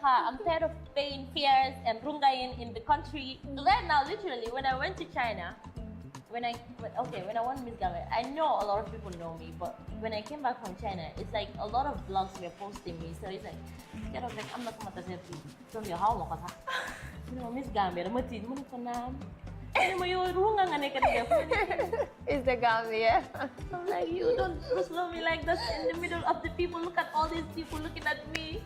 I'm tired of paying fares and rungayin in the country. Right now, literally, when I went to China, when I won Miss Gambia, I know a lot of people know me, but when I came back from China, it's like a lot of blogs were posting me. So it's like, kind of like, I'm not going to say, from your house, you know, Miss Gambia, I'm going to It's the Gambia. I'm like, you don't love me like this in the middle of the people. Look at all these people looking at me.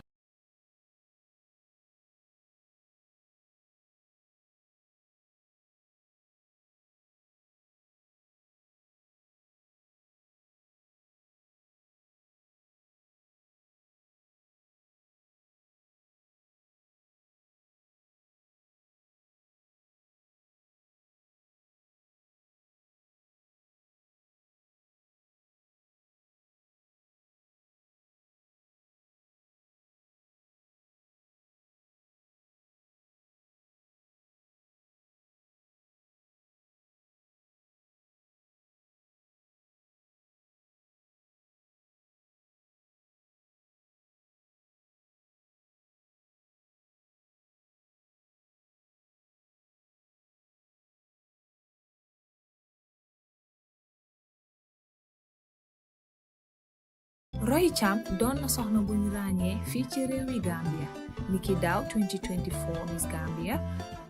Roy Champ doon na soxna bu ñu ràññee fii ci réewi Gambia niki daaw 2024 Miss Gambia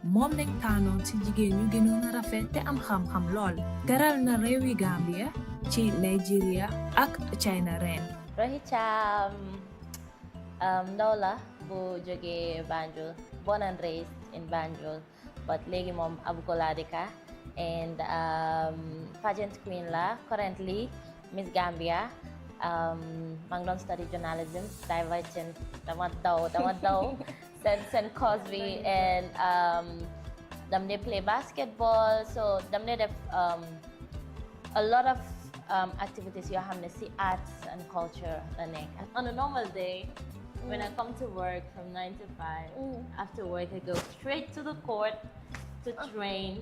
moom lañ tànnoon ci jigéen ñu gënoon a rafet te am xam-xam lool teral na réewi Gambia ci Nigeria ak China ren. Roy Champ ndaw la bu jógee Banjul, born and raised in Banjul, but léegi moom Abukola dëkka and pageant queen la currently Miss Gambia. maa ngi doon study journalism divergent dama daw seen course bi and dam dey play basketball, so dam dey def a lot of activities yoo xam ne si arts and culture la nekk. On a normal day, when I come to work from 9 to 5, after work I go straight to the court to train,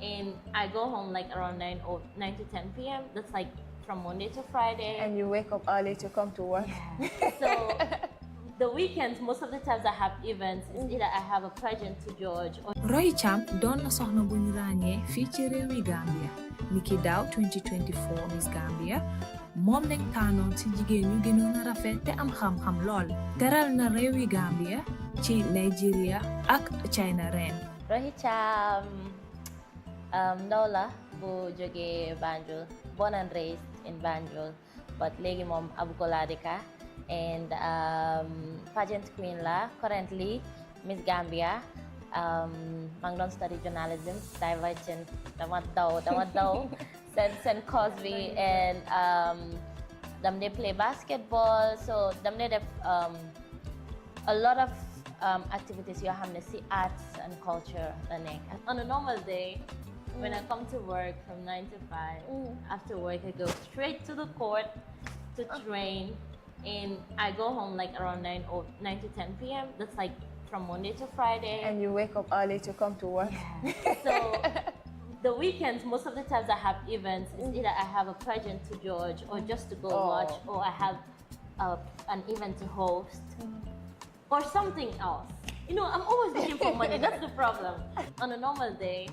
and I go home like around 9 to 10 p.m. That's like from Monday to Friday. And you wake up early to come to work. Yeah. So the weekends, most of the times I have events. It's either I have a pageant to George or Roy Champ doon na soxna bu ñu ràññee fii ci réewi Gambia niki daaw 2024 Miss Gambia moom lañ tànnoon ci jigéen ñu gënoon a rafet te am xam-xam lool teral na réewi Gambia ci Nigeria ak China ren. Roy Champ ndaw la bu jógee Banjul, born and raised in Banjul, but léegi moom Abukola dëkka and pageant queen la currently Miss Gambia. maa ngi doon study journalism divergent dama daw seen course bi and dam dey play basketball, so dam dey def a lot of activities yoo xam ne si arts and culture la nekk. On a normal day, when I come to work from 9 to 5, after work I go straight to the court to train, and I go home like around 9 to 10 p.m. That's like from Monday to Friday. And you wake up early to come to work. Yeah. So the weekends, most of the times I have events. It's either I have a pageant to George or just to go watch, or I have an event to host, or something else. You know, I'm always looking for money. That's the problem. On a normal day,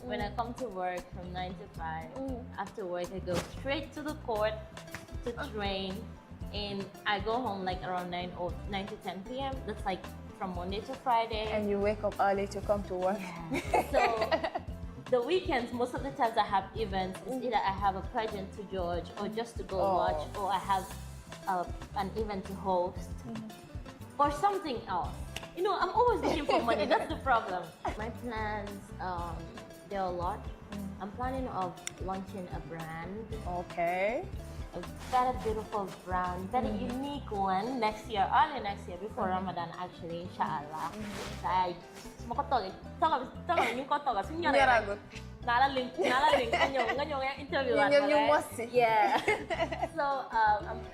when I come to work from 9 to 5, after work I go straight to the court to train, and I go home like around 9 to 10 p.m. That's like from Monday to Friday. And you wake up early to come to work. Yeah. So the weekends, most of the times I have events. It's either I have a pageant to George or just to go watch, or I have an event to host, or something else. You know, I'm always looking for money. That's the problem. My plans, there are a lot. I'm planning of launching a brand. Okay. A very beautiful brand, very unique one next year, early next year, before Ramadan actually, inshallah. Saya yung kotoga, Nyaragot. Nala-link, nganyong yung interview. Yung must. Yeah. So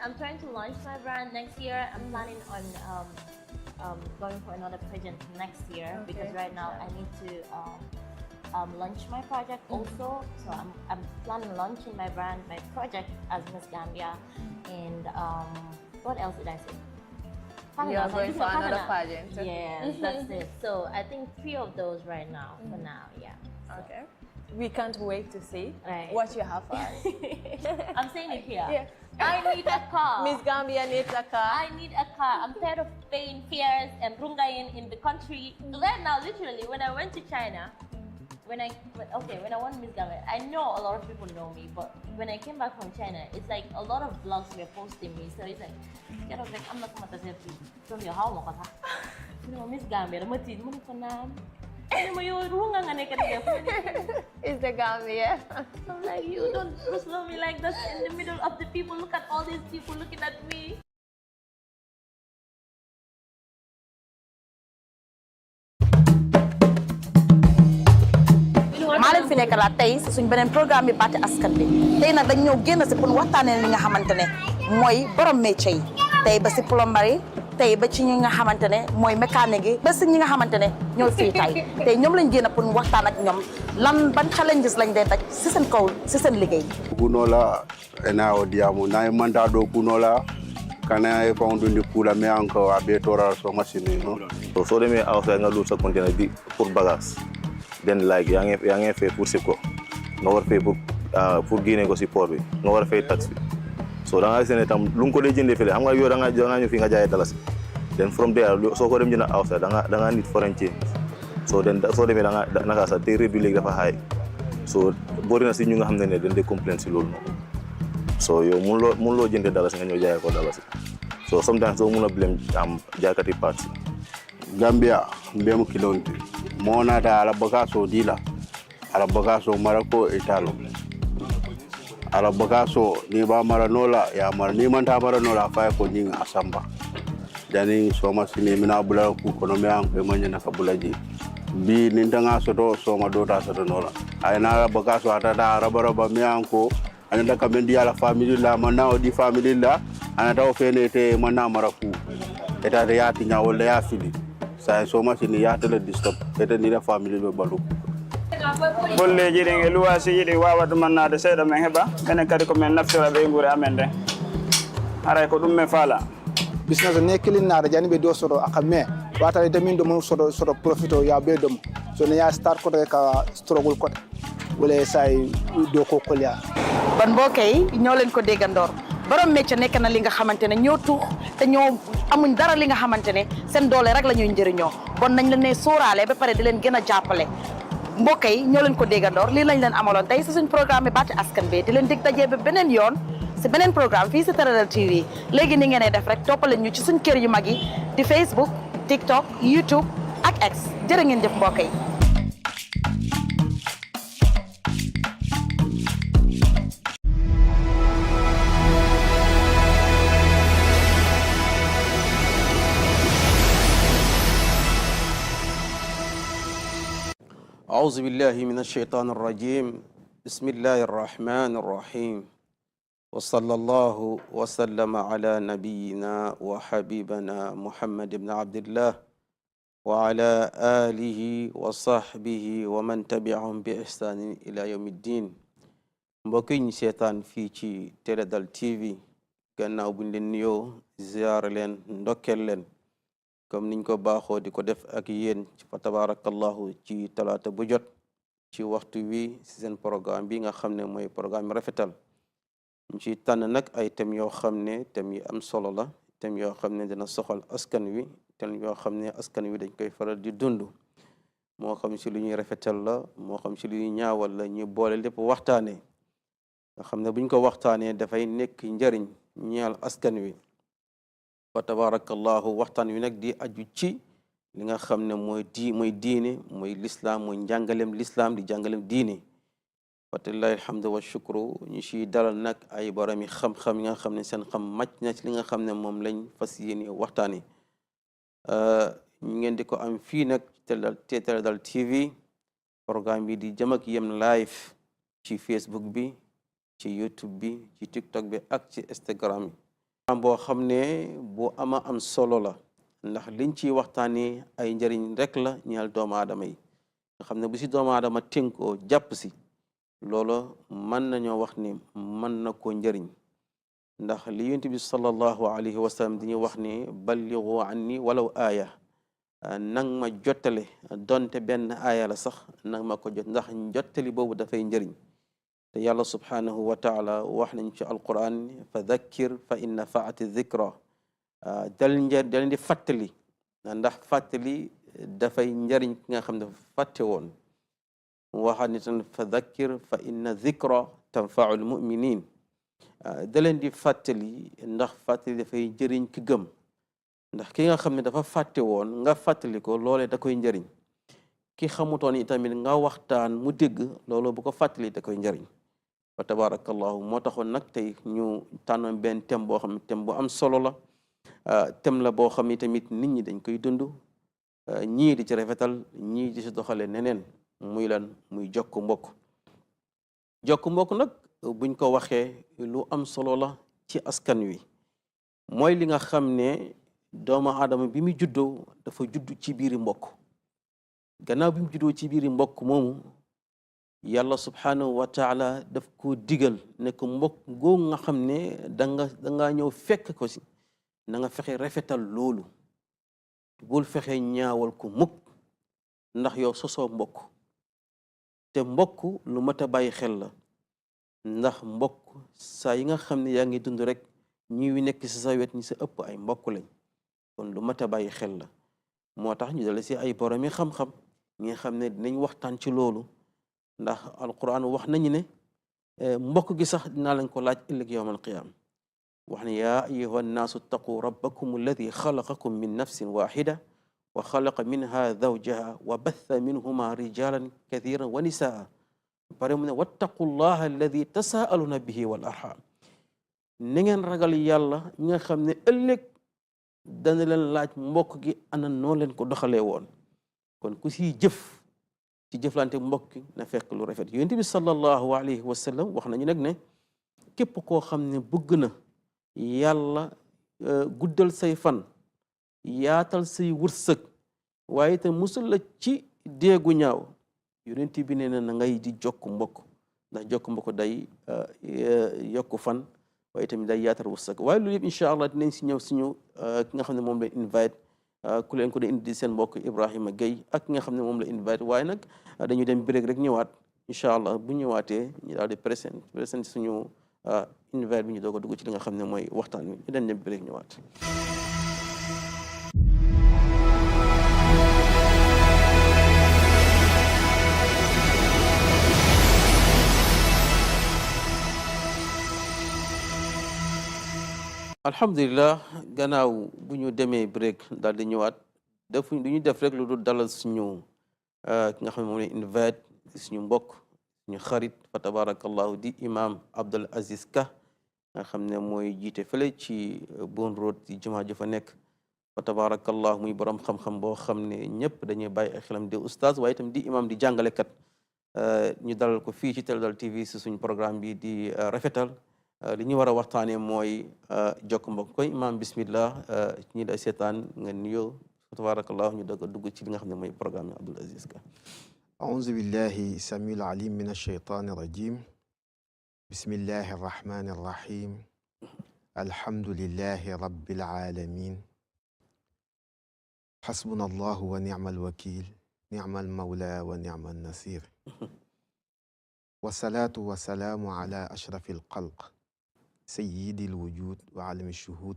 I'm trying to launch my brand next year. I'm planning on going for another pageant next year, because right now I need to launch my project also. So I'm planning launching my brand, my project as Miss Gambia, and what else did I say? You are going for another pageant. Yes, that's it. So I think 3 of those right now, for now, yeah. Okay. We can't wait to see Right. what you have for us. I'm saying it here. Yeah. I need a car. Miss Gambia needs a car. I need a car. I'm tired of paying fares and rungayin in the country. Right now, literally, when I went to China, when I won Miss Gambia, I know a lot of people know me, but when I came back from China, it's like a lot of vlogs were posting me. So it's like, I'm not going to say from your house, Miss Gambia, I'm Is the Gambia? I'm like, you don't slow me like this in the middle of the people. Look at all these people looking at me. maa leen fi nekkalaat tey si suñ beneen programme bi Baati Askan Bi tey nag dañ ñëw génn si pour waxtaanee li nga xamante ne mooy borom métier yi tey ba si plomberie tey ba ci ñi nga xamante ne mooy mécanique yi ba si ñi nga xamante ne ñooy fii tey ñoom lañ génn pour waxtaan ak ñoom lan ban challenges lañ dee daj si seen kaw si seen liggéey. Kunola ena odiamo na manda do kunola kana e fondo ni kula me anko abetora so machine no so demé outside nga lu sa container bi pour bagage then like yang fait pour siko nga war fay pour guiné ko ci port bi nga war fay tax bi so da nga sene tam lu ko lay jëndé fele xam nga yo da nga ñu fi nga jaay dalasi then from there so ko dem jëna outside da nga nit foreign change so then so demé da nga sa té rédu légui dafa high so bori na ci ñu nga xamné né dañ dé complain ci lool so yo mun lo jëndé dalasi nga ñëw jaay ko dalasi so sometimes so mun a blame am jaakati parts Gambia mbemu kilonti mona da ala bagaso dila ala bagaso marako italo ala bagaso ni ba maranola ya mar ni manta maranola fa ko nyinga asamba dani soma sini mina bula ku kono me an ko manya na kabulaji bi ni ndanga soto soma dota soto nola ay na ala bagaso ata da rabara me an ko ananda kamendi ala family la mana odi family la anata o fenete mana maraku eta reati nya wala ya fili sa so much ni ya tele disturb eta ni la family be balu bolle jide nge luwasi yidi wawatu manade seeda men heba ene kadi ko men naftira be ngure amende haray ko dum me fala business ne kilin na da jani be do soro akame wata de min do mo soro profito ya be dum so ne ya start ko ka struggle ko wala say do ko kolya ban mbokk yi ñoo leen ko déggandoor borom métier nekk na li nga xamante ne ñoo tuux te ñoo amuñ dara li nga xamante ne seen doole rek la ñuy njëriñoo bon nañ leen ne sóoraale ba pare di leen gën a jàppale mbokk yi ñoo leen ko déggandoor lii lañ leen amaloon tey si suñ programme bi Baati Askan Bi di leen dig dajee ba beneen yoon si beneen programme fii si Teledal TV léegi ni ngeen def rek toppale ñu ci suñ kër yu mag yi di Facebook TikTok YouTube ak X jërë ngeen jëf mbokk yi. أعوذ بالله من الشيطان الرجيم بسم الله الرحمن الرحيم وصلى الله وسلم على نبينا وحبيبنا محمد بن عبد الله وعلى آله وصحبه ومن تبعهم بإحسان إلى يوم الدين mbokk yi seetaan fii ci Teledal TV gannaaw buñ leen nuyoo ziar leen ndokkeel leen comme niñ ko baaxoo di ko def ak yéen ci fa tabarakallahu ci talaata bu jot ci waxtu wi ci seen programme bi nga xam ne mooy programme rafetal ñu ci tànn nag ay thèmes yoo xam ne thèmes yi am solo la thèmes yoo xam ne dina soxal askan wi thèmes yoo xam ne askan wi dañ koy faral di dund moo xam ci lu ñuy rafetal la moo xam ci lu ñuy ñaawal la ñu boole lépp waxtaanee nga xam ne buñ ko waxtaanee dafay nekk njariñ ñeel askan wi fa tabarakallahu waxtaan wi nag di aju ci li nga xam ne mooy diine mooy lislaam mooy njàngalem lislaam di jàngalem diine walillahi alhamdu wa shukru ñu ci dalal nag ay boromi xam-xam yi nga xam ne seen xam màcc na ci li nga xam ne moom lañ fas yéene waxtaane ñu ngeen di ko am fii nag Teledal TV programme bi di jëm ak yem live ci Facebook bi ci YouTube bi ci TikTok bi ak ci Instagram bi boo xam ne bu ama am solo la ndax liñ ciy waxtaanee ay njëriñ rek la ñeel doomu aadama yi nga xam ne bu si doomu aadama tënkoo jàpp si loolu mën nañoo wax ni mën na koo njëriñ ndax li yonent bi sallallahu alayhi wa sallam dañuy wax ni ballighu anni walaw aaya nang ma jottale donte benn aaya la sax nang ma ko jot ndax jottali boobu dafay njëriñ te yàlla subhanahu wa taala wax nañ ci alquran fa dhakkir fa in nafaati dhikra dal di fàttali ndax fàttali dafay njëriñ ki nga xam ne fàtte woon waxaat ni tan fa dhakkir fa inna dhikra tanfau almuminin da leen di fàttali ndax fàttali dafay njëriñ ki gëm ndax ki nga xam ne dafa fàtte woon nga fàttali ko loolee da koy njëriñ ki xamutoon itamit nga waxtaan mu dégg loolu bu ko fàttali da koy njëriñ fa tabarakallahu moo taxoon nag tey ñu tànnoon benn thème boo xam ne thème bu am solo la thème la boo xam ne tamit nit ñi dañ koy dund ñii di ci rafetal ñii di ci doxale neneen muy lan muy jokk mbokk nag buñ ko waxee lu am solo la ci askan wi mooy li nga xam ne doomu aadama bi mu juddoo dafa judd ci biiri mbokk gannaaw bi mu juddoo ci biiri mbokk moomu yàlla subhanahu wa taala daf ko digal ne ko mbokk googu nga xam ne danga ñëw fekk ko si na nga fexe rafetal loolu bul fexe ñaawal ko mukk ndax yow sosoo mbokk te mbokk lu mat a bàyyi xel la ndax mbokk saa yi nga xam ne yaa ngi dund rek ñi wi nekk si sa wet ñi sa ëpp ay mbokk lañ kon lu mat a bàyyi xel la moo tax ñu dale si ay boromi xam-xam ñi nga xam ne dinañ waxtaan ci loolu ndax alquran wax nañu ne mbokk gi sax dinaa leen ko laaj ëllëg yawm alqiyama wax ne yaa ayyuha nnaasu ttaqu rabbakum alladi xalaqakum min nafsin waxida wa xalaqa minha zawjaha wa batha minhuma rijalan kathiran wa nisaa pare mu ne wattaqu llaha alladi tasaaluna bihi wal arham na ngeen ragal yàlla ñi nga xam ne ëllëg dana leen laaj mbokk gi ana noo leen ko doxalee woon kon ku siy jëf ci jëflante mbokk na fekk lu rafet yonent bi sallallahu alayhi wa sallam wax nañu nag ne képp koo xam ne bëgg na yàlla guddal say fan yaatal say wërsëg waaye te musul la ci déegu ñaaw yonent bi nee na ngay di jokk mbokk ndax jokk mbokk day yokk fan waaye tamit day yaatal wërsëg waaye loolu yëpp incha allah dinañ si ñëw suñu ki nga xam ne moom la invite ku leen ko de indi seen mbokk Ibrahima Gueye ak ki nga xam ne moom la invite waaye nag dañu dem break rek ñëwaat incha allah bu ñëwaatee ñu daal di présent suñu invite bi ñu doog a dugg ci li nga xam ne mooy waxtaan wi ñu dem break ñëwaat. alhamdulilah gannaaw bu ñu demee break daal di ñëwaat du ñu def rek lu dul dalal suñu ki nga xam ne moom la invite suñu mbokk suñu xarit fa tabarakallahu di imam Abdul Aziz Ka nga xam ne mooy jiite fële ci Bon Road di jumaa ji fa nekk fa tabarakallahu muy borom xam-xam boo xam ne ñëpp dañuy bàyyi ay xelam di oustaz waaye itam di imam di jàngalekat ñu dalal ko fii ci Teledal TV si suñu programme bi di rafetal li ñu war a waxtaanee mooy jokk mbokk koy imam bismillah ñi day seetaan nga nuyoo tabarakallah ñu doog a dugg ci li nga xam ne mooy programme Abdul Aziz Ka أعوذ بالله السميع العليم من الشيطان الرجيم بسم الله الرحمن الرحيم الحمد لله رب العالمين حسبنا الله ونعم الوكيل نعم المولى ونعم النصير والصلاة والسلام على أشرف الخلق سيد الوجود وعالم الشهود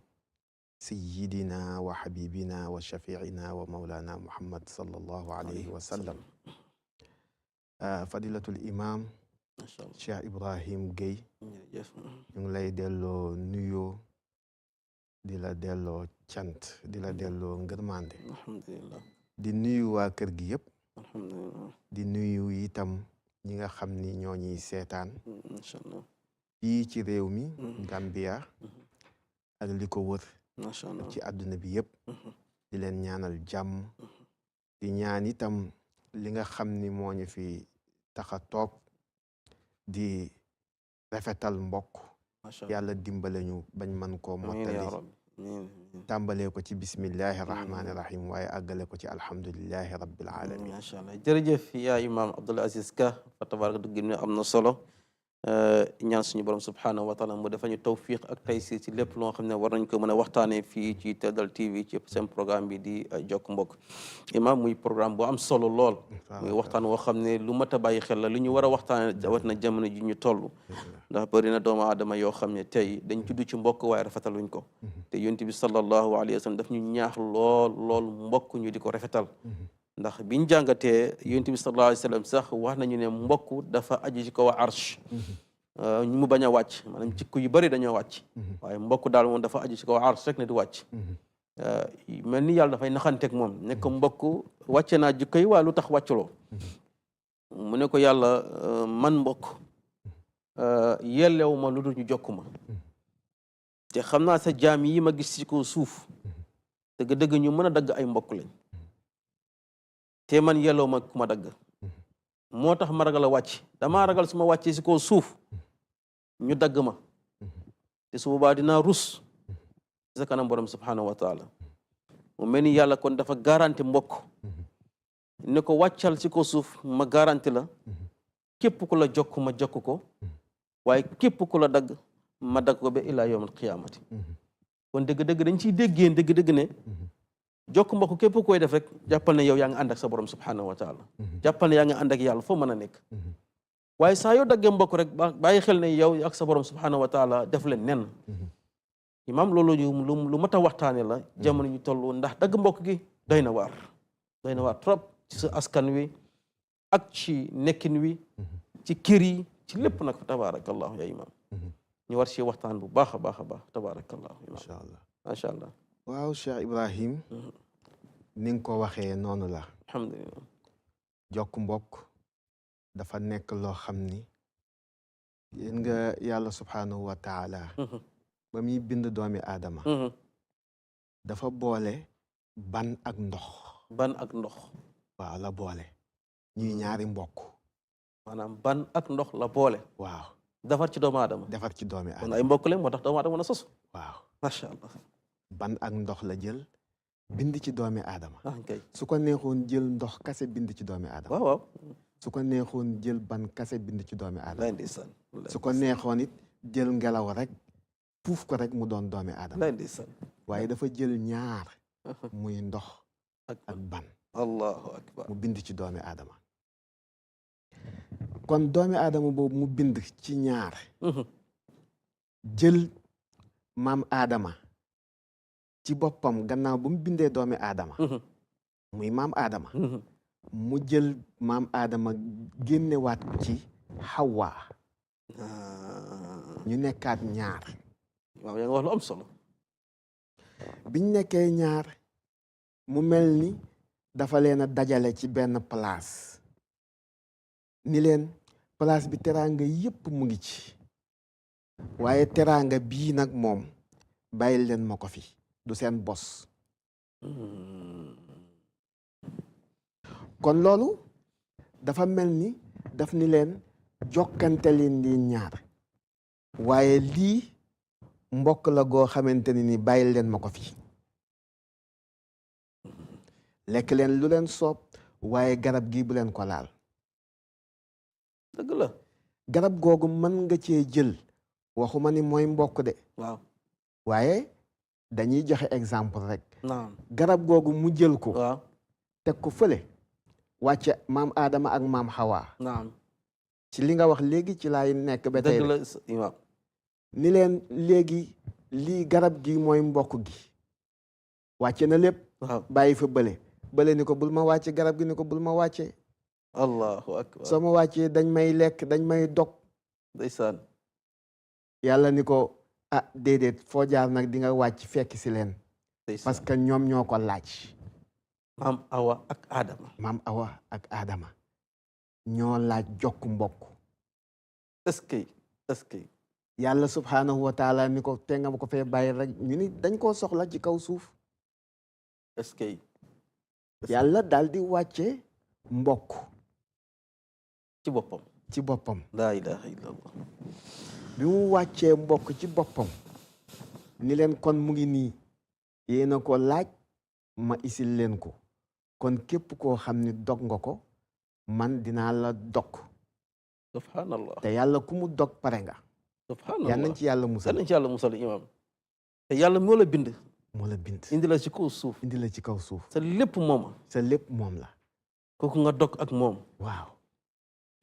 سيدنا وحبيبنا وشفيعنا ومولانا محمد صلى الله عليه وسلم فضيلة الإمام Cheikh Ibrahim Gueye ñu ngi lay delloo nuyoo di la delloo cant di la delloo ngërmande alhamdulillah di nuyu waa kër gi yëpp alhamdulillah di nuyu itam ñi nga xam ni ñoo ñuy seetaan inshallah fii ci réew mi Gambia ak li ko wër mashallah ci àdduna bi yëpp di leen ñaanal jàmm di ñaan itam li nga xam ni moo ñu fi tax a toog di rafetal mbokk yàlla dimbale ñu bañ mën koo mottali tàmbalee ko ci bismillahi rahmaani rahim waaye àggale ko ci alhamdulillahi rabbil alamin macha allah jërëjëf yaa imam Abdul Aziz Ka fa tabaraka dugg ne am na solo ñaan suñu borom subhanahu wa taala mu dafa ñu tawfiq ak taysir ci lépp loo xam ne war nañ ko mën a waxtaanee fii ci Teledal TV ci seen programme bi di jokk mbokk imam muy programme bu am solo lool muy waxtaan woo xam ne lu mat a bàyyi xel la lu ñu war a waxtaane wat na jamono ji ñu toll ndax bëri na doomu aadama yoo xam ne tey dañ judd ci mbokk waaye rafetaluñ ko te yonent bi sallallahu alayhi wa sallam daf ñu ñaax lool mbokk ñu di ko rafetal ndax biñ jàngatee yonent bi sallallahu alayhi wa sallam sax wax nañu ne mbokk dafa aju ci kaw arsh ñu mu bañ a wàcc maanaam jikko yu bëri dañoo wàcc waaye mbokk daal moom dafa aju ci kaw arsh rek ne di wàcc mel ni yàlla dafay naxanteeg moom ne ko mbokk wàcce naa jikko yi waa lu tax wàcculoo mu ne ko yàlla man mbokk yellewu ma lu dul ñu jokk ma te xam naa sa jaam yi ma gis ci kaw suuf dëgg-dëgg ñu mën a dagg ay mbokk lañ te man yelloo ma ku ma dagg moo tax ma ragal a wàcc damaa ragal su ma wàccee si kaw suuf ñu dagg ma te su boobaa dinaa rus sa kanam borom subhanahu wa taala mu mel ni yàlla kon dafa garanti mbokk ne ko wàccal si kaw suuf ma garanti la képp ku la jokk ma jokk ko waaye képp ku la dagg ma dagg ko ba ilaa yawmal qiyaamati kon dëgg-dëgg dañ ciy déggeen dëgg-dëgg ne jokk mbokk képp koy def rek jàppal ne yow yaa ngi ànd ak sa borom subhanahu wa taala jàppal ne yaa ngi ànd ak yàlla foo mën a nekk waaye saa yoo daggee mbokk rek bàyyi xel ne yow ak sa borom subhanahu wa taala def leen nen imam loolu lu mat a waxtaane la jamono ñu toll ndax dagg mbokk gi doy na waar trop ci sa askan wi ak ci nekkin wi ci kër yi ci lépp nag tabarakallahu ya imam ñu war ci waxtaan bu baax a baax tabarakallahu imam macha allah waaw Cheikh Ibrahim ni nga ko waxee noonu la alhamdulillah jokk mbokk dafa nekk loo xam ni yéen nga yàlla subhanahu wa taala ba muy bind doomi aadama dafa boole ban ak ndox waaw la boole ñuy ñaari mbokk maanaam ban ak ndox la boole waaw defar ci doomu aadama kon ay mbokk leen moo tax doomu aadama mën a sos waaw macha allah ban ak ndox la jël bind ci doomi aadama kay su ko neexoon jël ndox kase bind ci doomi aadama waaw su ko neexoon jël ban kase bind ci doomi aadama ndeysaan su ko neexoon it jël ngelaw rek puuf ko rek mu doon doomi aadama ndeysaan waaye dafa jël ñaar muy ndox ak ban allahu akbar mu bind ci doomi aadama kon doomi aadama boobu mu bind ci ñaar jël maam aadama ci boppam gannaaw ba mu bindee doomi aadama muy maam aadama mu jël maam aadama génnewaat ci Hawa ñu nekkaat ñaar waaw yaa ngi wax lu am solo biñ nekkee ñaar mu mel ni dafa leen a dajale ci benn place ni leen place bi teraanga yépp mu ngi ci waaye teraanga bii nag moom bàyyil leen ma ko fi du seen bos kon loolu dafa mel ni daf ni leen jokkante leen di ñaar waaye lii mbokk la goo xamante ni bàyyil leen ma ko fi lekk leen lu leen soob waaye garab gi bu leen ko laal dëgg la garab googu mën nga cee jël waxuma ni mooy mbokk de waaw waaye dañuy joxe exemple rek naam garab googu mu jël ko waaw teg ko fële wàcce maam Adama ak maam Hawa naam ci li nga wax léegi ci laay nekk ba tey dëgg la imam ni leen léegi lii garab gi mooy mbokk gi wàcce na lépp waaw bàyyi fa bële ni ko bul ma wàcce garab gi ni ko bul ma wàcce allahu akbar soo ma wàccee dañ may lekk dañ may dog ndeysaan yàlla ni ko ah déedéet foo jaar nag di nga wàcc fekk si leen parce que ñoom ñoo ko laaj maam Awa ak Adama maam Awa ak Adama ñoo laaj jokk mbokk est-ce que yàlla subhanahu wa taala ni ko te nga ma ko fee bàyyi rek ñu ni dañ koo soxla ci kaw suuf est-ce que yàlla daal di wàcce mbokk ci boppam laa ilaha illallah bi mu wàccee mbokk ci boppam ni leen kon mu ngi nii yéena ko laaj ma isil leen ko kon képp koo xam ni dog nga ko man dinaa la dog subhanallah te yàlla ku mu dog pare nga subhanallah yal nañ ci yàlla musal nañ ci yàlla musal imam te yàlla moo la bind indi la ci kaw suuf indi la ci kaw suuf sa lépp moom sa lépp moom la kooku nga dog ak moom waaw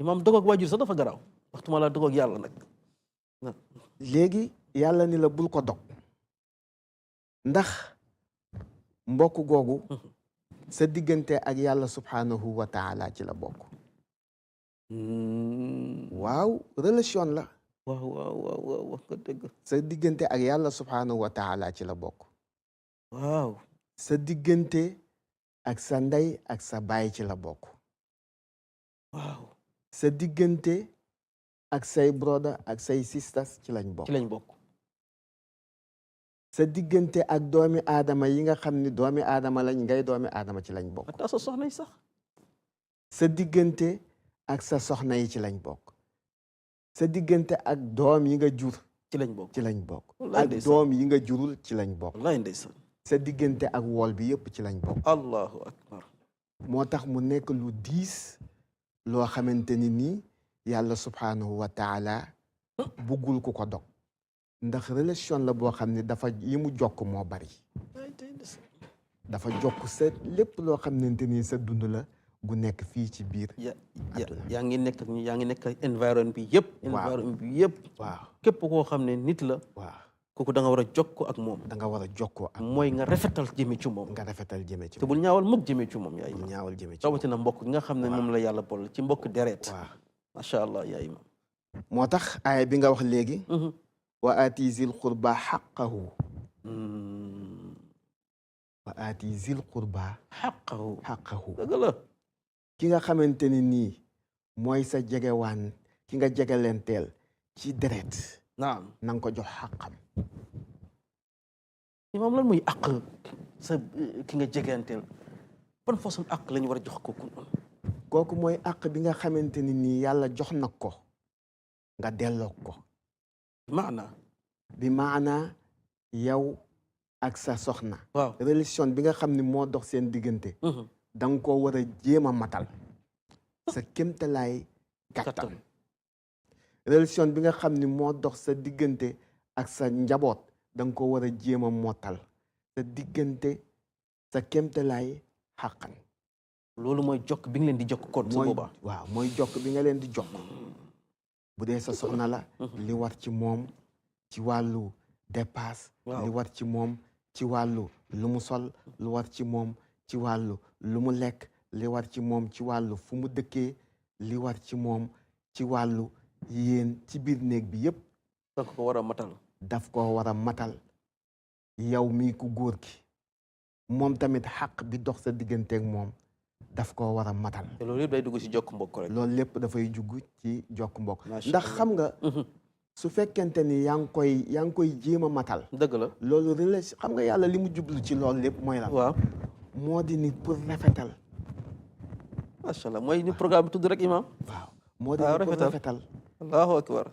imam dog ak waajur sax dafa garaaw waxtuma la dog ak yàlla nag léegi yàlla ni la bul ko dog ndax mbokk googu sa diggante ak yàlla subhanahu wa taala ci la bokk waaw relation la waaw wax nga dëgg sa diggante ak yàlla subhanahu wa taala ci la bokk waaw sa diggante ak sa ndey ak sa baay ci la bokk waaw sa diggante ak say brother ak say sisters ci lañ bokk sa diggante ak doomi aadama yi nga xam ni doomi aadama lañ ngay doomi aadama ci lañ bokk ata sa soxna yi sax sa diggante ak sa soxna yi ci lañ bokk sa diggante ak doom yi nga jur ci lañ bokk ak doom yi nga jurul ci lañ bokk wallaay ndeysaan sa diggante ak wool bi yëpp ci lañ bokk allahu akbar moo tax mu nekk lu diis loo xamante ni nii yàlla subhanahu wa taala buggul ku ko dog ndax relation la boo xam ne dafa yi mu jokk moo bari dafa jokk sa lépp loo xamante ni sa dund la gu nekk fii ci biir yaa ngi nekk environnement bi yëpp waaw képp koo xam ne nit la waaw kooku da nga war a jokkoo ak moom da nga war a jokkoo ak mooy nga rafetal jëme ci moom te bul ñaawal mukk jëme ci moom yaay ñaawal jëme ci rawatina mbokk gi nga xam ne moom la yàlla boole ci mbokk deret waaw macha allah yaay ma moo tax aaya bi nga wax léegi wa aati zil qurba xaqahu wa aati zil qurba xaqahu dëgg la ki nga xamante ni nii mooy sa jegewaan ki nga jegelenteel ci deret naam na nga ko jox xaqam imaam lan muy àq sa ki nga jegenteel ban façon àq la ñu war a jox kooku mooy àq bi nga xamante ni nii yàlla jox na ko nga delloo ko bi maana yow ak sa soxna waaw relation bi nga xam ne moo dox seen diggante da nga koo war a jéem a matal sa kémtalaay kàttan relation bi nga xam ni moo dox sa diggante ak sa njaboot da nga ko war a jéem a mottal sa diggante sa kémtalaay xàqan loolu mooy jokk bi nga leen di jokk kon su boobaa waaw mooy jokk bi nga leen di jokk bu dee sa soxna la li war ci moom ci wàllu dépasse li war ci moom ci wàllu lu mu sol lu war ci moom ci wàllu lu mu lekk li war ci moom ci wàllu fu mu dëkkee li war ci moom ci wàllu yéen ci biir néeg bi yépp daf ko war a matal daf ko war a matal yow mii ku góor gi moom tamit xaq bi dox sa digganteeg moom daf ko war a matal te loolu yëpp day dugg ci jokk mbokk rek loolu lépp dafay jugg ci jokk mbokk ndax xam nga su fekkente ni yaa ngi koy jéem a matal dëgg la loolu relation xam nga yàlla li mu jublu ci loolu lépp mooy la waaw moo di ni pour rafetal macha allah mooy ni programme bi tudd rek imam waaw moo di ni pour rafetal allahu akbar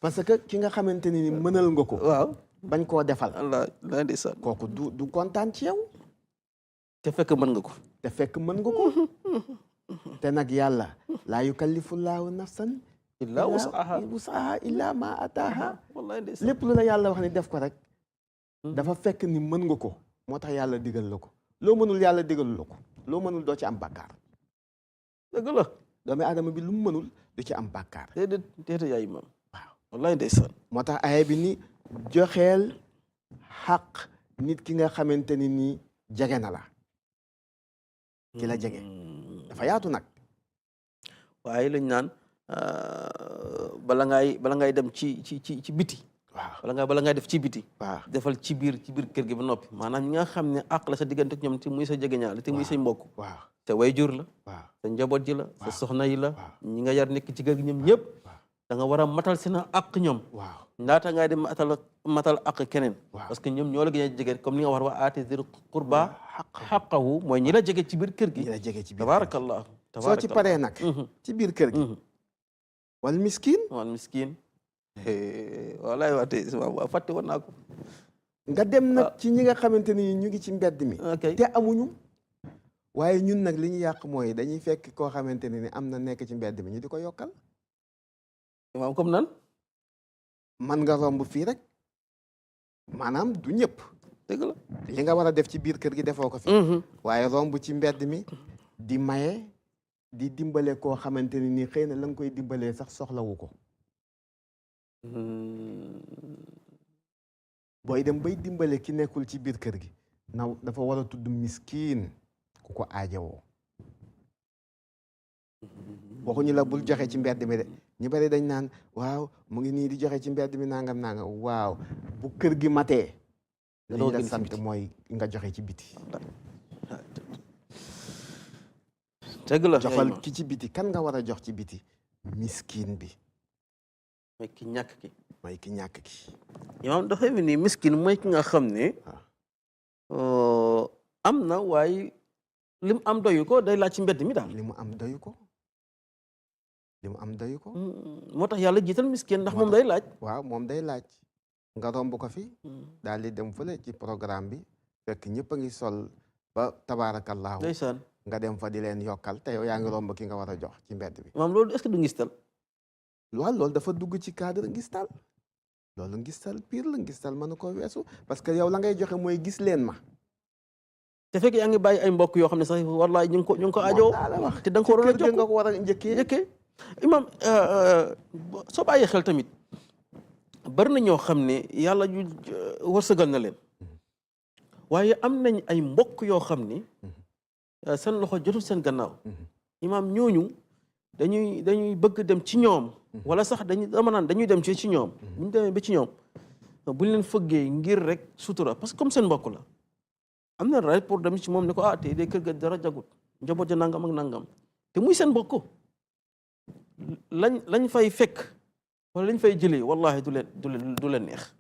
parce que ki nga xamante ni mënal nga ko waaw bañ koo defal allah la ndeysaan kooku du kontaan ci yow te fekk mën nga ko te nag yàlla laa yukallifullaahu nafsan illaa wusaha illa ma ataaha wallahi ndeysaan lépp lu la yàlla wax ni def ko rek dafa fekk ni mën nga ko moo tax yàlla digal la ko loo mënul yàlla digalu la ko loo mënul doo ci am bàkkaar dëgg la doomi aadama bi lu mu mënul du ci am bàkkaar déedéet yaay imam waaw wallahi ndeysaan moo tax aaya bi ni joxeel xaq nit ki nga xamante ni nii jege na la ki la jege dafa yaatu nag waaye lañ naan bala ngay dem ci biti waaw bala ngay def ci biti waaw defal ci biir kër gi ba noppi maanaam ñi nga xam ne àq la sa diggante ak ñoom te muy sa jegeñaale te muy say mbokk waaw te way jur la waaw sa njaboot ji la sa soxna yi la ñi nga yar nekk ci kër gi ñoom ñëpp da nga war a matal seen àq ñoom waaw ndaata ngay dem matal àq keneen waaw parce que ñoom ñoo la gën a jege comme ni nga war wa aati zil qurba xaqahu mooy ñi la jege ci biir kër gi ñi la jege ci biir tabarakallah soo ci paree nag ci biir kër gi wal miskin wallaay waate waaw fàtte woon naa ko nga dem nag ci ñi nga xamante ni ñu ngi ci mbedd mi te amuñu waaye ñun nag li ñu yàq mooy dañuy fekk koo xamante ne ni am na nekk ci mbedd mi ñu di ko yokkal. imaam comme nan. man nga romb fii rek maanaam du ñëpp. dëgg la li nga war a def ci biir kër gi defoo ko fi. waaye romb ci mbedd mi di maye di dimbale koo xamante ne ni xëy na la nga koy dimbalee sax soxlawu ko. booy dem bay dimbale ki nekkul ci biir kër gi na dafa war a tudd miskiin ku ko aajowoo. waxuñu la bul joxe ci mbedd mi de ñu bari dañ naan waaw mu ngi nii di joxe ci mbedd mi nangam nangam waaw bu kër gi matee. li ñu la sant mooy nga joxe ci biti. dëgg la joxal ki ci biti kan nga war a jox ci biti miskiin bi. mooy ki ñàkk ki. mooy ki ñàkk ki. imaam dafay mel ni miskin mooy ki nga xam ne am na waaye li mu am doyu ko day laaj ci mbedd mi daal. li mu am doyu ko. li mu am doyu ko. moo tax yàlla jiital miskin ndax moom day laaj. waaw moom day laaj. nga romb ko fi. daal di dem fële ci programme bi. fekk ñëpp a ngi sol ba tabaarakallaahu. ndeysaan nga dem fa di leen yokkal te yow yaa ngi romb ki nga war a jox ci mbedd bi. maam loolu est-ce que du ngistal. loolu dafa dugg ci cadre ngistal. loolu ngistal pire la ngistal mënu ko weesu parce que yow la ngay joxe mooy gis leen ma. te fekk yaa ngi bàyyi ay mbokk yoo xam ne sax wallaay ñu ngi ko aajo. te da nga ko waroon a jox nga ko war a njëkkee. imam soo bàyyee xel tamit bari na ñoo xam ne yàlla ñu wërsëgal na leen waaye am nañ ay mbokk yoo xam ni seen loxo jotul seen gannaaw. imam ñooñu dañuy bëgg dem ci ñoom. wala sax dañuy dem ci ñoom. bu ñu demee ba ci ñoom buñ leen fëggee ngir rek sutura parce que comme seen mbokk la am na rek pour dem ci moom ne ko tey de kër ga dara jagut njaboot ja nangam ak nangam te muy seen mbokk lañ fay fekk wala lañ fay jëlee wallahi du leen neex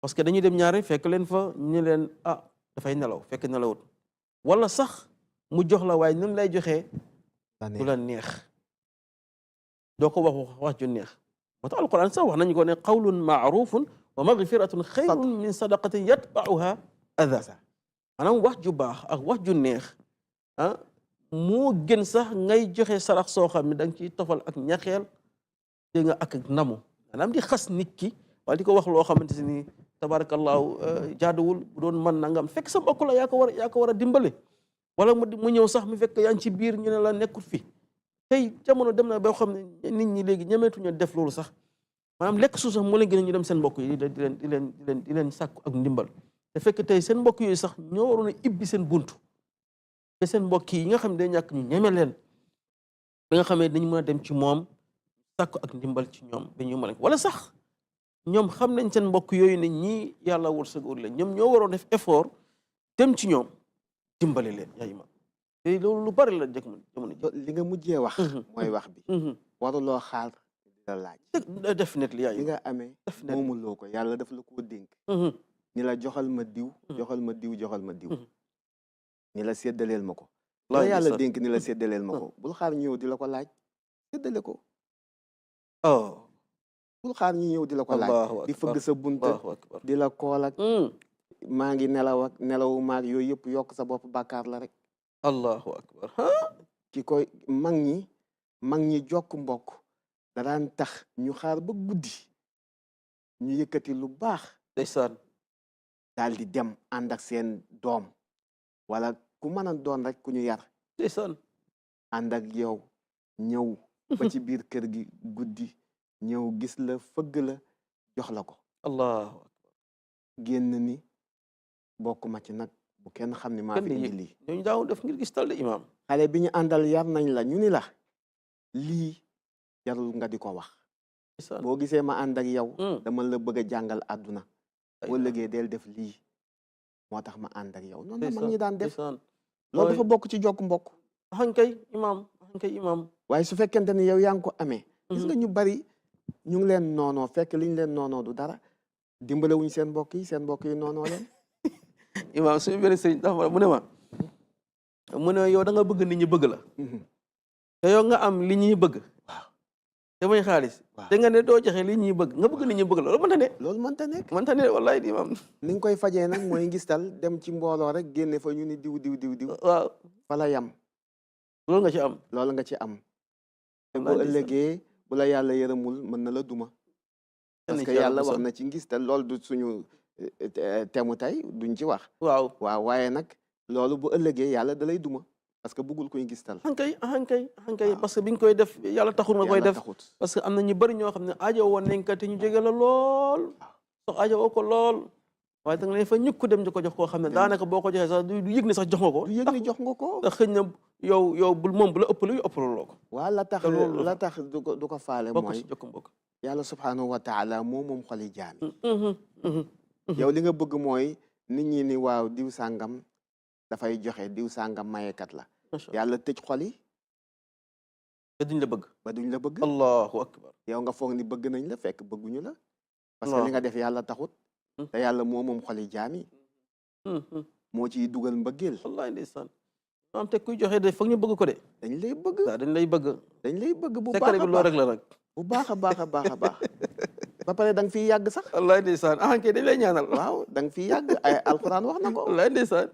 parce que dañuy dem ñaare fekk leen fa ñu leen dafay nelaw fekk nelawut wala sax mu jox la waaye nun lay joxee du la neex doo ko wax ju neex moo tax alquran sax wax nañu ko ne qawlun maarufun wa magfiratun xayrun min sadaqatin yatbauha adha maanaam wax ju baax ak wax ju neex moo gën sax ngay joxe sarax soo xam ne da nga ciy tofal ak ñaxeel dégg nga ak namu maanaam di xas nit ki wala di ko wax loo xamante ni tabarakallahu jaaduwul bu doon mën nangam fekk sa mbokk la yaa ko war a dimbale wala mu ñëw sax mu fekk yaa ngi ci biir ñu ne la nekkul fi tey jamono dem na ba xam ne nit ñi léegi ñemeetuñu def loolu sax maanaam lekk suuf sax moo leen gën a ñu dem seen mbokk yi di leen sàkku ak ndimbal te fekk tey seen mbokk yooyu sax ñoo waroon a ibbi seen buntu te seen mbokk yi nga xam ne day ñàkk ñu ñeme leen ba nga xam ne dañu mën a dem ci moom sàkku ak ndimbal ci ñoom ba ñu mën wala sax ñoom xam nañ seen mbokk yooyu ne ñii yàlla wërsëgal leen ñoom ñoo waroon def effort dem ci ñoom dimbale leen yaa imaam te loolu lu bari la jamono li nga mujjee wax mooy wax bi waruloo xaar di la laaj def net li yaa li nga amee moomuloo ko yàlla daf la koo dénk ni la joxal ma diw joxal ma diw joxal ma diw ni la séddaleel ma ko la yàlla dénk ni la séddaleel ma ko bul xaar ñëw di la ko laaj séddale ko bul xaar ñu ñëw di la ko laaj di fëgg sa bunt di la kool ak maa ngi nelaw ak nelawu maag yooyu yëpp yokk sa bopp bàkkaar la rek allahu akbar ki koy mag ñi jokk mbokk da daan tax ñu xaar ba guddi ñu yëkkati lu baax ndeysaan daal di dem ànd ak seen doom wala ku mën a doon rek ku ñu yar ndeysaan ànd ak yow ñëw ba ci biir kër gi guddi ñëw gis la fëgg la jox la ko allahu akbar génn ni bokk ma ci nag bu kenn xam ne maa fi indi lii ñooñu daaw def ngir gis tal de imaam xale bi ñu àndal yar nañ la ñu ni la lii jarul nga di ko wax boo gisee ma ànd ak yow dama la bëgg a jàngal àdduna boo lëgee del def lii moo tax ma ànd ak yow noonu la mag ñi daan def loolu dafa bokk ci jokk mbokk axankay imaam waaye su fekkente ne yow yaa ngi ko amee gis nga ñu bari ñu ngi leen noonoo fekk li ñu leen noonoo du dara dimbale wuñ seen mbokk yi noonoo leen imaam suñu benn sëriñ dafa mu ne yow da nga bëgg nit ñi bëgg la te yow nga am li ñuy bëgg waaw te te may xaalis waaw te nga ne doo joxe li ñuy bëgg nga bëgg nit ñi bëgg loolu mënta ne loolu mënta nekk mënta ne wallaay di imam ni nga koy fajee nag mooy ngistal dem ci mbooloo rek génne fa ñu ni diw waaw fa la yam loolu nga ci am loolu nga ci am te bu Wallaay ëllëgee bu la yàlla yërëmul mën na la duma parce que yàlla wax na ci ngistal loolu du suñu temu tey duñ ci wax waaw waaye nag loolu bu ëllëgee yàlla da lay duma parce que bëggul koy ngistal ankay parce que bi nga koy def yàlla taxul nga koy def taxut parce que am na ñu bëri ñoo xam ne aajo woon nañ ko te ñu jege la lool sox aajo woo ko lool waaye da nga leen fa ñukk dem di ko jox koo xam ne daanaka boo ko joxee sax du yëg ne sax jox nga ko du yëg ni jox nga ko ndax xëy na yow bul moom bu la ëppale yu ëppaloo ko waaw la tax du ko faale bokk mooy si jokk mbokk yàlla subhanahu wa taala moom xoli jaami yow li nga bëgg mooy nit ñi ni waaw diw sàngam dafay joxe diw sàngam mayekat la yàlla tëj xol yi ba duñ la bëgg allahu akbar yow nga foog ni bëgg nañ la fekk bëgguñu la parce que li nga def yàlla taxut te yàlla moom xoli jaami moo ciy dugal mbëggeel wallahi ndeysaan am te kuy joxe de foog ñu bëgg ko de dañ lay bëgg waaw dañ lay bëgg bu baax bi loolu rek la nag bu baax a baax ba pare da nga fiy yàgg sax wallahi ndeysaan kay dañ lay ñaanal waaw da nga fiy yàgg ay alquran wax na ko wallahi ndeysaan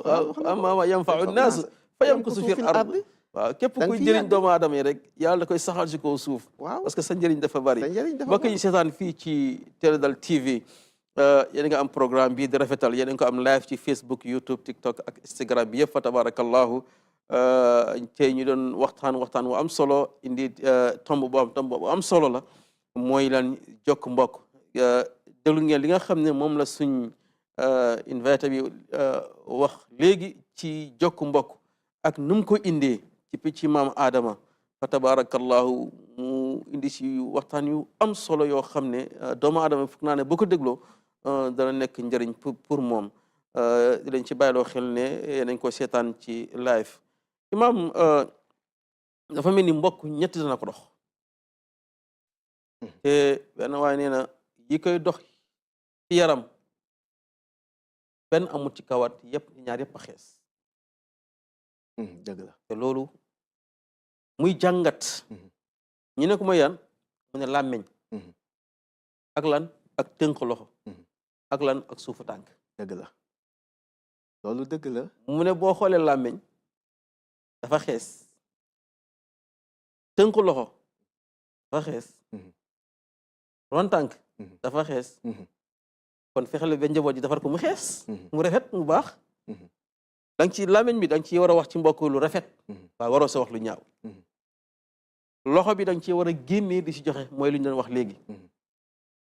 waaw amma yanfa'u nnaas fa yamkusu fil ardi waaw képp kuy jëriñ doomu aadama yi rek yàlla da koy saxal si kaw suuf parce que sa njëriñ dafa bari mbokk yi seetaan fii ci Teledal TV yéen nga am programme bii di rafetal yéen nga ko am live ci Facebook YouTube TikTok ak Instagram bi yëpp fa tabarakallahu tey ñu doon waxtaan wu am solo indi tomb bu am solo la mooy lan jokk mbokk déglu ngeen li nga xam ne moom la suñ invité bi wax léegi ci jokk mbokk ak nu mu ko indee ci picc maam Adama fa tabarakallahu mu indi si waxtaan yu am solo yoo xam ne doomu aadama foog naa ne boo ko dégloo dana nekk njëriñ pour moom di leen ci bàyyiloo xel ne nañ ko seetaan ci live imam dafa mel ni mbokk ñetti dana ko dox te benn waaye nee na yi koy dox ci yaram benn amul ci kawat yëpp ñaar yëpp a xees dëgg la te loolu muy jàngat ñu ne ko mooy yan mu ne làmmeñ ak lan ak tënk loxo ak lan ak suufu tànk dëgg la loolu dëgg la mu ne boo xoolee làmmeñ dafa xees tënk loxo dafa xees ron tànk dafa xees kon fexele ba njaboot ji defar ko mu xees mu rafet mu baax da nga ci làmmeñ bi da nga ci war a wax ci mbokk lu rafet waaye waroo sa wax lu ñaaw loxo bi da nga ci war a génnee di si joxe mooy lu ñu doon wax léegi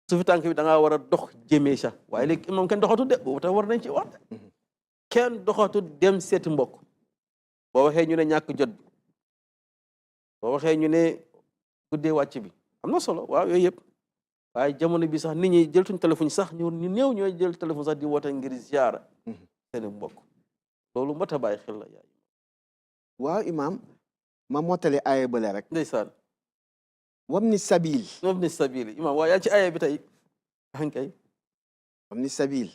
suufi tànk bi da ngaa war a dox jëmee sa waaye léegi moom kenn doxatul de boobu tam war nañ ci wax de kenn doxatul dem seeti mbokk boo waxee ñu ne ñàkk jot bi boo waxee ñu ne guddee wàcc bi am na solo waaw yooyu yëpp waaye jamono bi sax nit ñi jëltuñ téléphone sax ñu néew ñooy jël téléphone sax di woote ngir ziara seeni mbokk loolu mat a bàyyi xel la yaay waaw imam ma mottali aaya bële rek ndeysaan wabni sabil imam waaw yaa ci aaya bi tey ankay wabni sabil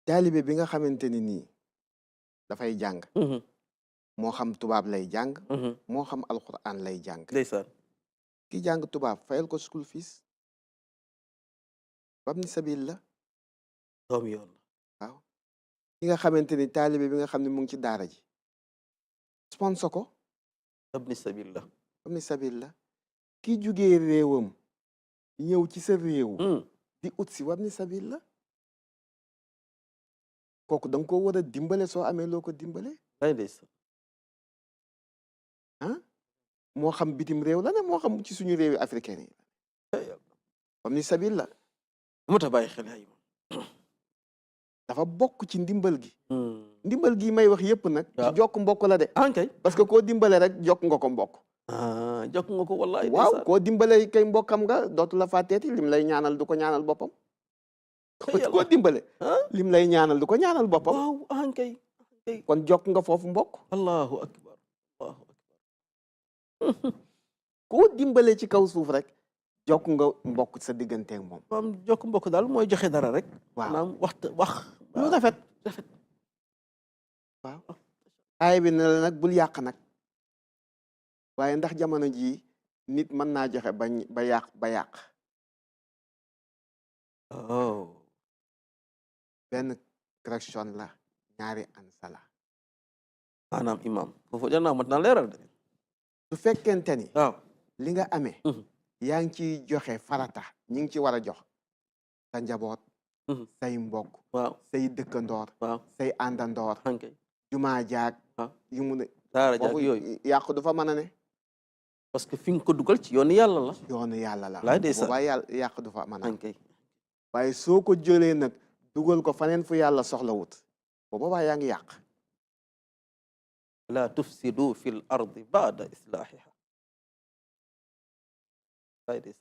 taalibe bi nga xamante ni nii dafay jàng moo xam tubaab lay jàng moo xam alquran lay jàng ndeysaan ki jàng tubaab fayal ko school fees wabni sabil la doom yoon waaw ki nga xamante ni taalibe bi nga xam ne mu ngi ci daara ji sponsor ko wabni sabil la ki jugee réewam ñëw ci sa réew di ut si wabni sabil la kooku da nga ko war a dimbale soo amee loo ko dimbale moo xam bitim réew la ne moo xam ci suñu réewi africain yi wabni sabil la mu ta bàyyi xel yaay dafa bokk ci ndimbal gi may wax yëpp nag ci jokk mbokk la de ankay parce que koo dimbale rek jokk nga ko mbokk jokk nga ko wallahi waaw koo dimbale kay mbokkam nga dootu la fàtteeti lim lay ñaanal du ko ñaanal boppam koo dimbale lim lay ñaanal du ko ñaanal boppam waaw ankay kon jokk nga foofu mbokk allahu akbar koo dimbale ci kaw suuf rek jokk nga mbokk sa digganteeg moom maam jokk mbokk daal mooy joxe dara rek waaw maanaam wax lu rafet waaw aay bi ne la nag bul yàq nag waaye ndax jamono jii nit mën naa joxe ba yàq oh benn correction la ñaari ansa la maanaam imam foofu janaa mat naa leeral de su fekkente ni waaw li nga amee yaa ngi ciy joxe farata ñi ngi ci war a jox sa njaboot say mbokk waaw say dëkkandoor waaw say àndandoor ankay jumaa jaag yu mu ne daara jaag yooyu yàqu du fa mën a ne parce que fi nga ko dugal ci yoonu yàlla la yoonu yàlla la laay de boobaa yàq du fa mën a ankay waaye soo ko jëlee nag dugal ko faneen fu yàlla soxla wut boobaa yaa ngi yàq la tufsidu fi l ardi baada islaahiha laay de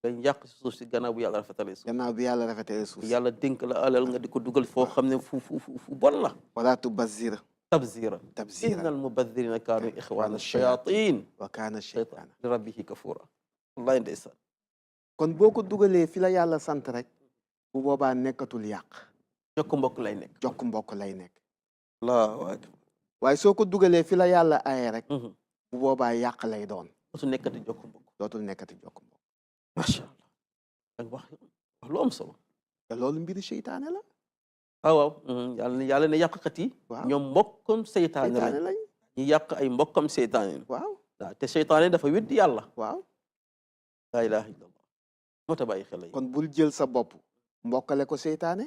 ngay yàq si suuf si gannaaw bu yàlla rafetalee suuf gannaaw bi yàlla rafetalee suuf yàlla dénk la alal nga di ko dugal foo xam ne fu bon la wala tubazir tabzira tabzira inna al mubadirina kaanu ixwaana shayatin wa kaana shaytaana li rabbihi kafura wallaay ndeysaan kon boo ko dugalee fi la yàlla sant rek bu boobaa nekkatul yàq jokk mbokk lay nekk jokk mbokk lay nekk allahu akbar waaye soo ko dugalee fi la yàlla aye rek bu boobaa yàq lay doon dootul nekkati jokk mbokk dootul nekkati jokk mbokk macha allah ak wax lu am solo te loolu mbiri seytaane la waaw yàlla ne yàqkat yi ñoom mbokkam seytaane lañ ñu yàq ay mbokkam seytaane waaw te seytaane dafa weddi yàlla waaw laa ilaha illallah moo ta bàyyi xel kon bul jël sa bopp mbokkale ko seytaane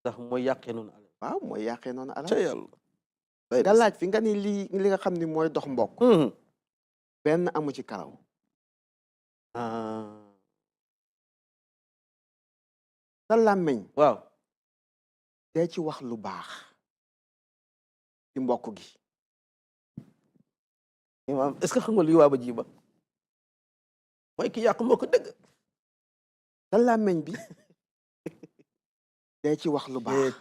ndax mooy yàqee noonu alal waaw mooy yàqee noonu alal ca yàlla nga laaj fi nga ni li nga xam ni mooy dox mbokk benn amu ci karaw sa làmmiñ waaw dee ci wax lu baax ci mbokk gi imaam est-ce que xam nga luy waa ba ji ba mooy ki yàq mbokk dëgg sa làmmiñ bi dee ci wax lu baax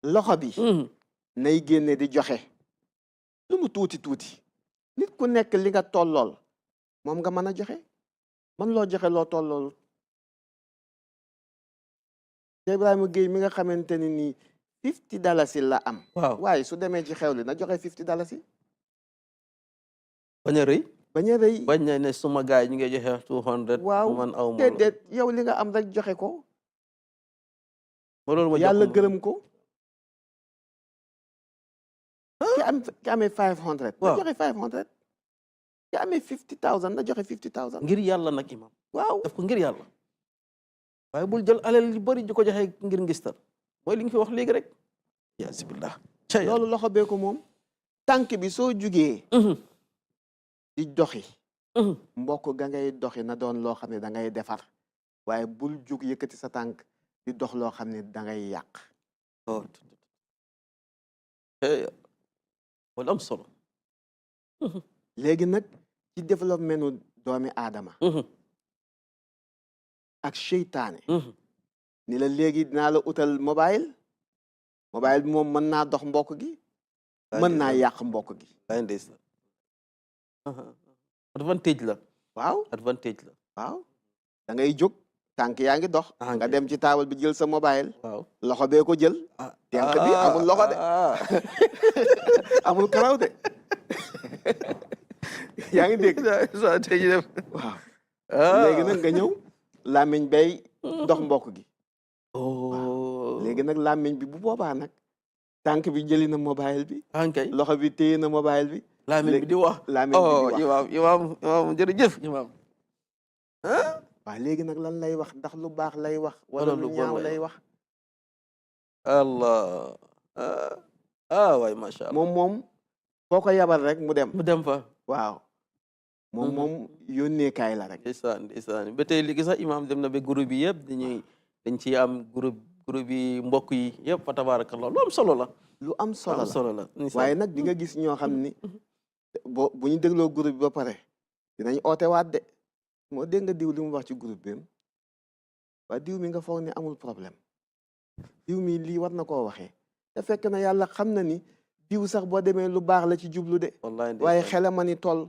loxo bi nay génne di joxe lu mu tuuti tuuti nit ku nekk li nga tollool moom nga mën a joxe man loo joxe loo tollool te Ibrahima Gueye mi nga xamante ni nii $50 la am waaye su demee ci xew li na joxe $50 bañ a rëy bañ na ne suma gaay ñu ngi joxe 200 waaw man aw ma déedéet yow li nga am rek joxe ko loolu ma yàlla gërëm ko ki amee 500 na joxe 500 ki amee 50,000 na joxe 50,000 ngir yàlla nag imam waaw def ko ngir yàlla waaye bul jël alal yu bëri di ko joxe ngir ngistal mooy li nga fi wax léegi rek yaa sibillah loolu loxo bee ko moom tànk bi soo jugee di doxi mbokk ga ngay doxi na doon loo xam ne da ngay defar waaye bul jug yëkkati sa tànk di dox loo xam ne da ngay yàq wala am solo léegi nag ci développement u doomi aadama ak seytaane ni la léegi dinaa la utal mobile bi moom mën naa dox mbokk gi mën naa yàq mbokk gi ay ndeysaan advantage la waaw advantage la waaw da ngay jóg tànk yaa ngi dox nga dem ci taabal bi jël sa mobile waaw loxo bee ko jël tànk bi amul loxo de amul karaw de yaa ngi dégg waaw léegi nag nga ñëw làmmiñ bay dox mbokk gi léegi nag làmmiñ bi bu boobaa nag tànk bi jëli na mobile bi loxo bi téye na mobile bi làmmiñ bi di wax imaam jërëjëf imaam waaw léegi nag lan lay wax ndax lu baax lay wax wala lu ñaaw lay wax allah waay macha allah moom foo ko yabal rek mu dem fa waaw moom yónneekaay la rek ndeysaan ba tey léegi sax imaam dem na ba groupe yi yëpp dañ ci am groupe yi mbokk yi yëpp fa tabarakallah lu am solo la lu am solo la waaye nag di nga gis ñoo xam ni bu ñu dégloo groupe bi ba pare dinañ oote waat de moo dégg nga diw li mu wax ci groupe bi waaye diw mi nga foog ne amul problème diw mi lii war na koo waxee te fekk na yàlla xam na ni diw sax boo demee lu baax la ci jublu de waaye xela ma ni toll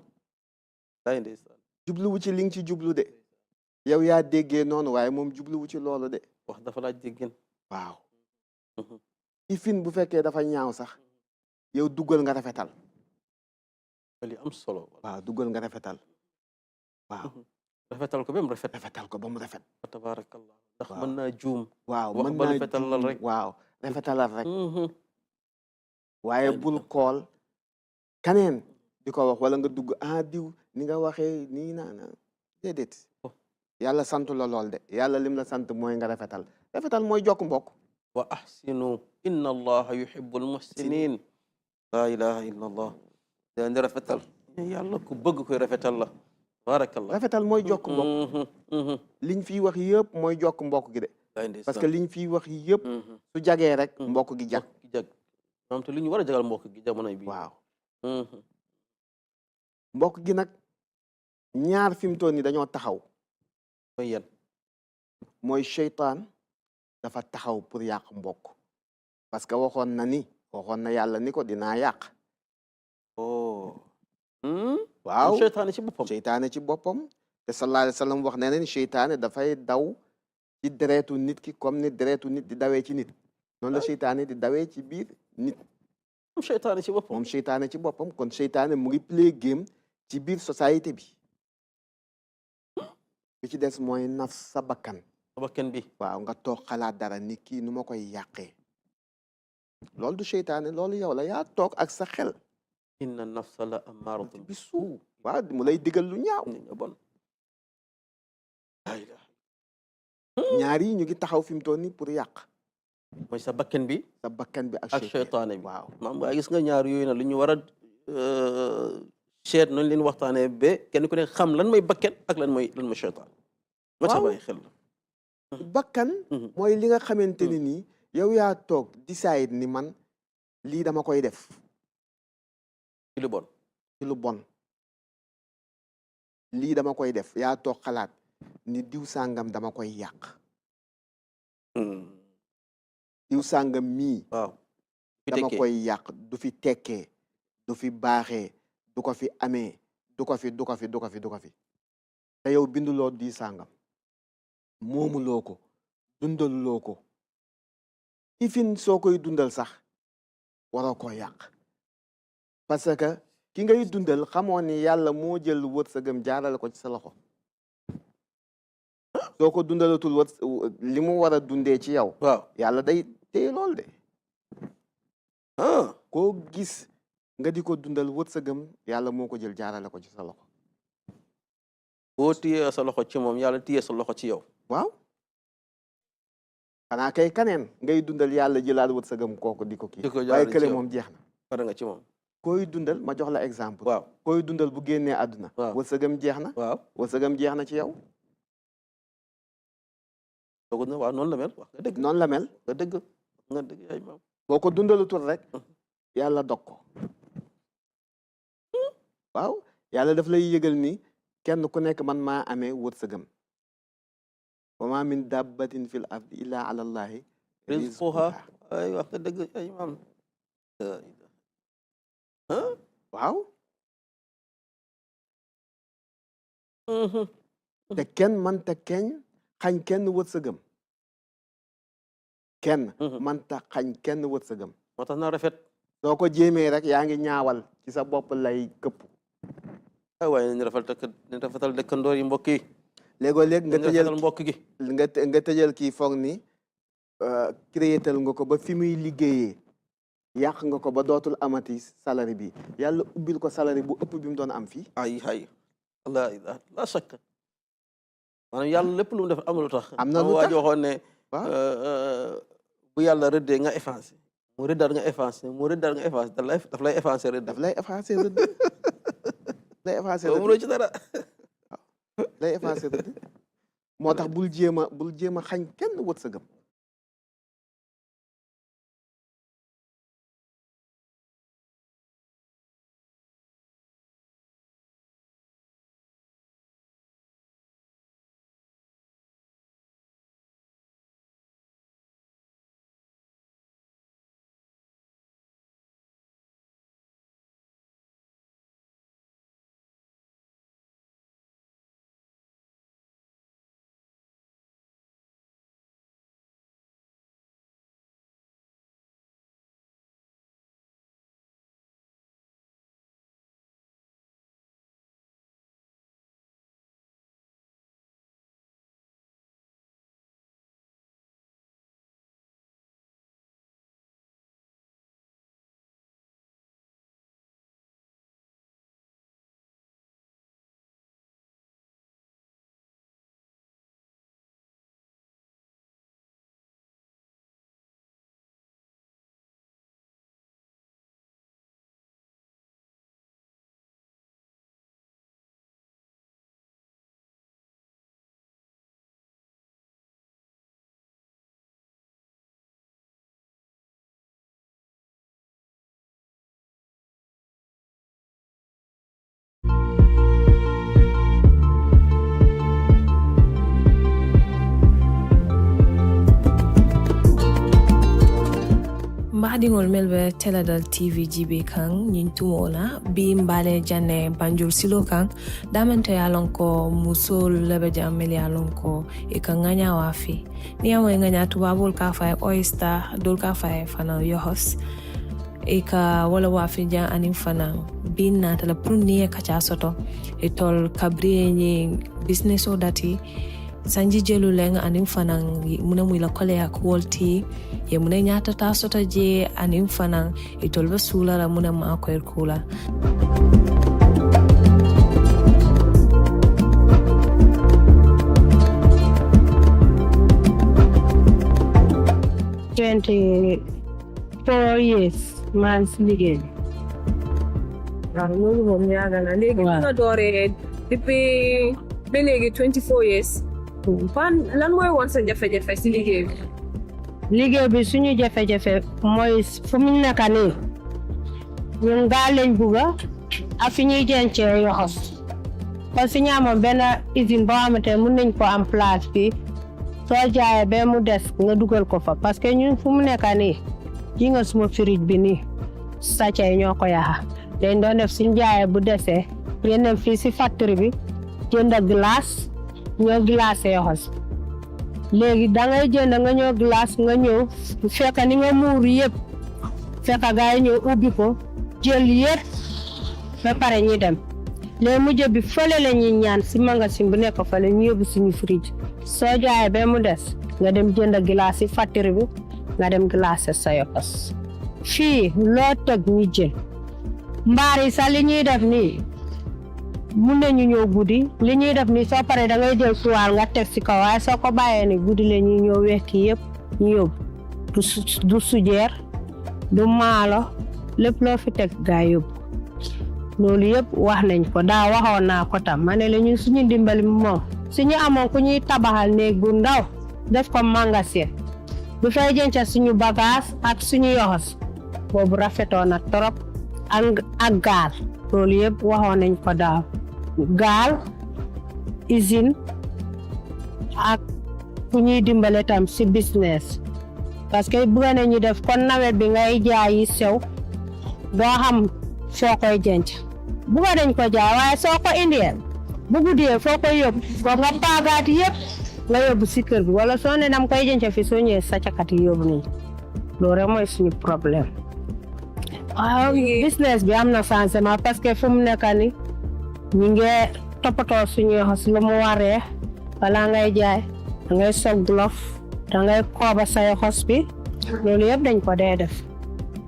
jubluwu ci li nga ci jublu de yow yaa déggee noonu waaye moom jubluwu ci loolu de wax dafa laaj déggin waaw ifin bu fekkee dafa ñaaw sax yow duggal nga rafetal li am solo. waaw duggal nga rafetal waaw rafetal ko ba mu rafet. rafetal ko ba mu rafet tabarakallah ndax waaw. mën naa juum. waaw wax mën ba naa rafetalal rek. waaw rafetalal rek waaye bul kool kaneen di ko wax wala nga dugg diw ni nga waxee nii naa déedéet yàlla santu la lool de yàlla lim la sant mooy nga rafetal rafetal mooy jokk mbokk wa ahsinu inna allaha yuhibbul muhsinin la ilaha illa allah daa di rafetal yàlla ku bëgg koy rafetal la barakallah rafetal mooy jokk mbokk liñ fiy wax yëpp mooy jokk mbokk gi de parce que liñ fiy wax yëpp su jagee rek mbokk gi jag maanaam te li ñu war a jagal mbokk gi jamono bi waaw mbokk gi nag ñaar fi mu toll nii dañoo taxaw mooy yan mooy seytaan dafa taxaw pour yàq mbokk parce que waxoon na yàlla ni ko dinaa yàq waaw seytaane ci boppam te sallallahu alayhi wa sallam wax ne seytaane dafay daw ci deretu nit ki comme ni deretu nit di dawee ci nit noonu la seytaane di dawee ci biir nit moom seytaane ci boppam kon seytaane mu ngi play game ci biir société bi ci des mooy naf sa bakkan bi waaw nga toog xalaat dara ni kii nu ma koy yàqee loolu du seytaane loolu yow la yaa toog ak sa xel inna nafsa la amaaratun bisu waaw mu lay digal lu ñaaw bon ñaar yi ñu ngi taxaw fi mu toll nii pour yàq mooy sa bakkan bi ak seytaane bi waaw maam nga gis nga ñaar yooyu na lu ñu war a seet noonu leen waxtaanee ba kenn ku ne xam lan mooy bakkan ak lan mooy seytaan ma sa bàyyi xel la bakkan mooy li nga xamante ne nii yow yaa toog decide ni man lii dama koy def ci lu bon lii dama koy def yaa toog xalaat ni diw sàngam dama koy yàq diw sàngam mii waaw dama koy yàq du fi tekkee du fi baaxee du ko fi amee du ko fi te yow binduloo di sàngam moomuloo ko dundaluloo ko ifin soo koy dundal sax waroo koo yàq parce que ki ngay dundal xamoo ni yàlla moo jël wërsëgam jaarale ko ci sa loxo soo ko dundalatul li mu war a dundee ci yow waaw yàlla day téye lool de koo gis nga di ko dundal wërsëgam yàlla moo ko jël jaarale ko ci sa loxo boo téyee sa loxo ci moom yàlla téyee sa loxo ci yow waaw xanaa kay kaneen ngay dundal yàlla jëlaat wërsëgam kooku di ko kii waaye kële moom jeex na pare nga ci moom koy dundal ma jox la exemple waaw koy dundal bu génnee àdduna wërsëgam jeex na waaw wërsëgam jeex na ci yow dogu na waaw noonu la mel wax nga dëgg noonu la mel nga dëgg yaay maam boo ko dundalutul rek yàlla dog ko waaw yàlla daf lay yëgal ni kenn ku nekk man maa amee wërsëgam wa ma min dabbatin fil ardi illa ala allahi rizquha ay wax nga dëgg ay maam waaw te kenn manta xañ kenn wërsëgam kenn manta xañ kenn wërsëgam moo tax na rafet soo ko jéemee rek yaa ngi ñaawal ci sa bopp lay këpp ay waaye nañ rafetal dëkkandoor yi mbokk yi léegoo-léeg nga tëjal mbokk gi nga tëjal kii foog ni créétal nga ko ba fi muy liggéeyee yàq nga ko ba dootul amati salari bi yàlla ubbil ko salari bu ëpp bi mu doon am fii ay la shakka maanaam yàlla lépp lu mu def am na lu tax am na lu tax waa ji waxoon ne bu yàlla rëddee nga effacé mu rëddaat nga effacé mu rëddaat nga effacé daf lay effacé rëdd daf lay effacé rëdd lay effacé rëdd mënoo ci dara lay effacé rëdd moo tax bul jéem a xañ kenn wërsëgam Mbadingol melbe Teledal TV jibe kang nyintuona bi mbale jane banjul silo kang damante yalonko musol lebe jamel yalonko ikanganya wafi ni amwe nganya tubabul ka fa oyster dol ka fa fana yohos ika wala wafi jan anim fana binna tala prunni ka cha soto etol kabriye ni business odati sanji jelu lenga anim fanan muna muila kole ya quality ye muna nyata ta sota je anim fanan itolba sula la muna ma ko kula years months ligéey loolu moom yàgg na léegi nga dooree depuis ba léegi 24 years lan mooy woon sa jafe-jafe si liggéey bi liggéey bi suñu jafe-jafe mooy fu mu nekk nii ñun gaal lañ bugga ak fi ñuy dencee yoxos parce que ñu amoon benn usine boo xamante mun nañ ko am place bi soo jaayee ba mu des nga dugal ko fa parce que ñun fu mu nekk nii ji nga suma fridge bi nii sàcce ñoo ko yaxa dañ doon def suñu jaayee bu desee yenn fii si factory bi jënd glace ñoo glacé yoxos léegi dangay jënd nga ñëw glace nga ñëw fekk ni nga muur yëpp fekk gaa yi ñëw ubbi ko jël yëpp ba pare ñi dem léegi mujj bi fële la ñuy ñaan si magasin bu nekk fële ñu yóbbu suñu fridge soo jaayee ba mu des nga dem jënd glace si factory bi nga dem glacé sa yoxos fii loo teg ñu jël mbaar yi sax li ñuy def nii mun nañu ñëw guddi li ñuy def ni soo paree da ngay jël suwaal nga teg si kaw waaye soo ko bàyyee ni guddi la ñuy ñëw wekki yëpp ñu yóbbu du sujeer du maalo lépp loo fi teg gaa yóbbu loolu yëpp wax nañ ko daa waxoon naa ko tam ma ne la ñun suñu dimbali moom suñu amoon ku ñuy tabaxal néeg bu ndaw def ko magasin bu fay jënca suñu bagage ak suñu yoxos boobu rafetoon na trop ak gaal loolu yëpp waxoon nañ ko daaw gaal usine ak fu ñuy dimbale tam si business parce que bëgg nañu def kon nawet bi ngay jaay yi sew doo xam foo koy jenc bëgg nañ ko jaay waaye soo ko indee bu guddee foo koy yóbbu ko nga paagaat yëpp nga yóbbu si kër bi wala soo ne dam koy jenc fi soo ñëwee sàcckat yi yóbbu nañ loolu rek mooy suñu problème waaw business bi am na changement parce que fu mu nekk ni ñu ngi toppatoo suñu yoxos lu mu waree wala ngay jaay da ngay sol glove da ngay kooba sa yoxos bi loolu yëpp dañ ko dee def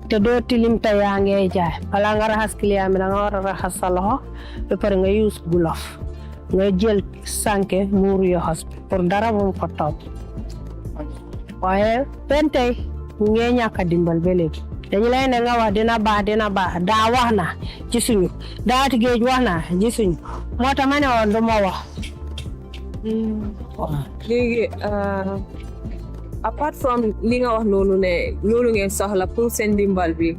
te doo tilim te yaa ngay jaay wala nga raxas client bi da nga war a raxas sa loxo ba pare nga use glove nga jël sànke muuru yoxos bi pour dara bu ko topp waaye benn tey ñu ngi ñàkk a dimbal ba léegi dañu lay ne nga wax dina baax daa wax na ci suñu daati géej wax na ci suñu moo tax ma ne woon du ma wax léegi apart from li nga wax noonu ne loolu ngeen soxla pour seen dimbal bi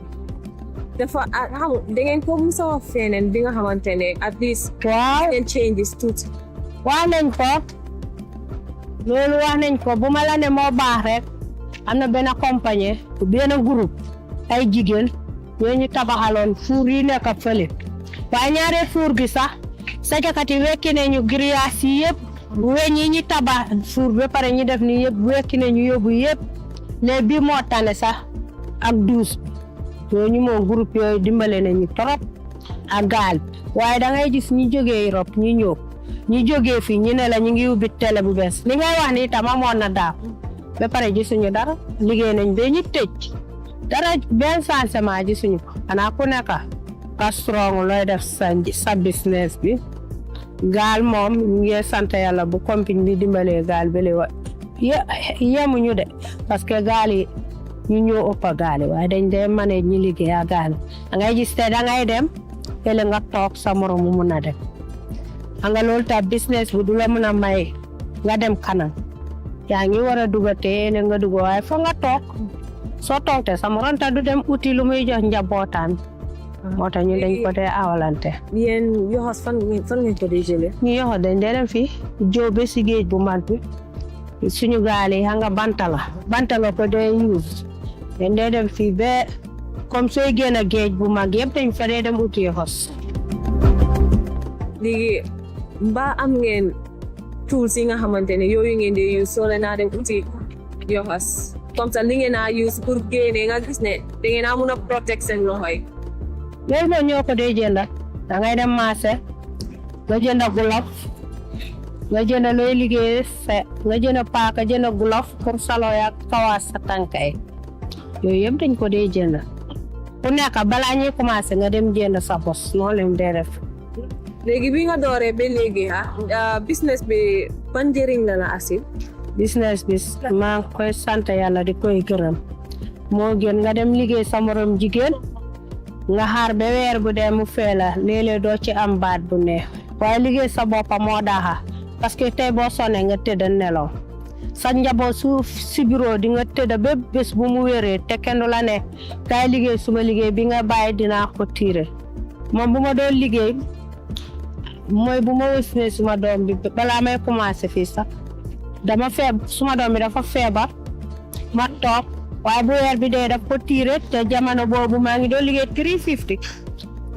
dafa xam da ngeen ko musa wax feneen bi nga xamante ne at least waaw ngeen changes tuuti wax nañ ko loolu wax nañ ko bu ma la ne moo baax rek am na benn compagnie benn groupe ay jigéen ñoo ñu tabaxaloon fuur yi nekk fële waaye ñaareel fuur bi sax sàcckat yi wekki nañu grillage yi yëpp weñ yi ñu tabax fuur ba pare ñu def ni yëpp wekki nañu yóbbu yëpp léegi bii moo tane sax ak douze ñooñu moom groupe yooyu dimbale nañu trop ak gaal waaye da ngay gis ñu jógee Europe ñu ñëw ñu jógee fii ñu ne la ñu ngi ubbi télé bu bees li ngay wax ni tam amoon na daaw ba pare gisuñu dara liggéey nañ ba ñu tëj dara benn changement gisuñu ko xanaa ku nekk ka strong looy def sa business bi gaal moom ñu ngi sant yàlla bu compagnie bi dimbalee gaal bi li wa yemuñu de parce que gaal yi ñu ñoo ëpp gaal yi waaye dañ dee mane ñi liggéey ak gaal da ngay gis te da ngay dem fële nga toog sa morom mu mun a dem nga loolu ta business bi du la mën a may nga dem kanam yaa ngi war a dugatee ne nga dugg waaye fa nga toog soo toogte sa morom ta du dem uti lu muy jox njabootaan moo tax ñu dañ ko dee awalante yéen yoxos fan ngeen ko dee jëlee ñu yoxos dañ dee dem fii jóobe si géej bu mag bi suñu gaal yi xam nga banta la ko dee use dañ dee dem fii ba comme sooy génn géej bu mag yëpp dañ fa dee dem uti yoxos. léegi mbaa am ngeen tools yi nga xamante ne yooyu ngeen di use soo leen a dem uti yoxos comme ça li ngeen a use pour génne nga gis ne da ngeen a mun a protect seen loxo yi. loolu noonu ñoo ko dee jënda da ngay dem marché nga jënda glove nga jënda looy liggéey nga jënda paaka jënda glove pour salo ya kawaas sa tànk yi yooyu yëpp dañ ko dee jënda ku nekk balaa ñuy commencé nga dem jënd sa bos noonu leen dee def. léegi bi nga dooree ba léegi business bi ban njëriñ la la asil. business bi maa ngi koy sant yàlla di koy gërëm moo gën nga dem liggéey sa morom jigéen nga xaar ba weer bu dee mu fee la léeg-léeg doo ci am baat bu neex waaye liggéey sa boppa moo daaxa parce que tey boo sonee nga tëdd nelaw sa njaboot suuf si bureau di nga tëdd ba bés bu mu wéree te kenn du la ne kaay liggéey suma liggéey bi nga bàyyi dinaa ko tiire moom bu ma doon liggéey mooy bu ma wësne suma doom bi balaa may commencé fii sax dama suma doom bi dafa feebar ma toog waaye bu weer bi dee daf ko tiire te jamono boobu maa ngi doon liggéey 350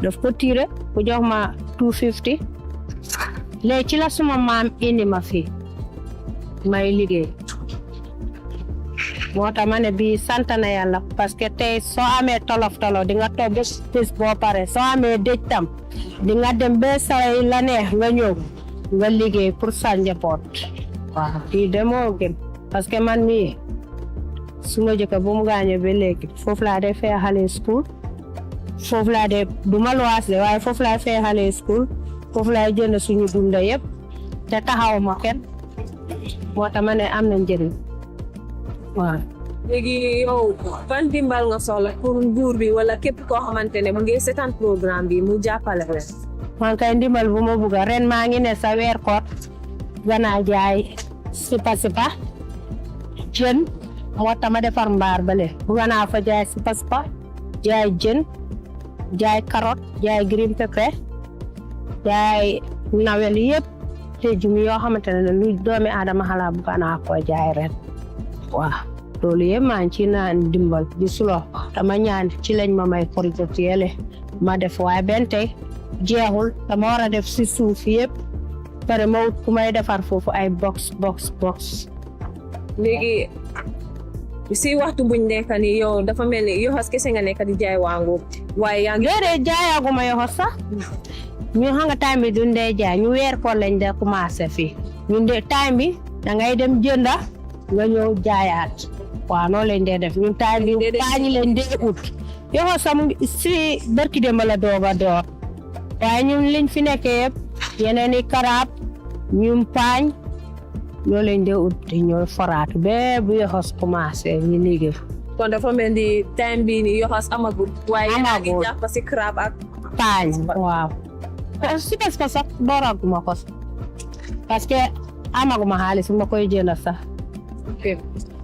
daf ko tiire ku jox ma 250 léegi ci la suma maam indi ma fii may liggéey moo tax ma ne bii sant na yàlla parce que tey soo amee tolof di nga toog bés boo pare soo amee dëj tam di nga dem ba say la neex nga ñëw nga liggéey pour sa njaboot waaw kii de moo gën parce que man mii suma jëkkër bu mu gaañoo ba léegi foofu laa dee fay xale school foofu laa dee du ma luwaas de waaye foofu laa fay xale school foofu laa jënd suñu dunda yëpp te taxaw ma kenn moo tax ma ne am na njëriñ waaw. léegi yow ban dimbal nga soxla pour nguur bi wala képp koo xamante ne mu ngi seetaan programme bi mu jàppale leen. man kay ndimbal bu ma bugg ren maa ngi ne sa weer koor ganaa jaay sipa jën moo tax ma defar mbaar bale bugg naa fa jaay sipa jaay jën jaay carotte jaay green pepper jaay nawel yëpp te jum yoo xamante ne lu doomi aadama xalaat bugg naa ko jaay ren waaw loolu yëpp maa ngi ci naan dimbal di sulo dama ñaan ci lañ ma may projet yele ma def waaye benn tey jeexul dama war a def si suuf yëpp pare ma wut ku may defar foofu ay box léegi si waxtu buñ nekk nii yow dafa mel ni yoxos kese nga nekk di jaay waangu waaye yaa ngi déedéet jaayaguma yoxos sax ñu xam nga time bi duñ dee jaay ñu weer ko lañ de commencé fii ñun de time bi da ngay dem jënda nga ñëw jaayaat waaw noonu lañ dee def ñun time bi paañi lañ dee ut yoxos sam si barki démb la dooga door waaye ñun liñ fi nekkee yëpp yeneen i karaab ñun paañ ñoo leen dee ut di ñooy foraatu ba bu yoxos commencé ñu liggéey. kon dafa mel ni time bii nii yoxos amagul. waaye yéen a ngi jàpp si crab ak paañ waaw. si parce que sax dooraguma ko parce que amaguma xaalis ma koy jënd sax.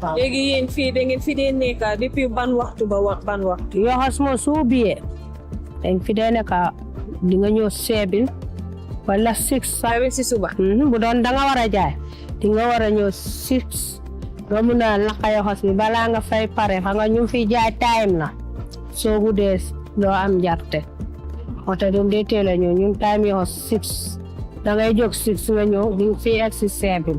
waaw léegi yéen fii da ngeen fi dee nekk depuis ban waxtu ba ban waxtu. yoxos moo su ubbiyee dañ fi dee nekk di nga ñëw 7 wala 6 sax. si suba. bu doon da nga war a jaay di nga war a ñëw 6 nga mun a lakka yoxos bi balaa nga fay pare xam nga ñu fi jaay time la soo guddee doo am njarte moo tax doon dee teel a ñëw ñun time yoxos 6 da ngay jóg 6 nga ñëw di fi egg si 7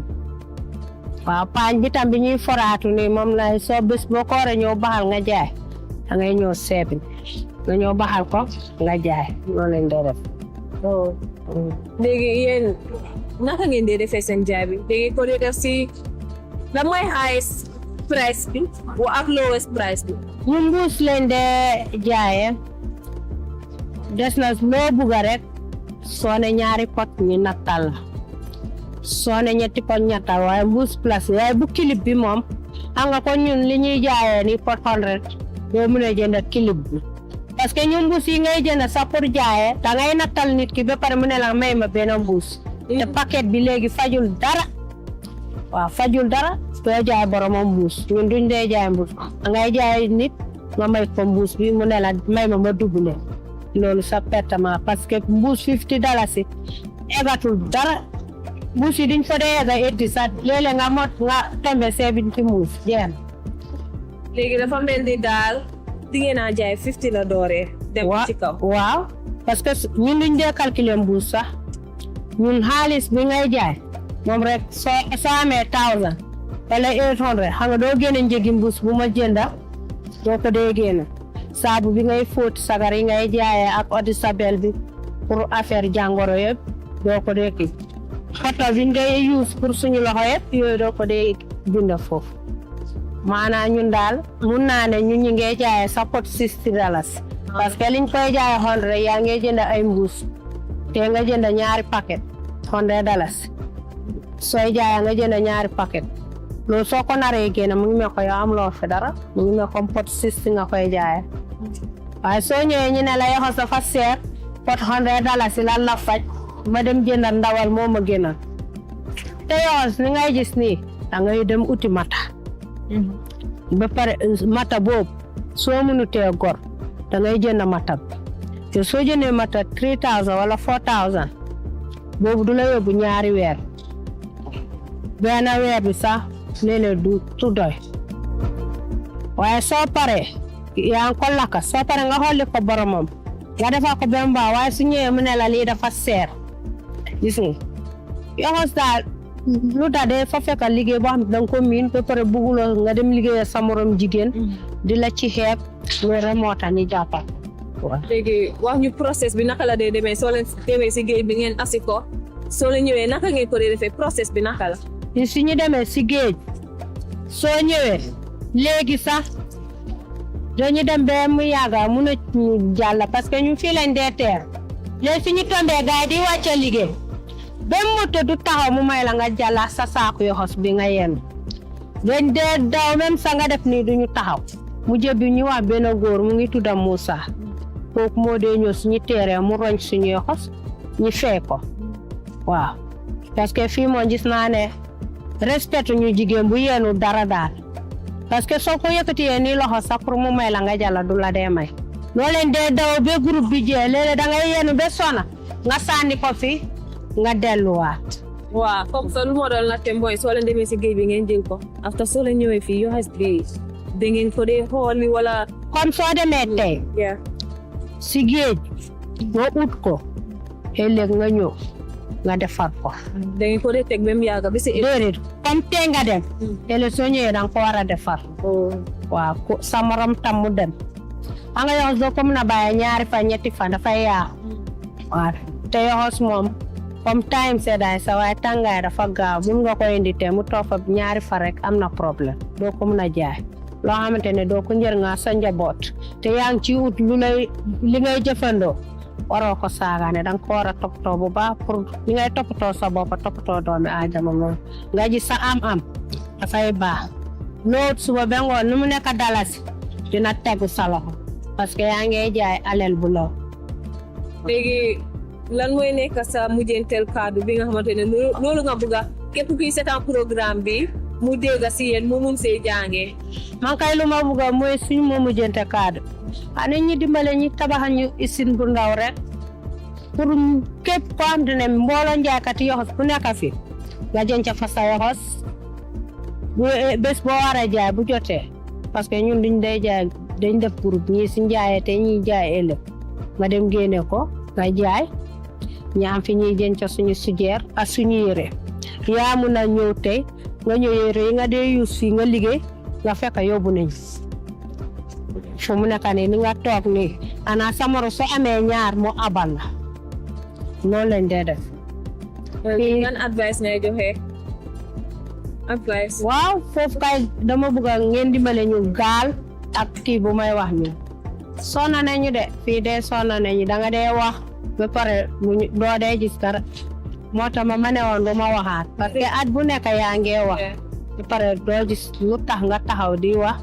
waaw paañ bi tam bi ñuy foraatu ni moom lay soo bés boo ko war a ñëw baxal nga jaay da ngay ñëw 7 nga ñëw baxal ko nga jaay noonu lañ dee def. léegi yéen naka ngeen dee defee seen jaay bi da ngeen ko dee def si la mooy highest price bi ak lowest price bi. ñu mbuus leen dee jaayee des na loo bugga rek soo ne ñaari pot ñu nattal la soo ne ñetti pot ñattal waaye mbuus place waaye bu kilib bi moom xam nga ko ñun li ñuy jaayee ni pot 100 doo mën a jënd kilib bi parce que ñun mbuus yi ngay jënd sax pour jaayee da ngay nattal nit ki ba pare mu ne la may ma benn mbuus te paquet bi léegi fajul dara waaw fajul dara doo jaay boromam mbuus ñun duñ dee jaay mbuus da ngay jaay nit nga may ko mbuus bi mu ne la may ma double loolu sa pertement parce que mbuus $50 egatul dara mbuus yi diñ fa dee ega 80 sax léeg-léeg nga mot nga tembe 70 mbuus jeex léegi dafa mel ni daal di ngeen a jaay 50 la dooree. dem ci kaw waaw parce que ñun duñ dee calculer mbuus sax ñun xaalis bi ngay jaay moom rek soo amee 1000 wala 800 xam nga doo génne njëgi mbuus bu ma jënda doo ko dee génne saabu bi ngay fóot sagar yi ngay jaayee ak eau de Javel bi pour affaire jàngoro yëpp doo ko dee kii photo bi ngay use pour suñu loxo yëpp yooyu doo ko dee bind foofu maanaam ñun daal mun naa ne ñun ñi ngay jaayee sa pot $60 parce que liñ koy jaayee 100 yaa ngi jënd ay mbuus te nga jënd ñaari paquet $100 sooy jaayee nga jënd ñaari paquet loolu soo ko naree génne mu ngi mel ko yow am loo fi dara mu ngi mel comme pot 60 nga koy jaayee waaye soo ñëwee ñu ne la yoxos dafa seer pot $100 lan la faj ma dem jënd ndawal moo ma gënal te yoxos ni ngay gis nii da ngay dem uti mata ba pare mata boobu soo mënutee gor da ngay jënd mata bi te soo jëndee mata 3000 wala 4000 boobu du la yóbbu ñaari weer benn weer bi sax léeg-léeg du doy waaye soo paree yaa ngi ko lakka soo paree nga xolli ko boromam nga defal ko ba mu baax waaye su ñëwee mu ne la lii dafa seer gis nga yoxos daal lu tax de fa fekk liggéey boo xam ne danga ko miin ba pare bugguloo nga dem liggéeyal sa morom jigéen di la ci xeeb loolu rek moo tax ñu jàppal waaw. léegi wax ñu process bi naka la dee demee soo leen demee si géej bi ngeen asi ko soo leen ñëwee naka ngeen ko dee defee process bi naka la. su ñu demee si géej soo ñëwee léegi sax dañu dem ba mu yàgga mun a ñu jàll parce que ñu fii lañ dee teer léegi su ñu tombee gars yi di wàcce liggéey ba moto du taxaw mu may la nga jàlla sa saaku yoxos bi nga yenn dañ dee daw même sa nga def nii duñu taxaw mu jëbbi ñu wax benn góor mu ngi tudda Moussa kooku moo dee ñëw suñu teeree mu roñ suñu yoxos ñu fee ko waaw parce que fii moo gis naa ne respect ñu jigéen bu yenu dara daal parce que soo ko yëkkatiyee nii loxo sax pour mu may la nga jàlla du la dee may loo leen dee daw ba groupe bi jee léeg-léeg da ngay yenu ba sona nga sànni ko fi nga delluwaat. waaw comme ça lu moo doon laajte mooy soo leen demee si géej bi ngeen jël ko after soo leen ñëwee fii yoxos bi da ngeen ko dee xooli wala. comme soo demee tey si géej nga ut ko ëllëg nga ñëw nga defar ko. da ngeen ko dee teg ba mu yàgg bi si. déedéet comme tey nga dem. ëllëg soo ñëwee da nga ko war a defar. waaw sa morom tam mu dem. xam nga yoxos doo ko mën a bàyyi ñaari fan ñetti fan dafay yaaxu. waaw te yoxos moom comme time seddaay sa waaye tàngaay dafa gaaw mun nga ko indi te mu toog fa ñaari fan rek am na problème doo ko mën a jaay. loo xamante ne doo ko njër nga sa njaboot te yaa ngi ci ut li ngay jëfandoo waroo ko saagaane danga ko war a toppatoo bu baax pour li ngay toppatoo sa bopp toppatoo doomi aadama moom nga ji sa am-am dafay baax loolu suba ba ngoon nu mu nekk dalasi dina tegu sa loxo parce que yaa ngi jaay alal bu law. léegi lan mooy nekk sa mujjanteel kaddu bi nga xamante ne loolu nga bëgg a képp kuy seetaan programme bi mu dégg si yéen mu mun see jàngee. man kay lu ma bëgg a mooy suñu ma mujjante kaddu ana ñi dimbale ñi tabaxal ñu usine bu ndaw rek pour képp koo xam ne mbooloo njaaykati yoxos bu nekk fi nga jënca fa sa yoxos bu bés boo war a jaay bu jotee parce que ñun duñ day jaay dañ def groupe ñii si njaayee te ñuy jaay ëllëg nga dem génne ko nga jaay ñaam fi ñuy jënca suñu sujeer ak suñu yére yaa mun a ñëw tey nga ñëw yére yi nga dee use fii nga liggéey nga fekk yóbbu nañ fu mu nekk nii ni nga toog nii ana samaro soo amee ñaar moo abal la noonu lañ dee def. yan advice ngay joxe advice. waaw foofu kay dama bëgg a ngeen dimbale ñu gaal ak kii bu may wax ñu sonna nañu de fii de sonna nañu da nga dee wax ba pare doo dee gis dara moo tax ma ne woon du ma waxaat parce que at bu nekk yaa ngi wax ba pare doo gis lu tax nga taxaw di wax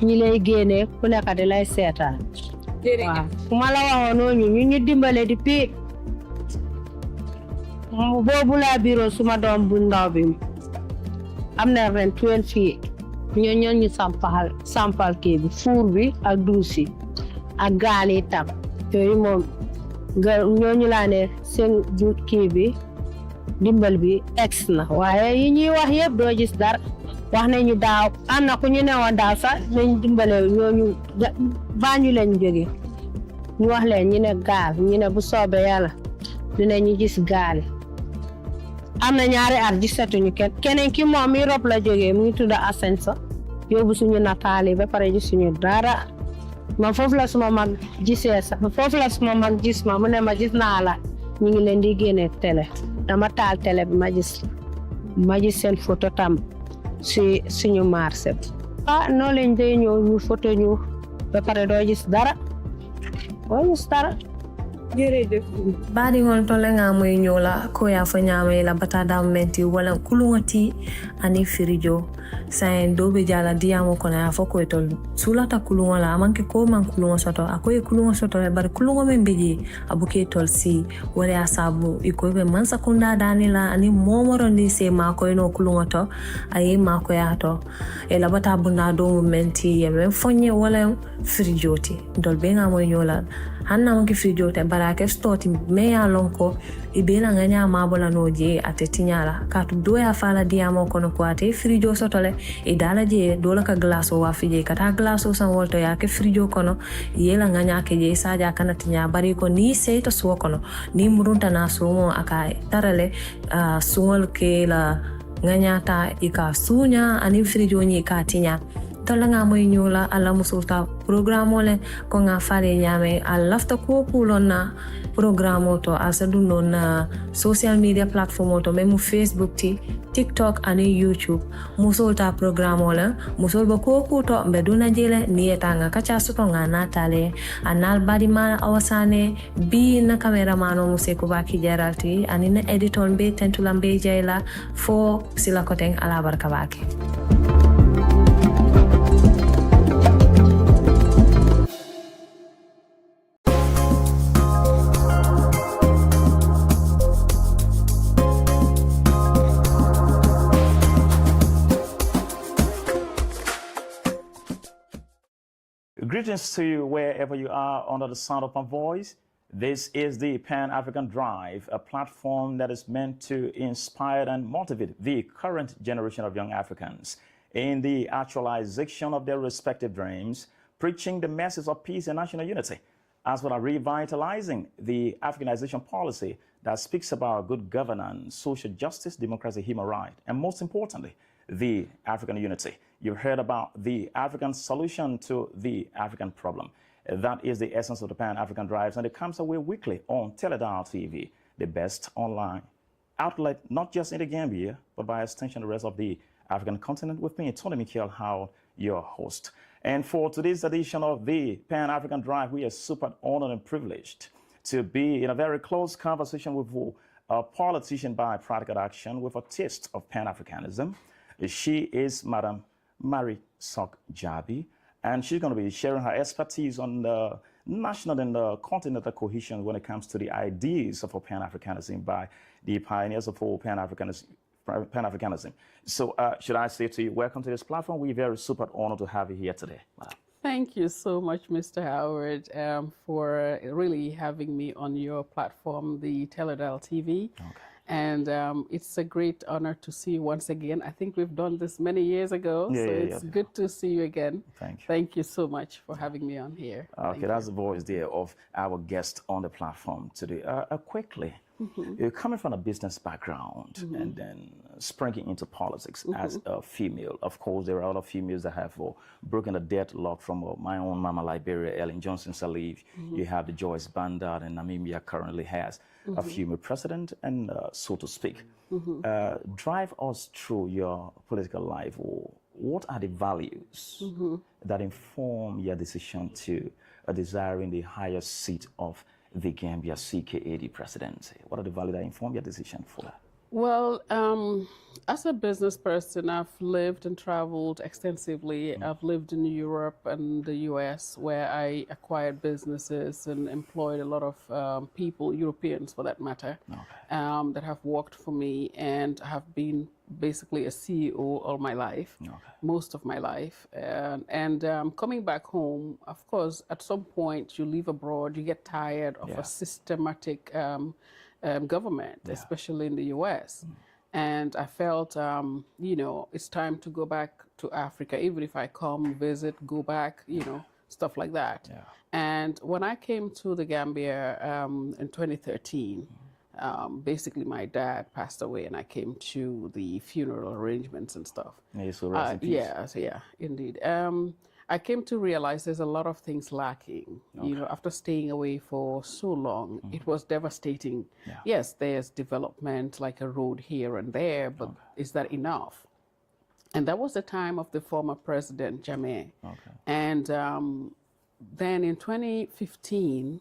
ñi lay génnee ku nekk di lay seetaan. waaw ku ma la waxoon noonu ñu dimbale depuis boobu laa bureau suma doom bu ndaw bi am na ren 12 fii ñoo ñu sampal kii bi fuur bi ak duusi ak gaal yi tam yooyu moom ñooñu laa ne seen kii bi dimbal bi ex na waaye yi ñuy wax yëpp doo gis dara wax nañu daaw am na ku ñu newoon daaw sax nañ dimbale ñooñu Banjul lañ jóge ñu wax leen ñu ne gaal ñu ne bu soobee yàlla dinañu gis gaal am na ñaari at gisatuñu keneen ki moom mi rob la jógee mu ngi tudd Ascenso yóbbu suñu nataali ba pare gisuñu dara man foofu la suma mag gisee sax foofu la suma mag gis ma mu ne ma gis naa la ñu ngi leen di génne télé dama taal télé bi ma gis seen photo tam si suñu marché bi noo leen day ñëw ñu photo ñu ba pare doo gis dara jërëjëf baɗigol to lenga moye ñola ko ya fo ñamay la batada menti wala kulungati ani firijo sayen dobe jala diyamo kono ya fo ko tol sulata kulungo la amanke ko man kulungo soto akoy kulungo soto e bar kulungo men beji abuke tol si wala asabu iko be man sakunda danila ani momoro ni se ma ko no kulungo to ayi ma ko ya to e la bata bunda do menti e men fonye wala firijoti dol be nga moye ñola hanna manke frijote barake stoti me ya lonko ibela nganya mabola noje atetinyala katu doya fala diamo kono ko ate frijo sotole e dala je dola ka glaso wa fije kata glaso san wolto ya ke frijo kono yela nganya ke je saja kana tinya bari ko ni seto so kono ni murunta na sumo aka tarale sungol ke la nganya ta ika sunya ani frijo ni ka tinya talanga moy ñola ala musulta programme le ko nga fare nyame alafta ko kulonna programme to asadu non social media platform to memu Facebook ti TikTok ani YouTube musulta programme le musul ba ko to be duna jele nieta nga kacha suto nga natale anal badima awasane bi na cameraman muse ko ba ki jaralti ani na editor be tentulambe jayla fo sila koteng ala barka baki. Greetings to you wherever you are under the sound of my voice. This is the Pan-African Drive, a platform that is meant to inspire and motivate the current generation of young Africans in the actualization of their respective dreams, preaching the message of peace and national unity, as well as revitalizing the Africanization policy that speaks about good governance, social justice, democracy, human rights, and most importantly, the African unity. You've heard about the African solution to the African problem. That is the essence of the Pan-African Drives, and it comes away weekly on Teledal TV, the best online outlet, not just in the Gambia, but by extension the rest of the African continent. With me, Tony Michael Howell, your host. And for today's edition of the Pan-African Drive, we are super honored and privileged to be in a very close conversation with a politician by practical action with a taste of Pan-Africanism. She is Madam Mary Sok Jabi, and she's going to be sharing her expertise on the national and the continental cohesion when it comes to the ideas of Pan-Africanism by the pioneers of Pan-Africanism. So should I say to you, welcome to this platform. We're very super honored to have you here today. Wow. Thank you so much, Mr. Howard, for really having me on your platform, the Teledal TV. Okay. And it's a great honor to see you once again. I think we've done this many years ago, so it's good to see you again. Thank you. Thank you so much for having me on here. Okay, that's the voice there of our guest on the platform today. Quickly, you're coming from a business background and then springing into politics as a female. Of course, there are a lot of females that have broken the deadlock from my own mama Liberia, Ellen Johnson Sirleaf. You have the Joyce Banda, and Namibia currently has a female president, and so to speak. Drive us through your political life. What are the values that inform your decision to desiring the highest seat of the Gambia CKAD presidency? What are the values that inform your decision for that? Well, as a business person, I've lived and traveled extensively. I've lived in Europe and the US, where I acquired businesses and employed a lot of people, Europeans for that matter, that have worked for me, and have been basically a CEO all my life, most of my life. And coming back home, of course, at some point you live abroad, you get tired of a systematic government, especially in the US. And I felt, you know, it's time to go back to Africa, even if I come, visit, go back, you know, stuff like that. Yeah. And when I came to the Gambia in 2013, basically my dad passed away and I came to the funeral arrangements and stuff. May so rest in peace. Yes, yeah, indeed. I came to realize there's a lot of things lacking. You know, after staying away for so long, it was devastating. Yeah. Yes, there's development, like a road here and there, but is that enough? And that was the time of the former president, Jammeh. Okay. And then in 2015,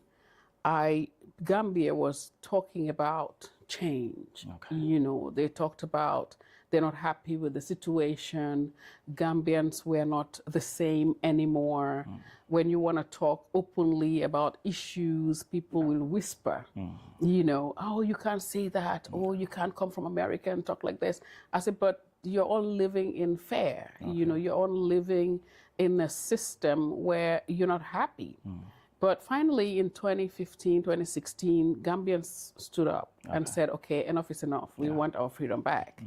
Gambia was talking about change. You know, they talked about they're not happy with the situation. Gambians were not the same anymore. When you want to talk openly about issues, people will whisper, you know, oh, you can't say that. Oh, you can't come from America and talk like this. I said, but you're all living in fear. You know, you're all living in a system where you're not happy. But finally, in 2015, 2016, Gambians stood up and said, okay, enough is enough. We want our freedom back.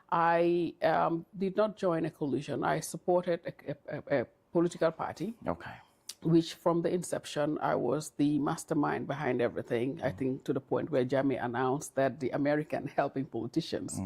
I did not join a coalition. I supported a political party, which from the inception, I was the mastermind behind everything. I think to the point where Jammeh announced that the American helping politicians,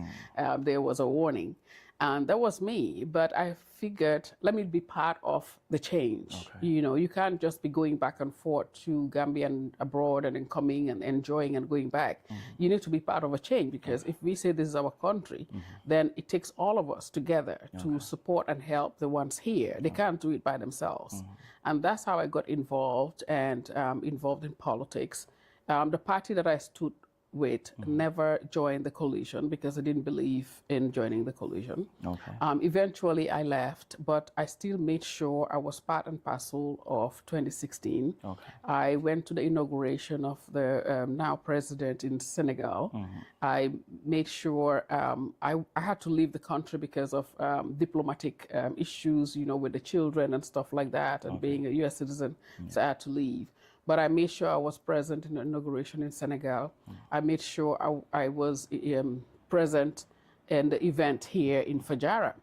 there was a warning. And that was me, but I figured, let me be part of the change. You know, you can't just be going back and forth to Gambia and abroad and then coming and enjoying and going back. You need to be part of a change, because if we say this is our country, then it takes all of us together to support and help the ones here. They can't do it by themselves. And that's how I got involved and involved in politics. The party that I stood with never joined the coalition because I didn't believe in joining the coalition. Eventually I left, but I still made sure I was part and parcel of 2016. I went to the inauguration of the now president in Senegal. I made sure I had to leave the country because of diplomatic issues, you know, with the children and stuff like that, and being a US citizen, so I had to leave. But I made sure I was present in the inauguration in Senegal. I made sure I was present in the event here in Fajara.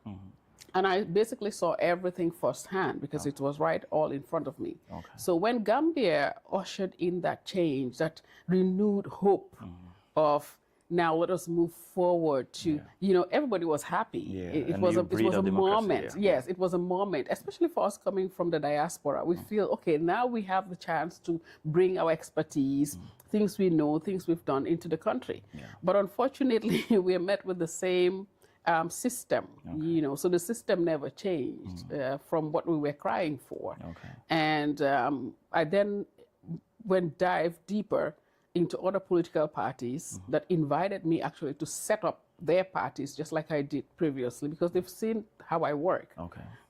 And I basically saw everything firsthand because it was right all in front of me. So when Gambia ushered in that change, that renewed hope of now let us move forward to, you know, everybody was happy. It was a moment. Yes, it was a moment, especially for us coming from the diaspora. We feel, okay, now we have the chance to bring our expertise, things we know, things we've done into the country. But unfortunately, we are met with the same system, you know, so the system never changed from what we were crying for. And I then dive deeper into other political parties that invited me actually to set up their parties just like I did previously, because they've seen how I work.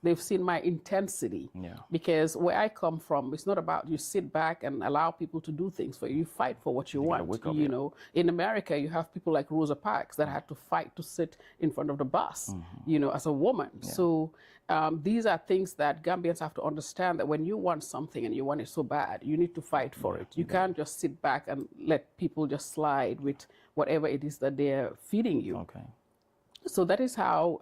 They've seen my intensity. Because where I come from, it's not about you sit back and allow people to do things for you. You fight for what you want. You know, in America, you have people like Rosa Parks that had to fight to sit in front of the bus, you know, as a woman. So these are things that Gambians have to understand, that when you want something and you want it so bad, you need to fight for it. You can't just sit back and let people just slide with whatever it is that they're feeding you. So that is how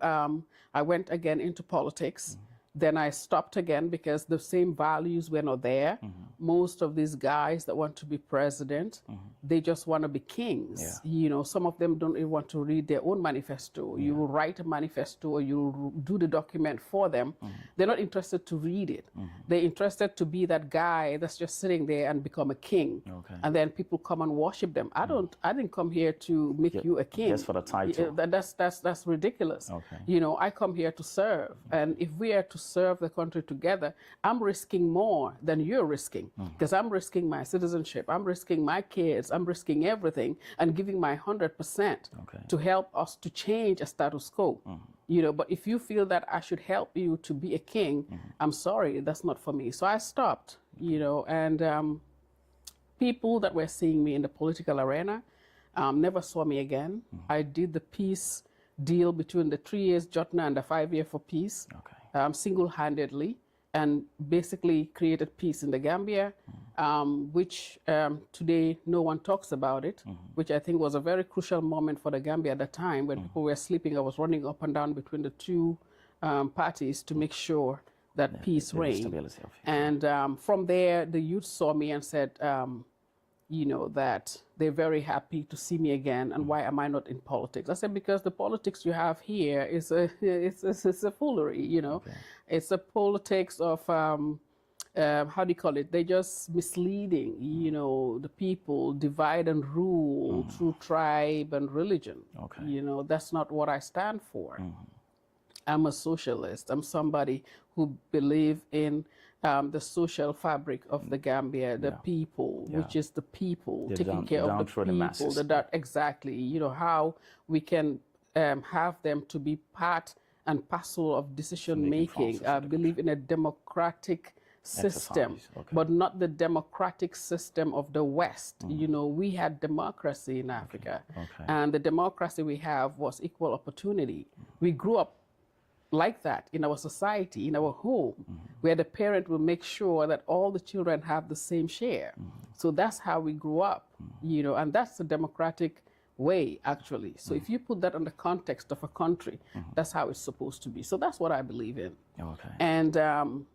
I went again into politics. Then I stopped again because the same values were not there. Most of these guys that want to be president, they just want to be kings. You know, some of them don't even want to read their own manifesto. You will write a manifesto or you do the document for them. They're not interested to read it. They're interested to be that guy that's just sitting there and become a king. And then people come and worship them. I didn't come here to make you a king. Just for the title. That's ridiculous. You know, I come here to serve. And if we are to serve the country together, I'm risking more than you're risking, because I'm risking my citizenship, I'm risking my kids, I'm risking everything and giving my 100% to help us to change a status quo. You know, but if you feel that I should help you to be a king, I'm sorry, that's not for me. So I stopped, you know, and people that were seeing me in the political arena never saw me again. I did the peace deal between the 3 years Jotna and the 5 year for peace. Single-handedly, and basically created peace in the Gambia. which today no one talks about it, which I think was a very crucial moment for the Gambia at the time when people were sleeping. I was running up and down between the two parties to make sure that peace reigned. And from there, the youth saw me and said, you know, that they're very happy to see me again, and why am I not in politics? I said, because the politics you have here is it's a foolery, you know. It's a politics of, how do you call it? They're just misleading, you know, the people, divide and rule through tribe and religion. You know, that's not what I stand for. I'm a socialist. I'm somebody who believes in the social fabric of the Gambia, the people, which is the people, taking care of the people. Exactly, you know, how we can have them to be part and parcel of decision making. I believe in a democratic system, but not the democratic system of the West. You know, we had democracy in Africa, and the democracy we have was equal opportunity. We grew up like that in our society, in our home, where the parent will make sure that all the children have the same share. So that's how we grew up, you know, and that's the democratic way, actually. So if you put that in the context of a country, that's how it's supposed to be. So that's what I believe in. And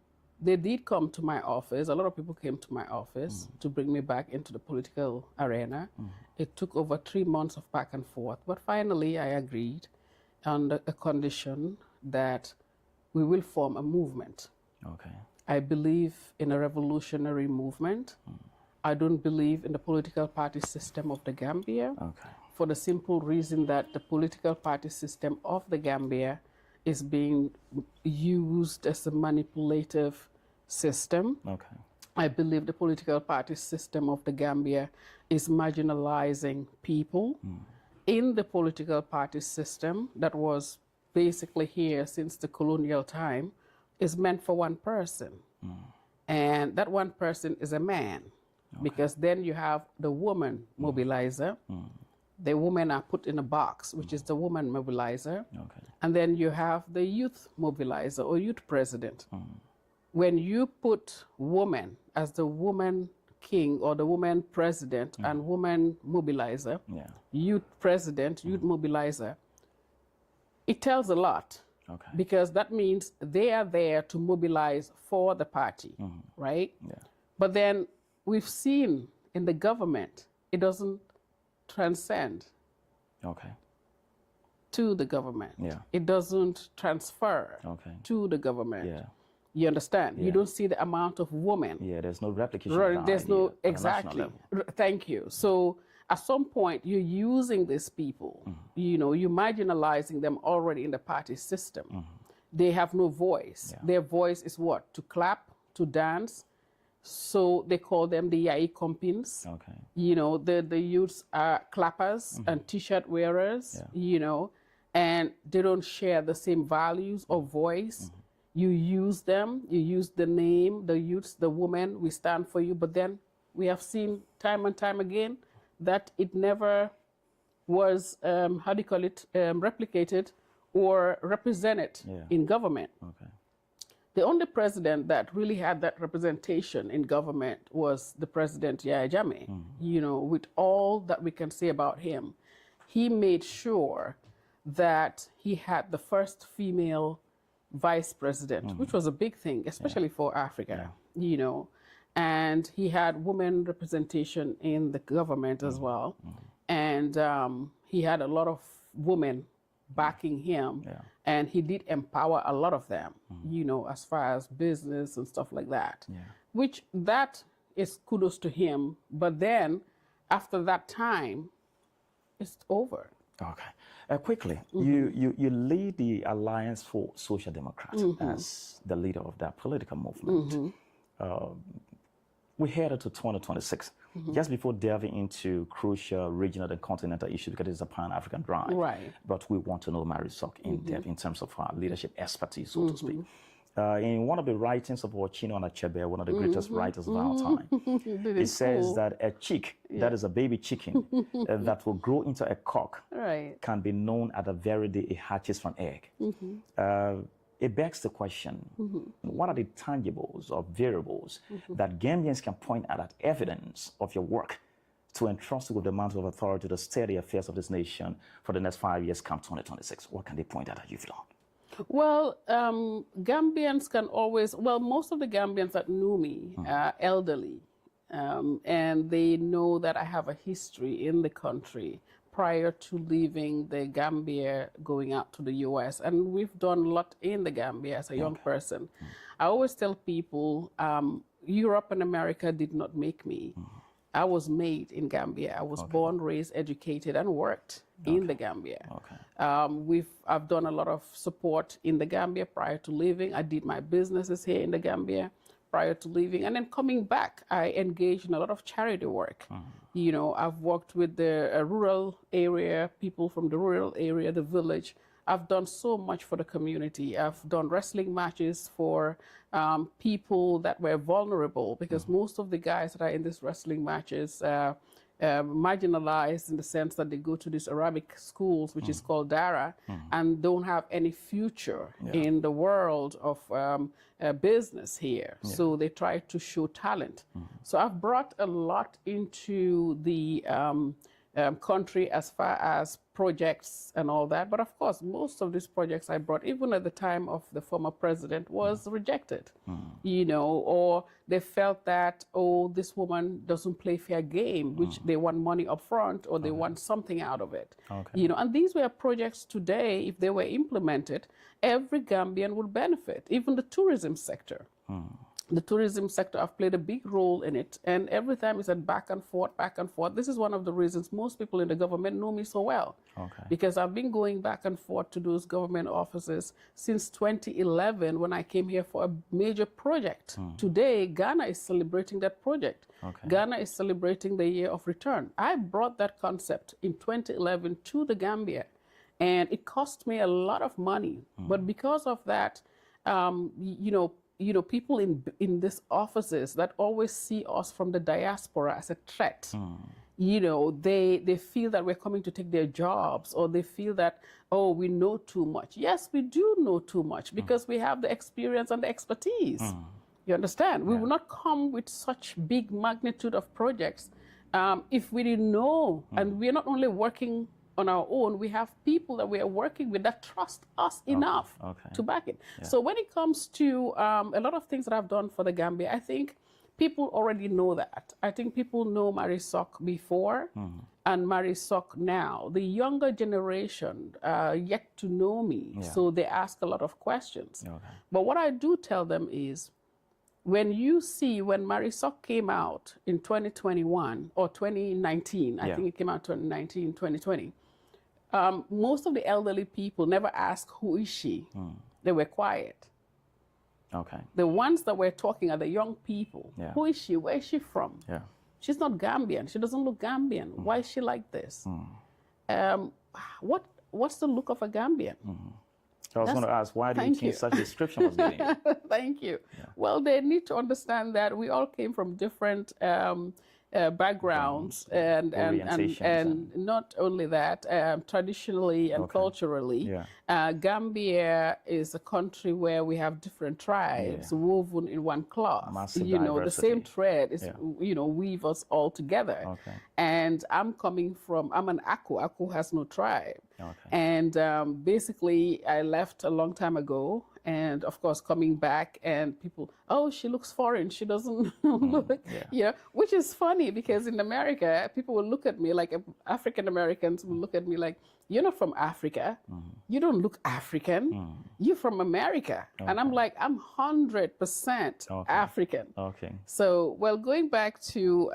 they did come to my office. A lot of people came to my office to bring me back into the political arena. It took over 3 months of back and forth, but finally I agreed on a condition that we will form a movement. I believe in a revolutionary movement. I don't believe in the political party system of the Gambia, for the simple reason that the political party system of the Gambia is being used as a manipulative system. I believe the political party system of the Gambia is marginalizing people. In the political party system that was basically here since the colonial time is meant for one person. And that one person is a man, because then you have the woman mobilizer. The women are put in a box, which is the woman mobilizer. And then you have the youth mobilizer or youth president. When you put woman as the woman king or the woman president and woman mobilizer, youth president, youth mobilizer, it tells a lot, because that means they are there to mobilize for the party, right? But then we've seen in the government, it doesn't transcend to the government. It doesn't transfer to the government. You understand? You don't see the amount of women. There's no replication. There's no, exactly. Thank you. So at some point, you're using these people, you know, you're marginalizing them already in the party system. They have no voice. Their voice is what? To clap, to dance. So they call them the Yai Kompins. You know, the youths are clappers and t-shirt wearers, you know, and they don't share the same values or voice. You use them, you use the name, the youths, the women, we stand for you. But then we have seen time and time again that it never was, how do you call it, replicated or represented in government. The only president that really had that representation in government was the president, Yahya Jammeh. You know, with all that we can say about him, he made sure that he had the first female vice president, which was a big thing, especially for Africa, you know. And he had women representation in the government as well. And he had a lot of women backing him. And he did empower a lot of them, you know, as far as business and stuff like that, which that is kudos to him. But then after that time, it's over. Quickly, you lead the Alliance for Social Democrats as the leader of that political movement. We headed to 2026. Just before delving into crucial regional and continental issues, because it's a Pan-African drive. But we want to know Marisol in depth in terms of her leadership expertise, so to speak. In one of the writings of Chinua Achebe, one of the greatest writers of our time, it says that a chick, that is a baby chicken, that will grow into a cock, can be known at the very day it hatches from egg. it begs the question, what are the tangibles or variables that Gambians can point at as evidence of your work to entrust with the mantle of authority to steer the affairs of this nation for the next 5 years, come 2026? What can they point at you feel? Well, Gambians can always, well, most of the Gambians that knew me are elderly, and they know that I have a history in the country prior to leaving the Gambia, going out to the US. And we've done a lot in the Gambia as a young person. I always tell people, Europe and America did not make me. I was made in Gambia. I was born, raised, educated, and worked in the Gambia. I've done a lot of support in the Gambia prior to leaving. I did my businesses here in the Gambia prior to leaving. And then coming back, I engaged in a lot of charity work. You know, I've worked with the rural area, people from the rural area, the village. I've done so much for the community. I've done wrestling matches for people that were vulnerable, because most of the guys that are in these wrestling matches marginalized in the sense that they go to these Arabic schools, which is called Dara, and don't have any future in the world of business here. So they try to show talent. So I've brought a lot into the country as far as projects and all that. But of course, most of these projects I brought, even at the time of the former president, was rejected, you know, or they felt that, oh, this woman doesn't play fair game, which they want money up front, or they want something out of it. You know, and these were projects today, if they were implemented, every Gambian would benefit, even the tourism sector. The tourism sector, I've played a big role in it. And every time it's said back and forth, back and forth. This is one of the reasons most people in the government know me so well. Because I've been going back and forth to those government offices since 2011, when I came here for a major project. Today, Ghana is celebrating that project. Ghana is celebrating the year of return. I brought that concept in 2011 to the Gambia, and it cost me a lot of money. But because of that, you know, people in these offices that always see us from the diaspora as a threat, you know, they feel that we're coming to take their jobs, or they feel that, oh, we know too much. Yes, we do know too much, because we have the experience and the expertise. You understand? We will not come with such big magnitude of projects if we didn't know. And we're not only working on our own, we have people that we are working with that trust us enough to back it. So when it comes to a lot of things that I've done for the Gambia, I think people already know that. I think people know Marisok before and Marisok now. The younger generation yet to know me, so they ask a lot of questions. But what I do tell them is, when you see, when Marisok came out in 2021 or 2019, I think it came out 2019, 2020, most of the elderly people never asked, who is she? They were quiet. The ones that were talking are the young people. Who is she? Where is she from? She's not Gambian. She doesn't look Gambian. Why is she like this? What's the look of a Gambian? I was going to ask, why do you think such a description was given? Thank you. Well, they need to understand that we all came from different backgrounds, and not only that, traditionally and culturally, Gambia is a country where we have different tribes woven in one cloth. Massive you know, diversity. the same thread is, you know, weave us all together. And I'm coming from, I'm an Aku. Aku has no tribe. And basically, I left a long time ago. And of course, coming back, and people, oh, she looks foreign. She doesn't look, you know, which is funny, because in America, people will look at me like, African Americans will look at me like, you're not from Africa. You don't look African. You're from America. And I'm like, I'm 100% African. So, well, going back to,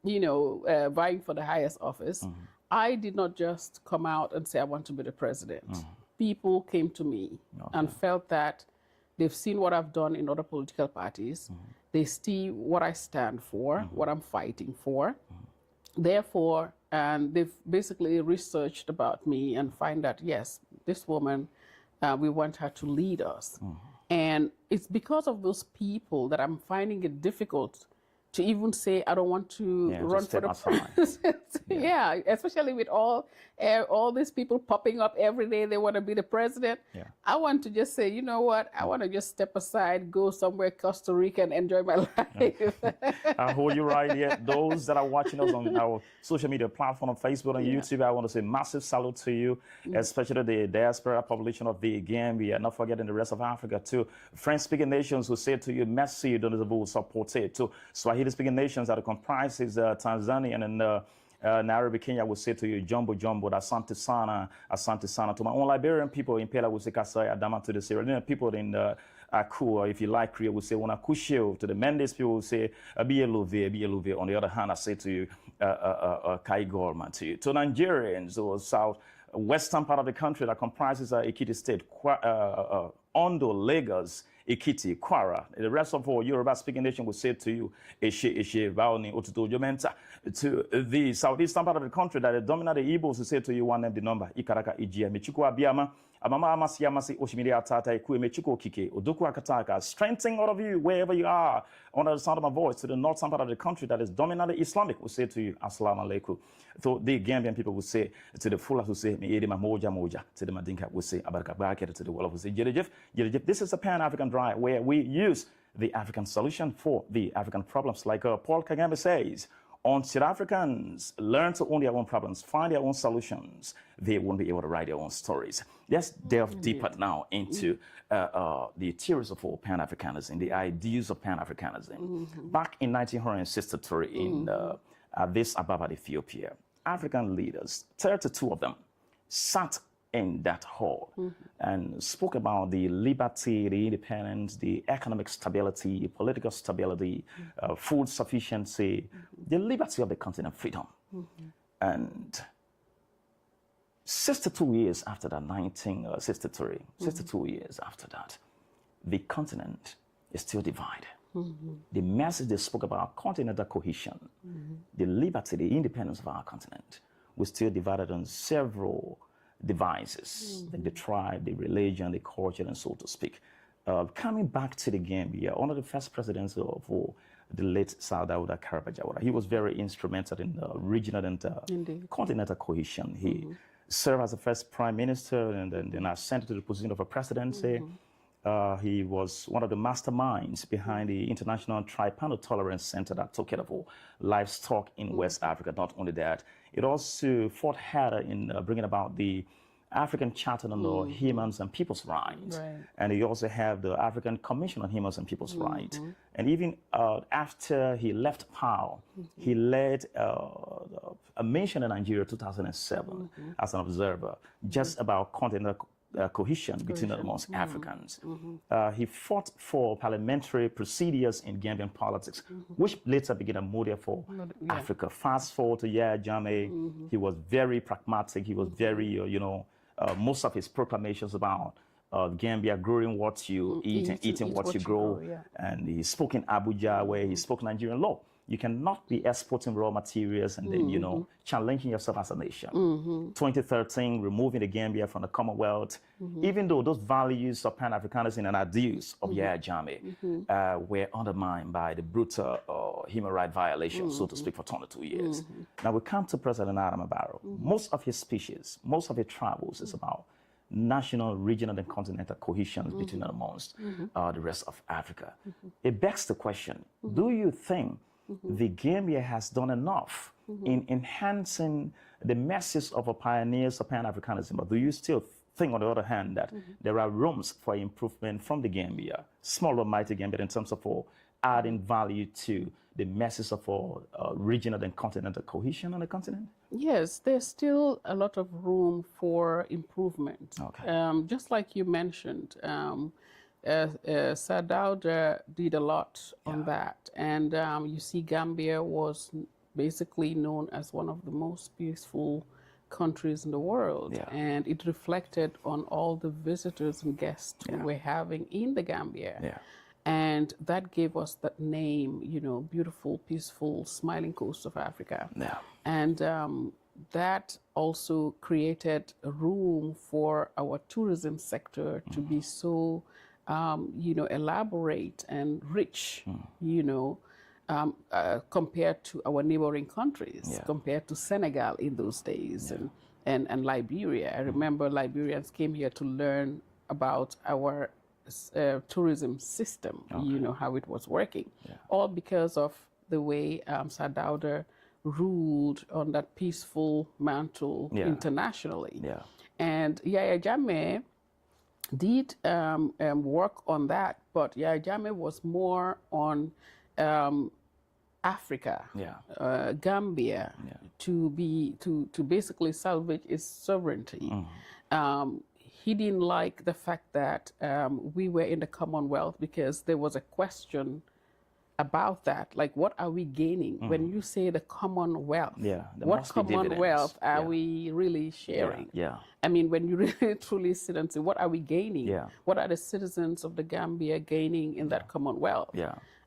you know, vying for the highest office, I did not just come out and say, I want to be the president. People came to me and felt that they've seen what I've done in other political parties. They see what I stand for, what I'm fighting for. Therefore, and they've basically researched about me and find that, yes, this woman, we want her to lead us. And it's because of those people that I'm finding it difficult to even say, I don't want to run for the president. Yeah, especially with all these people popping up every day, they want to be the president. Yeah. I want to just say, you know what? I want to just step aside, go somewhere, Costa Rica, and enjoy my life. I hold you right here. Those that are watching us on our social media platform, on Facebook and YouTube, I want to say massive salute to you, especially the diaspora population of the Gambia, not forgetting the rest of Africa too. French-speaking nations who say to you, merci de nous supporter too. Swahili-speaking nations that comprises Tanzania and Nairobi, Kenya will say to you, Jumbo, Asante Sana. To my own Liberian people in Pela will say Kasai Adama, to the Sierra Leone people in Akua, if you like, Korea will say Wanakushio. To the Mendes people will say Bieluve. On the other hand, I say to you, Kai Gorman to you. To Nigerians or south western part of the country that comprises Ekiti State, Ondo, Lagos, Ekiti, Kwara. The rest of our Yoruba-speaking nation will say to you, Eshe, Baoni, Otuto, Jomenta. To the southeastern part of the country that dominate the Igbos will say to you one name, the number, Ikaraka, Ijia, Michuku Abiyama, Amama Amasi Amasi, Oshimiri Atata, Ikue, Mechuko Kike, Oduku Akataka, strengthening all of you wherever you are, under the sound of my voice, to the northern part of the country that is dominantly Islamic will say to you, Assalamu alaikum. So the Gambian people will say, to the Fulas will say, Meedima Moja, to the Madinka will say, Abarakabaka, to the Wolof will say, Jerejef. This is a Pan-African drive where we use the African solution for the African problems. Like Paul Kagame says, until Africans learn to own their own problems, find their own solutions, they won't be able to write their own stories. Let's delve deeper now into the theories of Pan-Africanism, the ideas of Pan-Africanism. Back in 1963 in Addis Ababa, Ethiopia, African leaders, 32 of them, sat in that hall and spoke about the liberty, the independence, the economic stability, political stability, food sufficiency, the liberty of the continent, freedom. And 62 years after that, 1963, 62 years after that, the continent is still divided. The message they spoke about continental cohesion, the liberty, the independence of our continent, was still divided on several devices, like the tribe, the religion, the culture, and so to speak. Coming back to the Gambia, one of the first presidents of the late Sir Dawda Karabajawara, he was very instrumental in regional and continental cohesion. He served as the first prime minister and then ascended to the position of a presidency. He was one of the masterminds behind the International Tribunal Tolerance Center that took care of livestock in West Africa. Not only that, it also fought harder in bringing about the African Charter on Humans and People's Rights. And he also had the African Commission on Humans and People's Rights. And even after he left power, he led a mission in Nigeria 2007 as an observer, just about continental cohesion between amongst Africans. He fought for parliamentary procedures in Gambian politics, which later became a model for Africa. Fast forward to Yahya Jammeh, he was very pragmatic. He was very, most of his proclamations about Gambia growing what you eat and eating what you grow. And he spoke in Abuja, where he spoke Nigerian law. You cannot be exporting raw materials and then, challenging yourself as a nation. 2013, removing the Gambia from the Commonwealth, even though those values of Pan-Africanism and ideals of Yahya Jammeh were undermined by the brutal human rights violations, so to speak, for 22 years. Now we come to President Adama Barrow. Most of his speeches, most of his travels is about national, regional, and continental cohesion between and amongst the rest of Africa. It begs the question, do you think the Gambia has done enough in enhancing the message of a pioneers of Pan-Africanism? But do you still think, on the other hand, that there are rooms for improvement from the Gambia, small or mighty Gambia, in terms of adding value to the message of regional and continental cohesion on the continent? Yes, there's still a lot of room for improvement. Just like you mentioned, Sir Dawda did a lot on that. And you see, Gambia was basically known as one of the most peaceful countries in the world. And it reflected on all the visitors and guests we were having in the Gambia. And that gave us that name, beautiful, peaceful, smiling coast of Africa. And that also created a room for our tourism sector to be so elaborate and rich, compared to our neighboring countries, compared to Senegal in those days, and Liberia. I remember Liberians came here to learn about our tourism system, you know, how it was working, all because of the way Sir Dawda ruled on that peaceful mantle internationally. And Yaya Jammeh did work on that, but Yaya Jammeh was more on Africa, Gambia, to basically salvage its sovereignty. He didn't like the fact that we were in the Commonwealth, because there was a question about that. Like, what are we gaining when you say the Commonwealth? What Commonwealth are we really sharing? I mean, when you really truly sit and say, what are we gaining? What are the citizens of the Gambia gaining in that Commonwealth?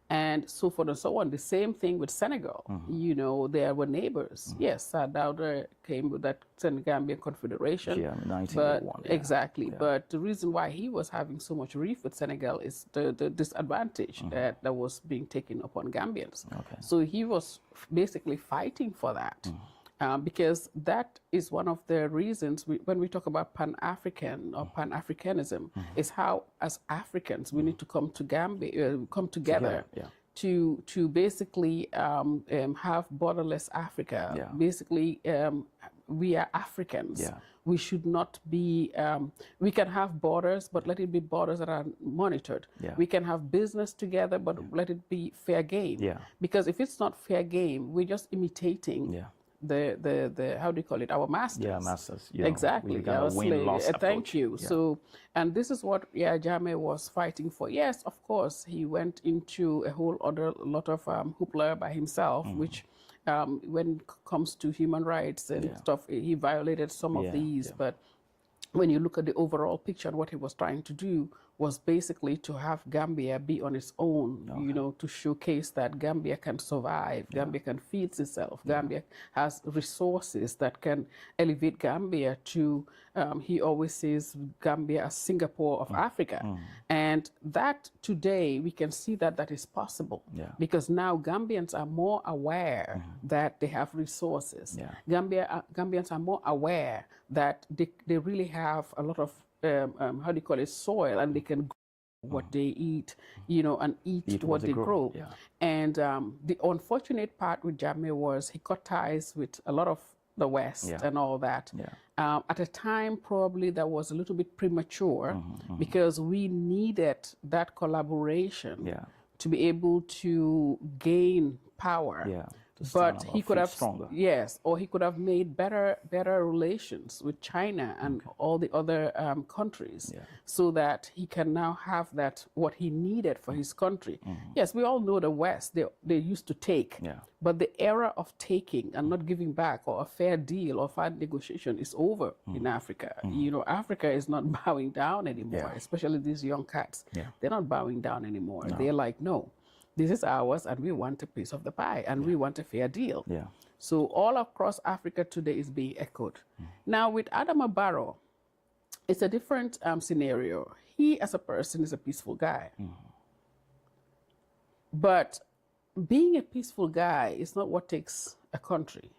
And so forth and so on. The same thing with Senegal. You know, they were neighbors. Yes, Sir Dawda came with that Senegambian Confederation. 1901. Exactly. But the reason why he was having so much beef with Senegal is the disadvantage that was being taken upon Gambians. So he was basically fighting for that. Because that is one of the reasons when we talk about Pan-African or Pan-Africanism, is how, as Africans, we need to come to Gambia, come together to basically have borderless Africa. Basically, we are Africans. We should not be, we can have borders, but let it be borders that are monitored. We can have business together, but let it be fair game. Because if it's not fair game, we're just imitating the how do you call it, our masters. Masters. Exactly. Our slaves. Thank you. So, and this is what Yaya Jammeh was fighting for. Yes, of course, he went into a whole other lot of hoopla by himself, which when it comes to human rights and stuff, he violated some of these. But when you look at the overall picture, what he was trying to do was basically to have Gambia be on its own, you know, to showcase that Gambia can survive, Gambia can feed itself, Gambia has resources that can elevate Gambia to, he always says, Gambia as Singapore of Africa. And that today, we can see that that is possible, because now Gambians are more aware that they have resources. Gambians are more aware that they really have a lot of how do you call it, soil, and they can grow what they eat, you know, and eat what they grow. And the unfortunate part with Jammeh was he cut ties with a lot of the West and all that. At a time probably that was a little bit premature, because we needed that collaboration to be able to gain power. But he could have, or he could have made better relations with China and all the other countries, so that he can now have that, what he needed for his country. Yes, we all know the West, they used to take, but the era of taking and not giving back, or a fair deal or fair negotiation, is over in Africa. You know, Africa is not bowing down anymore, especially these young cats. They're not bowing down anymore. They're like, no, this is ours, and we want a piece of the pie, and we want a fair deal. So all across Africa today is being echoed. Now with Adama Barrow, it's a different scenario. He as a person is a peaceful guy. But being a peaceful guy is not what takes a country.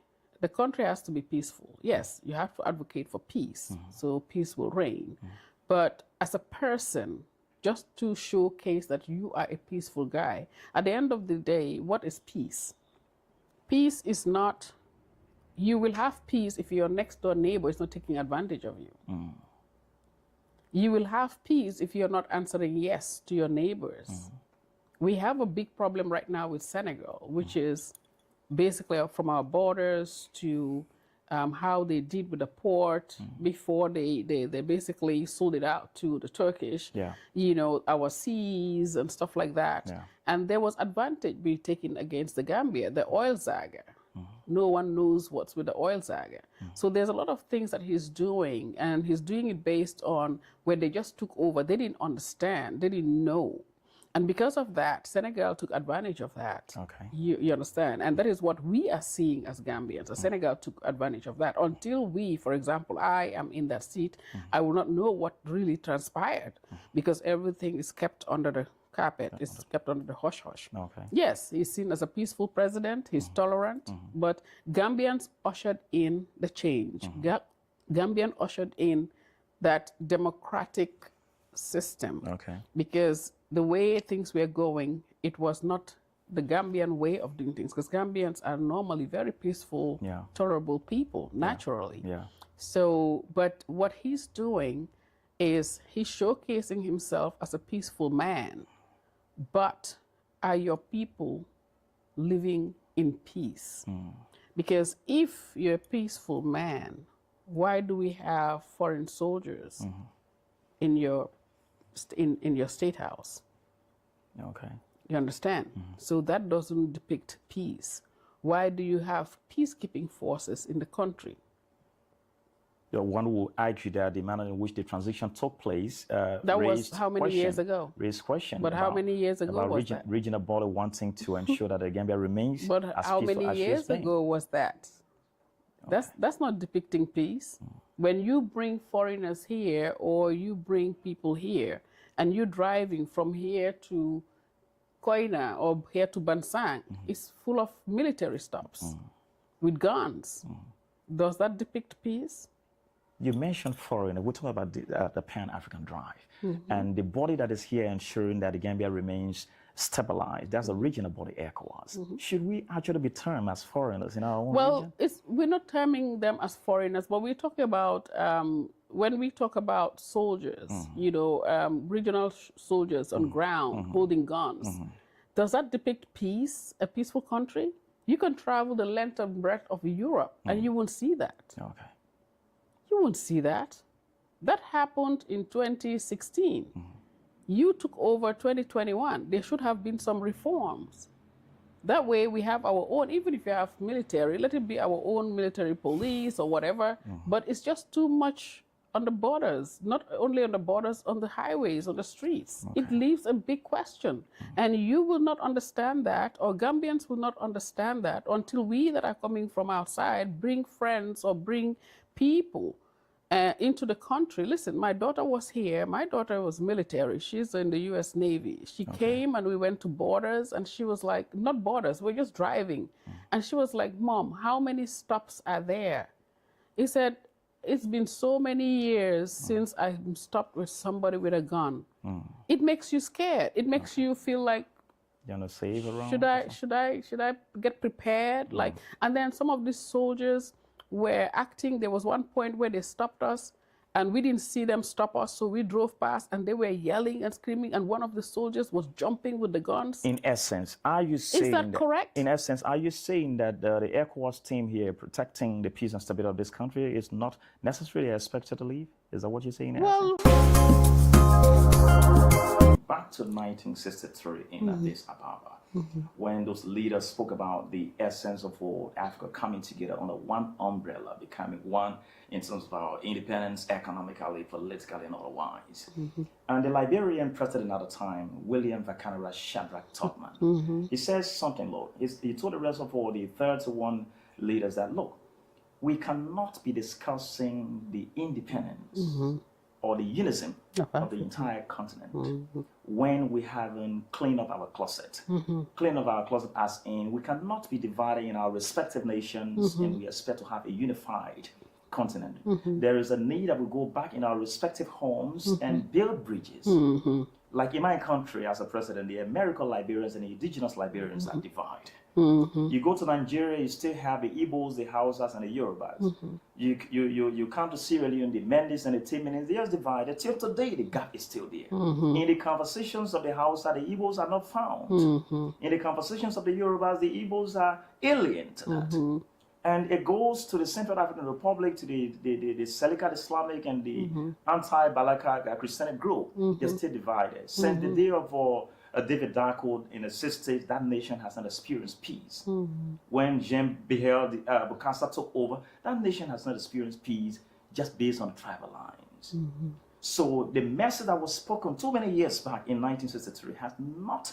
The country has to be peaceful. Yes, you have to advocate for peace, so peace will reign. But as a person, just to showcase that you are a peaceful guy. At the end of the day, what is peace? Peace is not, you will have peace if your next door neighbor is not taking advantage of you. You will have peace if you're not answering yes to your neighbors. We have a big problem right now with Senegal, which is basically from our borders to how they did with the port before they basically sold it out to the Turkish, you know, our seas and stuff like that. And there was advantage being taken against the Gambia, the oil zaga. No one knows what's with the oil zaga. So there's a lot of things that he's doing, and he's doing it based on when they just took over, they didn't understand, they didn't know. And because of that, Senegal took advantage of that. You understand? And that is what we are seeing as Gambians. Senegal took advantage of that. Until we, for example, I am in that seat, I will not know what really transpired, because everything is kept under the carpet. It's kept under the hush-hush. Okay. Yes, he's seen as a peaceful president. He's tolerant. But Gambians ushered in the change. Gambian ushered in that democratic system. Okay. Because the way things were going, it was not the Gambian way of doing things. Because Gambians are normally very peaceful, tolerable people, naturally. Yeah. So, but what he's doing is he's showcasing himself as a peaceful man. But are your people living in peace? Because if you're a peaceful man, why do we have foreign soldiers in your state house? Okay. You understand? So that doesn't depict peace. Why do you have peacekeeping forces in the country? One will argue that the manner in which the transition took place that was how many years ago? Raised question. But how many years ago was that? Regional body wanting to ensure that the Gambia remains But as how peaceful many as years she's been. ago was that? That's not depicting peace. When you bring foreigners here or you bring people here and you're driving from here to Koina or here to Bansang, it's full of military stops with guns. Does that depict peace? You mentioned foreign. We're talking about the Pan-African Drive and the body that is here ensuring that the Gambia remains stabilized. That's a regional body, ECOWAS. Should we actually be termed as foreigners in our own region? We're not terming them as foreigners, but we're talking about when we talk about soldiers, you know, regional soldiers on ground holding guns. Does that depict peace, a peaceful country? You can travel the length and breadth of Europe and you won't see that. Okay. You won't see that. That happened in 2016. You took over 2021. There should have been some reforms. That way we have our own, even if you have military, let it be our own military police or whatever, but it's just too much on the borders, not only on the borders, on the highways, on the streets. It leaves a big question. And you will not understand that, or Gambians will not understand that until we that are coming from outside bring friends or bring people into the country. Listen, my daughter was here. My daughter was military. She's in the U.S. Navy. She came and we went to borders and she was like, not borders, we're just driving. And she was like, Mom, how many stops are there? He said, it's been so many years since I stopped with somebody with a gun. It makes you scared. It makes you feel like, you want to save around? should I get prepared? Like, and then some of these soldiers were acting. There was one point where they stopped us and we didn't see them stop us, so we drove past and they were yelling and screaming and one of the soldiers was jumping with the guns. In essence, are you saying... Is that correct? In essence, are you saying that the ECOWAS team here protecting the peace and stability of this country is not necessarily expected to leave? Is that what you're saying? Well... Back to 1963 in Addis Ababa, when those leaders spoke about the essence of all Africa coming together under one umbrella, becoming one in terms of our independence, economically, politically, and otherwise. And the Liberian president at the time, William Vakanara Shadrach Tubman, he says something, look, he told the rest of all the 31 leaders that, look, we cannot be discussing the independence or the unison of the entire continent when we haven't cleaned up our closet. Clean up our closet as in we cannot be divided in our respective nations and we expect to have a unified continent. There is a need that we go back in our respective homes and build bridges. Like in my country as a president, the American Liberians and the indigenous Liberians are divided. You go to Nigeria, you still have the Igbos, the Hausas, and the Yorubas. You come to Sierra Leone, the Mendes and the Timinins, they are divided. Till today, the gap is still there. In the conversations of the Hausa, the Igbos are not found. In the conversations of the Yorubas, the Igbos are alien to that. And it goes to the Central African Republic, to the Selicat Islamic and the anti-Balaka Christianic group. They're still divided. Since the day of David Darko in the 60s, that nation has not experienced peace. When Jean Behel Bokassa took over, that nation has not experienced peace just based on tribal lines. So the message that was spoken too many years back in 1963 has not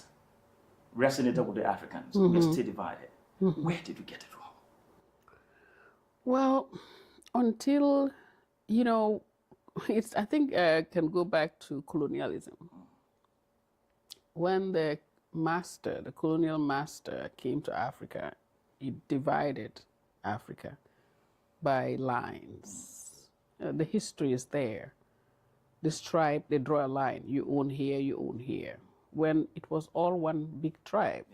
resonated with the Africans. We're still divided. Where did we get it wrong? Well, until, you know, I think can go back to colonialism. when the master, the colonial master, came to Africa, he divided Africa by lines. The history is there. This tribe, they draw a line. You own here, you own here. When it was all one big tribe.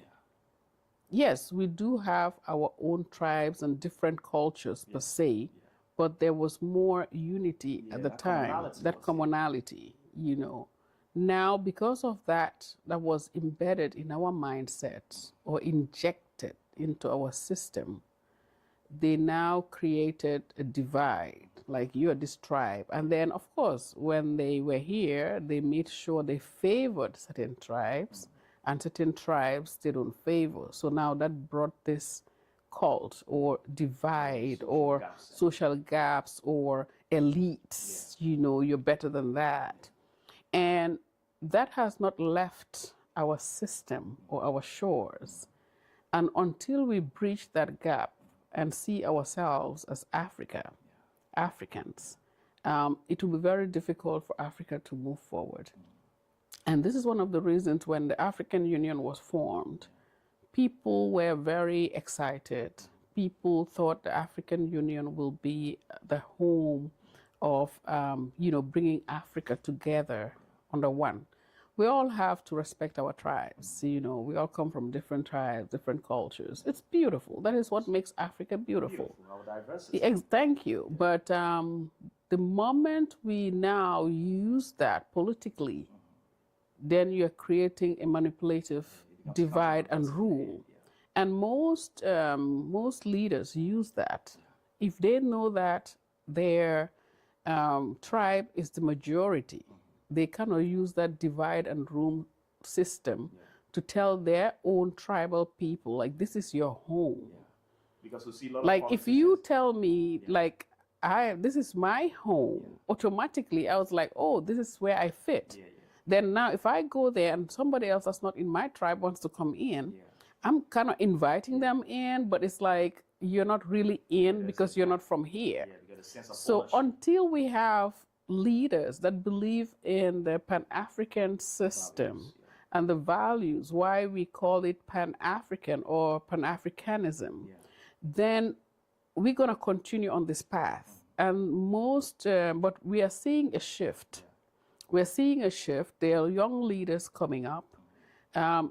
Yes, we do have our own tribes and different cultures per se, but there was more unity at the time, that commonality, you know. Now, because of that, that was embedded in our mindset or injected into our system, they now created a divide, like you are this tribe. And then, of course, when they were here, they made sure they favored certain tribes and certain tribes they don't favor. So now that brought this cult or divide or social gaps or elites, you know, you're better than that. And that has not left our system or our shores. And until we bridge that gap and see ourselves as Africans, it will be very difficult for Africa to move forward. And this is one of the reasons when the African Union was formed, people were very excited. People thought the African Union will be the home of, you know, bringing Africa together under one. We all have to respect our tribes. You know, we all come from different tribes, different cultures. It's beautiful. That is what makes Africa beautiful. Our diversity. Thank you. But the moment we now use that politically, then you're creating a manipulative divide and rule. And most leaders use that. If they know that their tribe is the majority, they cannot use that divide and rule system to tell their own tribal people, like, this is your home. Because we see a lot Like, of if you tell me, like, this is my home, automatically I was like, oh, this is where I fit. Then now if I go there and somebody else that's not in my tribe wants to come in, I'm kind of inviting them in, but it's like, you're not really in because you're not from here. So until we have leaders that believe in the Pan-African system and the values, why we call it Pan-African or Pan-Africanism, then we're going to continue on this path. And but we are seeing a shift. We're seeing a shift. There are young leaders coming up.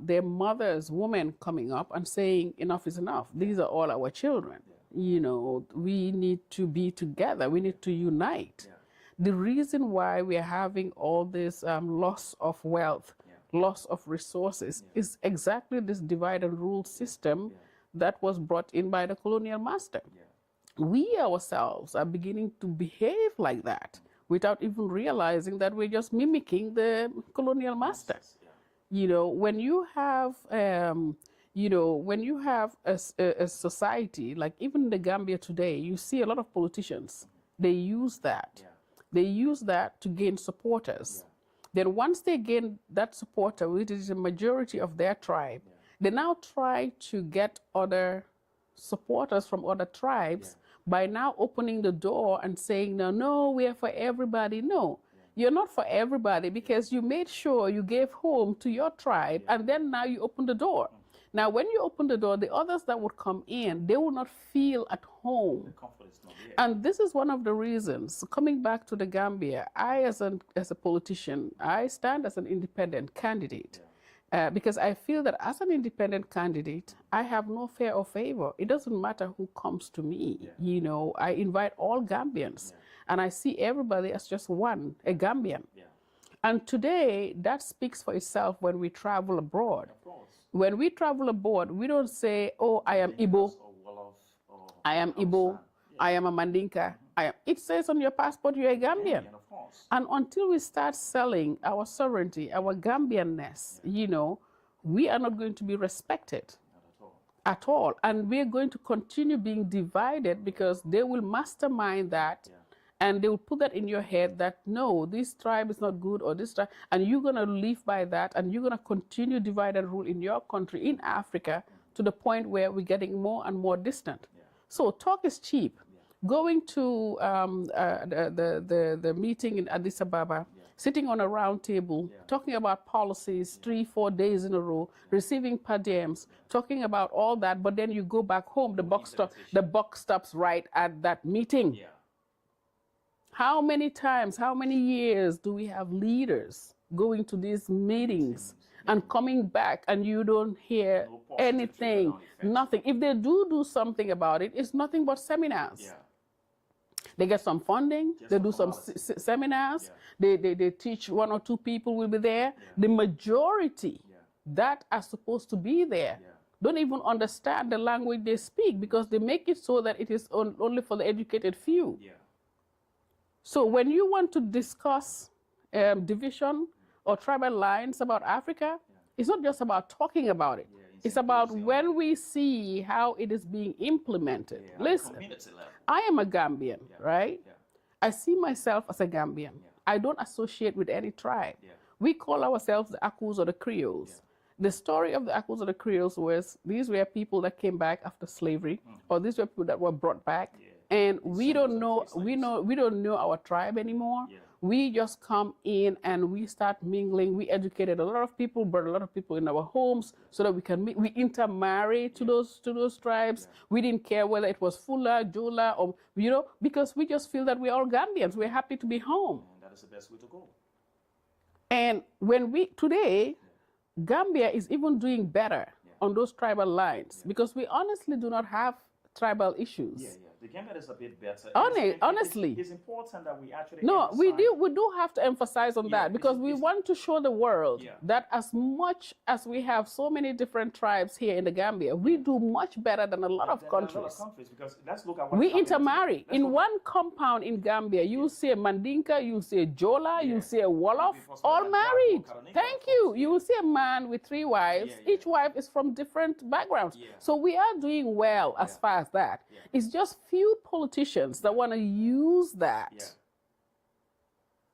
Their mothers, women coming up and saying, enough is enough. These are all our children. You know, we need to be together. We need to unite. The reason why we are having all this loss of wealth, loss of resources, is exactly this divide and rule system that was brought in by the colonial master. We ourselves are beginning to behave like that without even realizing that we're just mimicking the colonial master. You know, when you have, when you have a society, like even in the Gambia today, you see a lot of politicians, they use that. They use that to gain supporters. Then once they gain that supporter, which is the majority of their tribe, they now try to get other supporters from other tribes by now opening the door and saying, no, we are for everybody. No, you're not for everybody because you made sure you gave home to your tribe and then now you open the door. Now, when you open the door, the others that would come in, they will not feel at home. And this is one of the reasons, coming back to the Gambia, I, as a politician, I stand as an independent candidate because I feel that as an independent candidate, I have no fear or favor. It doesn't matter who comes to me. You know, I invite all Gambians and I see everybody as just one, a Gambian. And today, that speaks for itself when we travel abroad. When we travel abroad, we don't say, oh, I am Igbo, I am Igbo, I am a Mandinka. It says on your passport you're a Gambian. And until we start selling our sovereignty, our Gambianness, you know, we are not going to be respected at all. And we're going to continue being divided because they will mastermind that. And they will put that in your head that, no, this tribe is not good or this tribe, and you're going to live by that, and you're going to continue divide and rule in your country, in Africa, to the point where we're getting more and more distant. So talk is cheap. Going to the meeting in Addis Ababa, sitting on a round table, talking about policies 3-4 days in a row, receiving per diems, talking about all that, but then you go back home, the buck stops right at that meeting. How many times, how many years do we have leaders going to these meetings and coming back and you don't hear anything, nothing? If they do something about it, it's nothing but seminars. They get some funding, they do some seminars, they teach 1 or 2 people will be there. The majority that are supposed to be there don't even understand the language they speak because they make it so that it is only for the educated few. So when you want to discuss division or tribal lines about Africa, it's not just about talking about it. It's about when we see how it is being implemented. Listen, I am a Gambian, right? I see myself as a Gambian. I don't associate with any tribe. We call ourselves the Akus or the Creoles. The story of the Akus or the Creoles was these were people that came back after slavery, or these were people that were brought back. And we don't know our tribe anymore. We just come in and we start mingling. We educated a lot of people, brought a lot of people in our homes so that we can we intermarry to those tribes. We didn't care whether it was Fula, Jola, or because we just feel that we're all Gambians. We're happy to be home. And that is the best way to go. And when today, Gambia is even doing better on those tribal lines because we honestly do not have tribal issues. The Gambia is a bit better. Honestly, it's important that we actually we do have to emphasize on that because we want to show the world that as much as we have so many different tribes here in the Gambia, we do much better than a lot of countries. Because let's look at what we intermarry. In one compound in Gambia, you see a Mandinka, you see a Jola, you see a Wolof, all married. Thank you. You will see a man with 3 wives. Each wife is from different backgrounds. So we are doing well as far as that. It's just few politicians that want to use that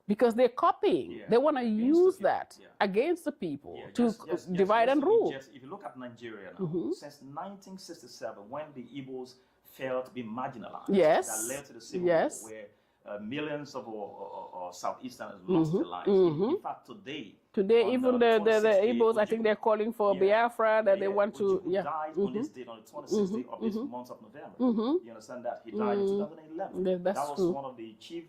because they're copying. They want to use that against the people to divide and rule. If you look at Nigeria now, since 1967, when the Igbos failed to be marginalized, that led to the Civil War, where millions of Southeasterners lost their lives. In fact, today, even the Igbos, I think they're calling for Biafra, that they want to. He died on this date, on the 26th day of this month of November. You understand that? He died in 2011. That was one of the chief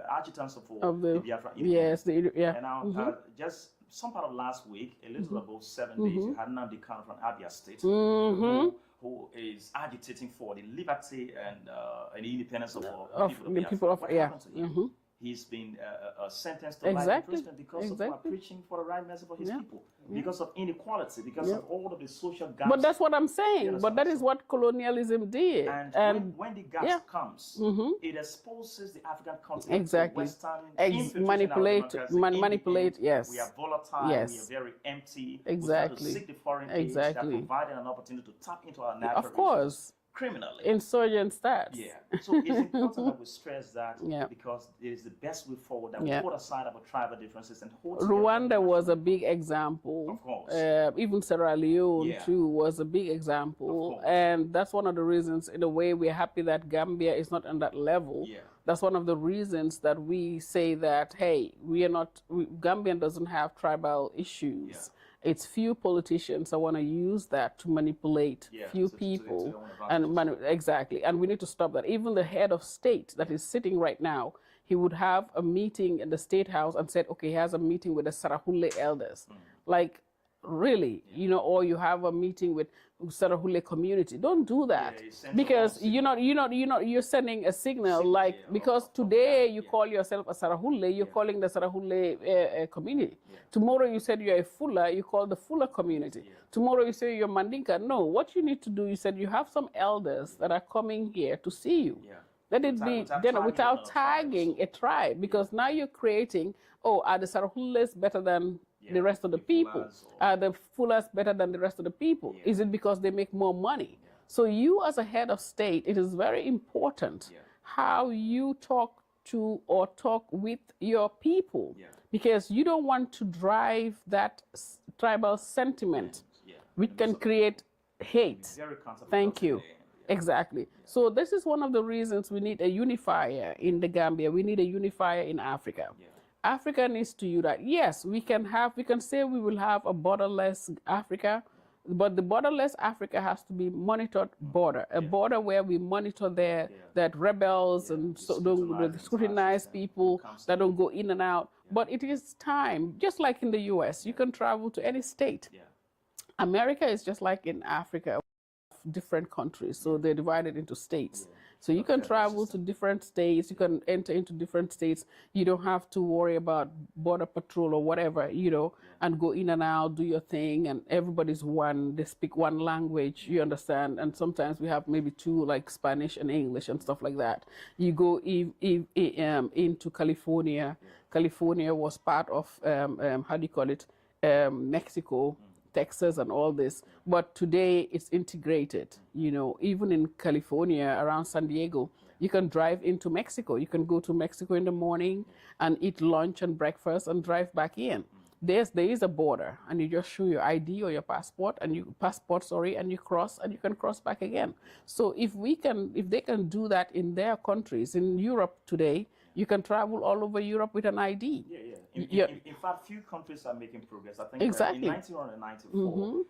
adjutants of the Biafra. Yes, And now, just some part of last week, a little above 7 days, you had Nnamdi Kanu from Abia State, who is agitating for the liberty and the independence of the people of happened to him? He's been sentenced to life imprisonment because of preaching for the right message for his people, because of inequality, because of all of the social gaps. But that's what I'm saying. But that is what colonialism did. And when the gaps comes, it exposes the African continent to Western manipulate. Yes, we are volatile. We are very empty. Exactly. We have to seek the foreign aid that provided an opportunity to tap into our natural Of course. resources. Criminally. Insurgent stats. So it's important that we stress that because it is the best way forward that we put aside our tribal differences and hold together. Rwanda was a big example. Of course. Even Sierra Leone too was a big example. And that's one of the reasons, in a way, we're happy that Gambia is not on that level. That's one of the reasons that we say that, hey, Gambian doesn't have tribal issues. It's few politicians that want to use that to manipulate few people. Exactly. And we need to stop that. Even the head of state that is sitting right now, he would have a meeting in the State House and said, okay, he has a meeting with the Sarahule elders. Like, really, or you have a meeting with Sarahule community. Don't do that because you're sending a signal because today you call yourself a Sarahule, you're calling the Sarahule community. Tomorrow you said you're a Fula, you call the Fula community. Tomorrow you say you're Mandinka. No, what you need to do, you said you have some elders that are coming here to see you. Let it be without tagging a tribe, because now you're creating, are the Sarahules better than the rest of the people? Are the Fulas better than the rest of the people? Is it because they make more money? So you as a head of state, it is very important how you talk to or talk with your people, because you don't want to drive that tribal sentiment, which can create hate. Thank you. Exactly. So this is one of the reasons we need a unifier in the Gambia. We need a unifier in Africa. Africa needs to unite. Yes, we can say we will have a borderless Africa, but the borderless Africa has to be monitored border, a border where we monitor that rebels and so don't scrutinize people that don't go in and out. But it is time, just like in the US, you can travel to any state. America is just like in Africa, different countries, so they're divided into states. So you can travel to different states, you can enter into different states. You don't have to worry about border patrol or whatever, and go in and out, do your thing, and everybody's one. They speak one language, you understand. And sometimes we have maybe two, like Spanish and English and stuff like that. You go into California. California was part of, how do you call it, Mexico, Texas and all this, but today it's integrated. Even in California, around San Diego, you can drive into Mexico. You can go to Mexico in the morning and eat lunch and breakfast and drive back in. There is a border, and you just show your ID or your passport, and you cross, and you can cross back again. So if they can do that in their countries, in Europe today, you can travel all over Europe with an ID. In fact, few countries are making progress. I think exactly. In 1994,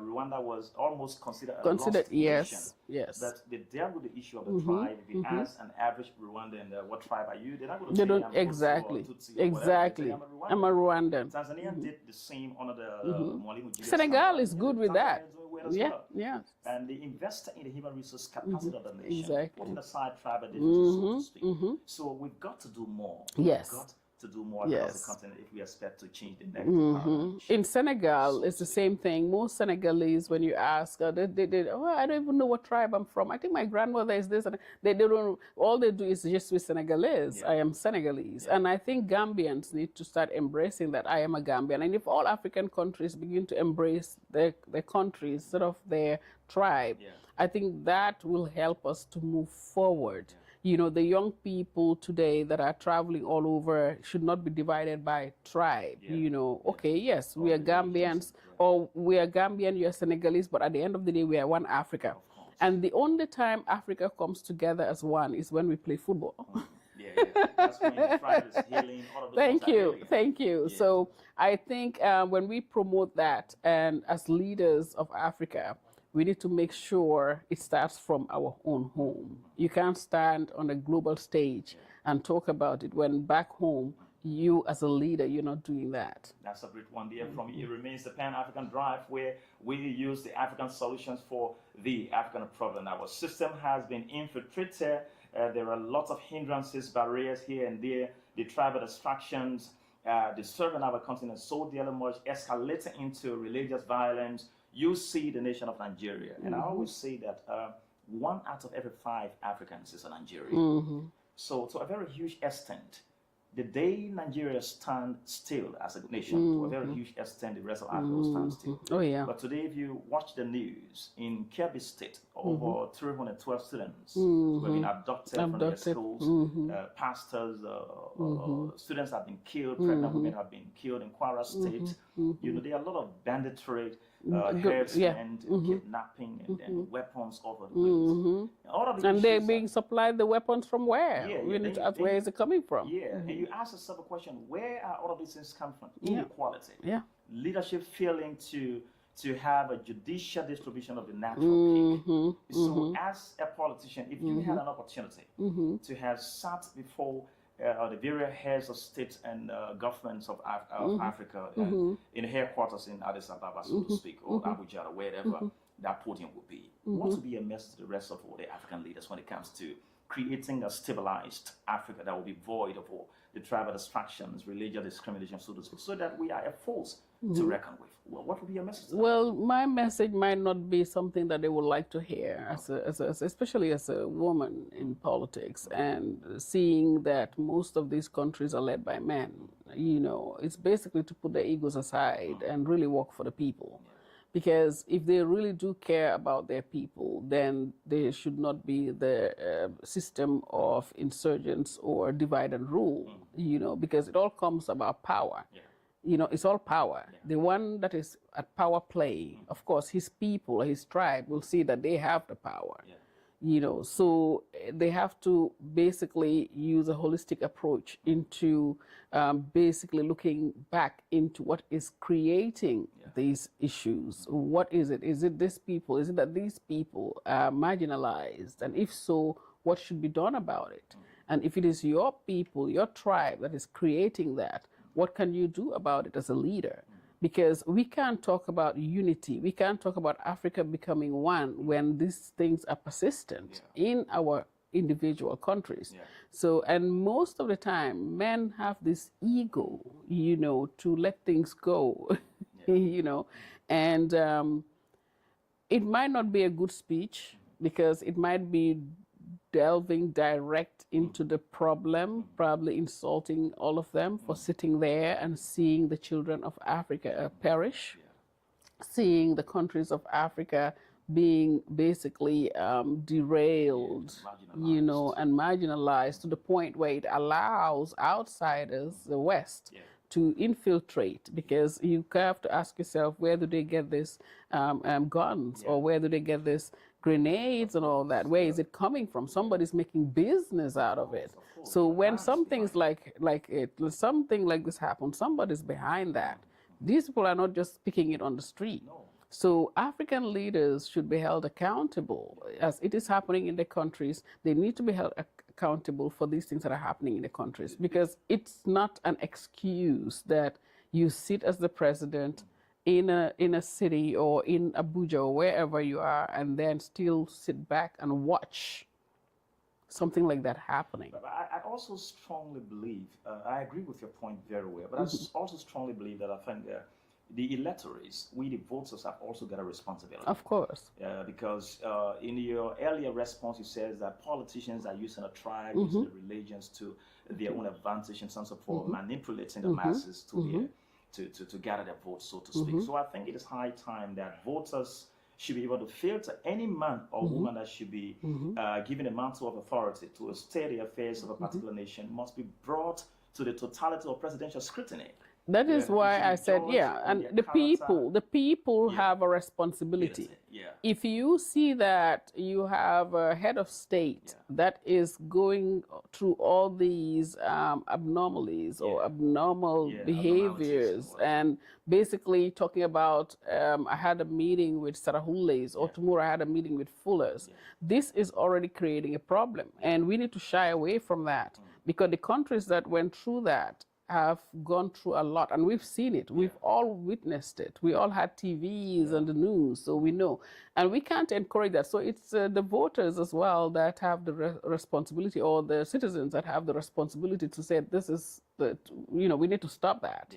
Rwanda was almost considered a lost nation. Yes. That they dealt with the issue of the tribe. If you ask an average Rwandan, what tribe are you? They're not going to say I'm exactly. Tutsi or Exactly. Say, I'm a Rwandan. Tanzania did the same under the Mwalimu Julius Senegal is good with that. Yeah. And they invested in the human resource capacity of the nation, putting aside tribal differences, so to speak. So we've got to do more. Yes. We've got to do more across the continent if we expect to change the next paradigm. In Senegal, it's the same thing. Most Senegalese, when you ask, I don't even know what tribe I'm from. I think my grandmother is this, and they don't. All they do is just with Senegalese. I am Senegalese, and I think Gambians need to start embracing that I am a Gambian. And if all African countries begin to embrace their countries instead of their tribe, I think that will help us to move forward. The young people today that are traveling all over should not be divided by tribe. Okay, yes, we are Gambians, or we are Gambian, you are Senegalese, but at the end of the day, we are one Africa. And the only time Africa comes together as one is when we play football. That's when the tribe is healing. All of those Thank you. Yeah. So I think when we promote that, and as leaders of Africa, we need to make sure it starts from our own home. You can't stand on a global stage and talk about it when back home, you as a leader, you're not doing that. That's a great one there from you. It remains the Pan-African Drive, where we use the African solutions for the African problem. Our system has been infiltrated. There are lots of hindrances, barriers here and there. The tribal distractions, disturbing our continent so dearly much, escalating into religious violence. You see the nation of Nigeria. And I always say that 1 out of every 5 Africans is a Nigerian. So to a very huge extent, the day Nigeria stands still as a nation, to a very huge extent, the rest of Africa will stand still. Oh, yeah. But today, if you watch the news, in Kebbi State, over 312 students who have been abducted from their schools, pastors, students have been killed, pregnant women have been killed in Kwara State. There are a lot of banditry, harassment, kidnapping, and weapons over the place. All of and they're being supplied the weapons from where? We need to ask where is it coming from? And you ask yourself a question, where are all of these things come from? Inequality. Leadership failing to have a judicial distribution of the natural peak. So as a politician, if you had an opportunity to have sat before the various heads of state and governments of Africa in headquarters in Addis Ababa, so to speak, or Abuja, or wherever that podium would be. What would be your message to the rest of all the African leaders when it comes to creating a stabilized Africa that will be void of all the tribal distractions, religious discrimination, so to speak, so that we are a force to reckon with? Well, what would be your message? Well, my message might not be something that they would like to hear, especially as a woman in politics, and seeing that most of these countries are led by men. It's basically to put their egos aside and really work for the people. Because if they really do care about their people, then there should not be the system of insurgents or divide and rule, because it all comes about power. It's all power. The one that is at power play, of course, his people, his tribe will see that they have the power. So they have to basically use a holistic approach into basically looking back into what is creating these issues. What is it? Is it this people? Is it that these people are marginalized? And if so, what should be done about it? And if it is your people, your tribe that is creating that, what can you do about it as a leader? Because we can't talk about unity. We can't talk about Africa becoming one when these things are persistent in our individual countries. So, and most of the time, men have this ego, to let things go, and it might not be a good speech because it might be delving direct into the problem, probably insulting all of them for sitting there and seeing the children of Africa perish, seeing the countries of Africa being basically derailed, and marginalized to the point where it allows outsiders, the West, to infiltrate, because you have to ask yourself, where do they get this guns, or where do they get this grenades and all that? Where is it coming from? Somebody's making business out of it. So when something like this happens, somebody's behind that. These people are not just picking it on the street. So African leaders should be held accountable. As it is happening in the countries, they need to be held accountable for these things that are happening in the countries, because it's not an excuse that you sit as the president in a city or in Abuja or wherever you are, and then still sit back and watch something like that happening. But I also strongly believe, I agree with your point very well, but I also strongly believe that I think the electorates, we the voters, have also got a responsibility. Of course. Because in your earlier response, you said that politicians are using a tribe, using the religions to their own advantage in terms of manipulating the masses to gather their votes, so to speak. So I think it is high time that voters should be able to filter any man or woman that should be given a mantle of authority to steer the affairs of a particular nation must be brought to the totality of presidential scrutiny. That is why I said, and the people have a responsibility. If you see that you have a head of state that is going through all these abnormalities or abnormal behaviors, and basically talking about, I had a meeting with Sarahules, or tomorrow I had a meeting with Fullers. This is already creating a problem, and we need to shy away from that, because the countries that went through that have gone through a lot, and we've seen it. We've all witnessed it. We all had TVs and the news, so we know. And we can't encourage that. So it's the voters as well that have the responsibility, or the citizens that have the responsibility to say, this is we need to stop that.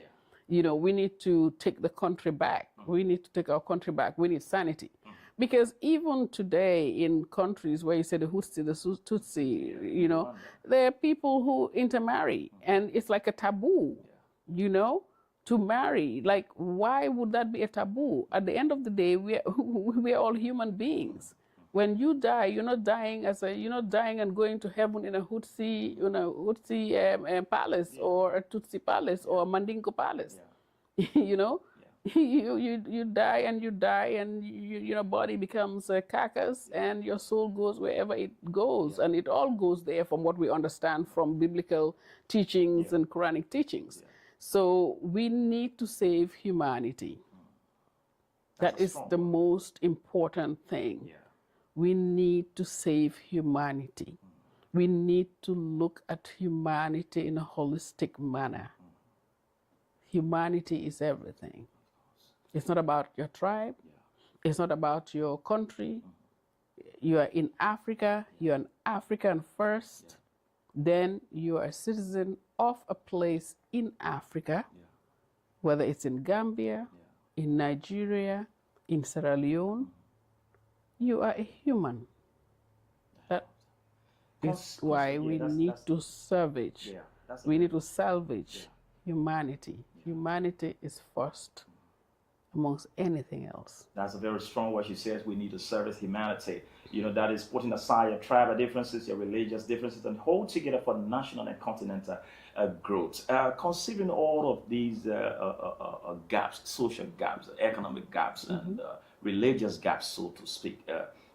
We need to take the country back. We need to take our country back. We need sanity. Because even today in countries where you say the Hutsi, the Tutsi, there are people who intermarry, and it's like a taboo, to marry. Like, why would that be a taboo? At the end of the day, we're all human beings. When you die, you're not dying and going to heaven in a Hutsi, palace, or a Tutsi palace, or a Mandingo palace, You die, and your body becomes a carcass, and your soul goes wherever it goes, and it all goes there, from what we understand from biblical teachings and Quranic teachings. So we need to save humanity. That is the most important thing. We need to save humanity. We need to look at humanity in a holistic manner. Humanity is everything. It's not about your tribe. It's not about your country. You are in Africa. You're an African first. Then you are a citizen of a place in Africa, whether it's in Gambia, in Nigeria, in Sierra Leone. You are a human. That is why we need to salvage. We need to salvage humanity. Humanity is first amongst anything else. That's a very strong word. She says we need to service humanity. That is putting aside your tribal differences, your religious differences, and hold together for national and continental growth. Considering all of these gaps, social gaps, economic gaps, and religious gaps, so to speak,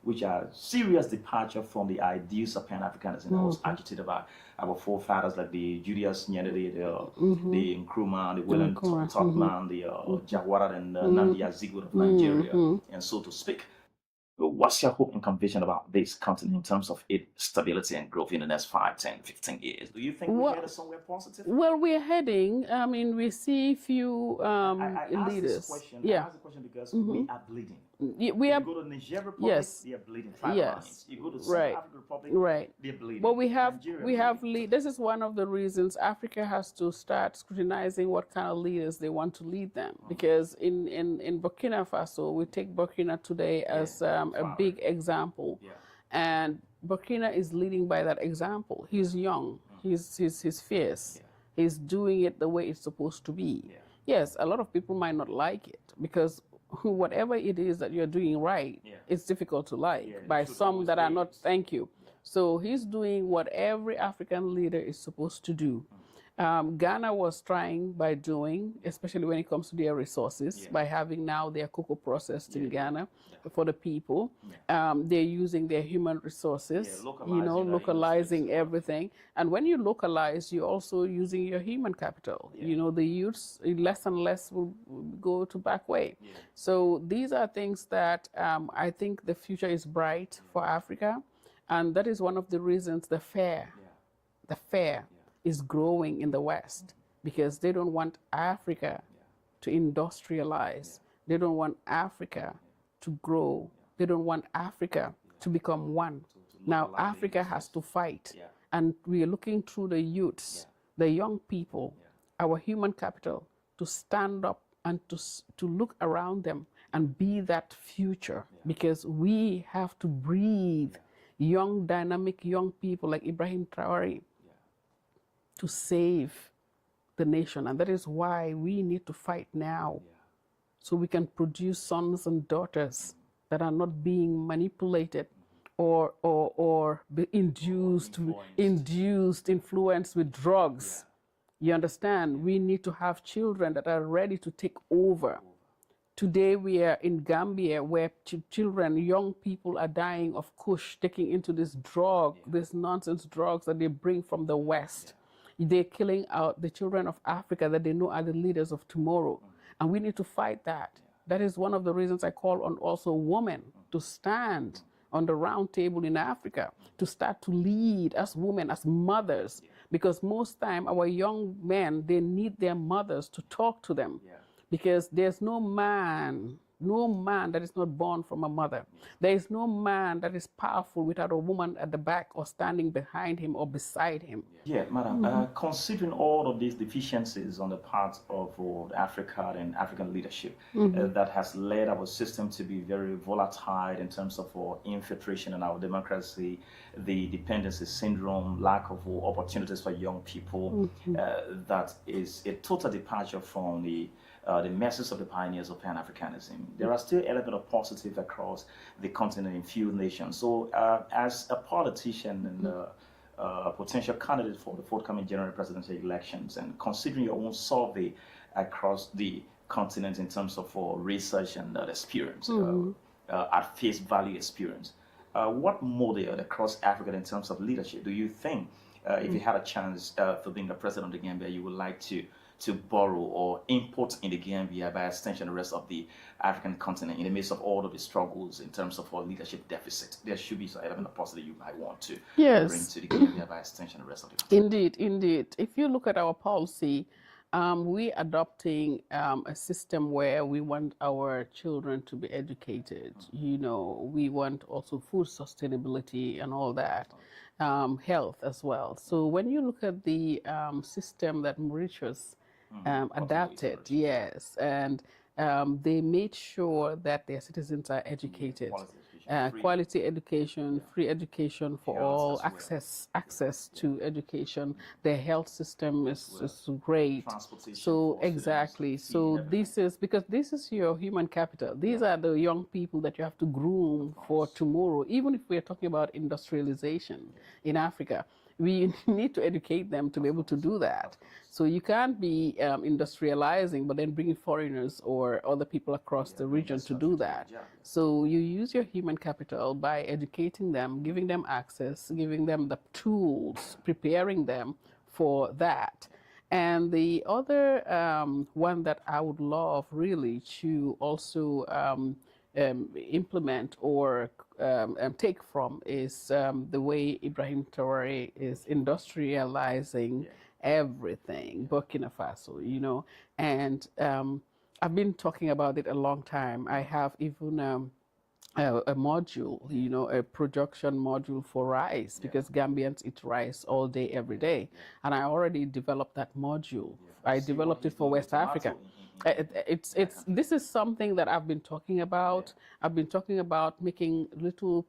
which are serious departure from the ideals of Pan-Africanism that was agitated by our forefathers like the Julius Nyerere, the Nkrumah, the William Tubman, the Jawara, and Nnamdi Azikiwe of Nigeria, and so to speak. What's your hope and conviction about this continent in terms of its stability and growth in the next 5, 10, 15 years? Do you think we're headed somewhere positive? Well, we're heading. I mean, we see few I leaders. This question, I ask the question because we are bleeding. You go to Niger Republic, they are bleeding 5 lines. You go to South African Republic, they're bleeding. But we have this is one of the reasons Africa has to start scrutinizing what kind of leaders they want to lead them. Because in Burkina Faso, we take Burkina today as a big example, and Burkina is leading by that example. He's young, he's fierce, he's doing it the way it's supposed to be. Yes, a lot of people might not like it because whatever it is that you're doing right, it's difficult to like by some that are not. Thank you. So he's doing what every African leader is supposed to do. Ghana was trying by doing, especially when it comes to their resources, by having now their cocoa processed in Ghana for the people. They're using their human resources, localizing everything. And when you localize, you're also using your human capital. The youths, less and less will go to back way. So these are things that I think the future is bright for Africa. And that is one of the reasons the fair is growing in the West, because they don't want Africa to industrialize. They don't want Africa to grow. They don't want Africa to become one. Now Africa has to fight. And we are looking through the youths, the young people, our human capital, to stand up and to look around them and be that future, because we have to breathe young, dynamic young people like Ibrahim Traore to save the nation. And that is why we need to fight now, so we can produce sons and daughters that are not being manipulated or be influenced with drugs. You understand? We need to have children that are ready to take over. Today we are in Gambia, where children, young people are dying of kush, taking into this drug, this nonsense drugs that they bring from the West. They're killing out the children of Africa that they know are the leaders of tomorrow. And we need to fight that. That is one of the reasons I call on also women to stand on the round table in Africa, to start to lead as women, as mothers. Because most time our young men, they need their mothers to talk to them. Because there's no man that is not born from a mother. There is no man that is powerful without a woman at the back or standing behind him or beside him. Yeah, madam, considering all of these deficiencies on the part of Africa and African leadership that has led our system to be very volatile in terms of infiltration in our democracy, the dependency syndrome, lack of opportunities for young people, that is a total departure from the message of the pioneers of Pan-Africanism. There are still elements of positive across the continent in few nations. So as a politician and a potential candidate for the forthcoming general presidential elections, and considering your own survey across the continent in terms of research and experience, at face value experience, what model across Africa in terms of leadership do you think, if you had a chance for being the president of the Gambia, you would like to borrow or import in the Gambia, by extension the rest of the African continent, in the midst of all of the struggles in terms of our leadership deficit? There should be some element of positive you might want to bring to the Gambia, by extension the rest of the continent. Indeed. If you look at our policy, we're adopting a system where we want our children to be educated. We want also food sustainability and all that, health as well. So when you look at the system that Mauritius adapted, and they made sure that their citizens are educated. Quality education, free education for all, access to education. Their health system is great. So exactly. So this is because this is your human capital. These are the young people that you have to groom for tomorrow. Even if we're talking about industrialization in Africa, We need to educate them to be able to do that. So you can't be industrializing, but then bringing foreigners or other people across the region to do that. So you use your human capital by educating them, giving them access, giving them the tools, preparing them for that. And the other one that I would love really to also implement or take from is the way Ibrahim Traore is industrializing everything, Burkina Faso, you know. And I've been talking about it a long time. I have even a module, you know, a production module for rice, because Gambians eat rice all day, every day. And I already developed that module. I developed it for West Africa. This is something that I've been talking about. I've been talking about making little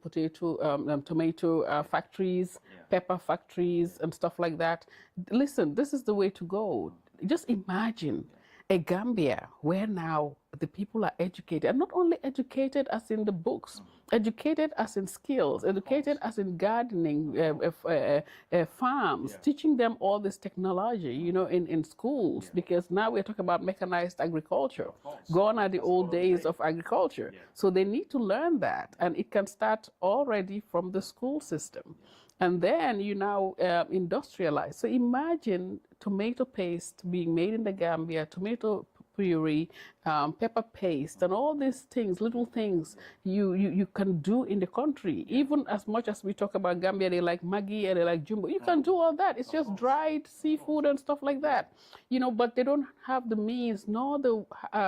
tomato factories, pepper factories, and stuff like that. Listen, this is the way to go. Just imagine a Gambia where now the people are educated, and not only educated as in the books, educated as in skills, educated as in gardening, farms, teaching them all this technology, you know, in schools, because now we're talking about mechanized agriculture. Gone are the old days of agriculture. So they need to learn that, and it can start already from the school system. And then you now industrialize. So imagine tomato paste being made in the Gambia, tomato puree, pepper paste, and all these things, little things you can do in the country. Even as much as we talk about Gambia, they like Maggi and they like Jumbo. You can do all that. It's just dried seafood and stuff like that, you know. But they don't have the means nor the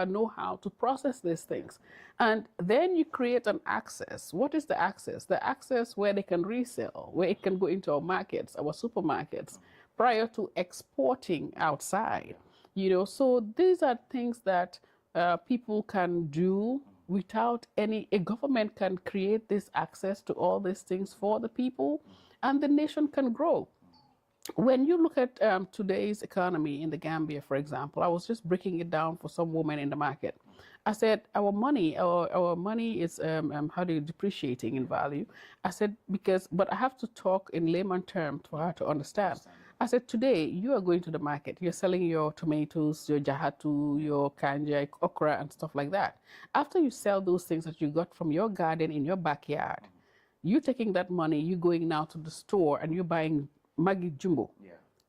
know-how to process these things. And then you create an access. What is the access? The access where they can resell, where it can go into our markets, our supermarkets, prior to exporting outside. You know, so these are things that people can do without a government can create this access to all these things for the people, and the nation can grow. When you look at today's economy in the Gambia, for example, I was just breaking it down for some women in the market. I said, our money is depreciating in value. I said, but I have to talk in layman terms for her to understand. I said, today you are going to the market, you're selling your tomatoes, your jahatu, your kanja, okra, and stuff like that. After you sell those things that you got from your garden in your backyard, you taking that money, you going now to the store and you're buying Maggi Jumbo.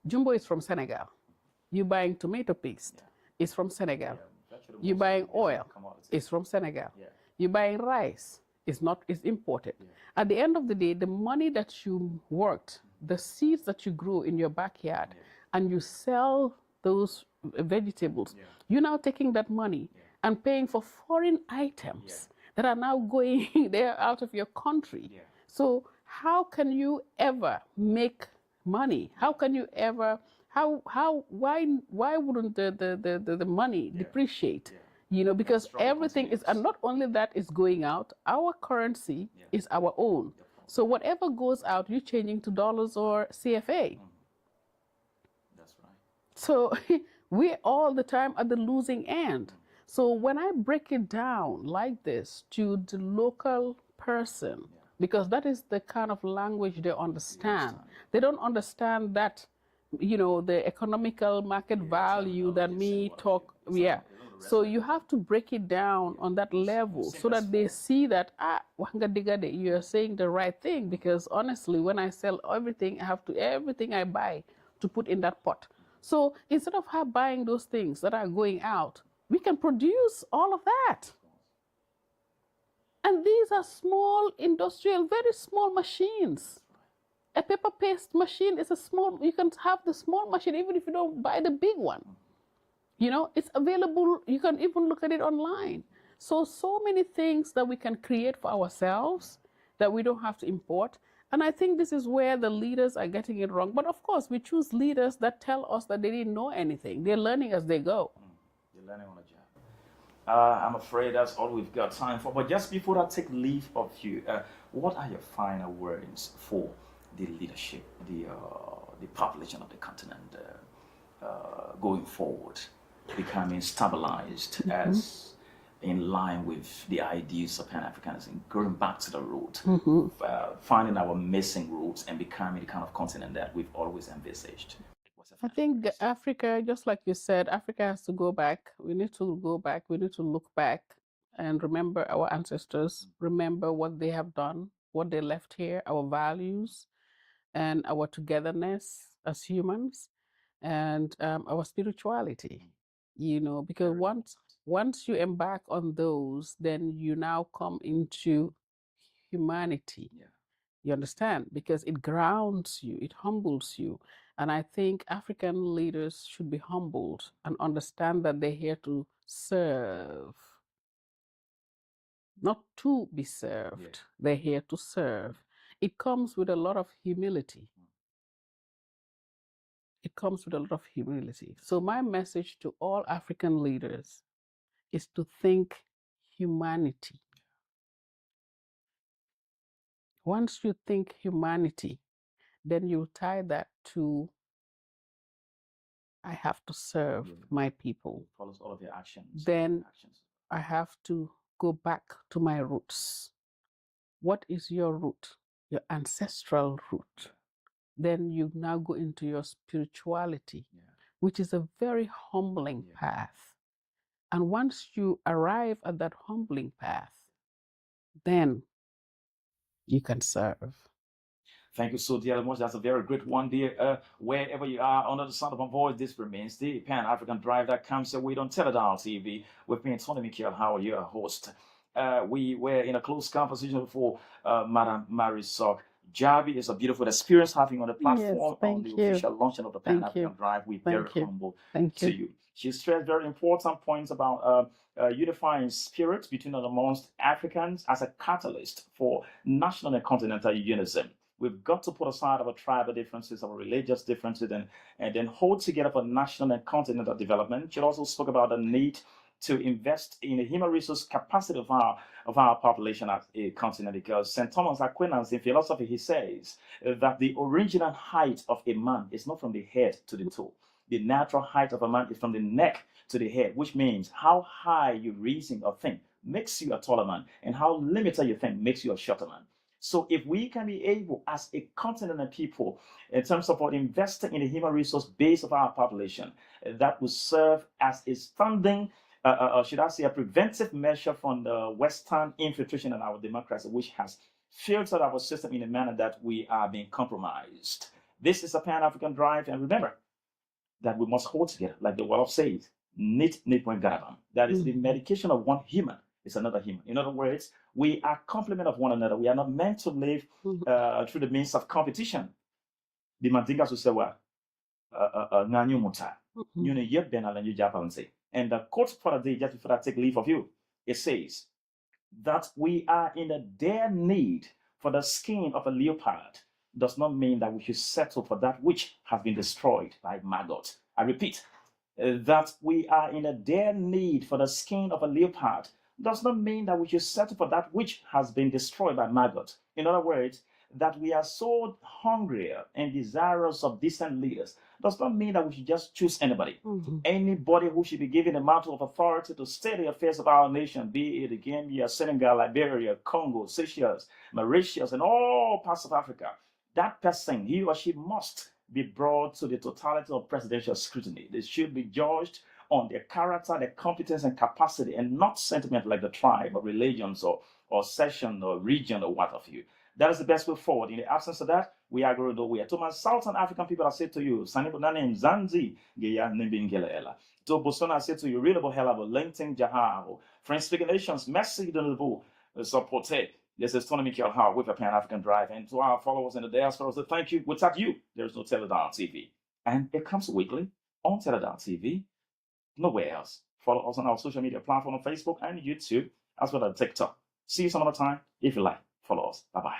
Jumbo is from Senegal. You're buying tomato paste, it's from Senegal. You're buying oil, it's from Senegal. You're buying rice, it's imported. At the end of the day, the money that you worked, the seeds that you grew in your backyard, and you sell those vegetables, you're now taking that money and paying for foreign items that are now going there out of your country. So how can you ever make money? How can you ever, why wouldn't the money depreciate? You know, because everything is, and not only that is going out, our currency is our own. So whatever goes out, you're changing to dollars or CFA. That's right. So we all the time at the losing end. So when I break it down like this to the local person, because that is the kind of language they understand. They don't understand that, you know, the economical market value that me talk, So you have to break it down on that level so that they see that, you're saying the right thing, because honestly, when I sell everything, I have to, everything I buy to put in that pot. So instead of her buying those things that are going out, we can produce all of that. And these are small industrial, very small machines. A pepper paste machine is a small, you can have the small machine even if you don't buy the big one. You know, it's available, you can even look at it online. So many things that we can create for ourselves that we don't have to import. And I think this is where the leaders are getting it wrong. But of course, we choose leaders that tell us that they didn't know anything. They're learning as they go. They're learning on the job. I'm afraid that's all we've got time for. But just before I take leave of you, what are your final words for the leadership, the population of the continent going forward, becoming stabilized as in line with the ideas of Pan-Africanism, going back to the root, Mhm. finding our missing roots and becoming the kind of continent that we've always envisaged. I think Africa, just like you said, Africa has to go back. We need to go back. We need to look back and remember our ancestors, remember what they have done, what they left here, our values, and our togetherness as humans, and our spirituality. You know, because once you embark on those, then you now come into humanity. You understand? Because it grounds you, it humbles you. And I think African leaders should be humbled and understand that they're here to serve, not to be served. They're here to serve. It comes with a lot of humility. It comes with a lot of humility. So, my message to all African leaders is to think humanity. Once you think humanity, then you tie that to I have to serve my people. Follows all of your actions. Then I have to go back to my roots. What is your root? Your ancestral root. Then you now go into your spirituality, which is a very humbling path. And once you arrive at that humbling path, then you can serve. Thank you so dearly much. That's a very great one, dear. Wherever you are, under the sound of my voice, this remains the Pan-African Drive that comes your way on Teledal TV with me, Tony Michael Howard, your host. We were in a close conversation before Madam Marisol Jabi. It's a beautiful experience having on the platform on the official launching of the Pan-African Drive. We're very humble to you. She stressed very important points about unifying spirit between and amongst Africans as a catalyst for national and continental unionism. We've got to put aside our tribal differences, our religious differences, and then hold together for national and continental development. She also spoke about the need to invest in the human resource capacity of our population as a continent, because St. Thomas Aquinas in philosophy, he says that the original height of a man is not from the head to the toe. The natural height of a man is from the neck to the head, which means how high you reason or think makes you a taller man, and how limited you think makes you a shorter man. So if we can be able as a continent and people, in terms of investing in the human resource base of our population, that will serve as a standing, should I say, a preventive measure from the Western infiltration in our democracy, which has filtered our system in a manner that we are being compromised. This is a Pan-African Drive, and remember that we must hold together, like the Wolof says, nit point garabam. That is the medication of one human is another human. In other words, we are complement of one another. We are not meant to live through the means of competition. The Mandingas will say, well, Nanyu Muta. You know, yet Ben Alan, you Japan say. And the quote for the day, just before I take leave of you, it says that we are in a dire need for the skin of a leopard does not mean that we should settle for that which has been destroyed by maggot. I repeat, that we are in a dire need for the skin of a leopard does not mean that we should settle for that which has been destroyed by maggot. In other words, that we are so hungry and desirous of decent leaders does not mean that we should just choose anybody. Anybody who should be given a mantle of authority to steer the affairs of our nation, be it Gambia, Senegal, Liberia, Congo, Seychelles, Mauritius, and all parts of Africa, that person, he or she must be brought to the totality of presidential scrutiny. They should be judged on their character, their competence and capacity, and not sentiment like the tribe or religions or session or region or what have you. That is the best way forward. In the absence of that, we are going nowhere. To my Southern African people, I say to you, Sanibunane Zanzi, Geya Nimbingela. To Bosona, I say to you, Readable Helabo, Lenting Jahao, French speaking nations, Merci de nouveau, supporter. This is Tony Michael Howard with a Pan-African Drive. And to our followers in the diaspora, so thank you. Without you, there's no Teledal TV. And it comes weekly on Teledal TV, nowhere else. Follow us on our social media platform on Facebook and YouTube, as well as TikTok. See you some other time. If you like, follow us. Bye-bye.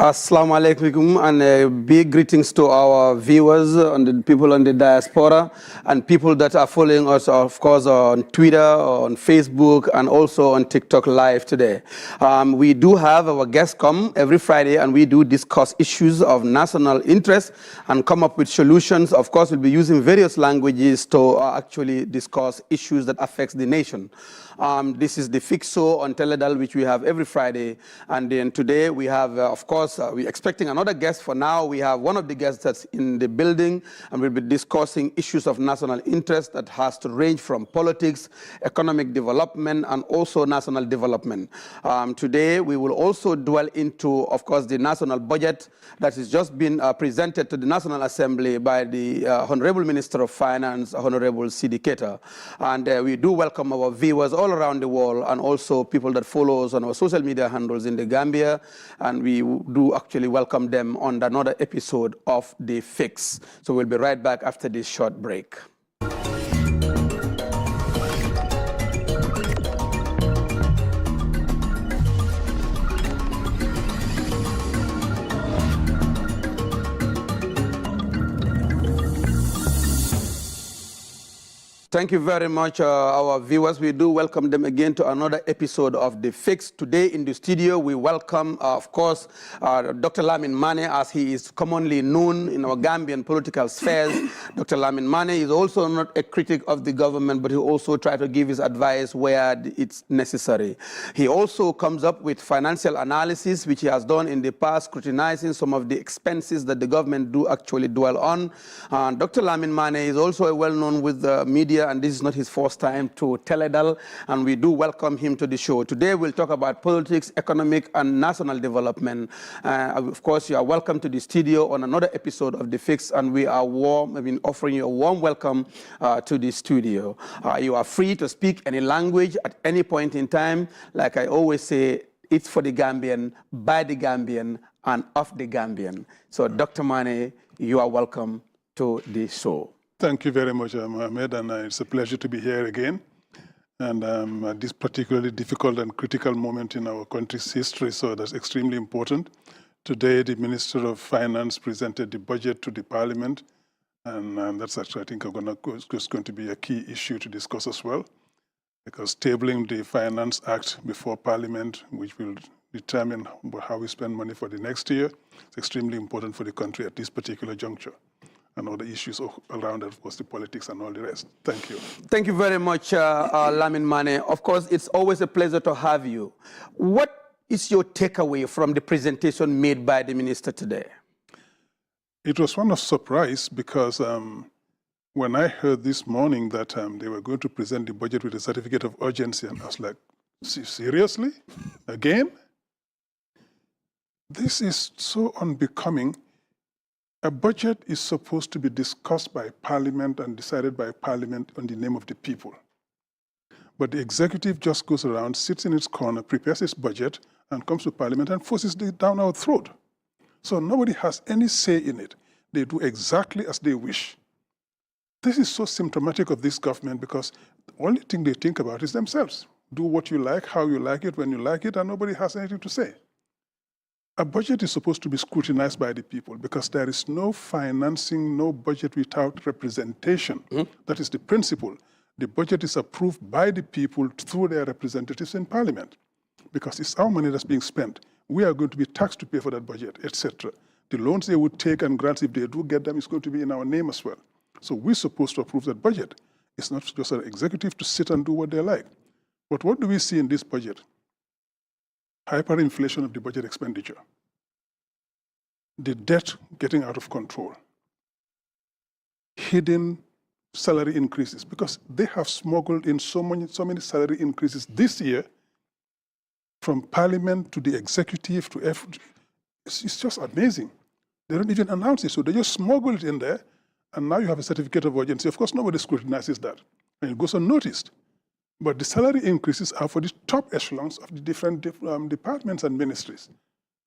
Assalamu alaikum, and big greetings to our viewers and the people on the diaspora and people that are following us, of course, on Twitter, on Facebook, and also on TikTok Live today. We do have our guests come every Friday, and we do discuss issues of national interest and come up with solutions. Of course, we'll be using various languages to actually discuss issues that affect the nation. This is the Fix Show on Teledal, which we have every Friday. And then today we have, of course, we're expecting another guest. For now, we have one of the guests that's in the building, and we'll be discussing issues of national interest that has to range from politics, economic development, and also national development. Today, we will also dwell into, of course, the national budget that has just been presented to the National Assembly by the Honorable Minister of Finance, Honorable Sidi Keita. And we do welcome our viewers all around the world, and also people that follow us on our social media handles in the Gambia, and we do actually welcome them on another episode of The Fix. So we'll be right back after this short break. Thank you very much, our viewers. We do welcome them again to another episode of The Fix. Today in the studio, we welcome, of course, Dr. Lamin Mane, as he is commonly known in our Gambian political spheres. Dr. Lamin Mane is also not a critic of the government, but he also tries to give his advice where it's necessary. He also comes up with financial analysis, which he has done in the past, scrutinizing some of the expenses that the government do actually dwell on. Dr. Lamin Mane is also well-known with the media, and this is not his first time to Teledal, and we do welcome him to the show. Today we'll talk about politics, economic, and national development. Of course, you are welcome to the studio on another episode of The Fix, and we are offering you a warm welcome to the studio. You are free to speak any language at any point in time. Like I always say, it's for the Gambian, by the Gambian, and of the Gambian. So Dr. Mane, you are welcome to the show. Thank you very much, Mohamed, and it's a pleasure to be here again. And at this particularly difficult and critical moment in our country's history, so that's extremely important. Today, the Minister of Finance presented the budget to the Parliament, and that's actually, I think, going to be a key issue to discuss as well, because tabling the Finance Act before Parliament, which will determine how we spend money for the next year, is extremely important for the country at this particular juncture. And all the issues around it, of course, the politics and all the rest. Thank you. Thank you very much, Lamin Mane. Of course, it's always a pleasure to have you. What is your takeaway from the presentation made by the minister today? It was one of surprise because when I heard this morning that they were going to present the budget with a certificate of urgency, and I was like, seriously? Again? This is so unbecoming. A budget is supposed to be discussed by Parliament and decided by Parliament on the name of the people. But the executive just goes around, sits in its corner, prepares its budget, and comes to Parliament and forces it down our throat. So nobody has any say in it. They do exactly as they wish. This is so symptomatic of this government because the only thing they think about is themselves. Do what you like, how you like it, when you like it, and nobody has anything to say. A budget is supposed to be scrutinized by the people because there is no financing, no budget without representation. That is the principle. The budget is approved by the people through their representatives in Parliament because it's our money that's being spent. We are going to be taxed to pay for that budget, etc. The loans they would take and grants, if they do get them, it's going to be in our name as well. So we're supposed to approve that budget. It's not just an executive to sit and do what they like. But what do we see in this budget? Hyperinflation of the budget expenditure, the debt getting out of control, hidden salary increases, because they have smuggled in so many salary increases this year from Parliament to the executive to it's just amazing. They don't even announce it, so they just smuggle it in there, and now you have a certificate of urgency. Of course, nobody scrutinizes that, and it goes unnoticed. But the salary increases are for the top echelons of the different departments and ministries,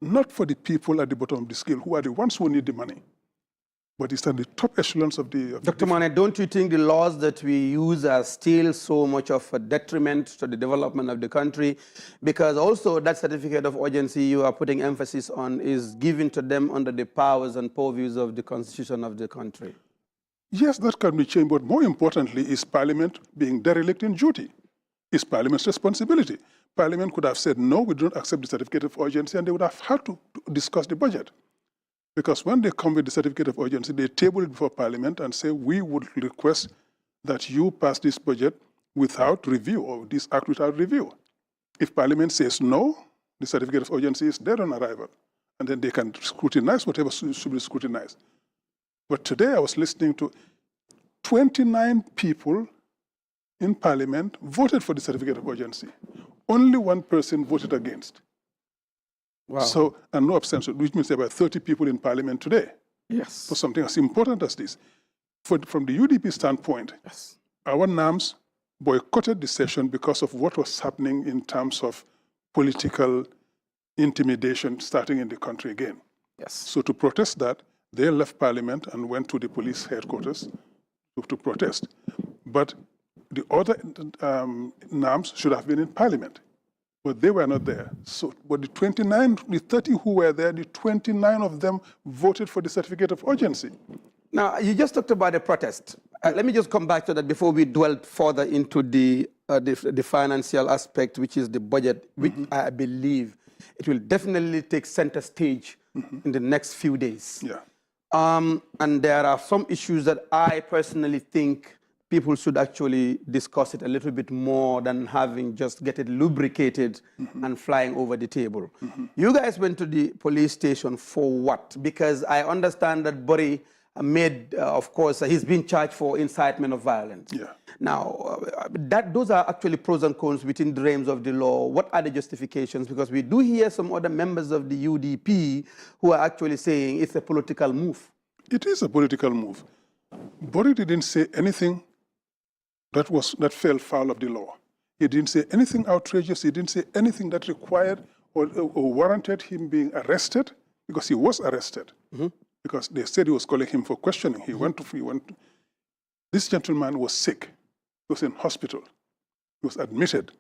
not for the people at the bottom of the scale who are the ones who need the money. but it's at the top echelons of the... Dr. Mane, don't you think the laws that we use are still so much of a detriment to the development of the country? Because also that certificate of urgency you are putting emphasis on is given to them under the powers and purviews of the constitution of the country. Yes, that can be changed, but more importantly is Parliament being derelict in duty. It's Parliament's responsibility. Parliament could have said, no, we don't accept the certificate of urgency, and they would have had to discuss the budget. Because when they come with the certificate of urgency, they table it before Parliament and say, we would request that you pass this budget without review, or this act without review. If Parliament says no, the certificate of urgency is dead on arrival, and then they can scrutinize whatever should be scrutinized. But today I was listening to 29 people in Parliament voted for the certificate of urgency. Only one person voted against. Wow. So, and no abstention, which means there were 30 people in Parliament today. Yes. For something as important as this. From the UDP standpoint, yes, our NAMs boycotted the session because of what was happening in terms of political intimidation starting in the country again. Yes. So to protest that, they left Parliament and went to the police headquarters to protest. But the other NAMs should have been in Parliament, but they were not there. So, but the 30 who were there, the 29 of them voted for the certificate of urgency. Now, you just talked about the protest. Let me just come back to that before we dwell further into the financial aspect, which is the budget, which I believe it will definitely take center stage in the next few days. Yeah. And there are some issues that I personally think people should actually discuss it a little bit more than having just get it lubricated and flying over the table. You guys went to the police station for what? Because I understand that Bori made, of course, he's been charged for incitement of violence. Yeah. Now, those are actually pros and cons within the realms of the law. What are the justifications? Because we do hear some other members of the UDP who are actually saying it's a political move. It is a political move. Bori didn't say anything that fell foul of the law. He didn't say anything outrageous. He didn't say anything that required or warranted him being arrested, because he was arrested. Because they said he was calling him for questioning. This gentleman was sick. He was in hospital. He was admitted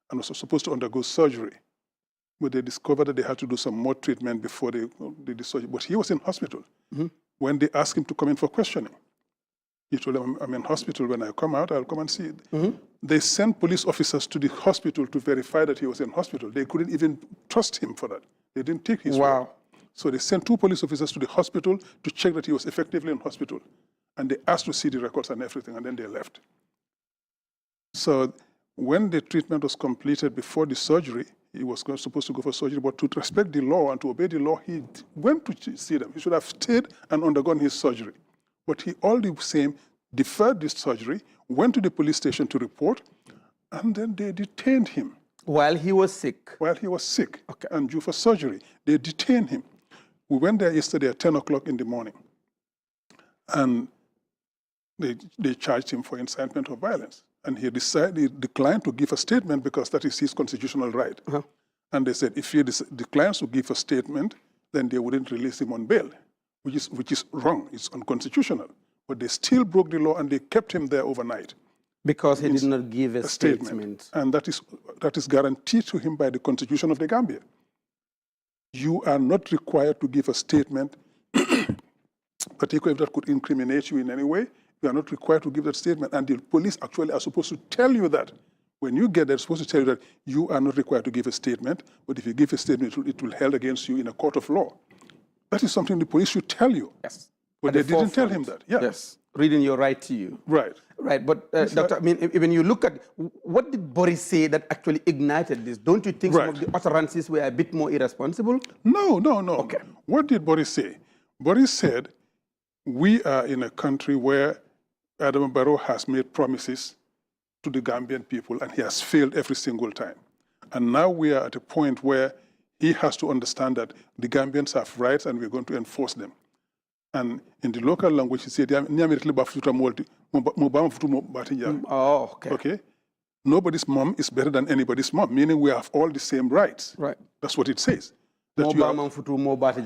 and was supposed to undergo surgery. But they discovered that they had to do some more treatment before they did the surgery. But he was in hospital. When they asked him to come in for questioning, he told them, I'm in hospital. When I come out, I'll come and see it. They sent police officers to the hospital to verify that he was in hospital. They couldn't even trust him for that. They didn't take his word. So they sent 2 police officers to the hospital to check that he was effectively in hospital. And they asked to see the records and everything, and then they left. So when the treatment was completed before the surgery, he was supposed to go for surgery, but to respect the law and to obey the law, he went to see them. He should have stayed and undergone his surgery. But he all the same deferred this surgery, went to the police station to report, and then they detained him. While he was sick? While he was sick and due for surgery. They detained him. We went there yesterday at 10 o'clock in the morning, and they charged him for incitement of violence. And he declined to give a statement because that is his constitutional right. And they said if he declines to give a statement, then they wouldn't release him on bail, which is wrong. It's unconstitutional. But they still broke the law and they kept him there overnight. Because he did not give a statement. And that is guaranteed to him by the Constitution of the Gambia. You are not required to give a statement, particularly if that could incriminate you in any way. You are not required to give that statement. And the police actually are supposed to tell you that. When you get there, they're supposed to tell you that you are not required to give a statement, but if you give a statement, it will be held against you in a court of law. That is something the police should tell you. Yes. But they didn't tell him that. Yeah. Yes. Reading your right to you. Right. Right. But, Doctor, I mean, when you look at what did Boris say that actually ignited this, don't you think some of the utterances were a bit more irresponsible? No. Okay. What did Boris say? Boris said, we are in a country where Adam Barrow has made promises to the Gambian people, and he has failed every single time. And now we are at a point where he has to understand that the Gambians have rights and we're going to enforce them. And in the local language, he said, oh, okay. Okay? Nobody's mom is better than anybody's mom, meaning we have all the same rights. Right. That's what it says. that you are,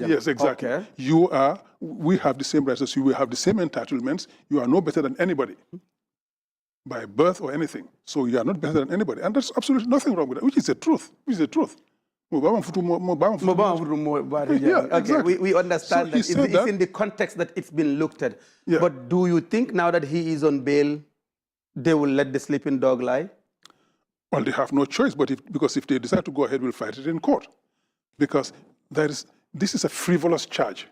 yes, exactly. Okay. We have the same rights as you, we have the same entitlements. You are no better than anybody by birth or anything. So you are not better than anybody. And there's absolutely nothing wrong with that, which is the truth. Which is the truth. Yeah, okay. Exactly. We understand So that. It's in the context that it's been looked at. Yeah. But do you think now that he is on bail, they will let the sleeping dog lie? Well, they have no choice, because if they decide to go ahead, we'll fight it in court. Because this is a frivolous charge.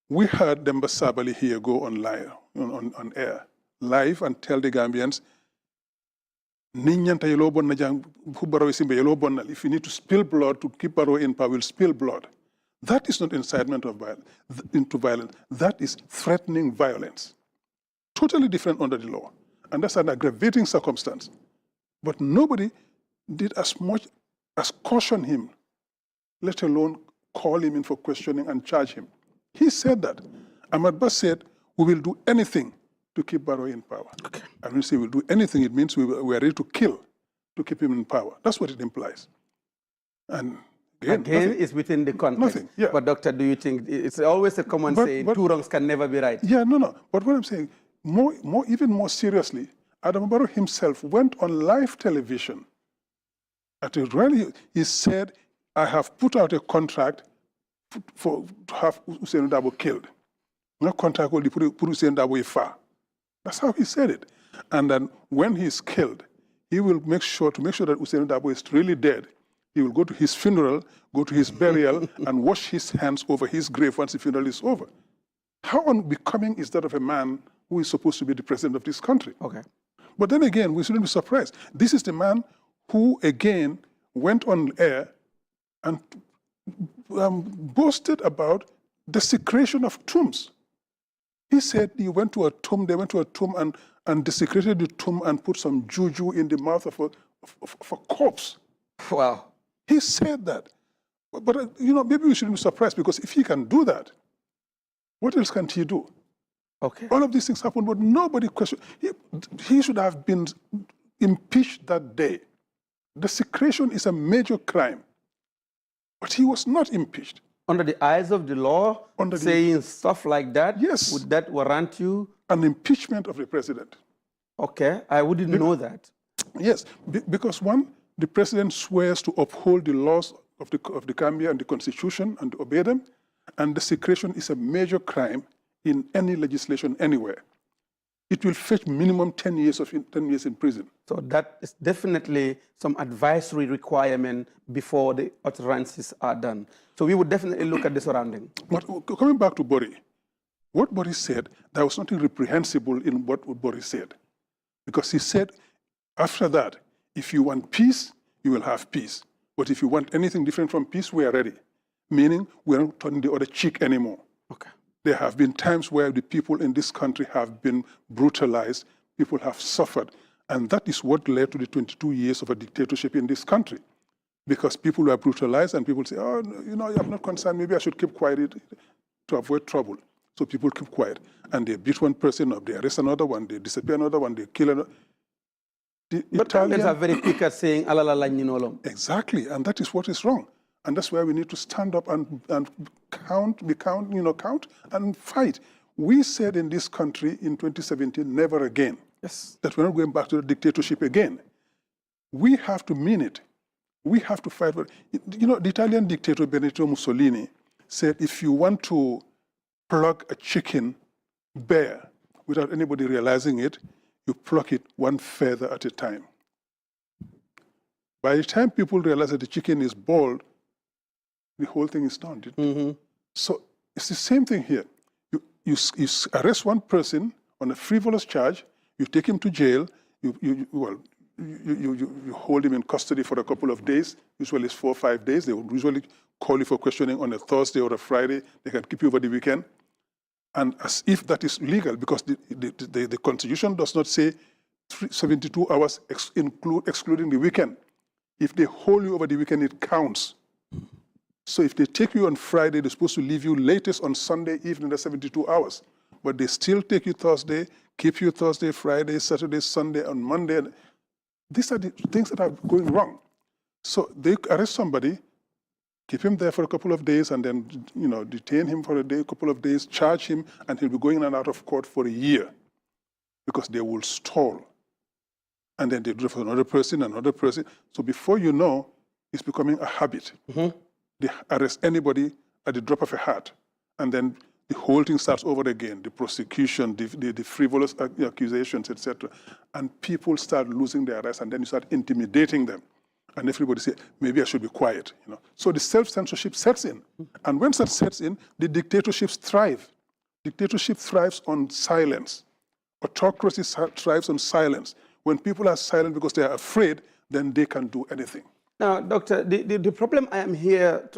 We heard Demba Sabali here go on air, live, and tell the Gambians, if you need to spill blood to keep Barrow in power, we'll spill blood. That is not incitement of into violence. That is threatening violence. Totally different under the law. And that's an aggravating circumstance. But nobody did as much as caution him, let alone call him in for questioning and charge him. He said that. Ahmad Bas said, we will do anything to keep Barrow in power. Okay. And when we say we'll do anything, it means we are ready to kill to keep him in power. That's what it implies. And again it's within the context. Nothing, yeah. But doctor, do you think it's always a common saying, two wrongs can never be right? Yeah, no. But what I'm saying, even more seriously, Adam Barrow himself went on live television at a rally. He said, I have put out a contract to have Hussein Dabo killed. No contract will put Hussein Dabo far. That's how he said it. And then when he's killed, he will make sure that Hussein Dabo is really dead. He will go to his funeral, go to his burial, and wash his hands over his grave once the funeral is over. How unbecoming is that of a man who is supposed to be the president of this country? Okay. But then again, we shouldn't be surprised. This is the man who, again, went on air and boasted about desecration of tombs. He said they went to a tomb and desecrated the tomb and put some juju in the mouth of a corpse. Wow. He said that. But maybe we shouldn't be surprised, because if he can do that, what else can he do? Okay. All of these things happen, but nobody questioned. He should have been impeached that day. Desecration is a major crime. But he was not impeached. Under the eyes of the law, saying stuff like that, yes, would that warrant you? An impeachment of the president. Okay, I wouldn't know that. Yes, because one, the president swears to uphold the laws of the Gambia and the Constitution and to obey them, and desecration is a major crime in any legislation anywhere. It will fetch minimum 10 years in prison. So that is definitely some advisory requirement before the utterances are done. So we would definitely look at the surrounding. But coming back to Bori, what Bori said, there was nothing reprehensible in what Bori said. Because he said, after that, if you want peace, you will have peace. But if you want anything different from peace, we are ready. Meaning, we are not turning the other cheek anymore. Okay. There have been times where the people in this country have been brutalized, people have suffered, and that is what led to the 22 years of a dictatorship in this country. Because people were brutalized and people say, oh, I'm not concerned, maybe I should keep quiet to avoid trouble. So people keep quiet. And they beat one person up, they arrest another one, they disappear another one, they kill another. But Italians are very quick at saying, alala ninolom. Exactly, and that is what is wrong. And that's why we need to stand up and count and fight. We said in this country in 2017, never again. Yes. That we're not going back to the dictatorship again. We have to mean it. We have to fight. The Italian dictator Benito Mussolini said, if you want to pluck a chicken bare without anybody realizing it, you pluck it one feather at a time. By the time people realize that the chicken is bald, the whole thing is done. Mm-hmm. So it's the same thing here. You arrest one person on a frivolous charge, you take him to jail, you hold him in custody for a couple of days, usually it's 4 or 5 days. They will usually call you for questioning on a Thursday or a Friday. They can keep you over the weekend. And as if that is legal, because the Constitution does not say 72 hours excluding the weekend. If they hold you over the weekend, it counts. So if they take you on Friday, they're supposed to leave you latest on Sunday evening, the 72 hours. But they still take you Thursday, keep you Thursday, Friday, Saturday, Sunday, on Monday. These are the things that are going wrong. So they arrest somebody, Keep him there for a couple of days and then, detain him for a couple of days, charge him, and he'll be going in and out of court for a year because they will stall. And then they do it for another person. So before you know, it's becoming a habit. They arrest anybody at the drop of a hat. And then the whole thing starts over again, the prosecution, the frivolous accusations, etc. And people start losing their rights, and then you start intimidating them. And everybody say, maybe I should be quiet. So the self-censorship sets in. And when that sets in, the dictatorships thrive. Dictatorship thrives on silence. Autocracy thrives on silence. When people are silent because they are afraid, then they can do anything. Now, Doctor, the problem I am here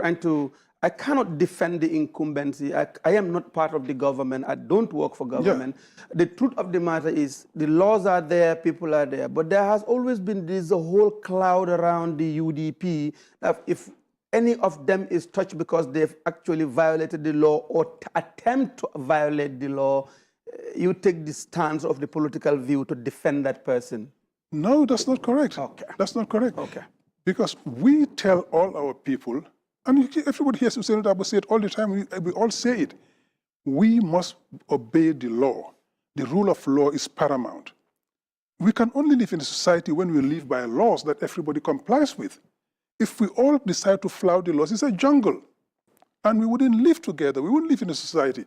I cannot defend the incumbency. I am not part of the government. I don't work for government. Yeah. The truth of the matter is the laws are there, people are there. But there has always been this whole cloud around the UDP that if any of them is touched because they've actually violated the law or attempt to violate the law, you take the stance of the political view to defend that person. No, that's not correct. Okay. That's not correct. Okay. Because we tell all our people, and everybody hears Senator Abu say it all the time, we all say it, we must obey the law. The rule of law is paramount. We can only live in a society when we live by laws that everybody complies with. If we all decide to flout the laws, it's a jungle. And we wouldn't live together. We wouldn't live in a society.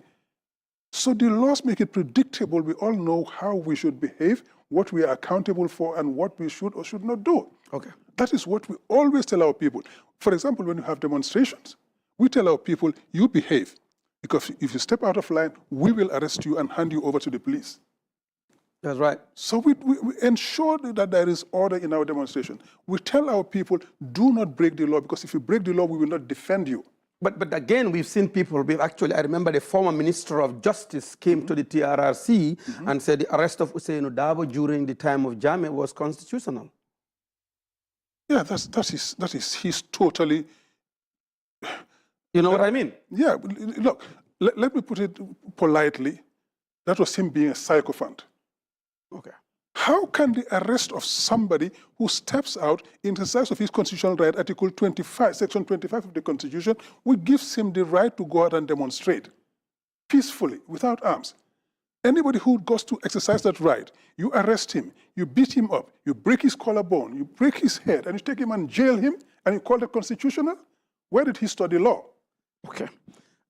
So the laws make it predictable. We all know how we should behave, what we are accountable for, and what we should or should not do. Okay. That is what we always tell our people. For example, when you have demonstrations, we tell our people, you behave. Because if you step out of line, we will arrest you and hand you over to the police. That's right. So we ensure that there is order in our demonstration. We tell our people, do not break the law, because if you break the law, we will not defend you. But again, we've seen people, I remember the former Minister of Justice came to the TRRC and said the arrest of Ousseynou Dabo during the time of Jammeh was constitutional. Yeah, that is, he's totally... You know what I mean? Yeah, look, let me put it politely. That was him being a sycophant. Okay. How can the arrest of somebody who steps out in the exercise of his constitutional right, Article 25, Section 25 of the Constitution, which gives him the right to go out and demonstrate peacefully, without arms? Anybody who goes to exercise that right, you arrest him, you beat him up, you break his collarbone, you break his head, and you take him and jail him, and you call it constitutional? Where did he study law? Okay.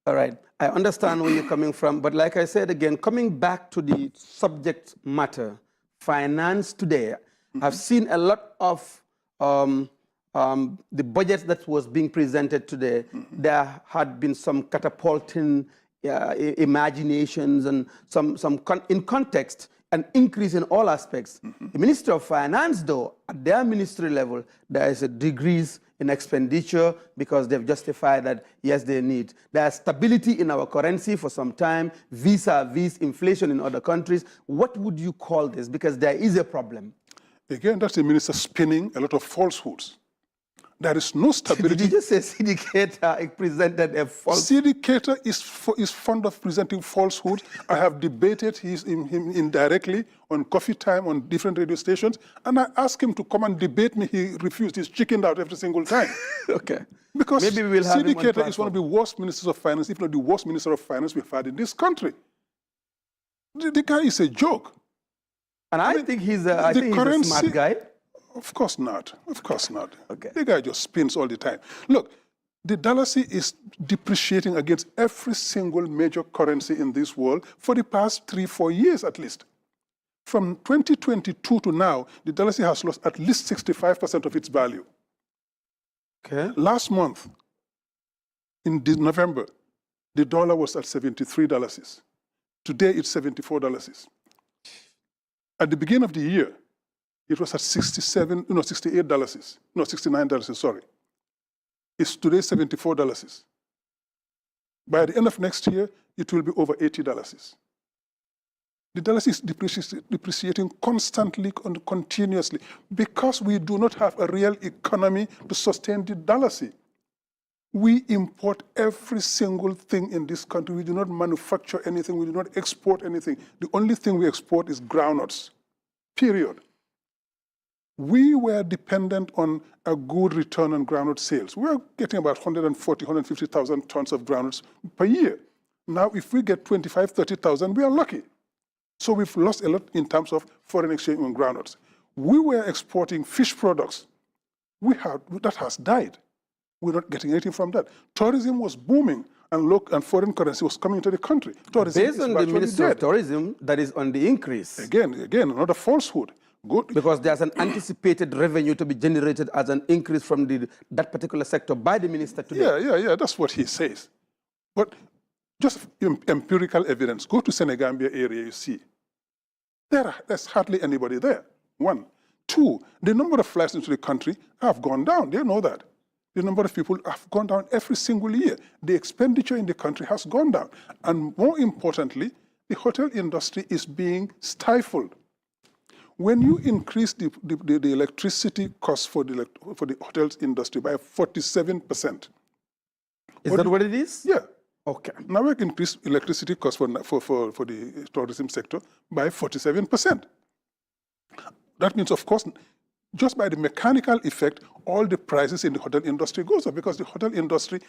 All right. I understand where you're coming from, but like I said again, coming back to the subject matter, finance today, I've seen a lot of the budget that was being presented today. There had been some catapulting imaginations and in context, an increase in all aspects. The Ministry of Finance, though, at their ministry level, there is a decrease in expenditure because they've justified that, yes, they need. There's stability in our currency for some time, vis-a-vis inflation in other countries. What would you call this? Because there is a problem. Again, that's the minister spinning a lot of falsehoods. There is no stability. Did you just say syndicator presented a false? Syndicator is fond of presenting falsehoods. I have debated him indirectly on Coffee Time on different radio stations, and I asked him to come and debate me. He refused. He's chickened out every single time. Okay. Because maybe we will have syndicator is one of the worst ministers of finance, if not the worst minister of finance we've had in this country. The guy is a joke. And I think he's a smart guy. Of course not. Of course not. Okay. The guy just spins all the time. Look, the dollar is depreciating against every single major currency in this world for the past 3-4 years at least. From 2022 to now, the dollar has lost at least 65% of its value. Okay. Last month, in November, the dollar was at $73. Today, it's $74. At the beginning of the year, it was at $68. No, $69, sorry. It's today $74. By the end of next year, it will be over $80. The dollar is depreciating constantly and continuously because we do not have a real economy to sustain the dollar. We import every single thing in this country. We do not manufacture anything. We do not export anything. The only thing we export is groundnuts, period. we were dependent on a good return on groundnut sales. We were getting about 140, 150,000 tons of groundnuts per year. Now, if we get 25, 30,000, we are lucky. So we've lost a lot in terms of foreign exchange on groundnuts. We were exporting fish products. That has died. We're not getting anything from that. Tourism was booming, and foreign currency was coming into the country. Tourism Based on the Ministry of Tourism, that is on the increase. Again, another falsehood. Good. Because there's an anticipated revenue to be generated as an increase from that particular sector by the minister today. Yeah, that's what he says. But just empirical evidence. Go to Senegambia area, you see. There's hardly anybody there, one. Two, the number of flights into the country have gone down. They know that. The number of people have gone down every single year. The expenditure in the country has gone down. And more importantly, the hotel industry is being stifled. When you increase the electricity cost for the hotels industry by 47%. Is that what it is? Yeah. Okay. Now we can increase electricity cost for the tourism sector by 47%. That means, of course, just by the mechanical effect, all the prices in the hotel industry goes up because the hotel industry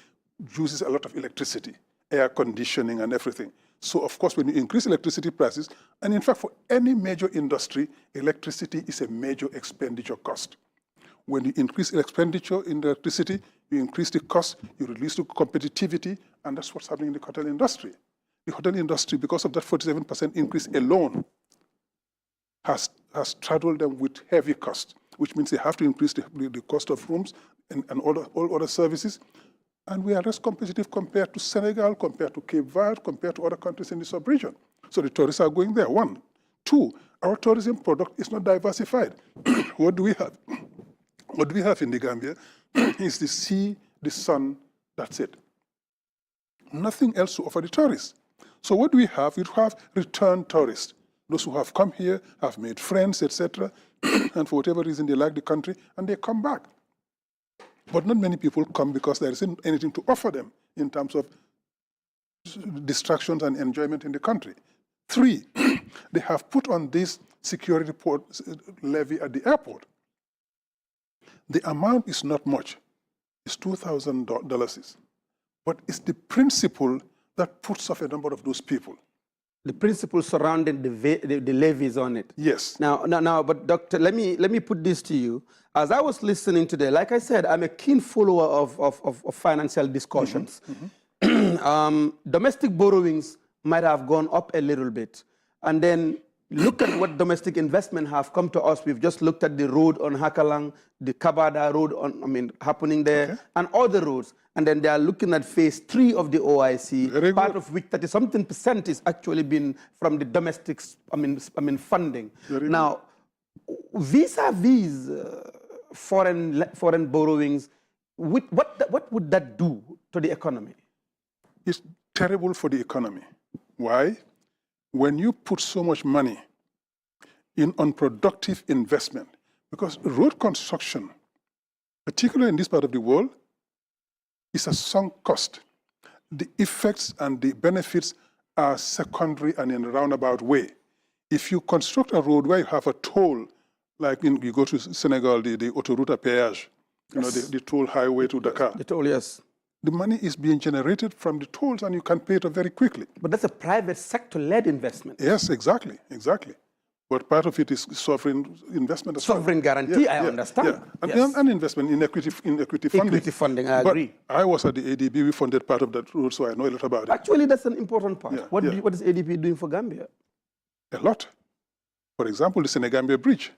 uses a lot of electricity, air conditioning and everything. So, of course, when you increase electricity prices, and in fact, for any major industry, electricity is a major expenditure cost. When you increase expenditure in electricity, you increase the cost, you reduce the competitivity, and that's what's happening in the hotel industry. The hotel industry, because of that 47% increase alone, has straddled them with heavy cost, which means they have to increase the cost of rooms and all other services. And we are less competitive compared to Senegal, compared to Cape Verde, compared to other countries in the sub-region. So the tourists are going there, one. Two, our tourism product is not diversified. What do we have? What do we have in the Gambia is the sea, the sun, that's it. Nothing else to offer the tourists. So what do we have? We have return tourists. Those who have come here, have made friends, etc., and for whatever reason they like the country, and they come back. But not many people come because there isn't anything to offer them in terms of distractions and enjoyment in the country. Three, they have put on this security levy at the airport. The amount is not much. It's $2,000. But it's the principle that puts off a number of those people. The principle surrounding the levies on it. Yes. Now, but Doctor, let me put this to you. As I was listening today, like I said, I'm a keen follower of financial discussions. Domestic borrowings might have gone up a little bit. And then look at what domestic investment have come to us. We've just looked at the road on Hakalang, the Kabada road happening there, and other roads. And then they are looking at phase 3 of the OIC, part of which 30-something% is actually been from the domestic, funding. Now, vis-a-vis foreign borrowings, what would that do to the economy? It's terrible for the economy. Why? When you put so much money in unproductive investment, because road construction, particularly in this part of the world, is a sunk cost. The effects and the benefits are secondary and in a roundabout way. If you construct a road where you have a toll, like you go to Senegal, the autoroute à péage, the toll highway to Dakar. The toll, yes. The money is being generated from the tolls and you can pay it very quickly. But that's a private sector-led investment. Yes, exactly. But part of it is sovereign investment as well. Sovereign guarantee, I understand. Yeah. And investment in equity funding. Equity funding, I agree. I was at the ADB, we funded part of that road, so I know a lot about it. Actually, that's an important part. What is ADB doing for Gambia? A lot. For example, the Senegambia Bridge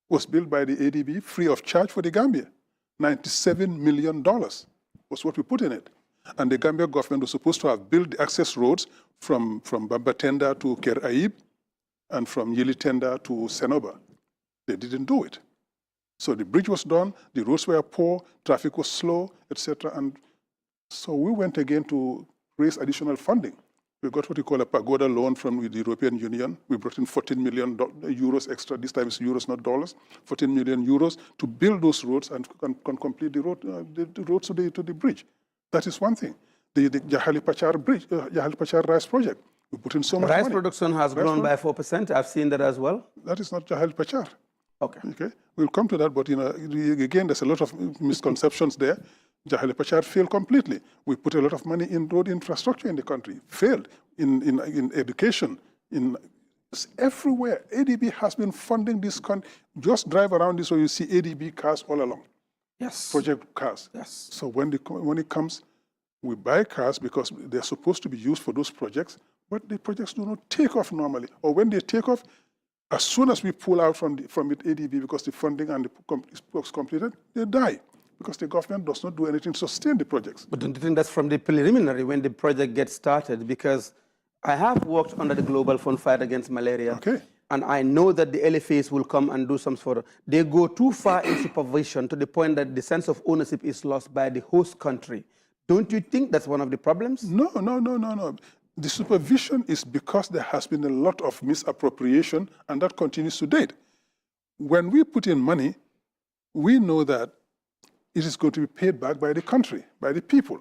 was built by the ADB free of charge for the Gambia. $97 million was what we put in it. And the Gambia government was supposed to have built the access roads from Bambatenda to Ker Aib, and from Yilitenda to Senoba. They didn't do it. So the bridge was done, the roads were poor, traffic was slow, etc. And so we went again to raise additional funding. We got what we call a pagoda loan from the European Union. We brought in 14 million euros extra, this time it's euros, not dollars, 14 million euros to build those roads and complete the roads to the bridge. That is one thing. The Jahali Pachar Bridge, Jahali Pachar Rice Project. We put in so much rice money. Production has grown by 4%. I've seen that as well. That is not Jahal Pachar. Okay, we'll come to that, but again, there's a lot of misconceptions there. Jahale Pachar failed completely. We put a lot of money in road infrastructure in the country, failed in education, everywhere. ADB has been funding this country. Just drive around this way, you see ADB cars all along. Yes. Project cars. Yes. So when it comes, we buy cars because they're supposed to be used for those projects, but the projects do not take off normally. Or when they take off, as soon as we pull out from it ADB because the funding and the work's completed, they die because the government does not do anything to sustain the projects. But don't you think that's from the preliminary when the project gets started? Because I have worked under the Global Fund Fight Against Malaria. Okay. And I know that the LFAs will come and do some sort of, they go too far in supervision to the point that the sense of ownership is lost by the host country. Don't you think that's one of the problems? No. The supervision is because there has been a lot of misappropriation, and that continues to date. When we put in money, we know that it is going to be paid back by the country, by the people.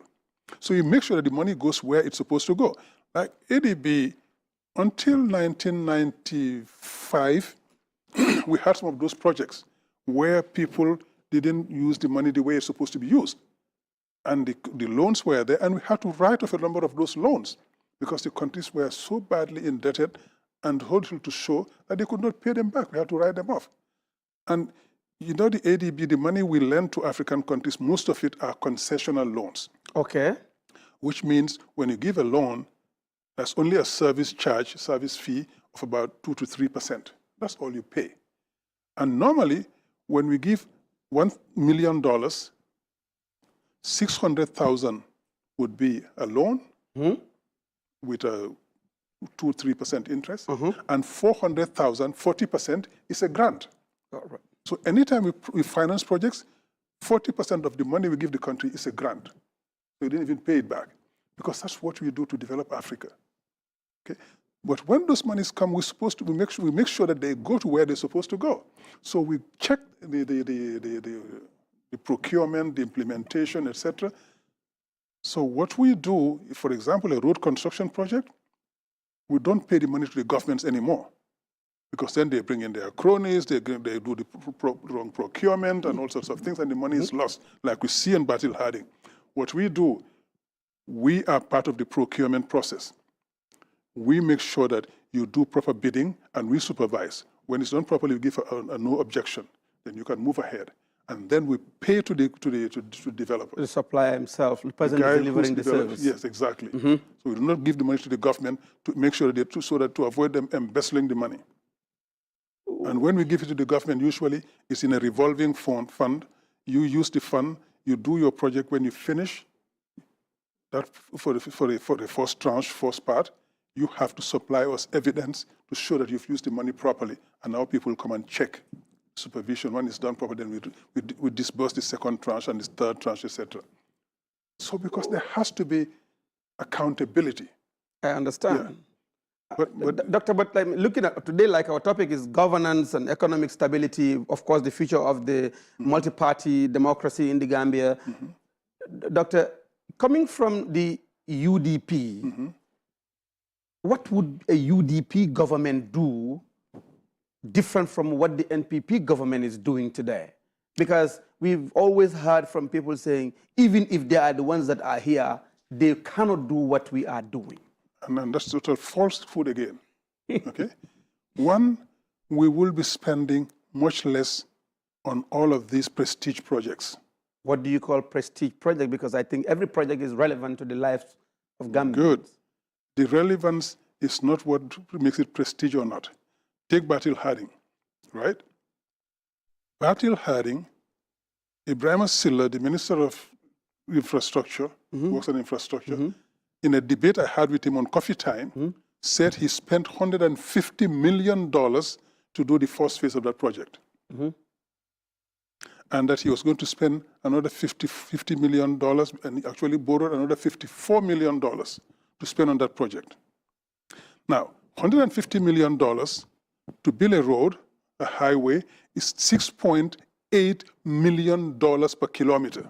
So you make sure that the money goes where it's supposed to go. Like ADB, until 1995, we had some of those projects where people didn't use the money the way it's supposed to be used. And the loans were there, and we had to write off a number of those loans because the countries were so badly indebted and hopeful to show that they could not pay them back. We had to write them off. And the ADB, the money we lend to African countries, most of it are concessional loans. Okay. Which means when you give a loan, that's only a service fee of about 2 to 3%. That's all you pay. And normally, when we give $1 million, 600,000 would be a loan with a 2-3% interest, and 400,000, 40% is a grant. All right. So anytime we finance projects, 40% of the money we give the country is a grant. So we didn't even pay it back because that's what we do to develop Africa. Okay? But when those monies come, we make sure that they go to where they're supposed to go. So we check the procurement, the implementation, etc. So what we do, for example, a road construction project, we don't pay the money to the governments anymore because then they bring in their cronies, they do the wrong procurement and all sorts of things, and the money is lost, like we see in Battle Harding. What we do, we are part of the procurement process. We make sure that you do proper bidding and we supervise. When it's done properly, we give a no objection. Then you can move ahead. And then we pay to the developer. The supplier himself, the person delivering the service. Yes, exactly. So we do not give the money to the government to make sure that to avoid them embezzling the money. And when we give it to the government, usually it's in a revolving fund. You use the fund, you do your project. When you finish, that for the first tranche, first part, you have to supply us evidence to show that you've used the money properly. And now people come and check supervision. When it's done properly, then we disburse the second tranche and the third tranche, etc. So because there has to be accountability. I understand. Yeah. But Doctor, like, looking at today, like our topic is governance and economic stability, of course, the future of the multi-party democracy in the Gambia. Doctor, coming from the UDP, what would a UDP government do different from what the NPP government is doing today? Because we've always heard from people saying, even if they are the ones that are here, they cannot do what we are doing. And that's total falsehood again. Okay? One, we will be spending much less on all of these prestige projects. What do you call prestige project? Because I think every project is relevant to the lives of Gambians. Good. The relevance is not what makes it prestige or not. Take Battle Harding, right? Battle Harding, Ibrahim Silla, the Minister of Infrastructure, works on infrastructure, in a debate I had with him on Coffee Time, said he spent $150 million to do the first phase of that project. And that he was going to spend another $50 million, and he actually borrowed another $54 million to spend on that project. Now, $150 million to build a road, a highway, is $6.8 million per kilometer.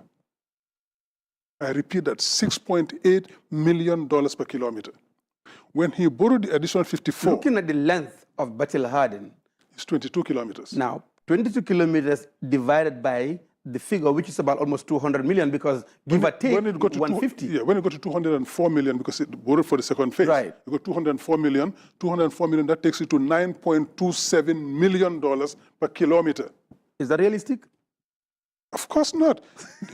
I repeat that, $6.8 million per kilometer. When he borrowed the additional 54... Looking at the length of Battle Harding... It's 22 kilometers. Now, 22 kilometers divided by the figure, which is about almost 200 million, because give or take, when it got to 150. when it got to 204 million, because it borrowed for the second phase. Right. You got 204 million. 204 million, that takes you to $9.27 million per kilometer. Is that realistic? Of course not.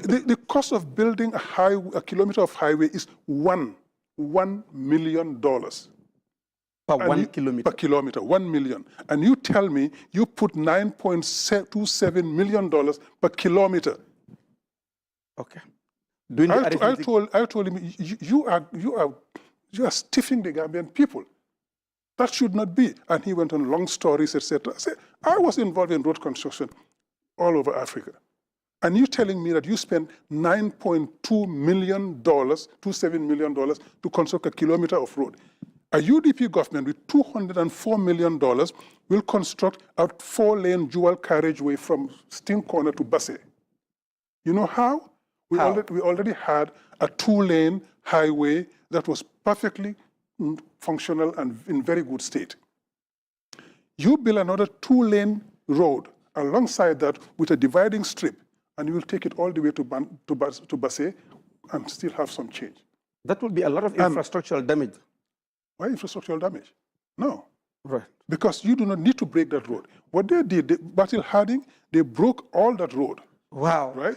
the cost of building a kilometer of highway is $1 million. Per kilometer. Per kilometer, 1 million. And you tell me you put $9.27 million per kilometer. Okay. I told him, you are stiffing the Gambian people. That should not be. And he went on long stories, etc. I said, I was involved in road construction all over Africa. And you telling me that you spent $9.2 million, $27 million to construct a kilometer of road. A UDP government with $204 million will construct a 4-lane dual carriageway from Sting Corner to Basse. You know how? We already had a 2-lane highway that was perfectly functional and in very good state. You build another 2-lane road alongside that with a dividing strip, and you will take it all the way to Basse and still have some change. That will be a lot of infrastructural damage. Why infrastructural damage? No. Right. Because you do not need to break that road. What they did, Batil Harding, they broke all that road. Wow. Right?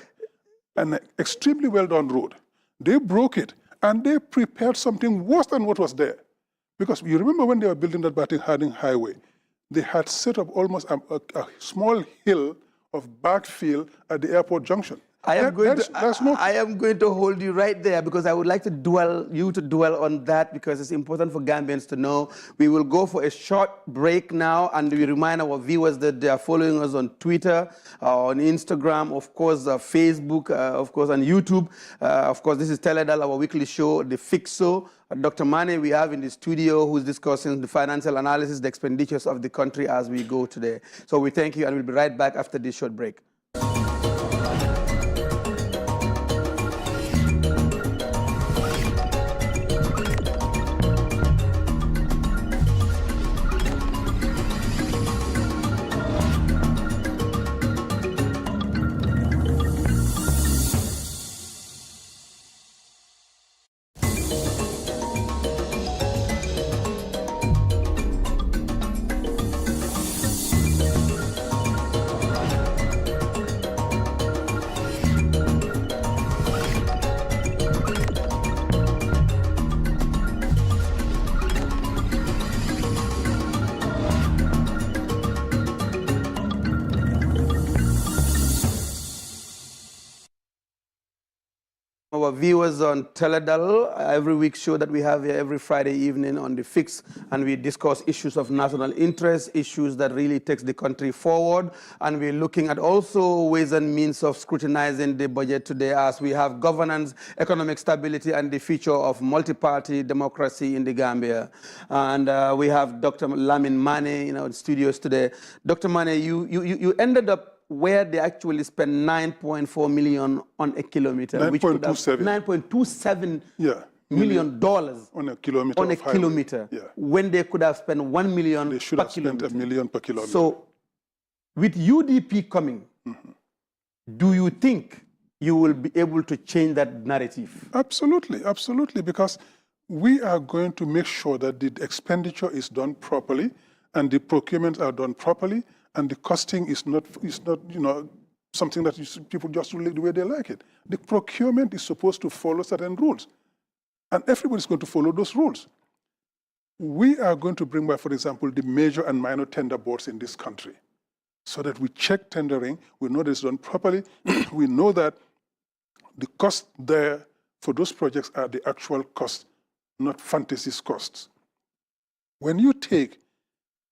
An extremely well-done road. They broke it, and they prepared something worse than what was there. Because you remember when they were building that Batil Harding highway, they had set up almost a small hill of backfill at the airport junction. I am going to hold you right there, because I would like to dwell on that, because it's important for Gambians to know. We will go for a short break now, and we remind our viewers that they are following us on Twitter, on Instagram, of course, Facebook, of course, and YouTube. Of course, this is Teledal, our weekly show, The Fix Show. Dr. Mane, we have in the studio, who's discussing the financial analysis, the expenditures of the country as we go today. So we thank you, and we'll be right back after this short break. Our viewers on Teledal, every week show that we have here every Friday evening on The Fix, and we discuss issues of national interest, issues that really takes the country forward, and we're looking at also ways and means of scrutinizing the budget today as we have governance, economic stability, and the future of multi-party democracy in the Gambia. And we have Dr. Lamin Mane in our studios today. Dr. Mane, you ended up where they actually spend 9.4 million on a kilometer, 9.27 million dollars on a kilometer. On a kilometer, when they could have spent 1 million. They should have spent $1 million per kilometer. So, with UDP coming, do you think you will be able to change that narrative? Absolutely, absolutely, because we are going to make sure that the expenditure is done properly and the procurements are done properly, and the costing is not something that people just do the way they like it. The procurement is supposed to follow certain rules, and everybody's going to follow those rules. We are going to bring back, for example, the major and minor tender boards in this country, so that we check tendering, we know that it's done properly, we know that the cost there for those projects are the actual cost, not fantasy costs. When you take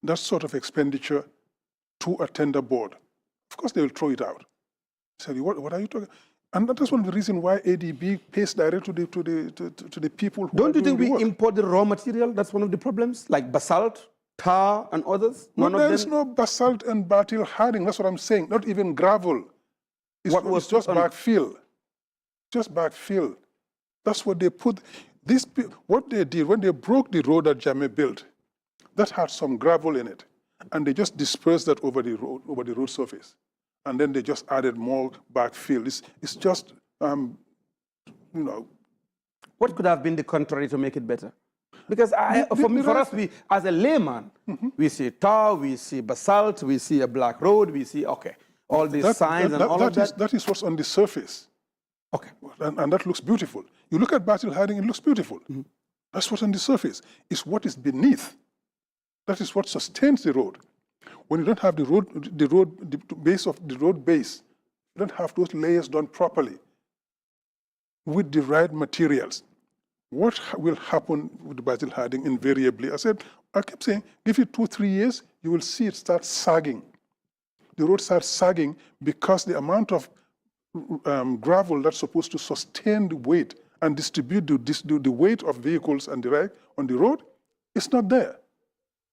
that sort of expenditure to a tender board, of course they will throw it out. Say, what are you talking? And that's one of the reasons why ADB pays direct to the people who Don't you think we import the raw material? That's one of the problems, like basalt, tar, and others? No, there is no basalt and Batil Harding. That's what I'm saying. Not even gravel. It's just backfill. Just backfill. That's what they put. What they did when they broke the road that Jammeh built, that had some gravel in it. and they just dispersed that over the road surface, and then they just added more backfill. It's just, you know. What could have been the contrary to make it better? Because for us, we, as a layman, we see tar, we see basalt, we see a black road, we see, okay, all these signs and all of that. That is what's on the surface. Okay. And that looks beautiful. You look at Battle Harding, it looks beautiful. That's what's on the surface. It's what is beneath. That is what sustains the road. When you don't have the base of the road base, you don't have those layers done properly with the right materials. What will happen with Basil Harding invariably? I kept saying, give it 2-3 years, you will see it start sagging. The road starts sagging because the amount of gravel that's supposed to sustain the weight and distribute the weight of vehicles and the right on the road, it's not there.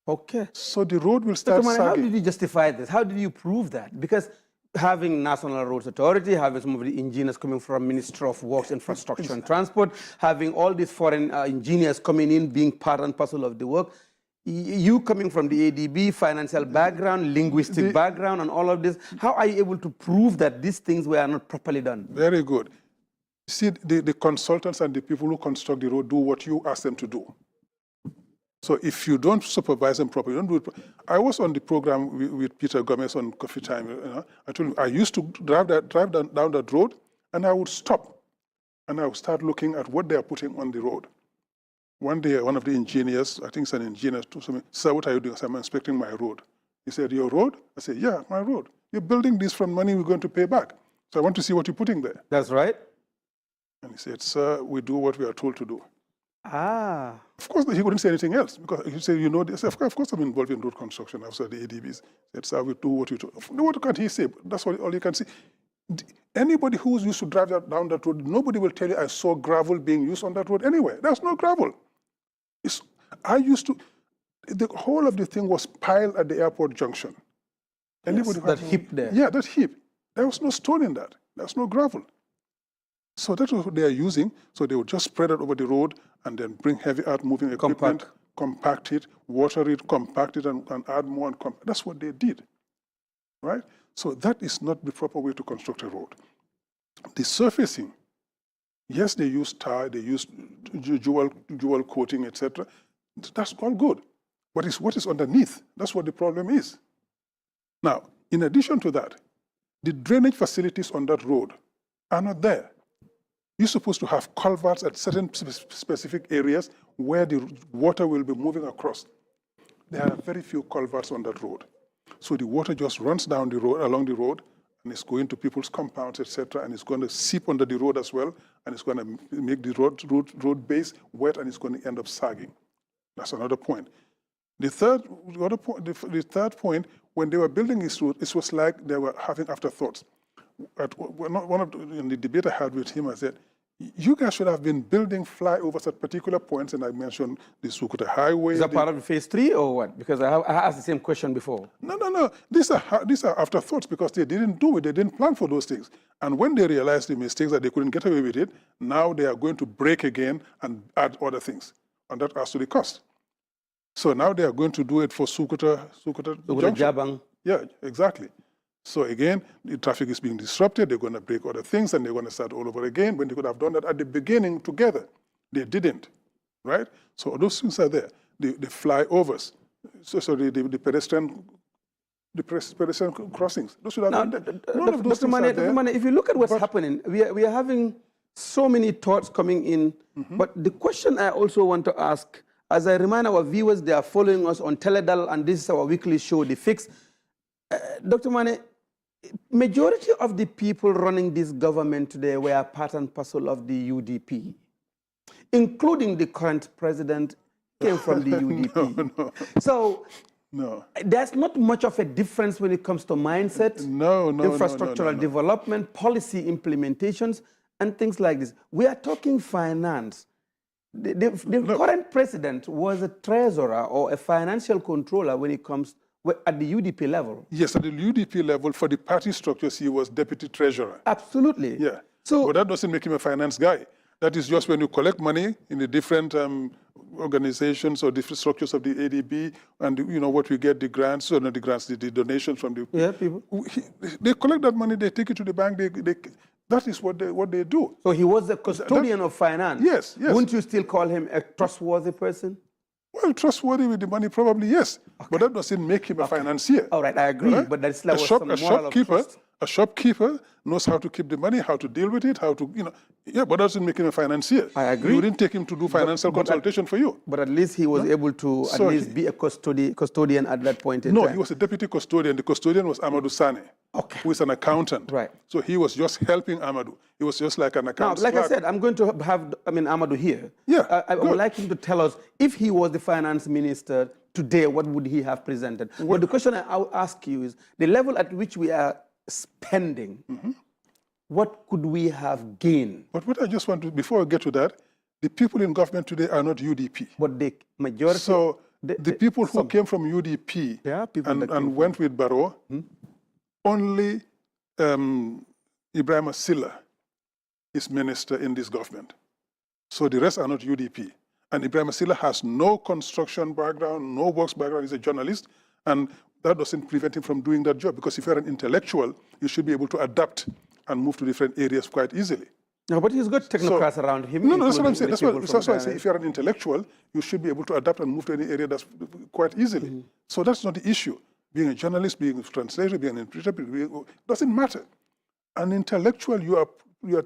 Okay. So the road will start sagging. How did you justify this? How did you prove that? Because having National Roads Authority, having some of the engineers coming from Ministry of Works, Infrastructure and Transport, having all these foreign engineers coming in, being part and parcel of the work, you coming from the ADB, financial background, linguistic background, and all of this, how are you able to prove that these things were not properly done? Very good. See, the consultants and the people who construct the road do what you ask them to do. So if you don't supervise them properly, you don't do it. I was on the program with Peter Gomez on Coffee Time. I told him I used to drive down that road, and I would stop, and I would start looking at what they are putting on the road. One day, one of the engineers, I think it's an engineer, told me, "Sir, what are you doing?" I said, "I'm inspecting my road." He said, "Your road?" I said, "Yeah, my road. You're building this from money we're going to pay back. So I want to see what you're putting there." That's right. And he said, "Sir, we do what we are told to do." Ah. Of course, he couldn't say anything else because he said, "You know this." Of course, I'm involved in road construction. I've said the ADBs. He said, "Sir, we do what you do." What can he say? That's all you can see. Anybody who's used to drive down that road, nobody will tell you, "I saw gravel being used on that road anywhere." There's no gravel. The whole of the thing was piled at the airport junction. Yes, that heap there. Yeah, that heap. There was no stone in that. There was no gravel. So that's what they are using. So they would just spread it over the road and then bring heavy earth-moving equipment, compact it, water it, compact it, and add more. And that's what they did, right? So that is not the proper way to construct a road. The surfacing, yes, they use tar, they use dual coating, etc. That's all good. But it's what is underneath. That's what the problem is. Now, in addition to that, the drainage facilities on that road are not there. You're supposed to have culverts at certain specific areas where the water will be moving across. There are very few culverts on that road. So the water just runs down the road, along the road, and it's going to people's compounds, etc., and it's going to seep under the road as well, and it's going to make the road base wet, and it's going to end up sagging. That's another point. The third point, when they were building this road, it was like they were having afterthoughts. In the debate I had with him, I said, "You guys should have been building flyovers at particular points," and I mentioned the Sukuta Highway. Is that part of phase 3 or what? Because I asked the same question before. No. These are afterthoughts because they didn't do it. They didn't plan for those things. And when they realized the mistakes that they couldn't get away with it, now they are going to break again and add other things. And that adds to the cost. So now they are going to do it for Sukuta Junction. Yeah, exactly. So again, the traffic is being disrupted. They're going to break other things, and they're going to start all over again when they could have done that at the beginning together. They didn't, right? So those things are there. The flyovers, so the pedestrian crossings. Those should have been there. None of those things are there. If you look at what's happening, we are having so many thoughts coming in. But the question I also want to ask, as I remind our viewers, they are following us on Teledal, and this is our weekly show, The Fix. Dr. Mane, majority of the people running this government today were part and parcel of the UDP, including the current president came from the UDP. So there's not much of a difference when it comes to mindset, infrastructural development, policy implementations, and things like this. We are talking finance. The current president was a treasurer or a financial controller when it comes at the UDP level. Yes, at the UDP level, for the party structures, he was deputy treasurer. Absolutely. Yeah. But that doesn't make him a finance guy. That is just when you collect money in the different organizations or different structures of the ADB, and you know what we get, the grants, or not the grants, the donations from the people. They collect that money, they take it to the bank. That is what they do. So he was the custodian of finance. Yes, yes. Wouldn't you still call him a trustworthy person? Well, trustworthy with the money, probably yes, but that doesn't make him a financier. All right, I agree, Right? but that's like A shopkeeper knows how to keep the money, how to deal with it, how to, but that doesn't make him a financier. I agree. You wouldn't take him to do financial consultation for you. But at least he was able to at least be a custodian at that point in No, time. he was a deputy custodian. The custodian was Amadou Sane, who is an accountant. Right. So he was just helping Amadou. He was just like an Now, accountant. like I said, I'm going to have Amadou here. Yeah, I would like him to tell us, if he was the finance minister today, what would he have presented? But the question I will ask you is, the level at which we are spending, what could we have gained? But what I just want to, before I get to that, the people in government today are not UDP. But the majority... So the people who came from UDP and went with Barrow, only Ibrahim Silla is minister in this government. So the rest are not UDP. And Ibrahim Silla has no construction background, no works background. He's a journalist. And that doesn't prevent him from doing that job, because if you're an intellectual, you should be able to adapt and move to different areas quite easily. No, but he's got technocrats around him. No, that's what I'm saying. That's why I say if you're an intellectual, you should be able to adapt and move to any area that's quite easily. So that's not the issue. Being a journalist, being a translator, being an interpreter, doesn't matter. An intellectual, you are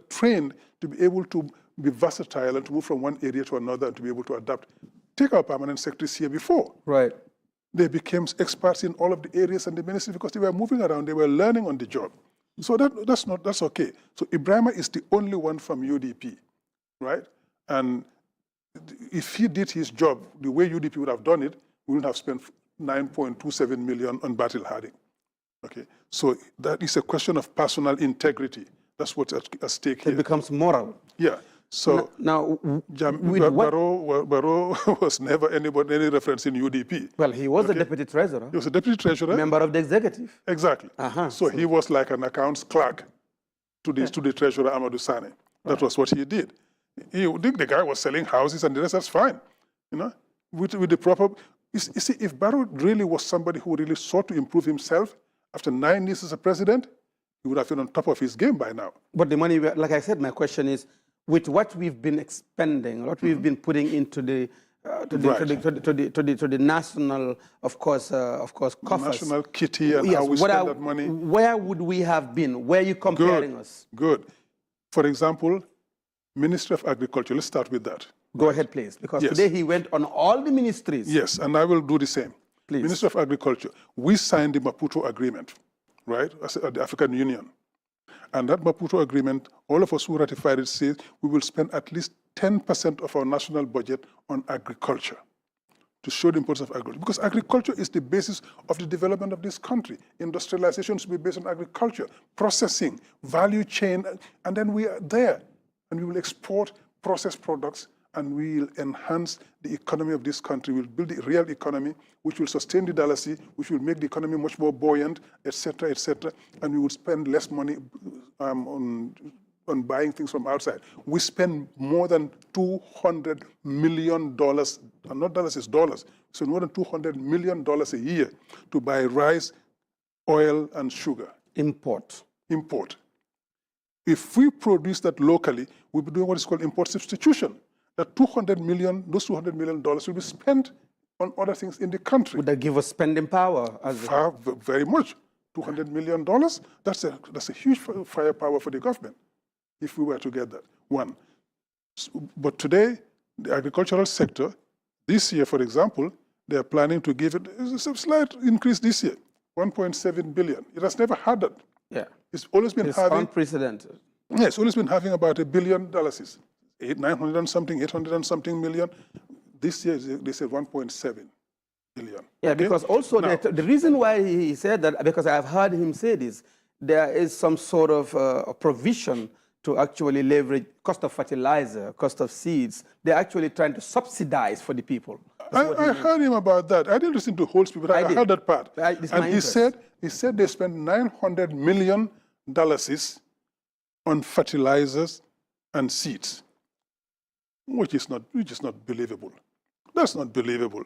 trained to be able to be versatile and to move from one area to another and to be able to adapt. Take our permanent secretaries here before. Right. They became experts in all of the areas and the ministries because they were moving around, they were learning on the job. So that's okay. So Ibrahima is the only one from UDP, right? And if he did his job the way UDP would have done it, we would have spent 9.27 million on Batil Harding. Okay, so that is a question of personal integrity. That's what's at stake here. It becomes moral. Yeah. So now, Barrow was never any reference in UDP. Well, he was a deputy treasurer. He was a deputy treasurer. Member of the executive. Exactly. So he was like an accounts clerk to the treasurer Amadou Sane. That was what he did. The guy was selling houses and the rest, that's fine. With the proper... You see, if Barrow really was somebody who really sought to improve himself, after 9 years as a president, he would have been on top of his game by now. But the money, like I said, my question is, with what we've been expending, what we've been putting into the national, of course, coffers. National kitty and how we spend that money. Where would we have been? Where are you comparing us? Good. For example, Ministry of Agriculture. Let's start with that. Go ahead, please, because today he went on all the ministries. Yes, and I will do the same. Please. Ministry of Agriculture. We signed the Maputo Agreement, right, as the African Union. And that Maputo Agreement, all of us who ratified it says we will spend at least 10% of our national budget on agriculture to show the importance of agriculture. Because agriculture is the basis of the development of this country. Industrialization should be based on agriculture, processing, value chain, and then we are there. And we will export processed products, and we will enhance the economy of this country. We'll build a real economy, which will sustain the dalasi, which will make the economy much more buoyant, et cetera, and we will spend less money on buying things from outside. We spend more than $200 million, not dollars, it's dollars, so more than $200 million a year to buy rice, oil, and sugar. Import. If we produce that locally, we'll be doing what is called import substitution. That those $200 million will be spent on other things in the country. Would that give us spending power? Very much. $200 million, that's a huge firepower for the government, if we were to get that, one. But today, the agricultural sector, this year, for example, they are planning to give it a slight increase this year, 1.7 billion. It has never had that. Yeah. It's always been having... unprecedented. Yeah, it's always been having about $1 billion. 900 and something, 800 and something million. This year, they said 1.7 billion. Yeah, okay? Because also the reason why he said that, because I've heard him say this, there is some sort of provision to actually leverage cost of fertilizer, cost of seeds. They're actually trying to subsidize for the people. I heard him about that. I didn't listen to the whole speech, but I heard that part. And he said they spent $900 million on fertilizers and seeds. which is not believable. That's not believable.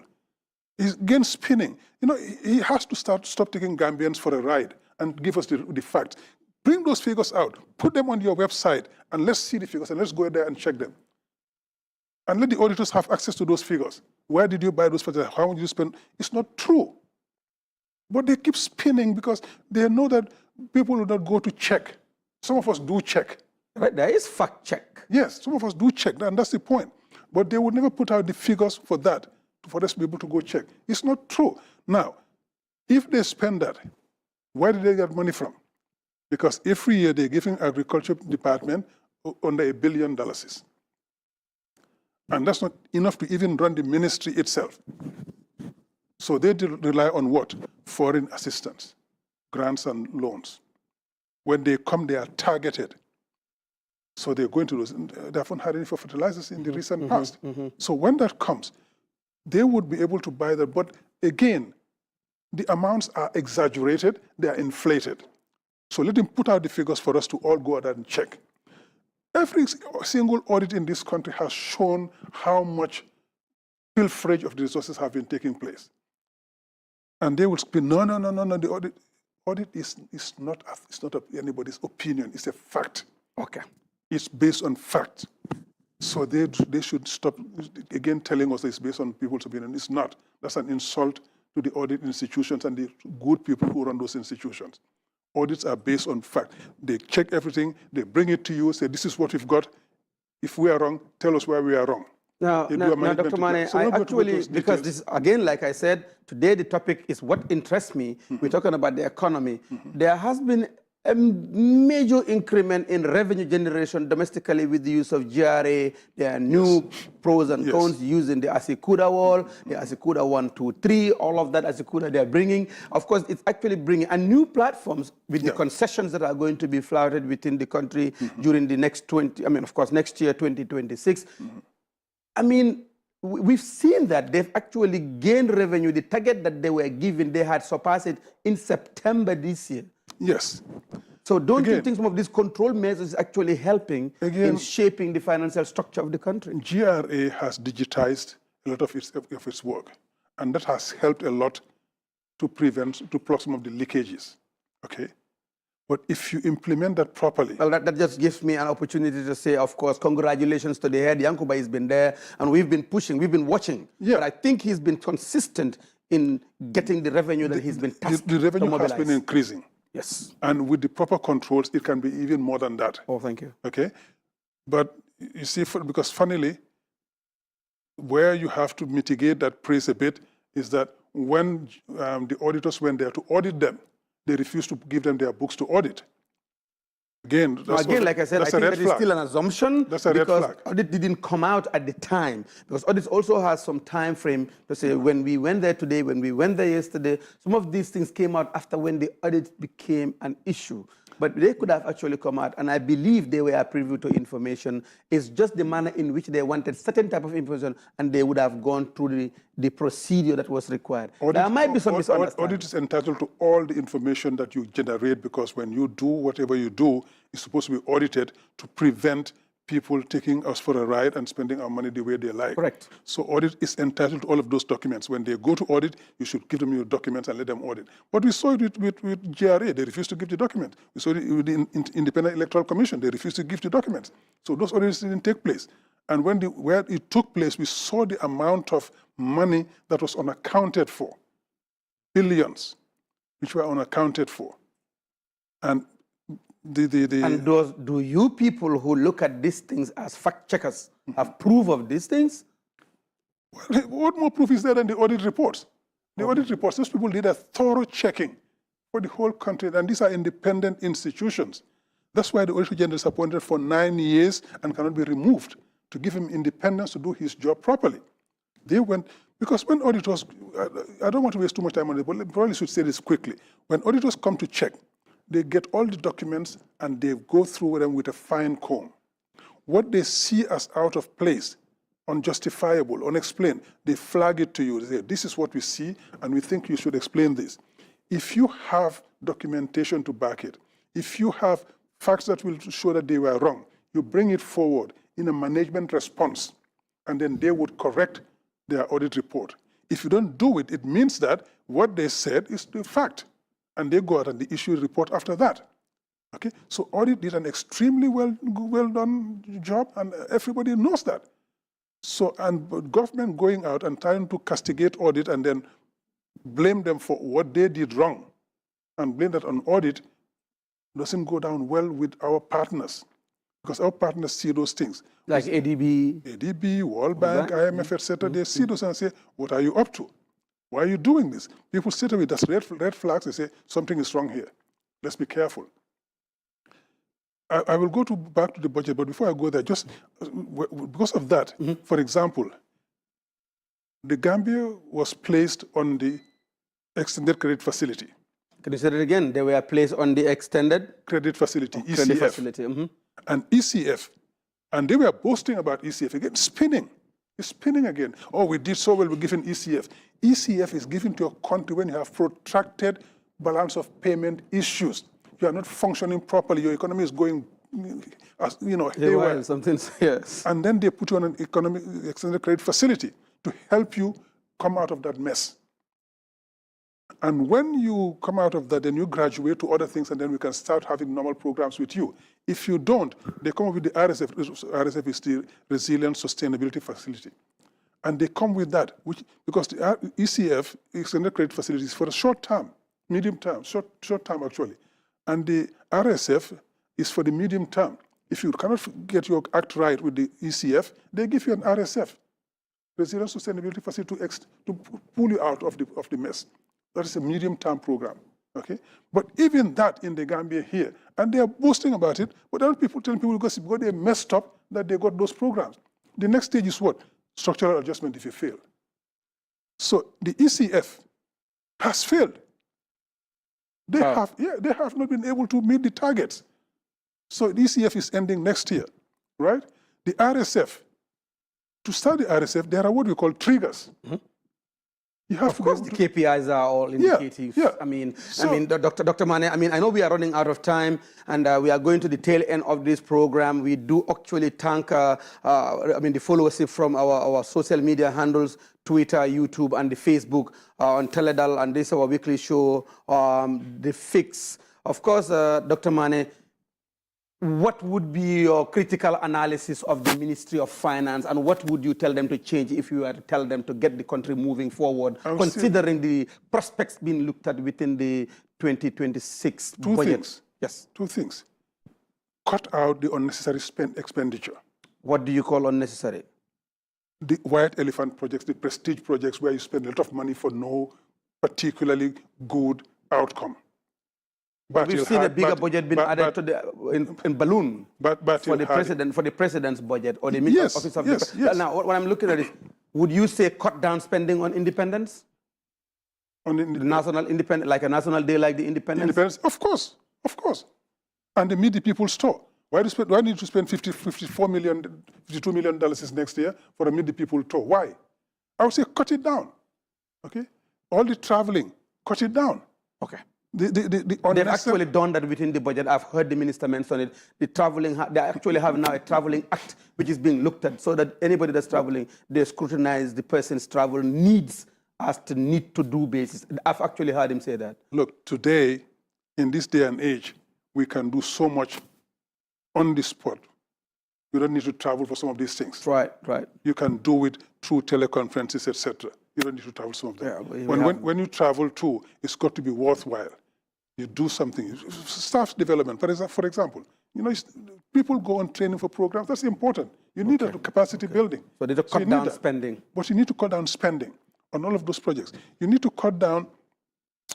He's again spinning. He has to stop taking Gambians for a ride and give us the facts. Bring those figures out, put them on your website, and let's see the figures, and let's go there and check them. And let the auditors have access to those figures. Where did you buy those figures? How much did you spend? It's not true. But they keep spinning because they know that people will not go to check. Some of us do check. Right, there is fact check. Yes, some of us do check, and that's the point. But they would never put out the figures for that, for us to be able to go check. It's not true. Now, if they spend that, where did they get money from? Because every year they're giving agriculture department under $1 billion. And that's not enough to even run the ministry itself. So they rely on what? Foreign assistance, grants and loans. When they come, they are targeted. So they're going to lose. They haven't had any for fertilizers in the recent past. So when that comes, they would be able to buy that. But again, the amounts are exaggerated, they are inflated. So let them put out the figures for us to all go out and check. Every single audit in this country has shown how much pilferage of the resources have been taking place. And they will speak, no, the audit is not anybody's opinion, it's a fact. Okay. It's based on fact. So they should stop, again, telling us that it's based on people's opinion. It's not. That's an insult to the audit institutions and the good people who run those institutions. Audits are based on fact. They check everything, they bring it to you, say, this is what we've got. If we are wrong, tell us where we are wrong. Now, Dr. Mane, I actually, because this, again, like I said, today the topic is what interests me. We're talking about the economy. There has been a major increment in revenue generation domestically with the use of GRA. There are new pros and cons using the Asikuda wall, the Asikuda 1, 2, 3, all of that Asikuda they are bringing. Of course, it's actually bringing new platforms with the concessions that are going to be flouted within the country during the next next year, 2026. I mean, we've seen that they've actually gained revenue. The target that they were given, they had surpassed it in September this year. Yes. So don't you think some of these control measures is actually helping in shaping the financial structure of the country? GRA has digitized a lot of its work, and that has helped a lot to plug some of the leakages, okay? But if you implement that properly... Well, that just gives me an opportunity to say, of course, congratulations to the head. Yankuba has been there, and we've been pushing, we've been watching. Yeah. But I think he's been consistent in getting the revenue that he's been tasked the revenue has been increasing. Yes. And with the proper controls, it can be even more than that. Oh, thank you. Okay? But you see, because funnily, where you have to mitigate that praise a bit is that when the auditors went there to audit them, they refuse to give them their books to audit. Again, like I said, I think that is still an assumption. That's a red flag. Audit didn't come out at the time. Because audit also has some time frame to say when we went there today, when we went there yesterday. Some of these things came out after when the audit became an issue. But they could have actually come out, and I believe they were privy to information. It's just the manner in which they wanted certain type of information, and they would have gone through the procedure that was required. There might be some misunderstanding. Audit is entitled to all the information that you generate, because when you do whatever you do, it's supposed to be audited to prevent people taking us for a ride and spending our money the way they like. Correct. So audit is entitled to all of those documents. When they go to audit, you should give them your documents and let them audit. But we saw it with GRA. They refused to give the document. We saw it with the Independent Electoral Commission. They refused to give the documents. So those audits didn't take place. And where it took place, we saw the amount of money that was unaccounted for. Billions, which were unaccounted for. And And do you people who look at these things as fact checkers have proof of these things? Well, what more proof is there than the audit reports? The audit reports, those people did a thorough checking for the whole country, and these are independent institutions. That's why the Auditor General is appointed for 9 years and cannot be removed, to give him independence to do his job properly. They went, because when auditors, I don't want to waste too much time on it, but I probably should say this quickly. When auditors come to check, they get all the documents and they go through them with a fine comb. What they see as out of place, unjustifiable, unexplained, they flag it to you. They say, this is what we see, and we think you should explain this. If you have documentation to back it, if you have facts that will show that they were wrong, you bring it forward in a management response and then they would correct their audit report. If you don't do it, it means that what they said is the fact, and they go out and they issue a report after that. Okay, so audit did an extremely well done job, and everybody knows that. So, and government going out and trying to castigate audit and then blame them for what they did wrong, and blame that on audit, doesn't go down well with our partners, because our partners see those things. Like ADB, World Bank, IMF, etc. They see those and say, what are you up to? Why are you doing this? People sit with us, red flags, they say, something is wrong here. Let's be careful. I will go back to the budget, but before I go there, just because of that, for example, the Gambia was placed on the extended credit facility. Can you say that again? They were placed on the extended credit facility, ECF. Credit facility. And ECF, and they were boasting about ECF again, spinning. It's spinning again. Oh, we did so well, we're giving ECF. ECF is given to a country when you have protracted balance of payment issues. You are not functioning properly. Your economy is going, haywire. Yes. And then they put you on an economic extended credit facility to help you come out of that mess. And when you come out of that, then you graduate to other things, and then we can start having normal programs with you. If you don't, they come up with the RSF. RSF is the Resilient Sustainability Facility. And they come with that, because the ECF, Extended Credit Facility, is for a short term, medium term, short term actually. And the RSF is for the medium term. If you cannot get your act right with the ECF, they give you an RSF, Resilient Sustainability Facility, to pull you out of the mess. That is a medium-term program, okay? But even that in the Gambia here, and they are boasting about it, but then people telling people because they messed up that they got those programs. The next stage is what? Structural adjustment if you fail. So the ECF has failed. They have not been able to meet the targets. So the ECF is ending next year, right? The RSF, to start the RSF, there are what we call triggers. You have of course, the KPIs are all indicative. Yeah. I mean, Dr. Mane, I know we are running out of time, and we are going to the tail end of this program. We do actually thank, the followership from our social media handles, Twitter, YouTube, and the Facebook on Teledal, and this is our weekly show, The Fix. Of course, Dr. Mane, what would be your critical analysis of the Ministry of Finance, and what would you tell them to change if you were to tell them to get the country moving forward, considering the prospects being looked at within the 2026 budget? Two things. Yes. Two things. Cut out the unnecessary expenditure. What do you call unnecessary? The white elephant projects, the prestige projects where you spend a lot of money for no particularly good outcome. But we've seen a bigger budget being added to the in balloon for the president's budget or the office of the president. Now, what I'm looking at is, would you say cut down spending on independence? On the national independence, like a national day like the independence? Of course. And the meet the people's store. Why need to spend $52 million next year for a meet the people tour? Why? I would say cut it down. Okay? All the traveling, cut it down. Okay. They've actually done that within the budget. I've heard the minister mention it. The traveling, they actually have now a traveling act which is being looked at, so that anybody that's traveling, they scrutinize the person's travel needs as to need to do basis. I've actually heard him say that. Look, today, in this day and age, we can do so much on the spot. You don't need to travel for some of these things. Right. You can do it through teleconferences, etc. You don't need to travel some of them. Yeah, when you travel too, it's got to be worthwhile. You do something. Staff development, for example. People go on training for programs. That's important. You need a capacity building. So they need to cut down spending. But you need to cut down spending on all of those projects. You need to cut down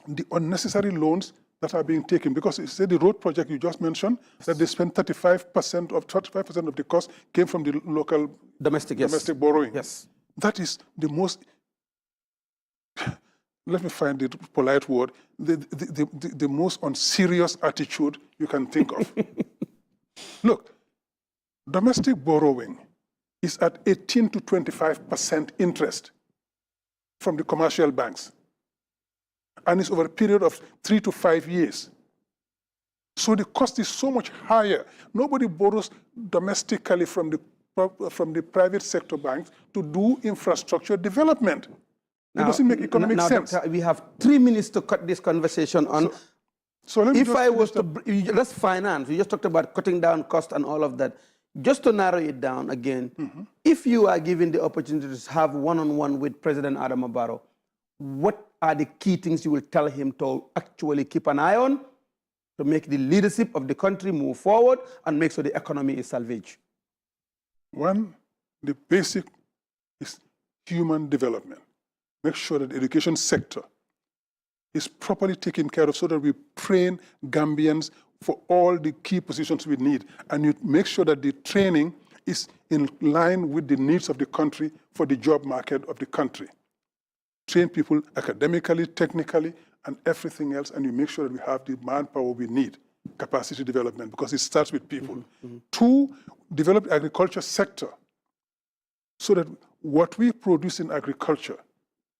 the unnecessary loans that are being taken, because you say the road project you just mentioned, that they spend 35% of the cost came from the local domestic borrowing. Yes. That is the most, let me find the polite word, the most unserious attitude you can think of. Look, domestic borrowing is at 18 to 25% interest from the commercial banks. And it's over a period of 3 to 5 years. So the cost is so much higher. Nobody borrows domestically from the from the private sector banks to do infrastructure development. It doesn't make economic sense. Doctor, we have 3 minutes to cut this conversation on. So let me if just I was to, let's finance, we just talked about cutting down cost and all of that. Just to narrow it down again, if you are given the opportunity to have one-on-one with President Adama Barrow, what are the key things you will tell him to actually keep an eye on to make the leadership of the country move forward and make sure the economy is salvaged? One, the basic is human development. Make sure that the education sector is properly taken care of so that we train Gambians for all the key positions we need. And you make sure that the training is in line with the needs of the country for the job market of the country. Train people academically, technically, and everything else, and you make sure that we have the manpower we need, capacity development, because it starts with people. 2, develop the agriculture sector so that what we produce in agriculture,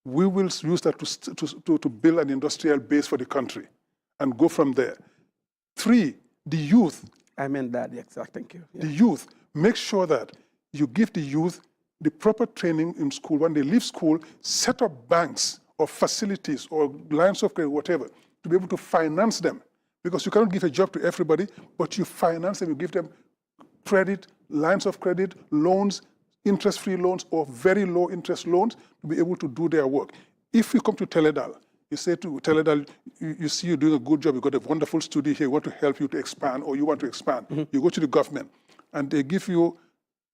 we will use that to build an industrial base for the country and go from there. 3, the youth. I meant that, yes, thank you. The youth, make sure that you give the youth the proper training in school. When they leave school, set up banks or facilities or lines of credit, whatever, to be able to finance them. Because you cannot give a job to everybody, but you finance them, you give them credit, lines of credit, loans, interest-free loans or very low interest loans to be able to do their work. If you come to Teledal, you say to Teledal, you see you're doing a good job, you've got a wonderful studio here, we want to help you to expand or you want to expand. You go to the government and they give you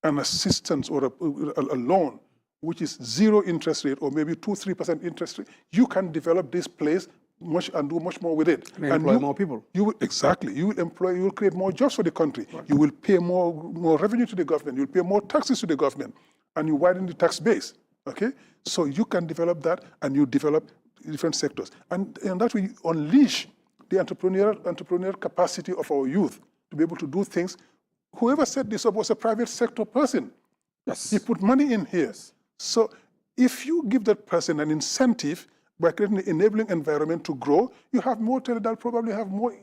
an assistance or a loan which is 0 interest rate or maybe 2-3% interest rate. You can develop this place much and do much more with it. And employ more people. You will, exactly. You will employ, you will create more jobs for the country. Right. You will pay more revenue to the government. You will pay more taxes to the government. And you widen the tax base. Okay? So you can develop that and you develop different sectors. And that will unleash the entrepreneurial capacity of our youth to be able to do things. Whoever set this up was a private sector person. Yes. He put money in here. So if you give that person an incentive by creating an enabling environment to grow, you have more Teledal, probably have more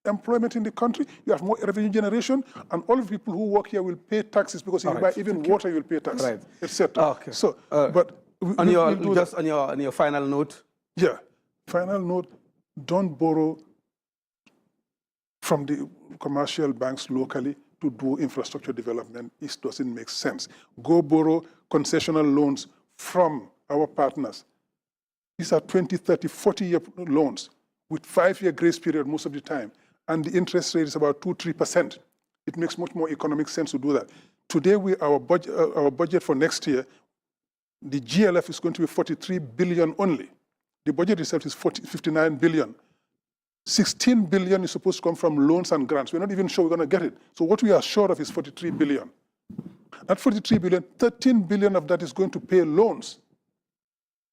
employment in the country, you have more revenue generation, and all of the people who work here will pay taxes because if you buy even water, you will pay tax, etc. Okay. So, but on your final note? Yeah, final note, don't borrow from the commercial banks locally to do infrastructure development. It doesn't make sense. Go borrow concessional loans from our partners. These are 20, 30, 40-year loans with 5-year grace period most of the time. And the interest rate is about 2-3%. It makes much more economic sense to do that. Today, our budget for next year, the GLF is going to be 43 billion only. The budget itself is 59 billion. 16 billion is supposed to come from loans and grants. We're not even sure we're going to get it. So what we are sure of is 43 billion. That 43 billion, 13 billion of that is going to pay loans.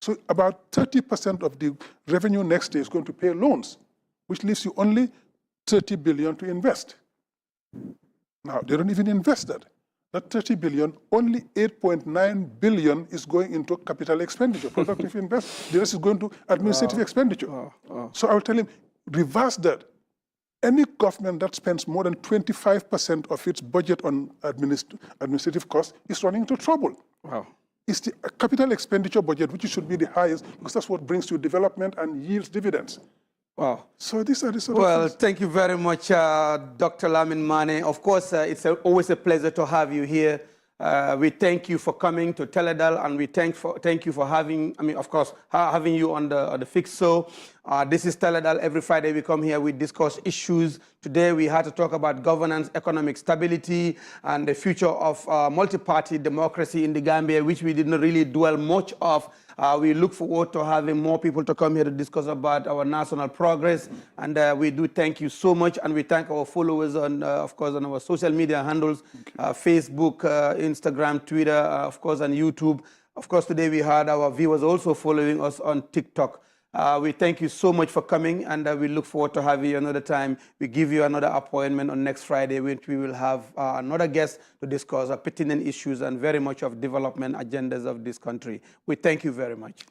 So about 30% of the revenue next year is going to pay loans, which leaves you only 30 billion to invest. Now, they don't even invest that. That 30 billion, only 8.9 billion is going into capital expenditure, productive investment. The rest is going to administrative expenditure. So I will tell him, reverse that. Any government that spends more than 25% of its budget on administrative costs is running into trouble. Wow. It's the capital expenditure budget, which should be the highest, because that's what brings you development and yields dividends. Wow. So these are the sort of things. Thank you very much, Dr. Lamin Mane. Of course, it's always a pleasure to have you here. We thank you for coming to Teledal, and we thank you for having, having you on the Fix Show. This is Teledal. Every Friday we come here, we discuss issues. Today we had to talk about governance, economic stability, and the future of multi-party democracy in the Gambia, which we did not really dwell much of. We look forward to having more people to come here to discuss about our national progress. And we do thank you so much. And we thank our followers on, of course, on our social media handles, Facebook, Instagram, Twitter, of course, and YouTube. Of course, today we had our viewers also following us on TikTok. We thank you so much for coming, and we look forward to having you another time. We give you another appointment on next Friday, which we will have another guest to discuss pertinent issues and very much of development agendas of this country. We thank you very much.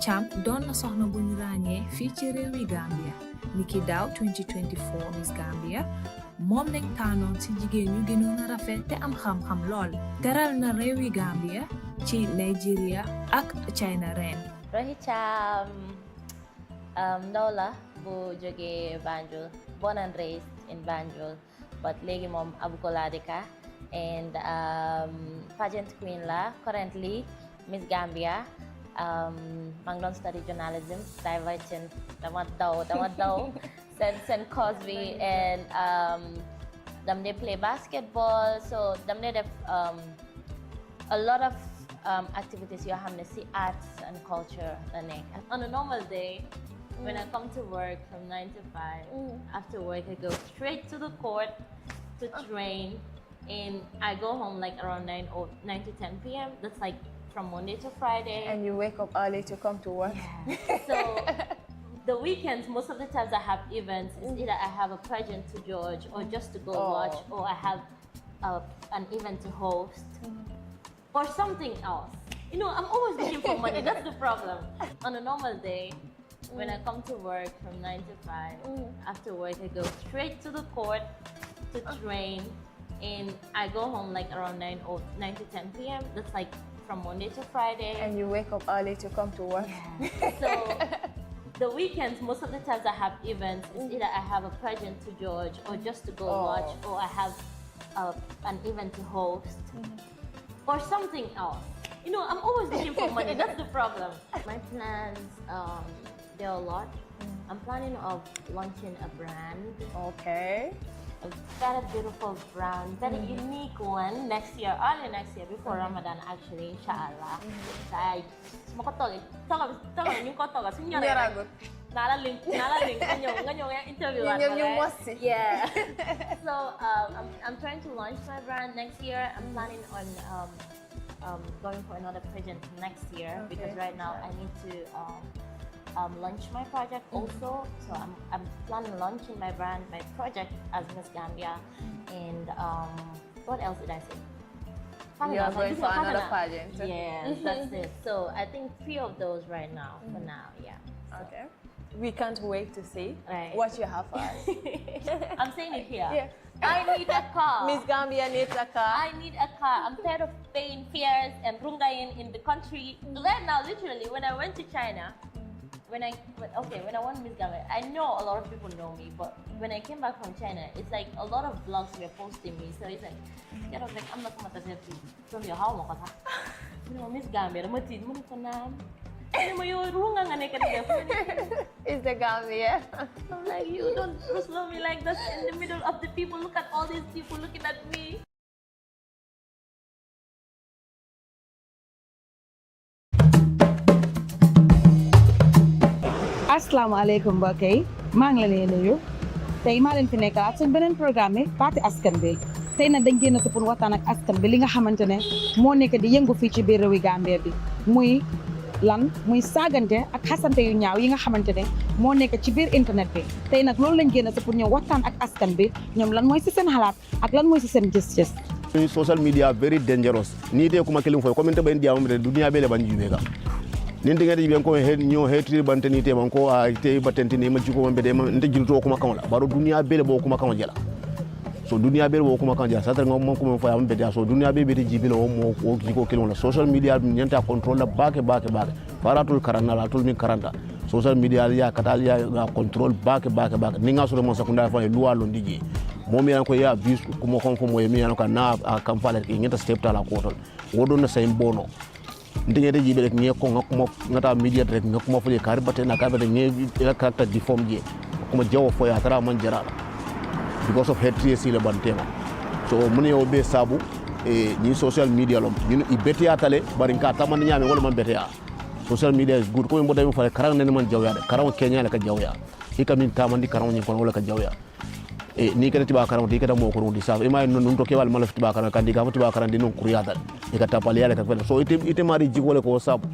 Cham doon na soxna bu ñu ràññee fii ci réewi Gambia niki daaw 2024 Miss Gambia moom lañ tànnoon ci jigéen ñu gënoon a rafet te am xam-xam lool teral na réewi Gambia ci Nigeria ak China ren. Rohi Cham ndaw la bu jógee Banjul, born and raised in Banjul, but léegi moom Abukola dëkka and pageant queen la currently Miss Gambia. maa ngi doon study journalism divergent dama daw seen course bi and dam dey play basketball so dam dey def a lot of activities yoo xam ne si arts and culture la nekk. On a normal day when I come to work from 9 to 5 after work I go straight to the court to train and I go home like around 9 to 10 p.m. That's like from Monday to Friday. And you wake up early to come to work? Yeah. So the weekends, most of the times I have events. It's either I have a pageant to judge or just to go watch, or I have an event to host, or something else. You know, I'm always looking for money. That's the problem. On a normal day, when I come to work from 9 to 5, after work I go straight to the court to train, and I go home like around 9 to 10 p.m. That's like from Monday to Friday. And you wake up early to come to work? Yeah. So the weekends, most of the times I have events. It's either I have a pageant to judge or just to go watch, or I have an event to host, or something else. You know, I'm always looking for money. That's the problem. My plans, there are a lot. I'm planning of launching a brand. Okay. A very beautiful brand, very unique one next year, early next year, before Ramadan actually, inshallah. Saya semua kotol, tolong yung kotol kasi nyaragot. Nala link, nganyong yung interview lah. Yeah. So I'm trying to launch my brand next year. I'm planning on going for another pageant next year because right now I need to launch my project also. So I'm planning on launching my brand, my project as Miss Gambia. And what else did I say? You are going for another pageant. Yes, that's it. So I think 3 of those right now, for now, yeah. So. Okay. We can't wait to see what you have for us. I'm saying it here. Yeah. I need a car. Miss Gambia needs a car. I need a car. I'm tired of paying fares and rungayin in the country. Right now, literally, when I went to China, when I won Miss Gambia, I know a lot of people know me, but when I came back from China, it's like a lot of blogs were posting me. So it's like, I'm not going to tell you. So you're how long? Miss Gambia, I'm going to It's the Gambia. I'm like, you don't love me like this in the middle of the people. Look at all these people looking at me. asalaamaaleykum mbokk yi maa ngi leen di nuyu tey maa leen fi nekkalaat suñ beneen programme bi Baati Askan bi tey nag dañ génn si pour waxtaan ak askan bi li nga xamante ne moo nekk di yëngu fii ci biir réewi Gambia bi muy saagante ak xasante yu ñaaw yi nga xamante ne moo nekk ci biir internet bi tey nag loolu lañ génn si pour ñëw waxtaan ak askan bi ñoom lan mooy si seen xalaat ak lan mooy si seen gis-gis. Social media very dangerous ni te kuma kelin fo comment ba indi amum de dunia bele ban jubega nin dinga di ben ko he ñoo hetri banteni te man ko a te batenti ni ma jiko man be de man nte jilto kuma kan la baro dunia bele bo kuma kan jela so dunia bele bo kuma kan jela sa tan ngom ko fo am be so dunia be de jibilo mo ko jiko kelon la social media nyanta control la bake paratul karana la tul min karanta social media ya katal ya control bake ni nga so mo sakunda fa luwa lo ndiji momi yan ko ya bis kuma kon fo mo yemi yan ko na kamfala ki ngeta step ta la ko ton wodo na say bono ndinge de jibe rek nge ko ngakuma ngata media rek ngakuma fo kar bate na ka bate nge ila character di form je kuma jawo fo ya tara man jara because of hatred si le bantema so mune yo be sabu e ni social media lom ni ibete ya tale barin ka tamani nyame wala man bete ya social media is good ko mbo dami fa karang ne man jawya de karang Kenya la ka jawya hikamin tamandi karang ni ko wala ka jawya e ni kada tiba karang di kada mo ko di sa e may non to kewal malaf tiba karang kandi ka tiba karang di non kuriyadal e ka tapal yalla ka fel so ite mari jigole ko sab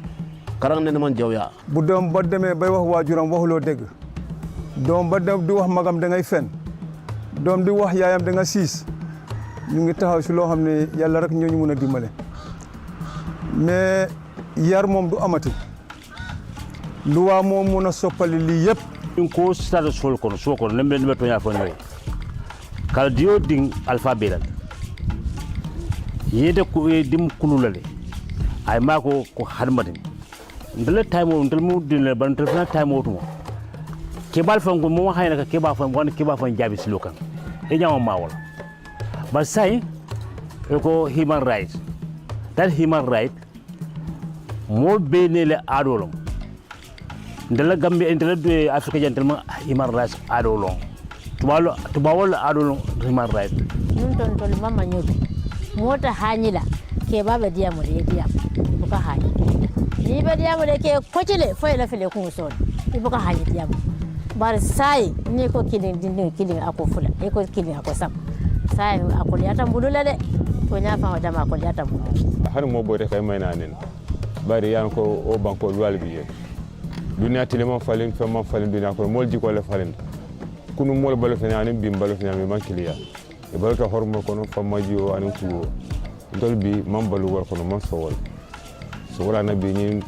karang ne man jawya bu doom ba demee bay wax waajuram waxuloo dëgg doom ba dem di wax magam da ngay fen doom di wax yaayam da nga siis ñu ngi taxaw si loo xam ne yàlla rek ñoo ñu mën a dimbale mais yar moom du amati luwa mo mun a soppali lii yëpp ko stade sol kono so kono nembe to nya fo ñoy kala dio ding alphabet la yede ko dim kululale ay mako ko harmadin ndele time ndel mu dinle ban telefona time otumo kebal fango mo hayna ka keba fan won keba fan jabi silokan e nyama mawol but say ko human rights that human right mo benele adolom ndela gambe ndela de afrika jantelma human rights adolom tubawol adolom human rights nun ton tol mama nyobe mota hanyila ke baba diamo de diam buka hani ni be diamo de ke kocile fo la fele ko son buka hani diamo bar sai ni ko kilin ako fula e ko kilin ako sam sai ako liata mbulula de to nya fa dama ko liata mbulula har mo bote kay may nanen bari yan ko o banko walbi ye dunya tilema falin fama falin dunya ko mol jiko le falin kunu mol balo fenani bim balo fenani man kiliya e balo to hormo kono fama jiwo anu tuwo ndol bi man balu wor kono man sowol so wala na bi ni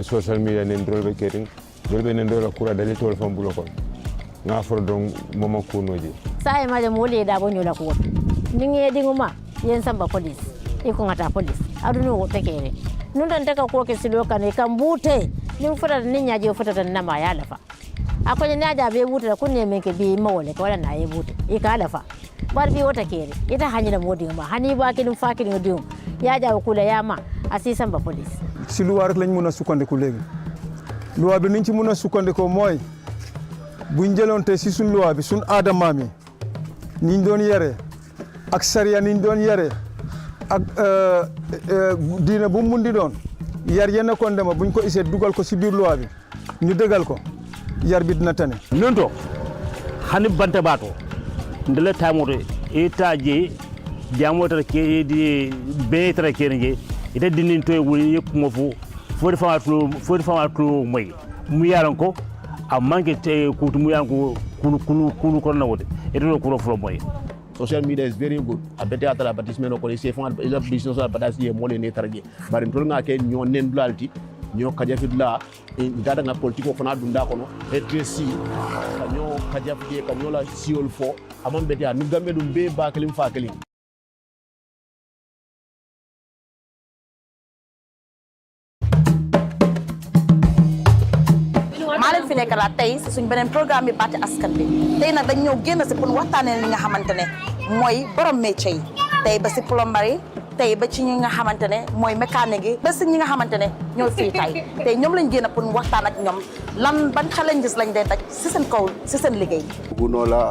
social media nen drolbe ketin dolbe nen dola kura dali tol fam bulo kon nga for don moma kunoji sai ma de mole da bonyo la ko ninge dinguma yen samba police e ko ngata police adunu wo tekere nun dan taka ko ke silo kan e kan bute nin fota nin nyaje fota na ma ya lafa akwai na da be bute kunne men ke bi mawole ko wala na ye bute e ka lafa bar bi wota kere ita hanyi da modi ma hani ba kidin fakirin dium ya ja kula ya ma asisan ba police si luwa rek lañ mëna sukkandiku légui luwa bi niñ ci mëna sukkandiko moy buñ jëlonté ci sun luwa bi sun adama mi niñ doon yéré ak sharia niñ doon yéré ak diina bu mundi doon yar yenn kon dema buñ ko isé dugal ko ci biir luwa bi ñu dëgal ko yar bi dina tane nonto hani bante bato ndele tamoto etaje jamoto ke di betra kenje ite dinin to wuri yekumo fu fodi fama tulu moy mu yaran ko amanke te kutu mu yaran ko kulu ko nawode ite do ko fro moy social media is very good abete atala advertisement ko se fon ila business ala badas ye mole ne tarje bari tol nga ke nyon nen dulalti nyo kajafidla ndada nga politiko fona dunda kono e tresi kanyo kajafide kanyola siol fo amon bete anu gambe dum be bakelim fakelim maa leen fi nekk la tey si suñ beneen programme bi baati askan bi tey nag dañ ñëw génn si pour waxtaanee li nga xamante ne mooy borom métier yi tey ba si plomberie tey ba ci ñi nga xamante ne mooy mécanique yi ba si ñi nga xamante ne ñooy fii tey ñoom lañ génn pour waxtaan ak ñoom lan ban challenges lañ dee daj si seen kaw si seen liggéey. Kunola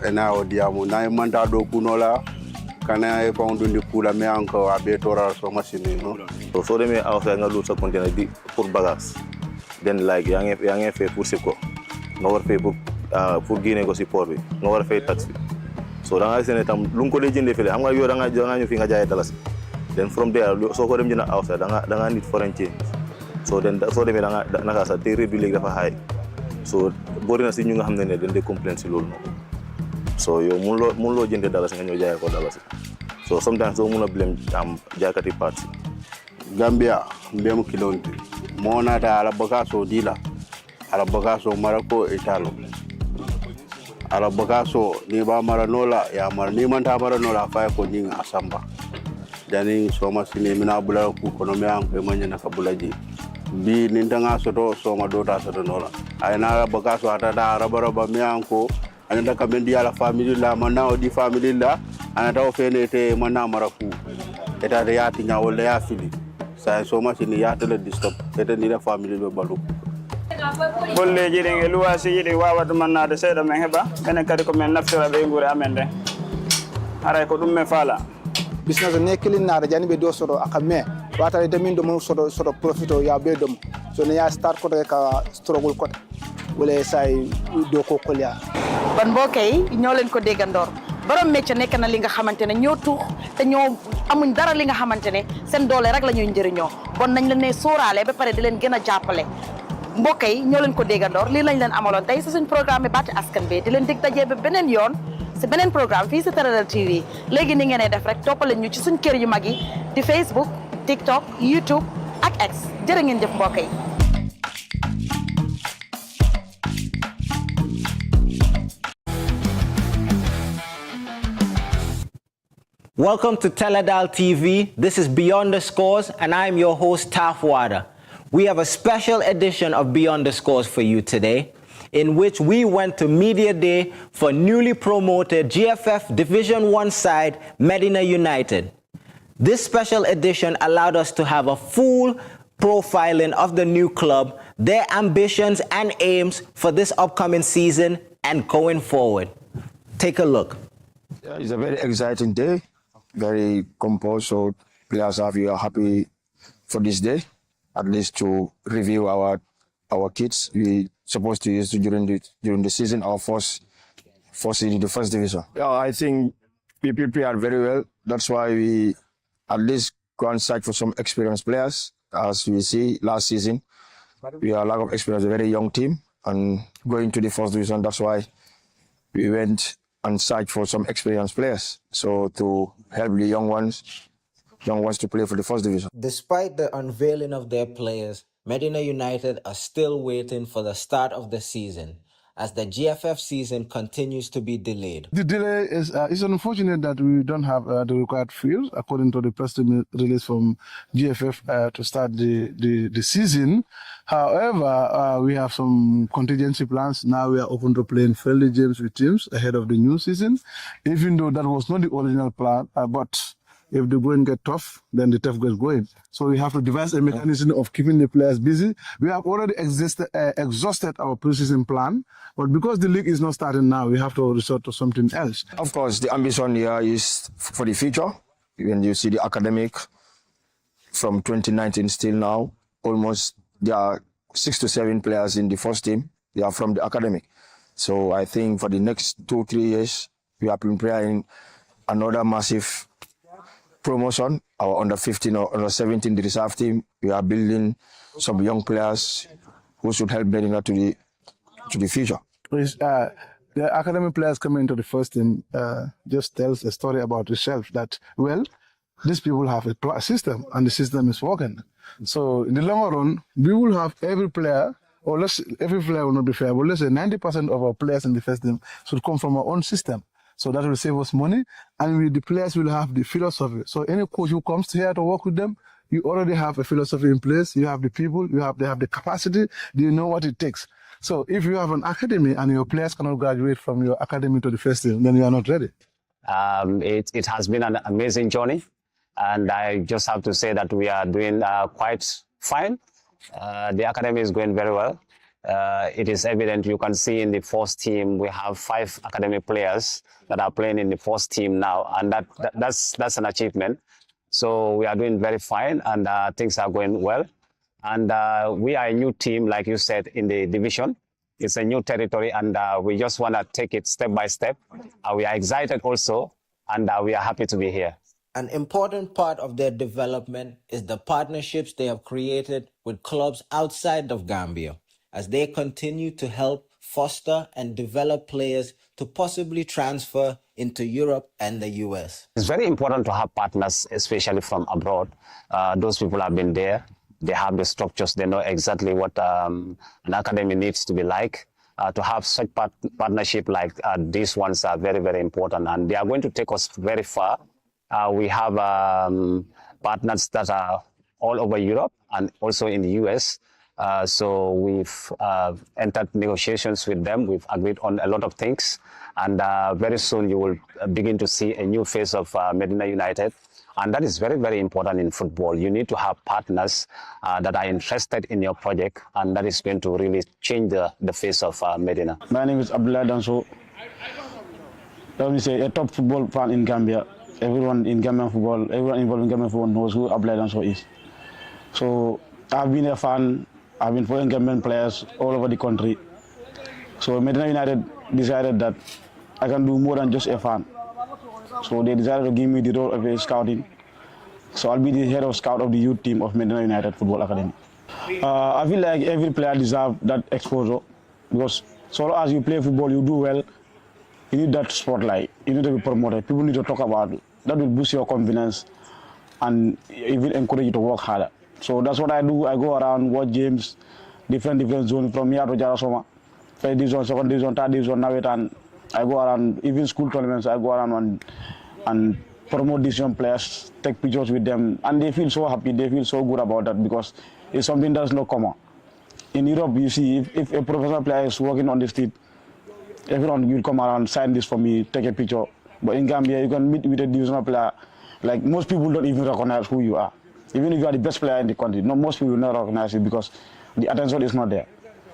ena o diamu na manta do kunola kana e fondundi kula me anko abe toral so machine no so de me awsa nga lu sa container di pour bagage then like yang fait pour siko nga war fay pour guiné ko ci port bi nga war fay taxi so da nga sene tam lu ko le jëndé fele xam nga yo da nga ñu fi nga jaay dalasi then from there so ko dem jëna awsa da nga nit foreign change so then so demé da nga naka sa té rédu légui dafa high so bori na ci ñu nga xamné né dañ dé complain ci lool so yo mun lo jëndé dalasi nga ñu jaay ko dalasi so sometimes so muna blame am jaakati parts Gambia mbemu kilonti mona ta ala bakaso dila ala bakaso marako italo ala bakaso ni ba maranola ya mar ni manta maranola fa ko ni asamba dani soma sini mina bula ku kono me an ko manya na kabulaji bi ni tanga soto soma dota soto nola ay na ala bakaso ata da raba me an ko ananda kamendi ala family la manna o di family la anata o fenete manna maraku eta de yati nyawol ya fili sa so much ni yatale disturb eta ni la family be balu bolle jide nge luwasi yidi wawata manade seeda men heba enen kadi ko men naftira be ngure amende haray ko dum me fala business ne kilinnaade jani be do sodo akame wata de min do mo sodo profito ya be dum so ne ya start ko ka struggle ko wala say do ko kolya ban mbokay ñoo leen ko déggandoor borom métier nekk na li nga xamante ne ñoo tuux te ñoo amuñ dara li nga xamante ne seen doole rek la ñuy njëriñoo bon nañ leen ne sóoraale ba pare di leen gën a jàppale mbokk yi ñoo leen ko déggandoor lii lañ leen amaloon tey si suñ programme bi baati askan bi di leen dig dajee ba beneen yoon si beneen programme fii si Teledal TV léegi ni ngeen def rek toppale ñu ci suñ kër yu mag yi di Facebook TikTok YouTube ak X jërë ngeen jëf mbokk yi Welcome to Teledal TV. This is Beyond the Scores, and I'm your host, Tafwada. We have a special edition of Beyond the Scores for you today, in which we went to Media Day for newly promoted GFF Division 1 side, Medina United. This special edition allowed us to have a full profiling of the new club, their ambitions and aims for this upcoming season and going forward. Take a look. Yeah, it's a very exciting day, very composed, so players are happy for this day, at least to review our kits we supposed to use during the season, our first in the first division. Yeah, I think we prepared very well. That's why we at least go and search for some experienced players. As we see last season, we are a lack of experience, a very young team, and going to the first division, that's why we went and search for some experienced players, so to help the young ones to play for the first division. Despite the unveiling of their players, Medina United are still waiting for the start of the season, as the GFF season continues to be delayed. The delay is it's unfortunate that we don't have the required fields, according to the press release from GFF to start the season. However, we have some contingency plans. Now we are open to playing friendly games with teams ahead of the new season, even though that was not the original plan, but if the going get tough, then the tough gets going. So we have to devise a mechanism of keeping the players busy. We have already exhausted our preseason plan, but because the league is not starting now, we have to resort to something else. Of course, the ambition here is for the future. When you see the academic from 2019 still now, almost there are 6 to 7 players in the first team. They are from the academic. So I think for the next 2-3 years, we are preparing another massive promotion, our under 15 or under 17, the reserve team. We are building some young players who should help Medina to the future. The academic players coming into the first team just tells a story about itself that, well, these people have a system and the system is working. So in the long run, we will have every player, or every player will not be fair, but let's say 90% of our players in the first team should come from our own system. So that will save us money, and the players will have the philosophy. So any coach who comes here to work with them, you already have a philosophy in place. You have the people, they have the capacity, they know what it takes. So if you have an academy and your players cannot graduate from your academy to the first team, then you are not ready. It has been an amazing journey, and I just have to say that we are doing quite fine. The academy is going very well. It is evident, you can see in the first team, we have 5 academic players that are playing in the first team now, and that's an achievement. So we are doing very fine, and things are going well. And we are a new team, like you said, in the division. It's a new territory, and we just want to take it step by step. We are excited also, and we are happy to be here. An important part of their development is the partnerships they have created with clubs outside of Gambia, as they continue to help foster and develop players to possibly transfer into Europe and the US. It's very important to have partners, especially from abroad. Those people have been there. They have the structures. They know exactly what an academy needs to be like. To have such partnership like these ones are very, very important, and they are going to take us very far. We have partners that are all over Europe and also in the US. So we've entered negotiations with them. We've agreed on a lot of things. And very soon you will begin to see a new face of Medina United. And that is very, very important in football. You need to have partners that are interested in your project, and that is going to really change the face of Medina. My name is Abdullah Danso. Let me say, a top football fan in Gambia. Everyone in Gambian football, everyone involved in Gambian football knows who Abdullah Danso is. So I've been a fan. I've been following Gambian players all over the country. So Medina United decided that I can do more than just a fan. So they decided to give me the role of a scouting. So I'll be the head of scout of the youth team of Medina United Football Academy. I feel like every player deserves that exposure, because so long as you play football, you do well, you need that spotlight. You need to be promoted. People need to talk about it. That will boost your confidence and even encourage you to work harder. So that's what I do. I go around, watch games, different zones from here to Jarasoma, first division, second division, third division, now and I go around, even school tournaments, I go around and promote these young players, take pictures with them, and they feel so happy, they feel so good about that because it's something that's not common. In Europe, you see, if a professional player is working on the street, everyone will come around, sign this for me, take a picture. But in Gambia, you can meet with a divisional player, like most people don't even recognize who you are. Even if you are the best player in the country, most people will not recognize you because the attention is not there.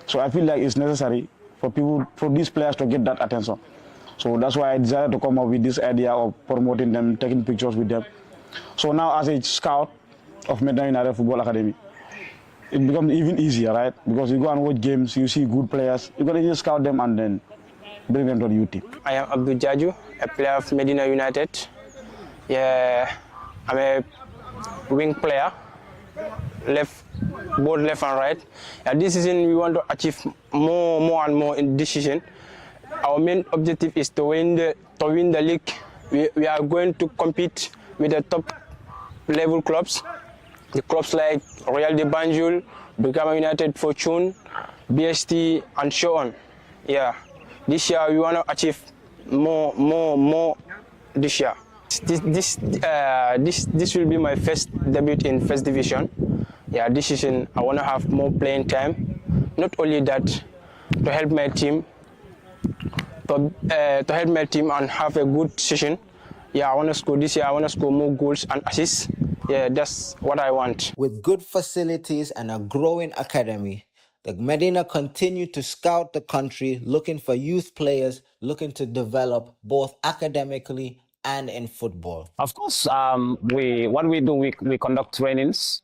So I feel like it's necessary for these players to get that attention. So that's why I decided to come up with this idea of promoting them, taking pictures with them. So now as a scout of Medina United Football Academy, it becomes even easier, right? Because you go and watch games, you see good players, you can just scout them and then bring them to the youth team. I am Abdul Jaju, a player of Medina United. Yeah, I'm a wing player, both left and right. This season we want to achieve more and more in this season. Our main objective is to win the league. We are going to compete with the top level clubs, the clubs like Royal de Banjul, Brikama United, Fortune, BST, and so on. Yeah, this year we want to achieve more this year. This will be my first debut in First Division. Yeah, this season I want to have more playing time. Not only that, to help my team. To help my team and have a good season. Yeah, I want to score this year. I want to score more goals and assists. Yeah, that's what I want. With good facilities and a growing academy, the Medina continue to scout the country, looking for youth players, looking to develop both academically and in football. Of course, we conduct trainings.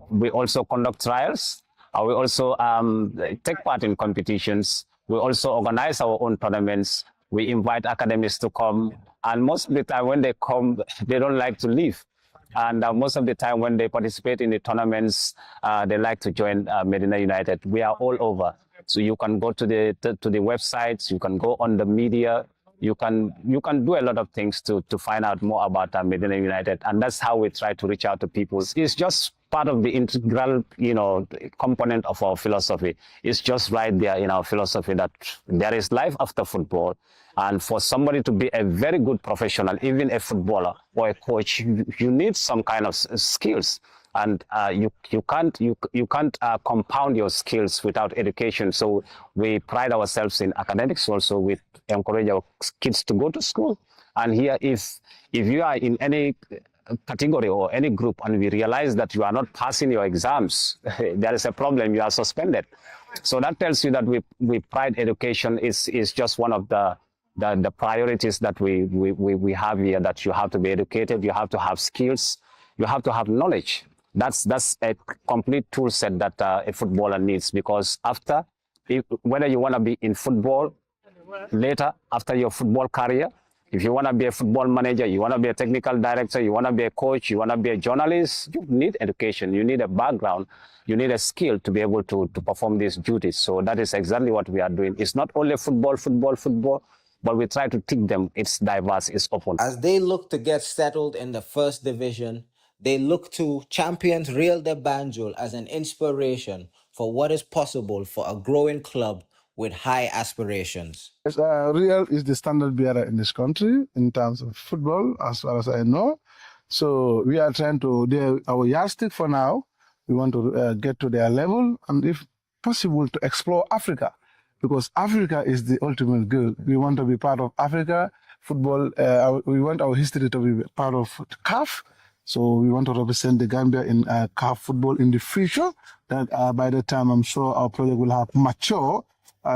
We also conduct trials. We also take part in competitions. We also organize our own tournaments. We invite academies to come. And most of the time when they come, they don't like to leave. And most of the time when they participate in the tournaments, they like to join Medina United. We are all over. So you can go to the websites, you can go on the media, you can do a lot of things to find out more about Medina United. And that's how we try to reach out to people. It's just part of the integral, component of our philosophy. It's just right there in our philosophy that there is life after football. And for somebody to be a very good professional, even a footballer or a coach, you need some kind of skills. And you can't compound your skills without education. So we pride ourselves in academics also. We encourage our kids to go to school. And here, if you are in any category or any group and we realize that you are not passing your exams, there is a problem, you are suspended. So that tells you that we pride education is just one of the priorities that we have here, that you have to be educated, you have to have skills, you have to have knowledge. That's a complete tool set that a footballer needs, because whether you want to be in football later, after your football career, if you want to be a football manager, you want to be a technical director, you want to be a coach, you want to be a journalist, you need education, you need a background, you need a skill to be able to perform these duties. So that is exactly what we are doing. It's not only football, but we try to teach them it's diverse, it's open. As they look to get settled in the First Division, they look to champions Real de Banjul as an inspiration for what is possible for a growing club with high aspirations. Yes, Real is the standard bearer in this country in terms of football, as far as I know. So we are trying to, our yardstick for now, we want to get to their level, and if possible to explore Africa, because Africa is the ultimate goal. We want to be part of Africa football. We want our history to be part of CAF. So we want to represent the Gambia in CAF football in the future. That by the time I'm sure our project will have mature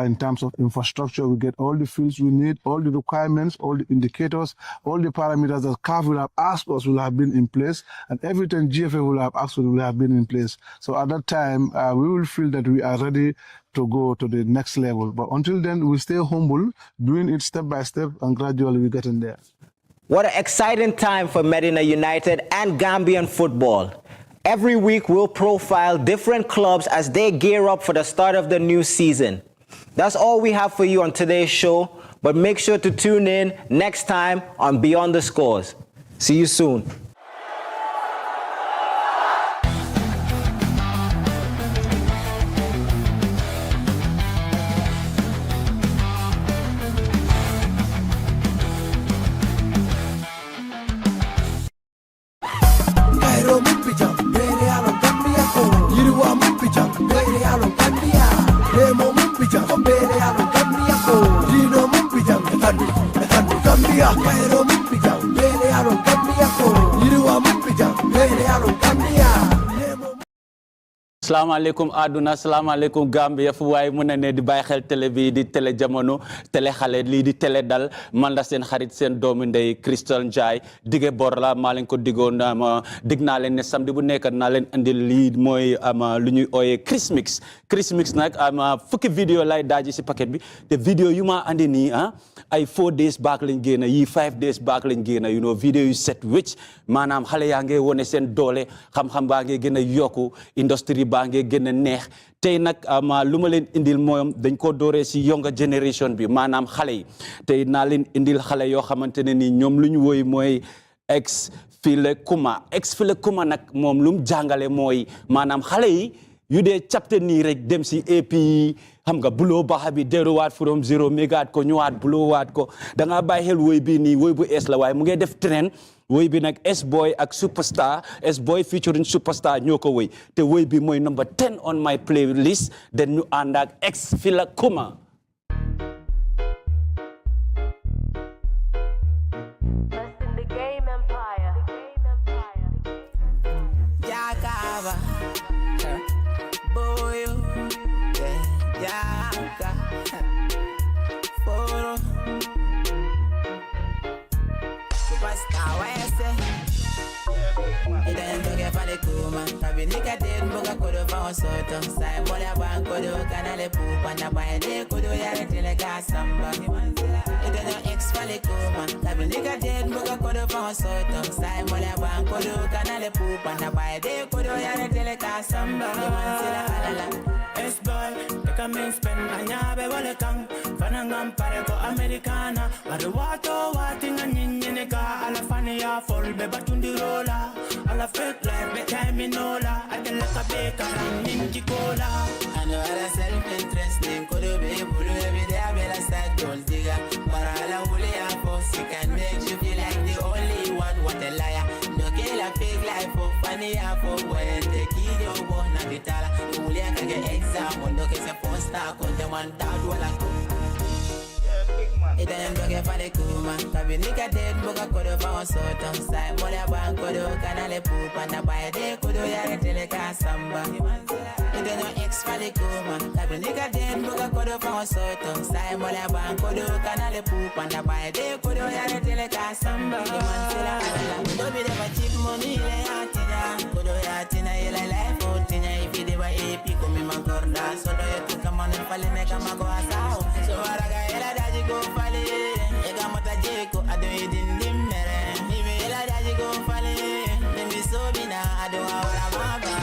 in terms of infrastructure. We get all the fields we need, all the requirements, all the indicators, all the parameters that CAF will have asked us will have been in place, and everything GFA will have asked us will have been in place. So at that time, we will feel that we are ready to go to the next level. But until then, we stay humble, doing it step by step, and gradually we get in there. What an exciting time for Medina United and Gambian football. Every week we'll profile different clubs as they gear up for the start of the new season. That's all we have for you on today's show, but make sure to tune in next time on Beyond the Scores. See you soon. Gambia Kairo mumpija Bele alo Gambia ko Yiriwa mumpija Bele alo Gambia salaamaaleykum àdduna salaamaaleykum Gambia fu waaye mën na ne di bàyyi xel télé bi di télé jamono télé xale lii di télé dal man la seen xarit seen doomu ndey Crystal Ndiaye dige bor la maa leen ko digoon dig naa leen ne samedi bu nekk naa leen indil lii mooy lu ñuy ooyee Chris Mix nag fukki vidéo lay daaji si paquet bi te vidéo yu ma andi nii ay 4 days back lañ génn yii 5 days back lañ génn you know vidéo yu set wécc maanaam xale yaa ngi wone seen doole xam-xam baa ngi gën a yokku industrie baa ngi gën a neex tey nag lu ma leen indil moom dañ ko dooree si younger generation bi maanaam xale yi tey naa leen indil xale yoo xamante ne nii ñoom lu ñu woy mooy ex file kuma nag moom lu mu jàngale mooy maanaam xale yi yu dee capte nii rek dem si AP yi xam nga buloo baxa bi delluwaat from zero mégaat ko ñëwaat buloo waat ko da ngaa bàyyi xel woy bii nii woy bu ees la waaye mu ngi def trend woy bi nag S-Boy ak Superstar S-Boy featuring Superstar ñoo ko woy te woy bi mooy number 10 on my playlist den ñu ànd ak ex fila kuma Nika den boga kodo fa soto sai mola ban kodo kanale pupa na bae de kodo yare tele kasamba ida no ex fale kuma tabi nika den boga kodo fa soto sai mola ban kodo kanale pupa na bae de kodo yare tele kasamba S-Boy, take a min spend anya be wale kang fanangam pare ko americana wadu wato wati nga nyinyine ka ala fani ya fall be batundi rola ala fake life be time inola adela ka be ka ninji cola I know ala self interest ning kodo be bulu every day I be la side gold digger para ala wule ya boss you can make you feel like the only one what a liar no kill a fake life for funny ya for when the kid you born na vitala wule ya kage exam on do ke se posta con te man dad wala ida yam doge fale kuma kabi nika dead boga kodo fa soto sai mola ban kodo kanale pupa na bae de kodo yare tele kasamba ida no ex fale kuma kabi nika dead boga kodo fa soto sai mola ban kodo kanale pupa na bae de kodo yare tele kasamba do be de cheap money le atina kodo yatina ile life otina if de ba ep ko mi magorda so do you come on and fale me kama go asao so araga ela daji go fale ega mata jeko ado idin dimere ibe ela daji go fale nemi so bina ado awara baba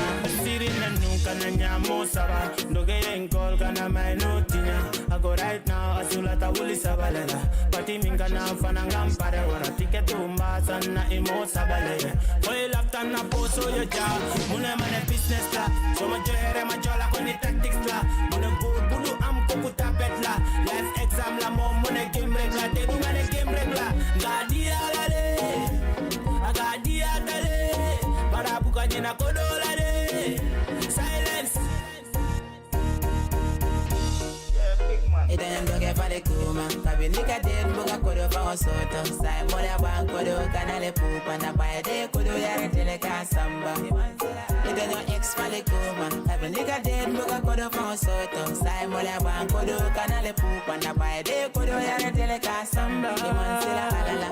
sirina nuka na nyamo saba ndoge enkol kana mai notinya ago right now asula ta wuli sabalela pati minga na fana ngampare wara ticket umba sana imo sabale boy lafta na poso yo ja mune mane business la so ma jere ma jola ko ni tactics la mune good bulu am ko kuta petla life exam la mo mune game regla de du mane game regla gadia la le agadia dale para buka jina kodola de silence ida yam doge fale kuma kabi nika den boga kodo fa soto sai mola ban kodo kanale pupa na bae de kodo yare tele kasamba ida no ex fale kuma kabi nika den boga kodo fa soto sai mola ban kodo kanale pupa na bae de kodo yare tele kasamba imansela alala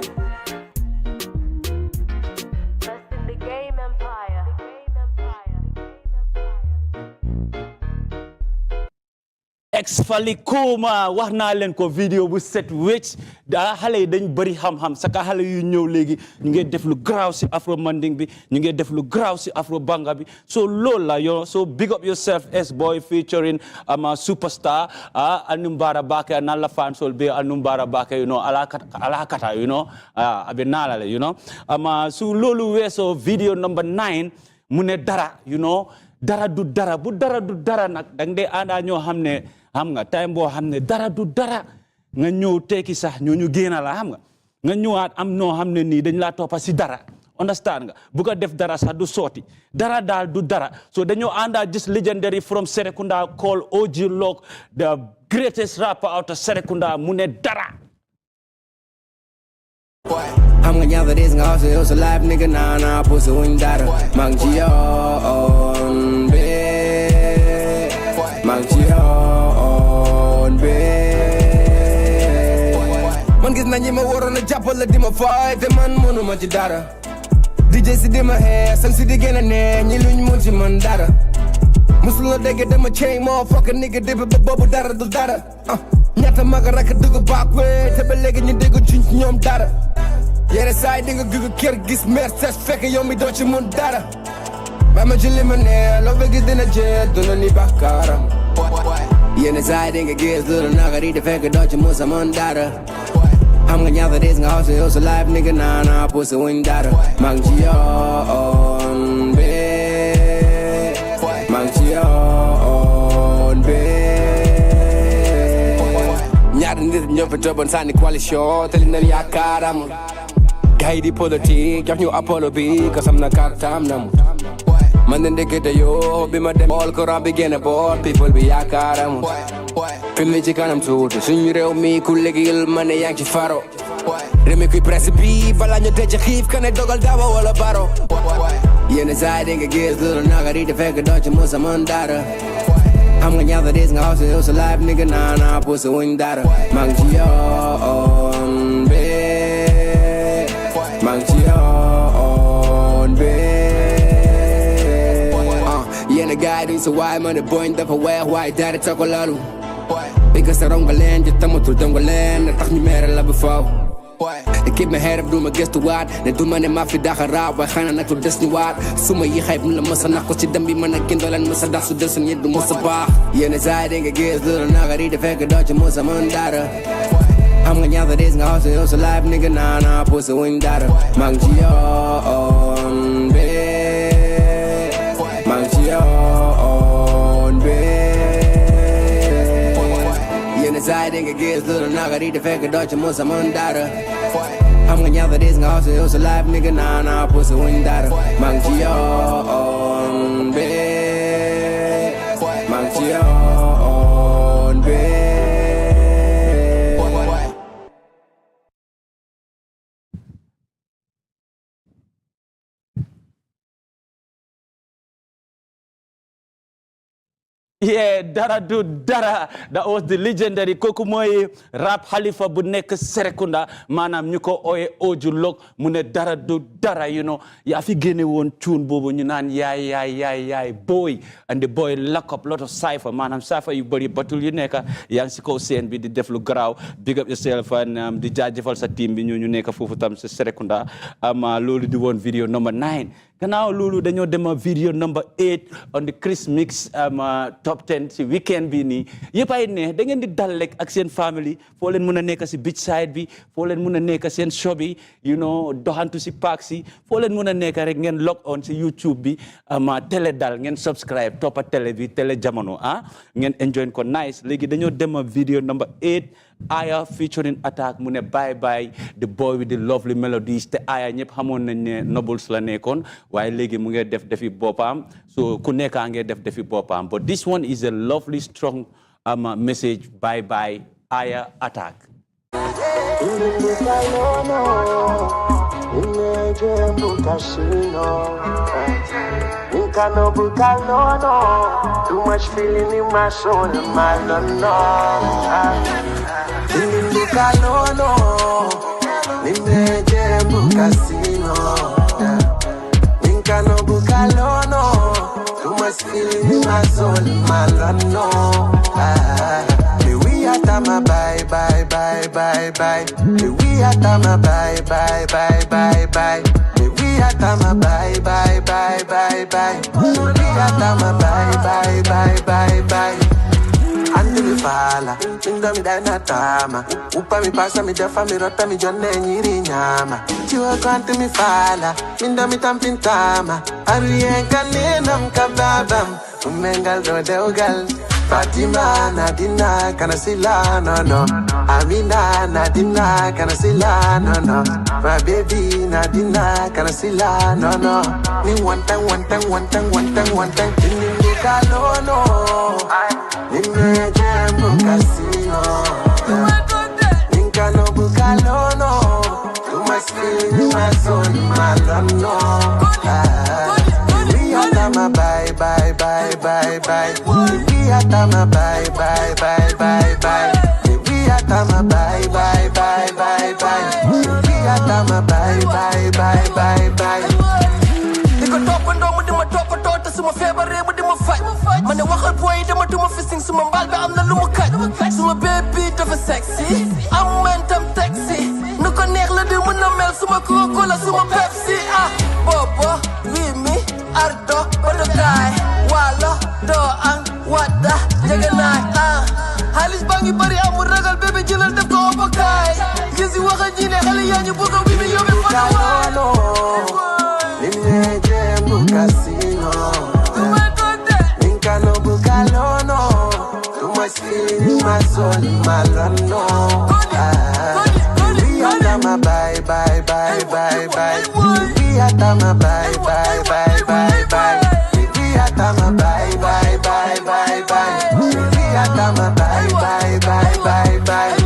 the game empire ex fali kuma wax naa leen ko vidéo bu set wecc da xale yi dañ bëri xam-xam saka xale yu ñëw léegi ñu ngi def lu garaaw si afro manding bi ñu ngi def lu garaaw si afro banga bi so loolu la yo so big up yourself S-Boy featuring Superstar anumbara bake nan la fan sol be anumbara bake you know ala kata you know abe nala you know su loolu weesoo video number 9 mu ne dara you know dara du dara bu dara du dara nag dang dee àndaa ñoo xam ne xam nga time boo xam ne dara du dara nga ñëw tekki sax ñooñu génn la xam nga ñëwaat am noo xam ne nii dañ laa toppa si dara understand nga bu ko def dara sax du sooti dara daal du dara so dañoo àndaa just legendary from Serekunda called OG Loc the greatest rapper out of Serekunda mu ne dara Xam nga ñaata des nga hustle yow sa life nigga naa pussy wuñ dara maa ngi ci yoon bi maa ngi ci yoon bi man gis nañ ñi ma waroon a jàppale di ma fay te man mënuma ci dara DJ si di ma xeex sang si di gën a neex ñi luñ mun ci man dara musul la dégg dama chain moo fokk nigga di ba boobu dara du dara ñaata mag rek dugg baak we te ba léegi ñu dégg ci ñoom dara yére saay di nga dugg kër gis Mercedes fekk yow mi doo ci mun dara ba ma julli ma ne loo bëgg dina jee duna ni bakkaaram yéene saay di nga gis lu la nagari di fekk doo ci musa mun dara xam nga ñaata des nga hustle yow sa life nigga naa pussy wuñ dara maa ngi ci yoon bi maa ngi ci yoon bi ñaata nit ñoo fa toogoon sànni coalition te li nañ yaakaaram gars yi di politique jox ñu apollo bi ko sam na kartam namu man de ndekete yoo bi ma dem bool courant bi génn bool people bi yaakaaram fi mu ci kanam tuuti suñu réew mi ku liggéeyal ma ne yaa ngi ci faro réew mi kuy presse bi balaa ñu tëj xiif ka ne dogal dawa wala baro yenn saa yi nga gis loolu nagari di fekk doo ci musa mën dara xam nga ñaata des nga hustle yow sa life nigga naa pussy wuñ dara maa ngi ci yoon bi maa ngi ci yoon bi yenn gaay duñ sa waay ma ne boñ dafa weex waaye dara ta ko lalu because sa ronga leen ji tamatul donga leen na tax ñu mere la ba faaw I keep my head up du ma gëstuwaat ne du ma ne maa fi daxa raab waaye xanaa nag lu des ñu waat su ma yi xayb la mës a nax ko ci dem bi mën a gëndoo leen mës a dax su des su ñit du mës a baax yenn saa yi nga gis loolu nagari di fekk doo ci mës a mën dara xam nga ñaata des nga hustle yow sa life nigga naa pussy wuñ dara maa ngi ci yoon bi maa ngi ci yoon bi yenn saa yi nga gis loolu nagari di fekk doo ci mës a mën dara xam nga ñaata des nga hustle yow sa life nigga naa pussy wuñ dara maa ngi ci yoon bi maa ngi ci yoon bi Yeah, dara du dara. That was the legendary kooku mooy rap Halifa bu nekk Serekunda maanaam ñu ko ooye Oju Lok mu ne dara du dara you know yaa fi génne woon tune boobu ñu naan yaay boy and the boy lock up lot of cypher maanaam cypher yu bëri batul yu nekk yaa ngi si kaw scène bi di def lu garaaw big up yourself and di jaajëfal sa team bi ñu nekk foofu tam si Serekunda loolu di woon video number 9 gannaaw loolu dañoo dem video number 8 on the Chris Mix top 10 si weekend bi nii yëpp ay neex da ngeen di dal rek ak seen family foo leen mën a nekk si beach side bi foo leen mën a nekk seen shop bi you know doxantu si park si foo leen mën a nekk rek ngeen log on si YouTube bi Teledal ngeen subscribe toppa télé bi télé jamono ngeen enjoy ko nice léegi dañoo dem video number 8 Aya featuring Attack mu ne bye bye the boy with the lovely melodies te Aya ñëpp xamoon nañ ne Nobles la nekkoon waaye léegi mu ngi def defi boppam so ku nekkaa ngi def defi boppam but this one is a lovely strong message bye bye Aya Attack too much feeling in my soul and my too much feeling in my soul and my we are tama bye bye bye bye bye. We are tama bye bye bye bye bye. We are tama bye bye bye bye bye. We are tama bye bye bye bye bye. Andi mi fala, inda mi dai na tama. Upa mi pasa mi defa mi rota mi jonne nyiri nyama. Chiwa kwanti mi fala, inda mi tampin tama. Arien kanenam kababam, umengal do deugal. Fatima Nadina kana sila no no. Amina Nadina kana sila no no. My baby Nadina kana sila no no. Ni one time Ni kalo no. Ni meje mukasino. Ni kano bukalo no. Tu mas feeling my soul, my love, no. We are my bye, bye, bye, bye, bye. We are my bye, bye, bye, bye, bye. We are my bye, bye, bye, bye, bye. We are my bye, bye, bye, bye, bye. Iko toppandoo mu di ma toppatoo te suma feebaree mu di ma faj ma ne waxal booy dama duma fisting suma mbaal bi am na lu mu kaj suma baby dafa sexy am mentam taxi nu ko neex la di mën a mel suma Coca-Cola suma Pepsi bobo wimi ardo odogaay walo do ang wada jeganaay xaalis baa ngi bari amul ragal bébé jëlal def ko obokaay gisi waxa ñi ne xale yaa ñu bëgg a wimi yóbbi fa Casino, Nincano Bucalono, too much feeling in my soul, my love, no. We are my bye, bye, bye, bye, bye. We are my bye, bye, bye, bye, bye. We are my bye, bye, bye, bye, bye. We are my bye, bye, bye, bye, bye.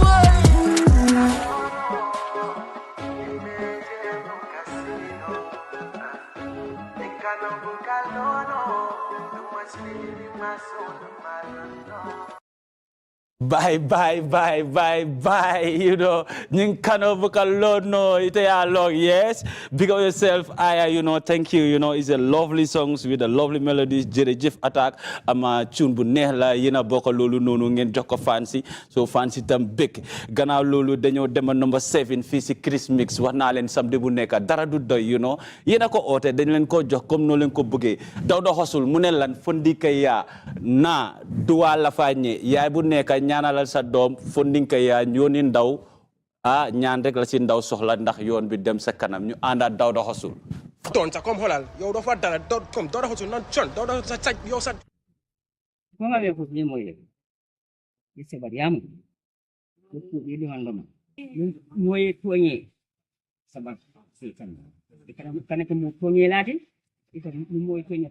Bye, bye, bye, bye, bye. You know, you cannot book a lot, no, it is long, yes. Big up yourself, Aya, you know, thank you, you know, it's a lovely songs with a lovely melodies, Jeff Attack, ama tune bu neex la yena boko lolu nonu ngeen joko fancy, so fancy tam big. Gannaaw lolu dañoo dem number 7 fii ci Chris Mix, wax naa leen samedi bu nekk dara du doy, you know. Yena ko oote dañ leen ko jox comme no leen ko bëggee. Dawda Hustle mu ne lan fondika ya na duwa la fañe yaay bu nekk ñaanalal sa doom fondinka yaa yooni ndaw ñaan rek la si ndaw soxla ndax yoon bi dem sa kanam ñu àndaat Dawda Hustle ton sa comme holal yow do fa dara comme Dawda Hustle non chon Dawda sa saj yow sa ko nga be ko ni moy ese bariam ko ni di handama moy toñe sabar si kan kana ko mo toñe lati iko moy toñe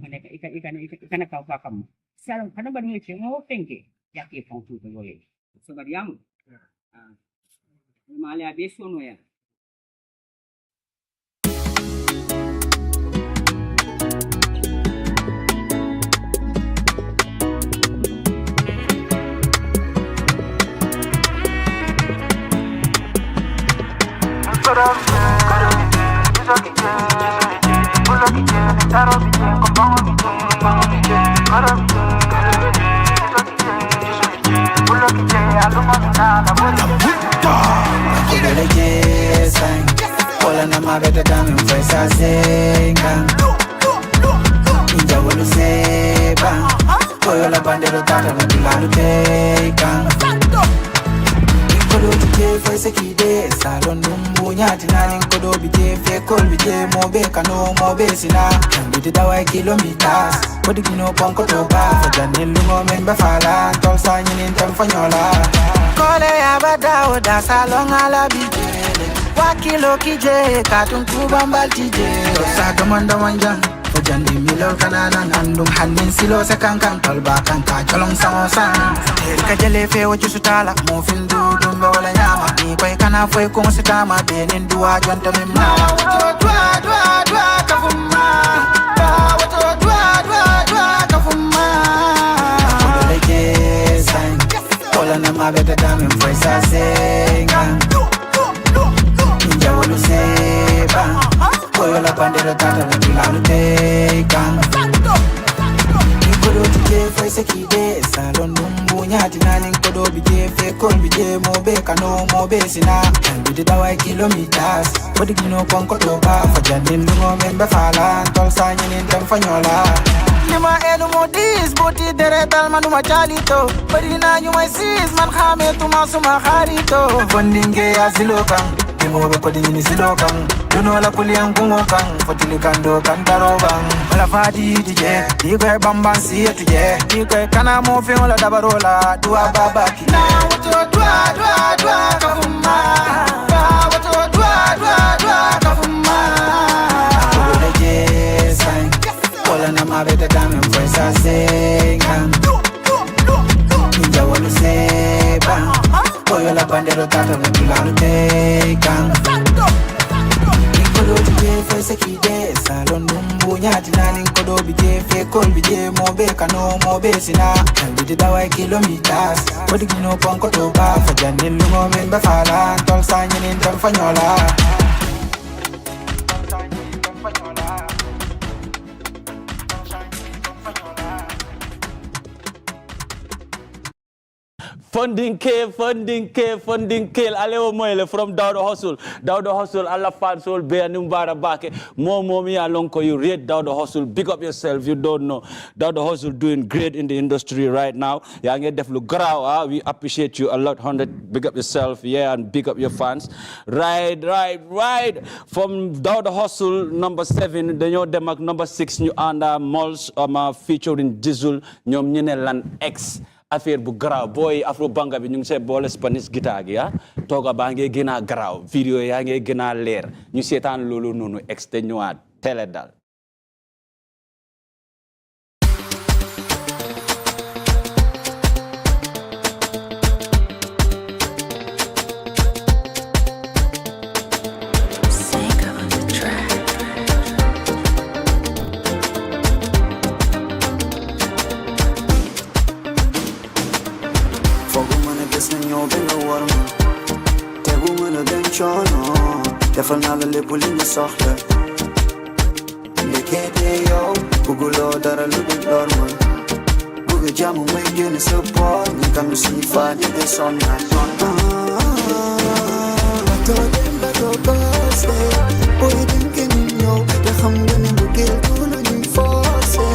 kana ka fa kam salam kana ba ni ce mo penke yake fontu ko yoy so bariam male abe sono ya Hola na mabeta dame mfesa zenga Inja wolu seba Koyo la bandero tata na tulanu teka Nkodo tije fese kide Salon numbu nyati nani nkodo bije Fekol bije mobe kano mobe sina Nambiti dawa kilometers Kodi kino ponko toba Fajani lungo membe falan Tol sa nyinin temfanyola Kole ya badao da salon ala bije Wakilo kije katunkuba mbaltije Osaga manda wanjang Fajandi milo kanana Nandum handin silo sekankan Tolba kanka cholong samosa Terika jele fe wajusutala Mufin dumbe wala nyama Ni kwe kana fwe konsitama Benin dua juanta mimna Wato dua kafuma Wato dua kafuma Kudole jesang Ola na mabeta dame mfwesa senga Wolu seba Koyo la bandera tata na tulanu teka Nkodo tije fese kide Salon numbu nyati nani nkodo bije Fekol bije mobe kano mobe sina Nambiti dawa kilometers Kodi kino ponko toba Fajani lungo membe falan Tol sa nyinin temfanyola Nima enu modis Boti deretal manuma chalito Barina nyuma sis Man khame tuma suma kharito Fondinge ya zilokan Mobe ko dini sidokan duno la kulian kungokan fotili kando kantaroban wala fadi dije digo bamban si etuje digo kana mo fe wala dabarola dua baba kina wato dua kafuma wato dua kafuma wala je sai wala na mabeta dame mfesa senga Ninja wala seba Koyo la bandero tata na tulanu teka Nikodo call me je mo be kano mo be sina we did our kilometers what do you know ponko to ba fa janil mo men ba fala tol sanyin tol fanyola Funding K. Aleo Moile from Dawda Hustle, Allah Fansol, Bear Numbara Bake, Momi Alonko, you read Dawda Hustle, big up yourself, you don't know. Dawda Hustle doing great in the industry right now. We appreciate you a lot, 100, big up yourself, and big up your fans. Right. From Dawda Hustle, number 7, the new Demak, number 6, new under Malls, featuring Jizzle, Nyom Nyenelan X. Affaire bu graw boy afro banga bi ñu ngi sé bolé Spanish guitar gi toga ba ngey gëna graw video ya ngey gëna leer ñu sétane lolu nonu extenuat Teledal defal naa la lépp li nga soxla nekkete yow bëgguloo dara lu dul lor man bëgg jàmm may génn sa boor ñu kam suñu fa di de sonna bato dem bato paase boy dem ke ñu ñëw te xam nga ne bëggeel du lu ñuy forcé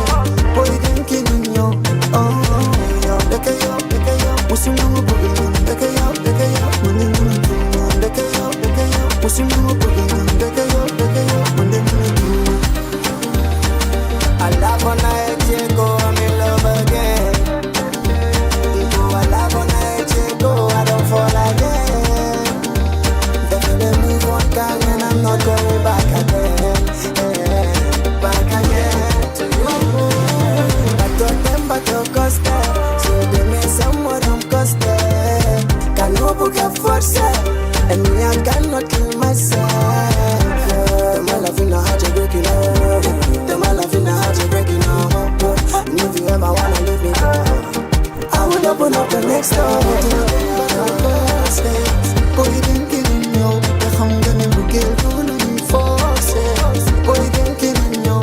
boy dem ke ñu ñëw yow dëkk yow musul na ma bëgg man dëkk yow man ne mën a man dëkk yow musul na ma bëgg man dëkk yow man ne mën a I love when I let you go, I'm in love again. I love when I let you go, I don't fall again. Definitely move one time and I'm not going back again. Back again to you. But don't them but don't cost it. So they may somewhat don't cost it. Can no book a force and me I cannot kill myself. My love in a heart to break it up. My love in a heart to break it up. And if you ever wanna leave me, I would open up the next door. Boy, you didn't get in yo. The hunger in the girl who let me force it. Boy, you didn't get in yo.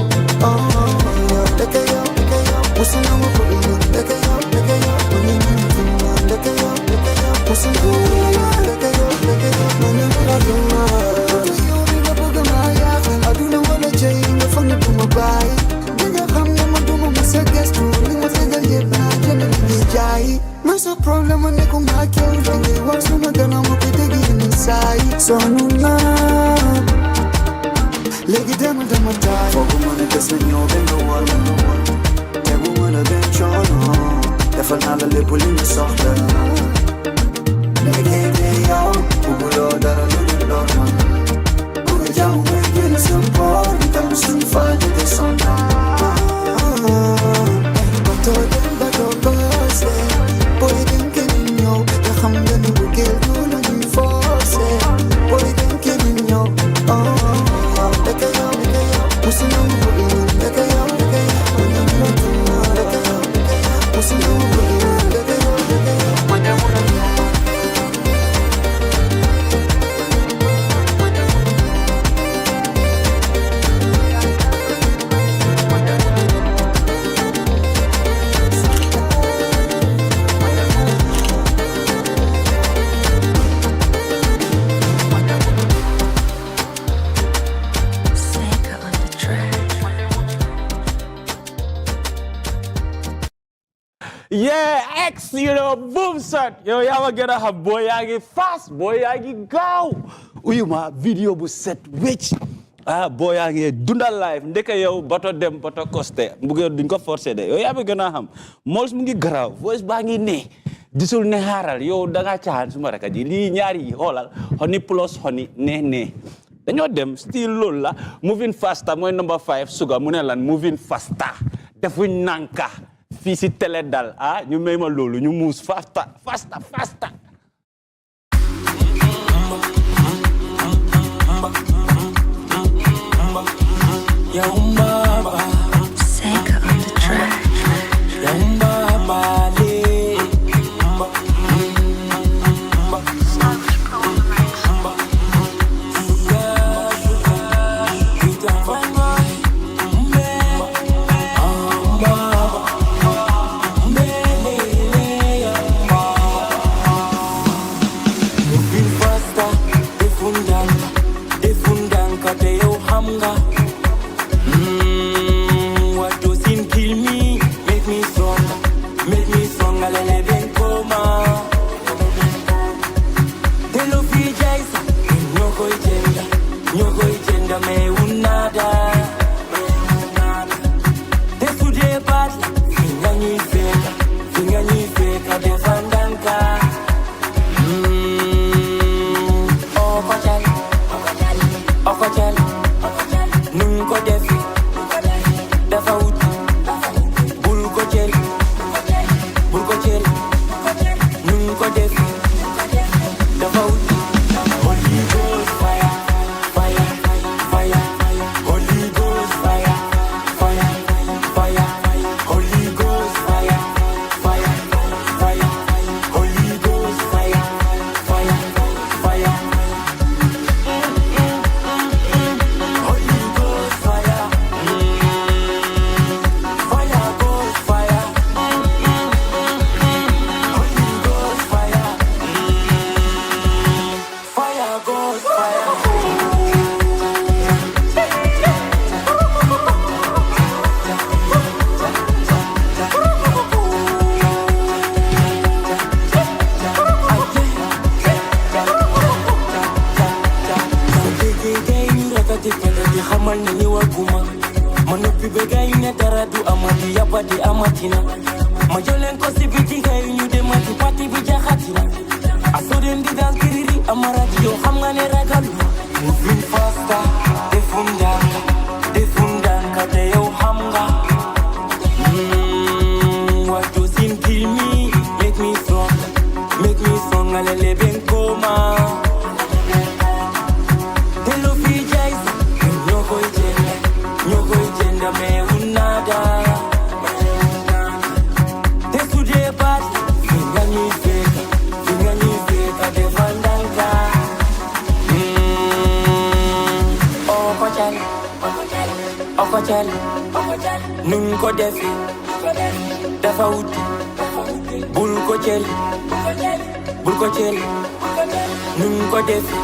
Look at you. What's the number for you? Look at you. When you need to run, look at you. What's the number? Look at you. When you need to run. I do not wanna change the phone to my body. When you come, I'm a woman, I guess to me, I think I get back and I jai. There's a problem when they come back here. They want some of them, I'm going to inside. So, no, leg it down with them, I die. For woman, it doesn't know, then the wall, the woman, I've been shown. Definitely, the police are there. They can't out, who will order a little dog. Young women is important, I'm soon finding this on but all them but all boys boy didn't in yo the hunger in the girl who you force boy didn't in yo look at you what's the number look at you what's the number Yeah, X, boom shot. Yo, y'all gonna have boy yagi fast, boy yagi go. Uyuma video bu set witch. Boy yagi dundal life. Ndeka yow bato dem bato coste. Mbuge duñ ko forcer de. Yo yabe gëna xam. Mols mu ngi graw, voice ba ngi ne. Disul ne haral yow da nga caan suma raka ji li ñaari holal honey plus honey ne. Dañoo dem still lool la moving faster mooy number 5 suga mu ne lan moving faster. Defuñ nanka. Fii si Teledal ñu may ma loolu ñu muus faster. Sega on the track. hamga. What doesn't kill me, make me stronger, lele ben koma. Telo fi jaisa, nyoko ijenda me unada. Tesu de batla, finga nyifeka defandanka. Okachali, nunko defi, dafa uti, bulko cheli, nunko defi, dafa uti. Holy Ghost fire, fire, fire, Holy Ghost fire, fire, fire, Holy Ghost fire, fire, fire, Holy Ghost fire, fire, fire. Xamal ni waguma ma noppi be gay ne dara du amati yabati amatina ma jolen ko si biti gay ñu demati parti bi jaxatina asoden di dance kiriri amarati yo xam nga ne ragalu moving faster defundanga te yow xam nga what doesn't kill me make me strong lele ben koma. Nyoko ijenda me unada. Tesu de bat, finga nyifeka defandanka. Okachali, nunko defi, dafa uti, bulko cheli, nunko defi,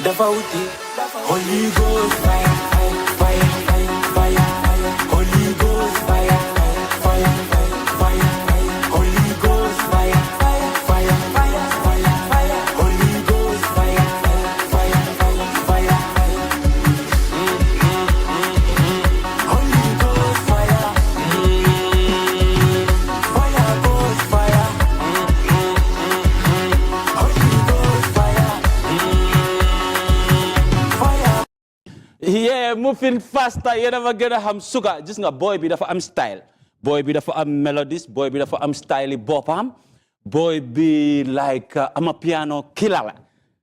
dafa uti. Holy Ghost fire, fire, fire, fire, Holy Ghost fire, fire, fire, Holy Ghost fire, fire, fire, Holy Ghost fire, fire, fire, Holy Ghost fire, fire, Ghost fire, Holy Ghost fire. Yeah, moving faster yéen a ma gën a xam suga gis nga boy bi dafa am style boy bi dafa am melodies boy bi dafa am style yi boppam boy bi like ama piano killer la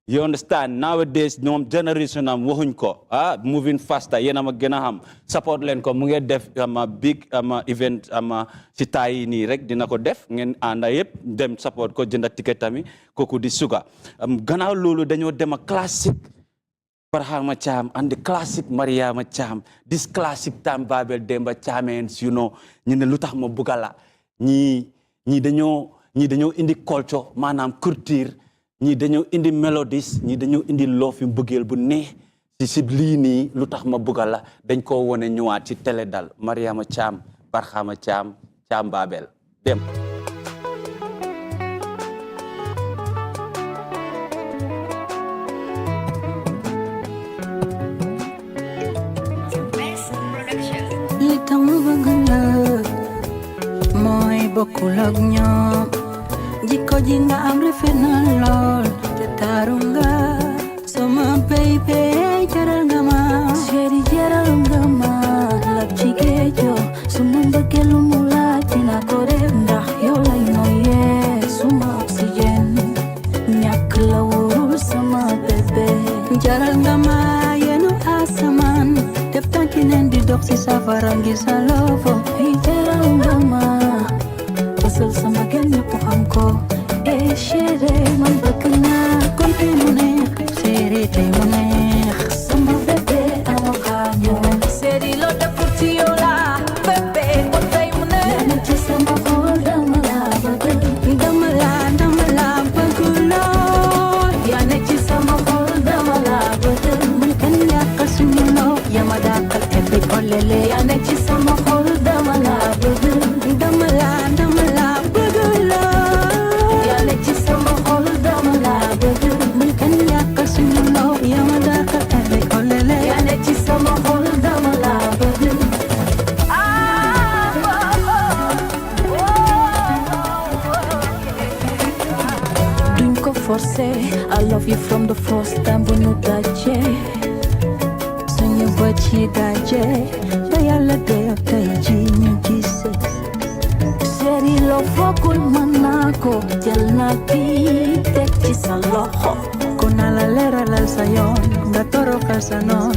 you understand nowadays ñoom generation am waxuñ ko moving faster yéen a ma gën a xam support leen ko mu ngi def ama big ama event ama si taay nii rek dina ko def ngeen ànda yëpp dem support ko jënda ticket tamit kooku di suga gannaaw loolu dañoo dem a classique Barhama Cham and the classic Mariama Cham, this classic Tam Babel Demba Chamens, you know, ñu ne lutax ma bugala ñi dañoo indi culture manam culture ñi dañoo indi melodies ñi dañoo indi love yu bëggel bu neex ci lii nii lutax ma bugala dañ ko wone ñëwaat ci Teledal Mariama Cham Barhama Cham Cham Babel dem bokkul ak ñoom jikko ji nga am rafet na lool te taaru nga sama baby jaral nga ma chéri jaral nga ma lab ci géejo suma mbëggeelu mu laaj dina ko def ndax yow lay noyyee suma oxygène ñàkk la wóorul sama bébé jaral nga ma yenu asamaan def tànki neen di dox ci safara ngir sa loofo jaral nga ma Pasal sama gel ñëpp xam ko chéri man bëgg naa kon tey mu neex chéri tey mu neex sama bébé awa xaañu chéri loo def ci yow la bébé kon tey mu neex na ci sama xol dama la bëgg dama la bëgg lool yaa ne ci sama xol dama la bëgg man kan yàq suñu ci daje ba yàlla def tey ji ñu gise séri lo foogul mën naa ko jël naa bi teg ci sa loxo ko na la leeralal sa yoon nga toroxal sa noon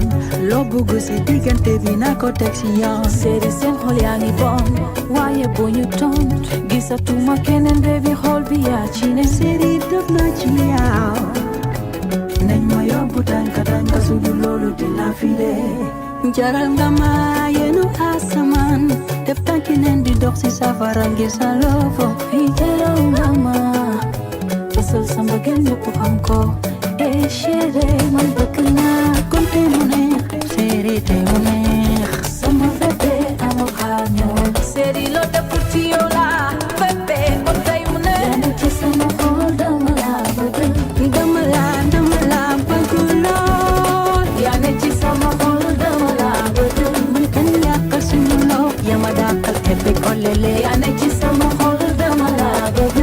loo bugg si diggante bi na ko teg si yoon séri seen xol yaa ngi bon waaye bu ñu ton gisatuma keneen bebi xol bi yaa ci ne séri def na ci yaaw nañ ma yóbbu tànka tànka su du loolu dina fi dee jaral nga ma yenu asamaan def tànki neen di dox si safara ngir sa loofo fii jaral nga ma fasal sa mbëggeel ñëpp xam ko chéri man bëgg naa kon te mu neex séri te mu neex sama bébé amul xaar ñëwal séri loo deful ci yow la bébé kon tey mu neex yaa ne ci sama xol dama la bëgg dama la bëgg lool yaa ne ci sama xol dama la bëgg man kenn yàqal suñu loo yaa ma dàqal kebe ko lele yaa ne ci sama xol dama la bëgg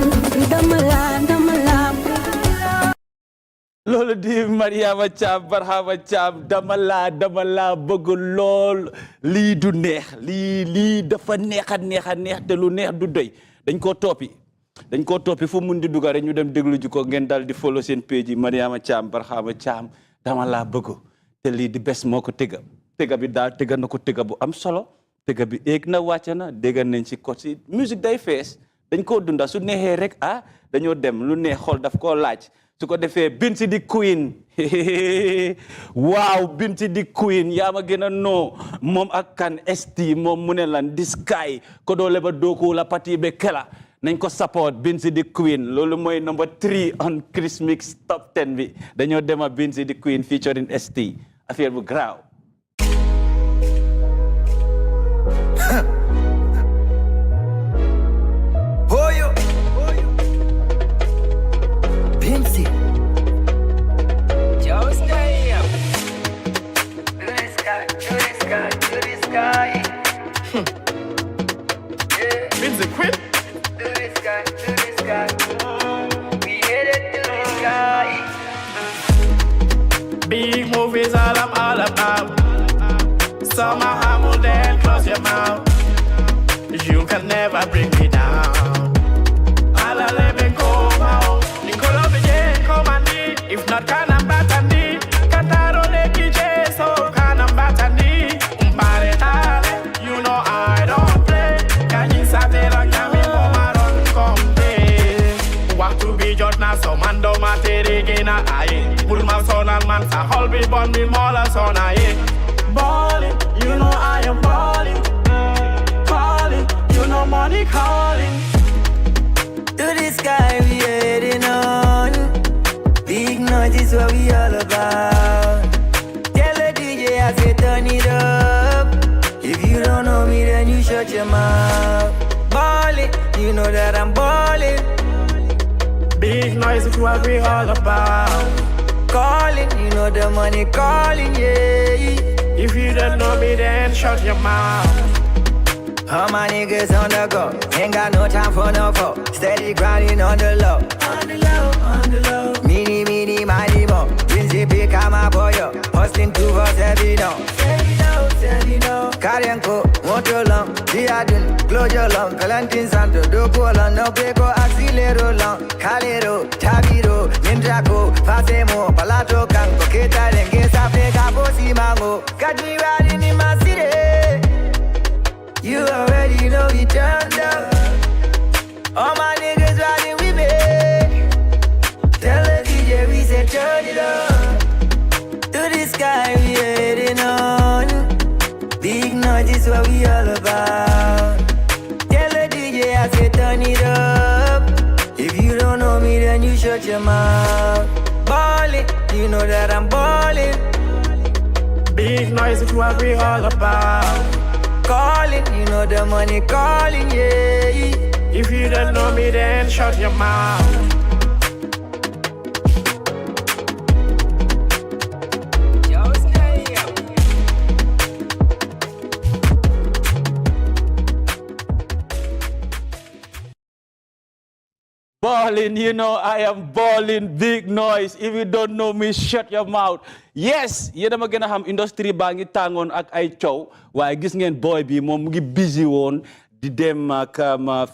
dama la loolu di Mariama Thiam Barhama Thiam dama laa bëgg lool lii du neex lii dafa neex te lu neex du doy dañ koo toppi fu mun di dugga rek ñu dem déglu ji ko ngeen dal di follow seen page yi Mariama Thiam Barhama Thiam dama laa bëgg te lii di bes moo ko tëgga bi daal tëgga na ko tëgga bu am solo tëgga bi éeg na wàcc na dégg nañ ci ko si musique day fees dañ koo dunda su neexee rek dañoo dem lu neex xol daf koo laaj su ko defee Binti di Queen waaw Binti di Queen yaa ma gën a noo moom ak kan ST moom mu ne lan di sky ko doole ba dooku la pati be kela nañ ko support Binti di Queen loolu mooy number 3 on Chris Mix top 10 bi dañoo dema Binti di Queen featuring ST affaire bu graaw Binti Binti Queen big movies all I'm all about. Summer hammer then close your mouth. You can never bring me down. I'll let me go out. Nicola begin come and need. If not can I'm batandi. Kataro le kije so can I'm batandi. Umbare tale. You know I don't play. Can you say like I'm in my run come want to be judged now so man do materi gina aye. Pulma sonal man sa hol be born me mola son aye. Balling, you know I am balling. Calling, you know money calling. To the sky we heading on. Big noise is what we all about. Tell the DJ I say turn it up. If you don't know me then you shut your mouth. Balling, you know that I'm balling. Big noise is what we all about. Calling, you know the money calling, yeah. If you don't know me then shut your mouth. All my niggas on the go, ain't got no time for no foe. Steady grinding on the low, on the low, on the low. Mini, mighty mo. Vinci pick up my boy up, hustling 2 for 7 no. Karianko, motor long, Diadun, closure long, Valentin Santo, Doko long, no Beko, Axilero long, Calero, Tabiro, Ninjago, Fasemo, Palato, Kanko, Keta, and Gesa, Pega, Bosi Mango, got me riding in my city. You already know we turned up. All my niggas riding with me. Tell the DJ we say turn it up. To the sky we heading on. Big noise is what we all about. Tell the DJ I say turn it up. If you don't know me then you shut your mouth. Ballin', you know that I'm ballin'. Big noise is what we all about. Calling, you know the money calling, yeah. If you don't know me then shut your mouth. Balling, you know, I am balling, big noise. If you don't know me, shut your mouth. Yes, yéen a ma gën a xam industry baa ngi tàngoon ak ay coow waaye gis ngeen boy bi moom mu ngi busy woon di dem ak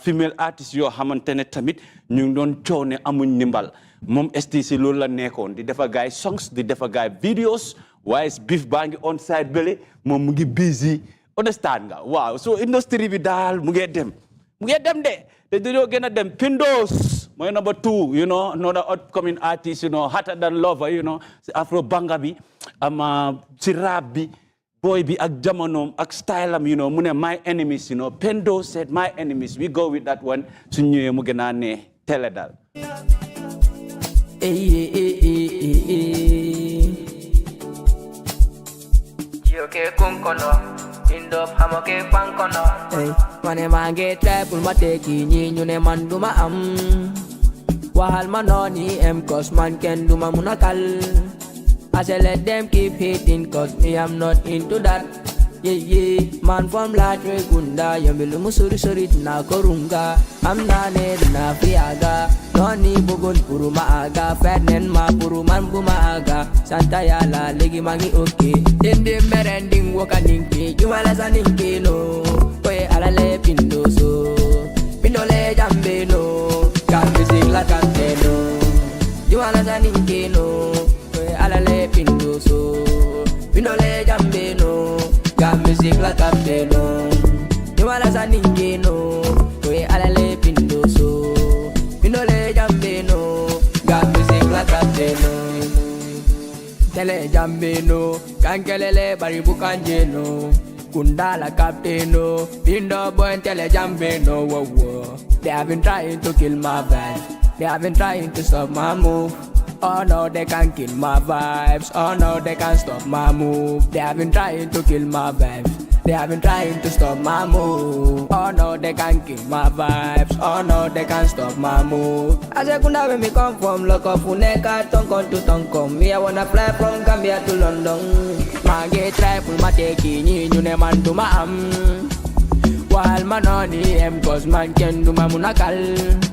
female artist yoo xamante ne tamit ñu ngi doon coow ne amuñ ndimbal moom STC loolu la nekkoon di defa gaay songs di defa gaay videos waaye beef baa ngi on side bële moom mu ngi busy understand nga waaw so industry bi daal mu ngi dem de te dañoo gën a dem Pindos mooy number 2 you know another upcoming artist you know hotter than lover you know si afro banga bi si rap bi boy bi ak jamonoom ak style am you know mu ne my enemies you know Pendo said my enemies we go with that one su ñëwee mu gën a ne Teledal Yoke kunkono Indop hamoke pankono Hey, mane mange trapul mateki nyune manduma Wahal manoni cause man can do munakal I say let them keep hating cause me I'm not into that Yeah, man from Latre Gunda Yamilu musuri na korunga I'm nane na fiaga Noni bugun puru maaga Fernen ma puru man bumaga Santa yala legi mangi okay Dende merending waka ninki Juwala sa ninki no Koe alale pindo so Pindo le jambe no Kambi sigla kambe no Juwala sa ninki no Koe alale pindo so Pindo le jambe no Got music like a piano. You want us a ningino. We alale pindo so. Pindo le jambeno. Got music like a piano. Tele jambeno. Kankelele baribu kanjeno. Kundala capteno. Pindo boy tele jambeno. Whoa whoa. They have been trying to kill my vibe. They have been trying to stop my move. Oh no, they can't kill my vibes. Oh no, they can't stop my move. They have been trying to kill my vibes. They have been trying to stop my move. Oh no, they can't kill my vibes. Oh no, they can't stop my move. I say kunda when me come from, look up uneka tongon to tonkom. Me I wanna fly from Gambia to London. Mange try pull my teki ni nyune man do my While man on cause man can do my munakal.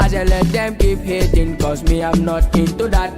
I say let them keep hating cause me I'm not into that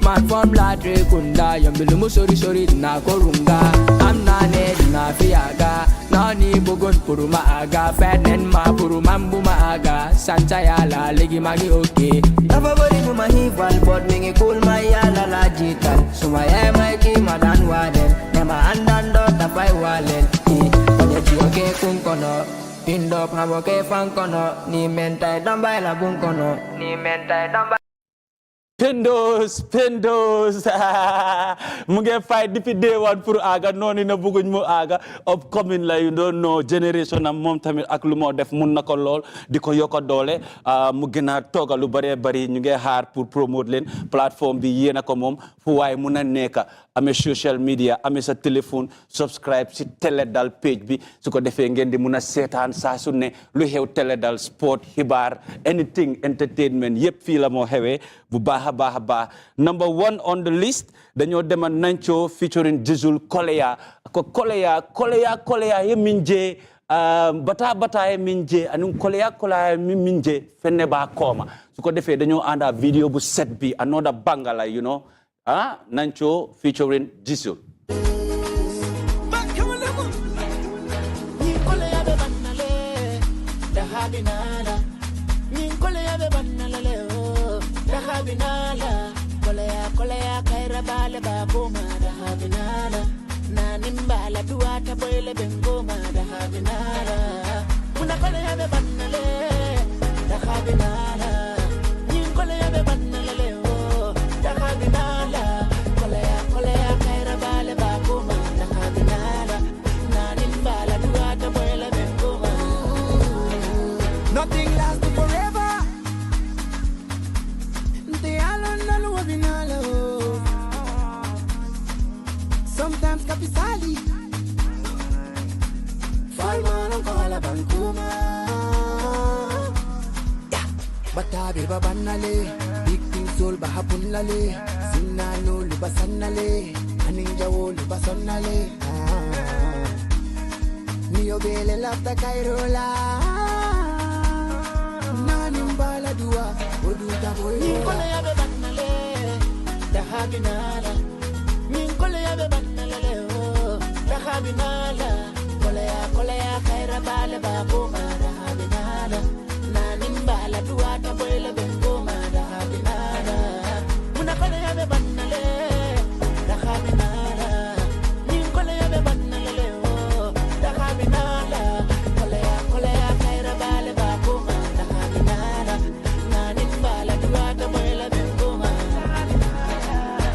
Man from Latre Kunda Yambilu musuri na korunga I'm nane na fiaga Nani bugun puru maaga Fernen ma puru mambu maaga Santa yala legi magi okay Never body mo mahival but mingi cool my yala lagital Suma ya my kima dan waden Nema andan dota fai walen Kone jioke kunkono Indop hamoke fankono Ni mentai dambay la bunkono Ni mentai dambay Pendos mu ngi fight depuis day one pour aga noonu na bëgguñ mu aga upcoming la you don't know generation am moom tamit ak lu moo def mun na ko lool di ko yokk doole mu gën a tooga lu bëree bëri ñu ngi xaar pour promote leen plateforme bi yéen a ko moom fu waaye mun a nekk amee social media amee sa téléphone subscribe si Teledal page bi su ko defee ngeen di mun a seetaan saa su ne lu xew Teledal sport xibaar anything entertainment yëpp fii la moo xewee bu baax a baax number 1 on the list dañoo demal Nancho featuring Jizzle Koleya ko Koleya ye minje bata ye minje anu Koleya minje fenne ba koma su ko defee dañoo ànda video bu set bi another bangala you know Nancho featuring Jizzle Binala, kolea, kaira bale baboma da habinala. Nanimbala duata boile bengoma da habinala. Una kolea be banale da habinala. Yin kolea be banale o da habinala. Kolea, kaira bale baboma da habinala. Nanimbala duata boile bengoma. Nothing lasts forever. Sometimes capisali Falmano kola bankuma Yeah Batabi babanale Big thing soul bahapunale Sinano lubasanale Aninja wo lubasonale Niyo bele lafta kairola Nanimba dua odu taboy ninkole ya be banale da habinala ninkole ya be banale o da habinala kole ya kaira bale ba goma da habinala na nimbala dua taboy le be goma da habinala muna kole ya be banale da habinala ninkole ya be banale o da habinala kole ya kaira bale ba goma da habinala na nimbala dua taboy le be goma da habinala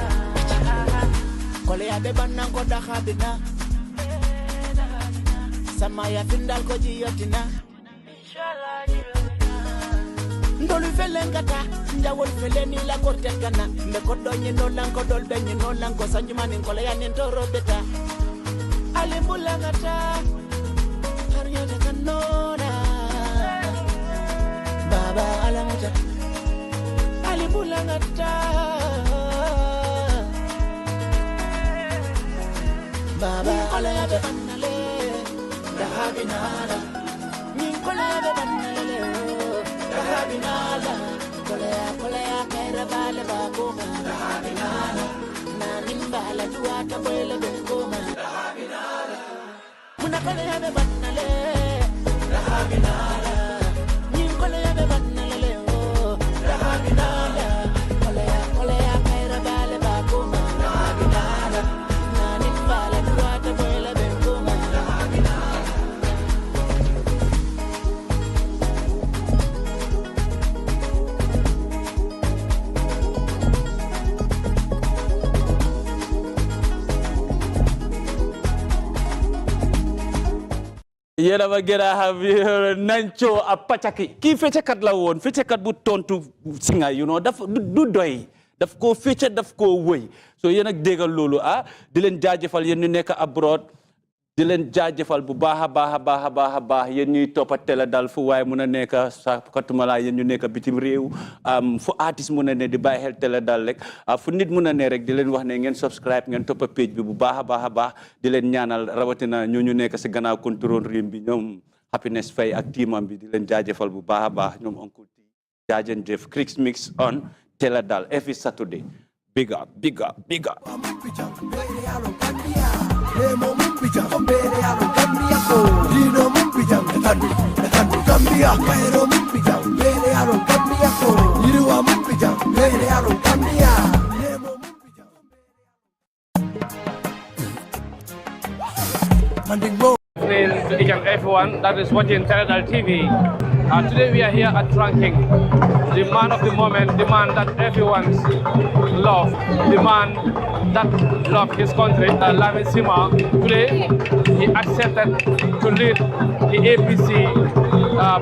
kole ya be banan ko da habinala sama ya findal ko jiyotina ndolu felengata njawol feleni la korte kana mbe ko donye no lan ko dol benye no lan ko sanjumani ko la yanen toro beta ale mulangata har yata kanona baba alamuta ale mulangata baba ala ya be annale Dahabinala, Nicola Banale, Dahabinala, Colea, Caira Bala Bagoma, Dahabinala, Nanimbala, Duata Bella Bengoma, Dahabinala, Munacolea Banale, Dahabinala, Nicola Banale, Dahabinala, Colea, Caira Bala Bagoma, Dahabinala, Nanimbala, Duata Bella Bengoma, Dahabinala. yéen a ma gën a xam Nancho a pacaki kii feccekat la woon feccekat bu tontu singa daf du doy daf koo fecce daf koo wëy so yéen ak déggal loolu di leen jaajëfal yéen ñu nekk abroad di leen jaajëfal bu baax a baax yéen ñuy toppa Teledal fu waaye mun a nekk sa katumala yéen ñu nekk bitim réew fu artiste mun a ne di bàyyi xel Teledal rek fu nit mun a ne rek di leen wax ne ngeen subscribe ngeen toppa page bi bu baax a baax di leen ñaanal rawatina ñu nekk si gannaaw contrôle réew bi ñoom Happiness Faye ak teamam bi di leen jaajëfal bu baax a baax ñoom Uncle T jaajen Jeff Crix Mix on Teledal every Saturday big up Nemo mumpija kombere alo Gambia ko Dino mumpija nakandi Gambia Pero mumpija bere alo Gambia ko Yiriwa mumpija bere alo Gambia Nemo mumpija Good evening to each and everyone that is watching Teledal TV. Today we are here at Ranking, the man of the moment, the man that everyone loves, the man that loves his country, Lamin Sima. Today he accepted to lead the APC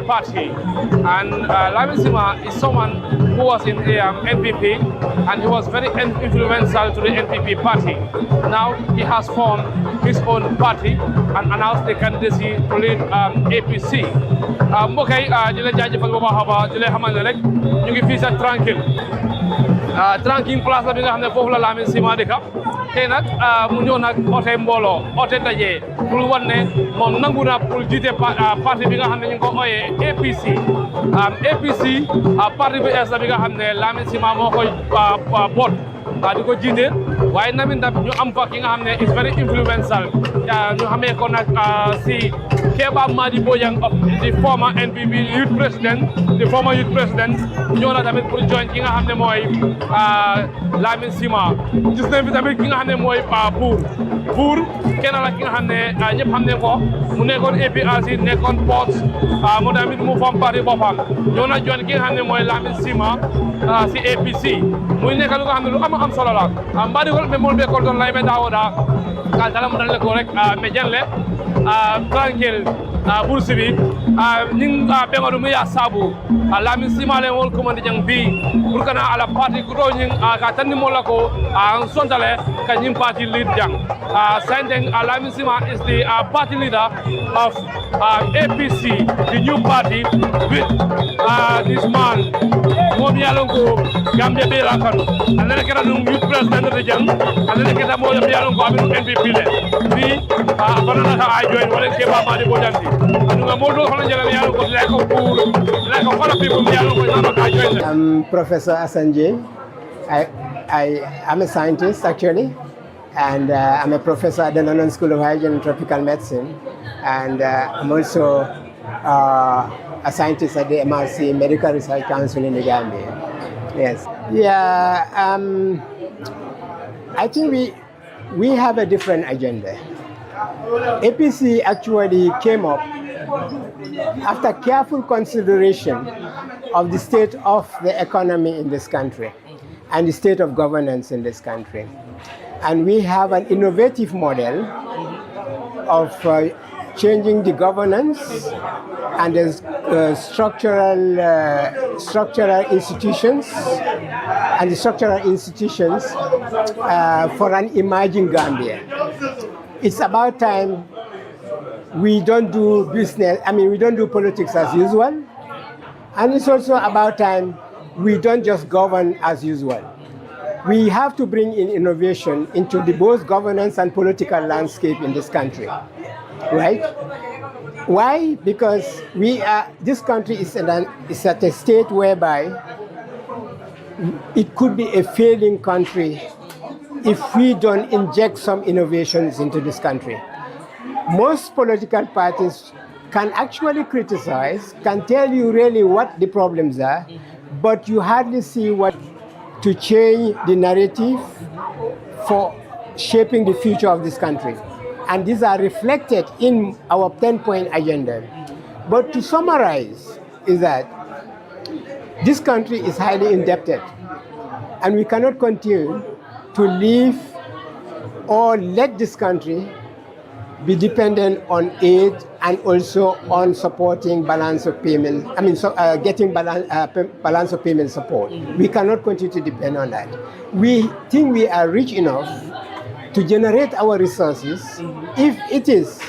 party, and Lamin Sima is someone who was in the NPP, and he was very influential to the NPP party. Now he has formed his own party and announced the candidacy to lead APC. mbokk yi di leen jaajëfal bu baax a baax di leen xamal ne rek ñu ngi fii sa Tranquille place la bi nga xam ne foofu la Lamin Sima dëkk tey nag mu ñëw nag oote mbooloo oote daje pour wan ne moom nangu na pour jiite parti bi nga xam ne ñu ngi ko ooyee APC parti bi es la bi nga xam ne Lamin Sima moo koy boot di ko jiite waaye namit ñu am fa ki nga xam ne is very influential ñu xamee ko nag si Keba Madi Bojang of the former NPP youth president ñëw na tamit pour join ki nga xam ne mooy Lamin Sima gis nañ fi tamit ki nga xam ne mooy buur kenn la ki nga xam ne ñëpp xam ne ko mu nekkoon APRC nekkoon port mu tamit mu form parti boppam ñëw na join ki nga xam ne mooy Lamin Sima si APC muy nekk lu nga xam ne lu am solo la mbadi gol be molbe ko don laybe dawoda kal tala mo dal ko rek me janle Tranquille bourse bi ning be ngadu mi ya sabu Lamin Sima le wol commande jang bi pour kana ala parti ko ning ka tanni mo lako sontale ka ning party lead jang sending Lamin Sima is the party leader of APC, the new party with this man Momi Alongo Gambia Bela Kano and then I get a youth president of the young and then I get a more Yalongo NPP le we banana I join what Keba Madi Bojanti and we more I'm Professor Asanjay. I'm a scientist actually, and I'm a professor at the London School of Hygiene and Tropical Medicine, and I'm also a scientist at the MRC Medical Research Council in the Gambia. Yes. Yeah. I think we have a different agenda. APC actually came up after careful consideration of the state of the economy in this country and the state of governance in this country. And we have an innovative model of changing the governance and the structural institutions for an emerging Gambia. It's about time we don't do we don't do politics as usual. And it's also about time we don't just govern as usual. We have to bring in innovation into the both governance and political landscape in this country, right? Why? Because this country is at a state whereby it could be a failing country if we don't inject some innovations into this country. Most political parties can actually criticize, can tell you really what the problems are, but you hardly see what to change the narrative for shaping the future of this country. And these are reflected in our 10-point agenda. But to summarize is that this country is highly indebted, and we cannot continue to live or let this country be dependent on aid and also on supporting balance of payment. Getting balance of payment support. We cannot continue to depend on that. We think we are rich enough to generate our resources if it is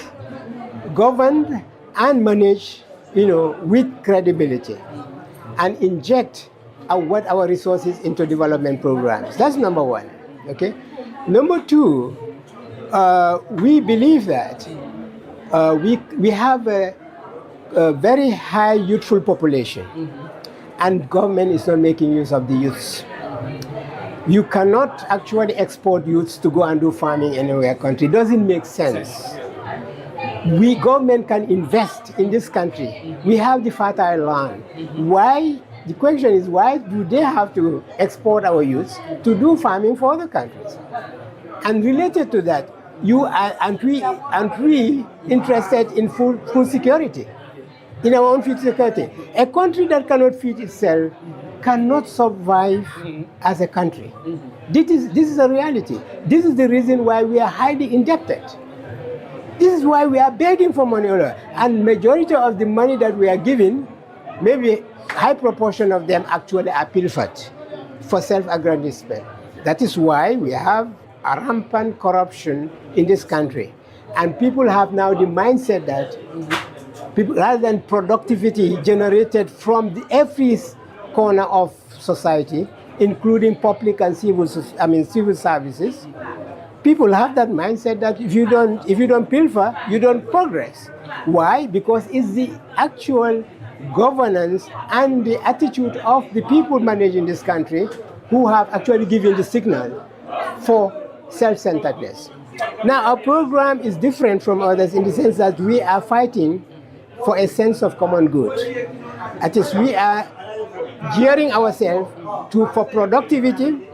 governed and managed, with credibility, and inject our resources into development programs. That's number one. Okay. Number two. We believe that we have a very high youthful population, and government is not making use of the youths. You cannot actually export youths to go and do farming anywhere country. It doesn't make sense. Government can invest in this country. We have the fertile land. Why? The question is, why do they have to export our youths to do farming for other countries? And related to that, aren't we interested in food security, in our own food security? A country that cannot feed itself cannot survive as a country. This is a reality. This is the reason why we are highly indebted. This is why we are begging for money. And majority of the money that we are giving, maybe high proportion of them actually are pilfered for self-aggrandizement. That is why we have a rampant corruption in this country. And people have now the mindset that rather than productivity generated from every corner of society, including public and civil services, people have that mindset that if you don't pilfer, you don't progress. Why? Because it's the actual governance and the attitude of the people managing this country who have actually given the signal for self-centeredness. Now, our program is different from others in the sense that we are fighting for a sense of common good. That is, we are gearing ourselves for productivity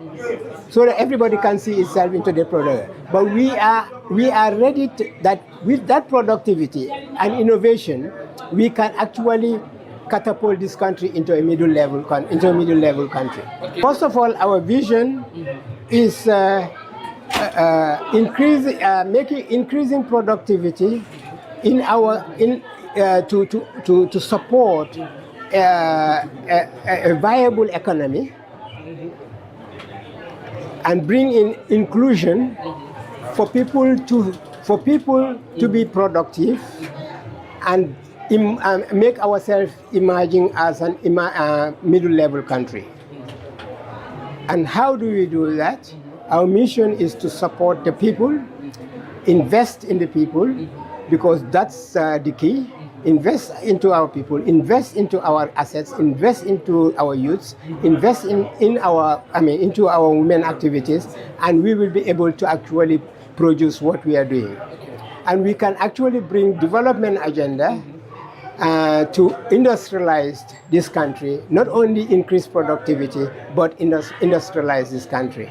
so that everybody can see itself into the product. But we are ready that with that productivity and innovation, we can actually catapult this country into a middle level country. Okay. First of all, our vision is increasing productivity to support a viable economy and bring in inclusion for people to be productive and make ourselves emerging as a middle-level country. And how do we do that? Our mission is to support the people, invest in the people, because that's the key, invest into our people, invest into our assets, invest into our youths, invest into our women activities, and we will be able to actually produce what we are doing. And we can actually bring development agenda to industrialize this country, not only increase productivity, but industrialize this country.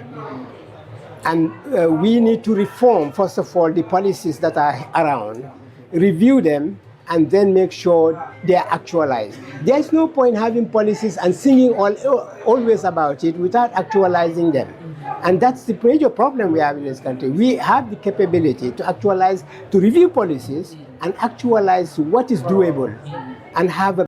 And we need to reform, first of all, the policies that are around, review them, and then make sure they are actualized. There's no point having policies and singing always about it without actualizing them. And that's the major problem we have in this country. We have the capability to actualize, to review policies and actualize what is doable and have a